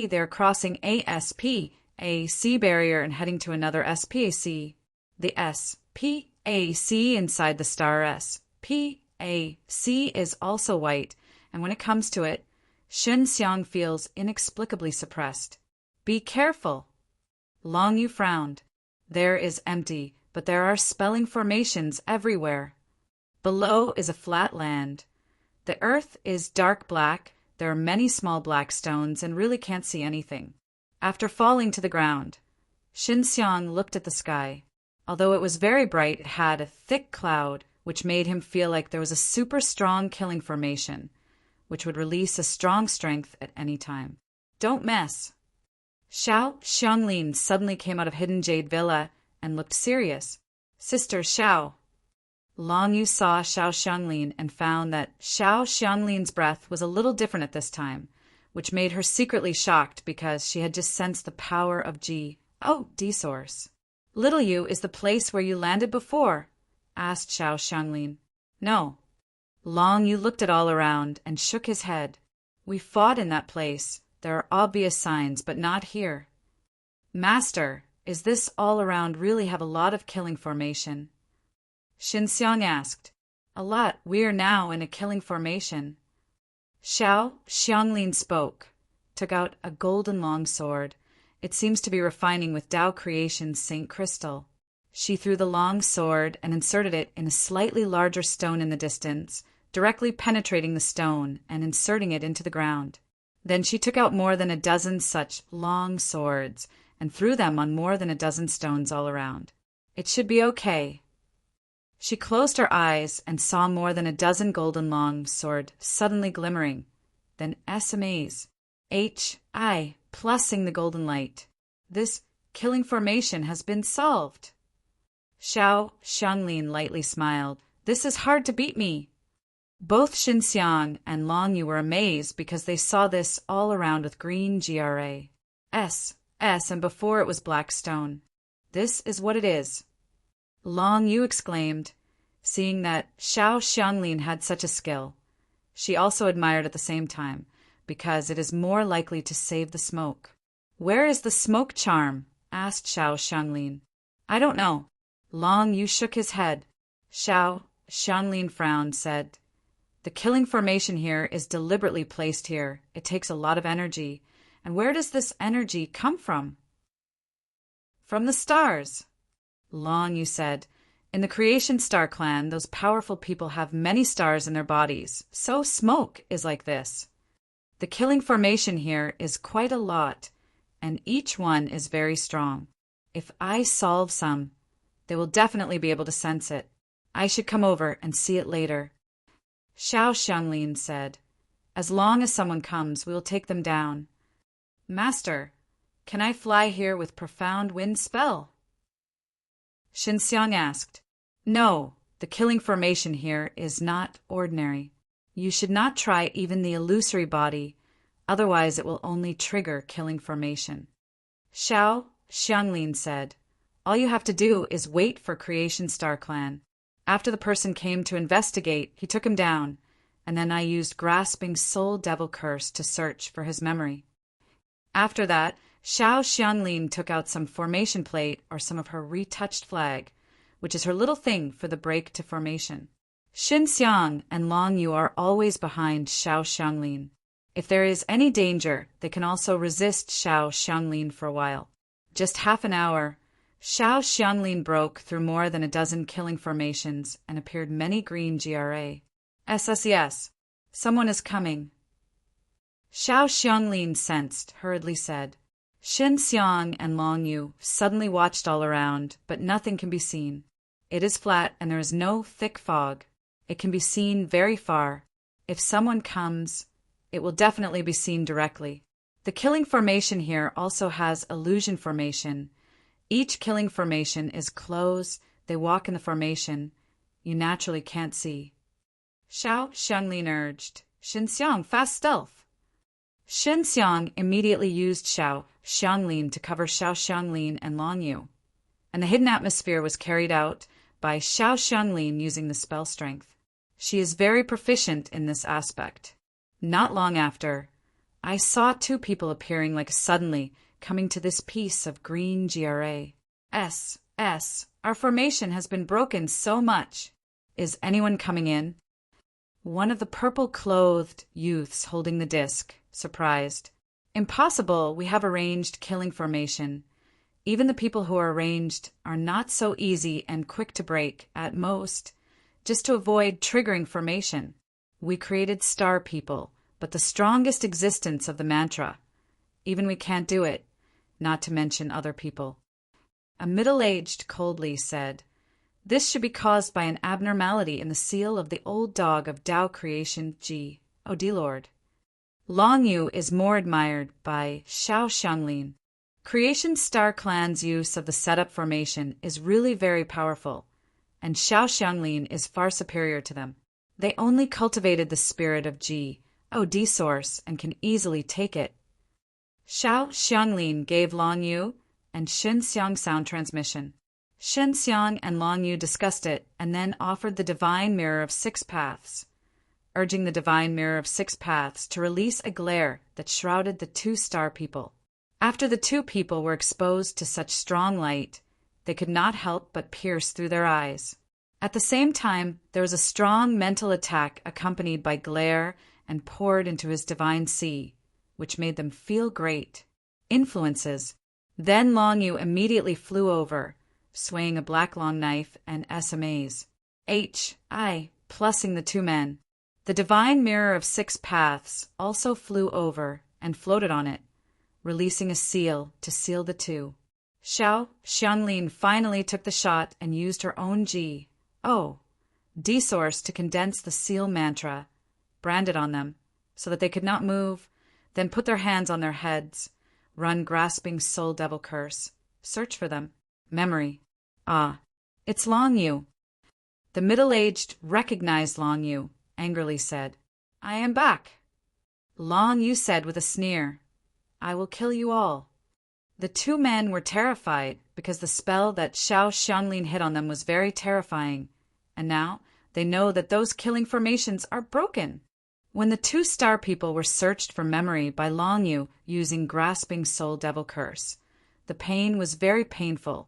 They're crossing a S-P-A-C barrier and heading to another S-P-A-C. The S-P-A-C inside the star S-P-A-C is also white, and when it comes to it, Xinxiang feels inexplicably suppressed. Be careful. Long Yu frowned. There is empty, but there are spelling formations everywhere. Below is a flat land. The earth is dark black. There are many small black stones and really can't see anything. After falling to the ground, Xinxiang looked at the sky. Although it was very bright, it had a thick cloud, which made him feel like there was a super strong killing formation, which would release a strong strength at any time. Don't mess. Xiao Xianglin suddenly came out of Hidden Jade Villa and looked serious. Sister Xiao. Long Yu saw Xiao Xianglin and found that Xiao Xianglin's breath was a little different at this time, which made her secretly shocked because she had just sensed the power of G.O.D. source. Little Yu is the place where you landed before? Asked Xiao Xianglin. No. Long Yu looked at all around and shook his head. We fought in that place. There are obvious signs, but not here. Master, is this all around really have a lot of killing formation? Xinxiang asked. A lot. We are now in a killing formation. Xiao Xianglin spoke, took out a golden long sword. It seems to be refining with Tao Creation's Saint Crystal. She threw the long sword and inserted it in a slightly larger stone in the distance, directly penetrating the stone and inserting it into the ground. Then she took out more than a dozen such long swords and threw them on more than a dozen stones all around. It should be okay. She closed her eyes and saw more than a dozen golden long sword suddenly glimmering. Then SMAs. H.I. plusing the golden light. This killing formation has been solved. Xiao Xianglin lightly smiled. This is hard to beat me. Both Xinxiang and Long Yu were amazed because they saw this all around with green GRA. S, and before it was black stone. This is what it is. Long Yu exclaimed, seeing that Xiao Xianglin had such a skill. She also admired at the same time, because it is more likely to save the smoke. Where is the smoke charm? Asked Xiao Xianglin. I don't know. Long Yu shook his head. Xiao Xianglin frowned, said, The killing formation here is deliberately placed here. It takes a lot of energy. And where does this energy come from? From the stars. Long Yu said, in the Creation Star clan, those powerful people have many stars in their bodies, so smoke is like this. The killing formation here is quite a lot, and each one is very strong. If I solve some, they will definitely be able to sense it. I should come over and see it later. Xiao Xianglin said, as long as someone comes, we will take them down. Master, can I fly here with profound wind spell? Xinxiang asked. No, the killing formation here is not ordinary. You should not try even the illusory body, otherwise it will only trigger killing formation. Xiao Xianglin said, all you have to do is wait for Creation Star Clan. After the person came to investigate, he took him down, and then I used Grasping Soul Devil Curse to search for his memory. After that, Xiao Xianglin took out some formation plate or some of her retouched flag, which is her little thing for the break to formation. Xinxiang and Long Yu are always behind Xiao Xianglin. If there is any danger, they can also resist Xiao Xianglin for a while. Just half an hour, Xiao Xianglin broke through more than a dozen killing formations and appeared many green GRA. Yes, someone is coming. Xiao Xianglin sensed, hurriedly said. Xinxiang and Long Yu suddenly watched all around, but nothing can be seen. It is flat and there is no thick fog. It can be seen very far. If someone comes, it will definitely be seen directly. The killing formation here also has illusion formation. Each killing formation is close. They walk in the formation. You naturally can't see. Xiao Xianglin urged, Xinxiang, fast stealth. Xinxiang immediately used Xiao Xianglin to cover Xiao Xianglin and Long Yu, and the hidden atmosphere was carried out by Xiao Xianglin using the spell strength. She is very proficient in this aspect. Not long after, I saw two people appearing like suddenly, coming to this piece of green GRA. Our formation has been broken so much. Is anyone coming in? One of the purple-clothed youths holding the disc, surprised. Impossible, we have arranged killing formation. Even the people who are arranged are not so easy and quick to break, at most, just to avoid triggering formation. We created star people, but the strongest existence of the mantra. Even we can't do it, not to mention other people. A middle-aged coldly said, this should be caused by an abnormality in the seal of the old dog of Tao creation G. O D-Lord. Long Yu is more admired by Xiao Xianglin. Creation Star Clan's use of the setup formation is really very powerful, and Xiao Xianglin is far superior to them. They only cultivated the spirit of G, O D source, and can easily take it. Xiao Xianglin gave Long Yu and Xinxiang sound transmission. Xinxiang and Long Yu discussed it and then offered the Divine Mirror of Six Paths, urging the Divine Mirror of Six Paths to release a glare that shrouded the two star people. After the two people were exposed to such strong light, they could not help but pierce through their eyes. At the same time, there was a strong mental attack accompanied by glare and poured into his divine sea, which made them feel great. Influences. Then Long Yu immediately flew over, swaying a black long knife and SMAs. Plussing the two men. The Divine Mirror of Six Paths also flew over and floated on it, releasing a seal to seal the two. Xiao Xianglin finally took the shot and used her own G, O, D source to condense the seal mantra, branded on them, so that they could not move, then put their hands on their heads, run Grasping Soul Devil Curse, search for them. Memory. It's Long Yu. The middle-aged recognized Long Yu, angrily said, I am back. Long Yu said with a sneer, I will kill you all. The two men were terrified because the spell that Xiao Xianglin hit on them was very terrifying, and now they know that those killing formations are broken. When the two star people were searched for memory by Long Yu using Grasping Soul Devil Curse, the pain was very painful.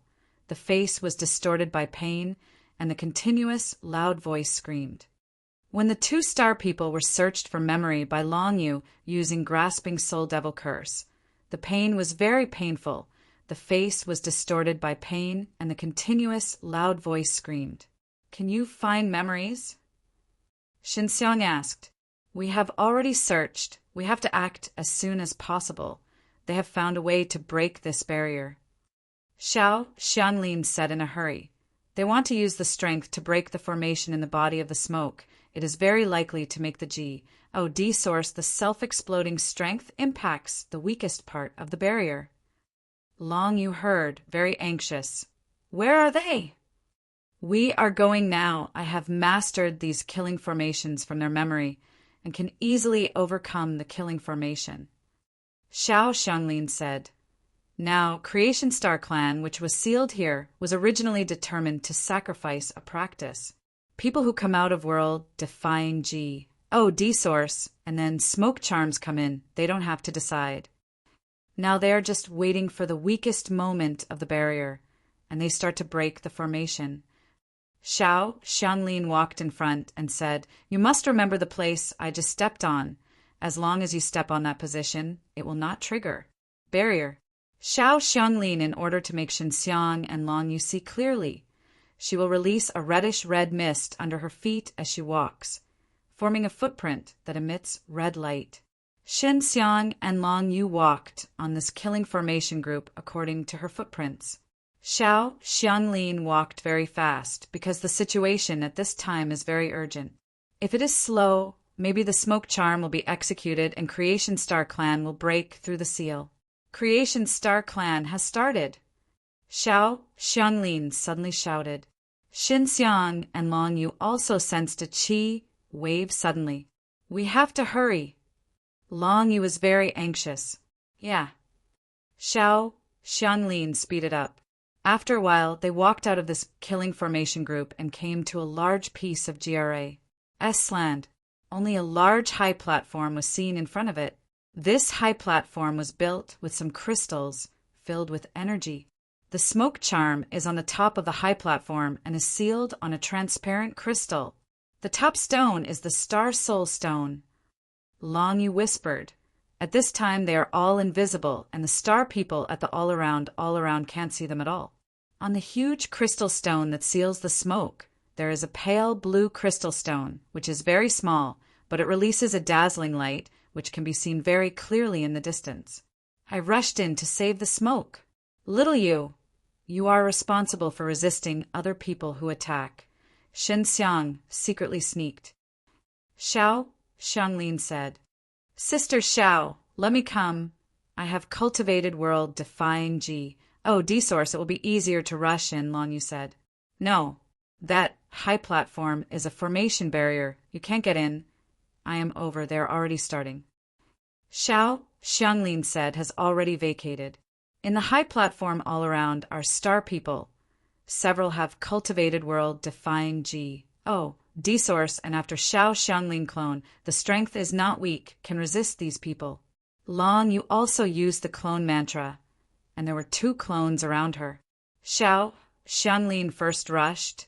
The face was distorted by pain, and the continuous, loud voice screamed. When the two star people were searched for memory by Long Yu using Grasping Soul Devil Curse, the pain was very painful. The face was distorted by pain, and the continuous, loud voice screamed, "Can you find memories?" Xinxiang asked, "We have already searched. We have to act as soon as possible. They have found a way to break this barrier." Xiao Xianglin said in a hurry, "They want to use the strength to break the formation in the body of the smoke. It is very likely to make the G.O.D. source. The self-exploding strength impacts the weakest part of the barrier." Long Yu heard, very anxious. "Where are they?" "We are going now. I have mastered these killing formations from their memory and can easily overcome the killing formation." Xiao Xianglin said, "Now, Creation Star Clan, which was sealed here, was originally determined to sacrifice a practice. People who come out of world defying G.O.D. source, and then smoke charms come in. They don't have to decide. Now they are just waiting for the weakest moment of the barrier, and they start to break the formation." Xiao Xianglin walked in front and said, "You must remember the place I just stepped on. As long as you step on that position, it will not trigger barrier." Xiao Xianglin, in order to make Xinxiang and Long Yu see clearly, she will release a reddish-red mist under her feet as she walks, forming a footprint that emits red light. Xinxiang and Long Yu walked on this killing formation group according to her footprints. Xiao Xianglin walked very fast because the situation at this time is very urgent. If it is slow, maybe the smoke charm will be executed and Creation Star Clan will break through the seal. Creation Star Clan has started. Xiao Xianglin suddenly shouted. Xinxiang and Long Yu also sensed a qi wave suddenly. "We have to hurry." Long Yu was very anxious. "Yeah." Xiao Xianglin speeded up. After a while, they walked out of this killing formation group and came to a large piece of GRA's land. Only a large high platform was seen in front of it. This high platform was built with some crystals filled with energy. The smoke charm is on the top of the high platform and is sealed on a transparent crystal. The top stone is the Star Soul Stone. Long Yu whispered. At this time they are all invisible, and the star people at the all around can't see them at all. On the huge crystal stone that seals the smoke, there is a pale blue crystal stone, which is very small, but it releases a dazzling light, which can be seen very clearly in the distance. I rushed in to save the smoke. Little you are responsible for resisting other people who attack. Xinxiang secretly sneaked. Xiao Xianglin said, "Sister Xiao, let me come. I have cultivated world defying G.O.D. source. It will be easier to rush in," Long Yu said. "No, that high platform is a formation barrier. You can't get in. I am over. They are already starting." Xiao Xianglin said has already vacated. In the high platform all around are star people. Several have cultivated world defying G.O.D. source, and after Xiao Xianglin clone, the strength is not weak, can resist these people. Long Yu also used the clone mantra, and there were 2 clones around her. Xiao Xianglin first rushed,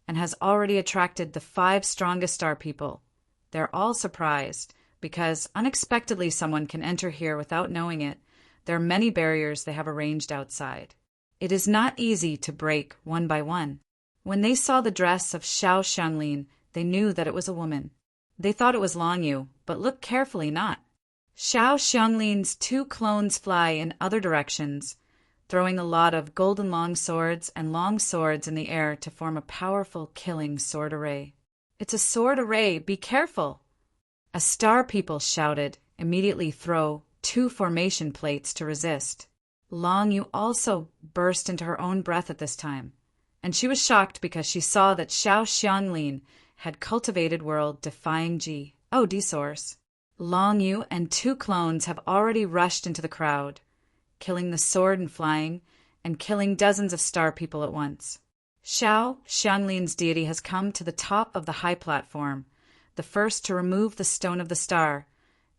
and has already attracted the 5 strongest star people. They're all surprised, because unexpectedly someone can enter here without knowing it. There are many barriers they have arranged outside. It is not easy to break one by one. When they saw the dress of Xiao Xianglin, they knew that it was a woman. They thought it was Long Yu, but looked carefully not. Xiao Xianglin's 2 clones fly in other directions, throwing a lot of golden long swords and long swords in the air to form a powerful killing sword array. "It's a sword array, be careful!" A star people shouted, immediately throw 2 formation plates to resist. Long Yu also burst into her own breath at this time, and she was shocked because she saw that Xiao Xianglin had cultivated world defying G.O.D. source. Long Yu and 2 clones have already rushed into the crowd, killing the sword and flying, and killing dozens of star people at once. Xiao Xianglin's deity has come to the top of the high platform, the first to remove the stone of the star,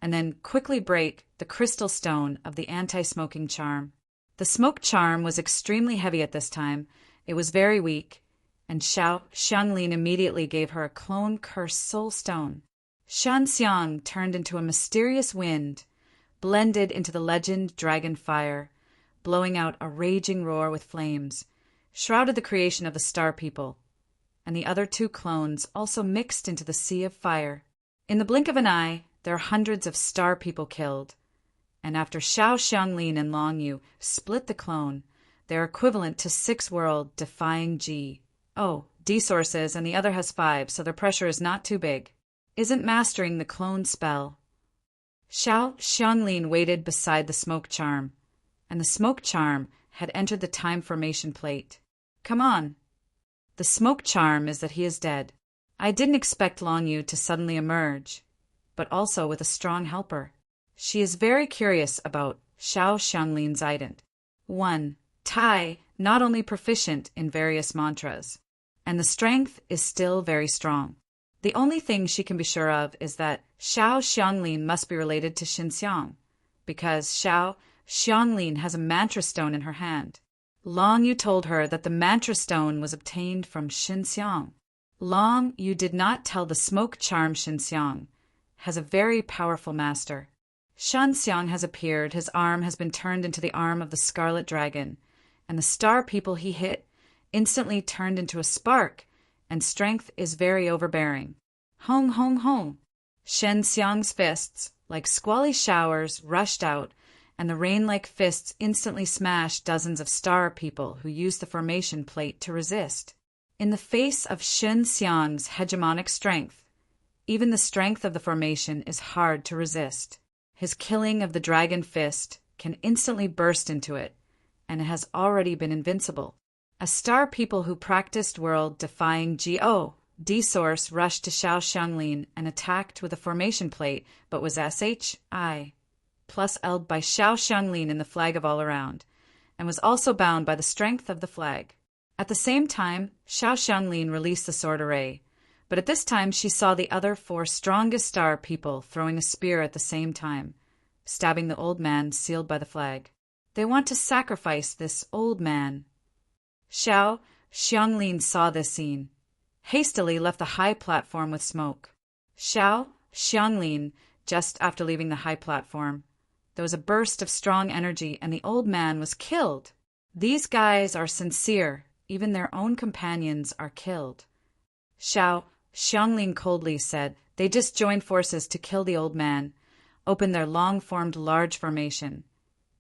and then quickly break the crystal stone of the anti-smoking charm. The smoke charm was extremely heavy at this time. It was very weak, and Xiao Xianglin immediately gave her a clone-cursed soul stone. Shanxiang turned into a mysterious wind, blended into the legend dragon fire, blowing out a raging roar with flames, shrouded the creation of the Star People, and the other two clones also mixed into the sea of fire. In the blink of an eye, there are hundreds of Star People killed, and after Xiao Xianglin and Long Yu split the clone, they are equivalent to 6 world-defying G. Oh, D sources, and the other has 5, so their pressure is not too big. Isn't mastering the clone spell. Xiao Xianglin waited beside the smoke charm, and the smoke charm had entered the time formation plate. Come on. The smoke charm is that he is dead. I didn't expect Long Yu to suddenly emerge, but also with a strong helper. She is very curious about Xiao Xianglin's ident. 1. Tai, not only proficient in various mantras, and the strength is still very strong. The only thing she can be sure of is that Xiao Xianglin must be related to Xinxiang, because Xiao Xianglin has a mantra stone in her hand. Long Yu told her that the mantra stone was obtained from Xinxiang. Long Yu did not tell the smoke charm Xinxiang has a very powerful master. Xinxiang has appeared, his arm has been turned into the arm of the Scarlet Dragon, and the Star People he hit instantly turned into a spark, and strength is very overbearing. Hong, hong, hong. Xinxiang's fists, like squally showers, rushed out, and the rain-like fists instantly smashed dozens of Star People who used the formation plate to resist. In the face of Xinxiang's hegemonic strength, even the strength of the formation is hard to resist. His killing of the Dragon Fist can instantly burst into it, and it has already been invincible. A Star People who practiced world-defying GO, D-Source rushed to Xiao Xianglin and attacked with a formation plate, but was SHI plus L'd by Xiao Xianglin in the flag of all around, and was also bound by the strength of the flag. At the same time, Xiao Xianglin released the sword array, but at this time she saw the other 4 strongest Star People throwing a spear at the same time, stabbing the old man sealed by the flag. They want to sacrifice this old man. Xiao Xianglin saw this scene, hastily left the high platform with smoke. Xiao Xianglin, just after leaving the high platform, there was a burst of strong energy and the old man was killed. These guys are sincere, even their own companions are killed. Xiao Xianglin coldly said, they just joined forces to kill the old man, opened their long-formed large formation,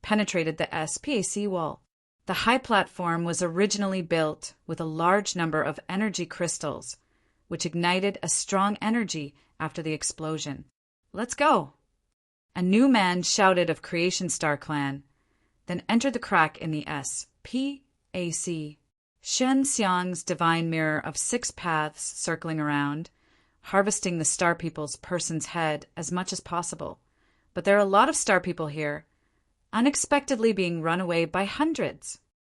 penetrated the SPAC wall. The high platform was originally built with a large number of energy crystals, which ignited a strong energy after the explosion. Let's go! A new man shouted of Creation Star Clan, then entered the crack in the SPAC. Xinxiang's divine mirror of 6 paths circling around, harvesting the Star People's person's head as much as possible. But there are a lot of Star People here, unexpectedly being run away by hundreds.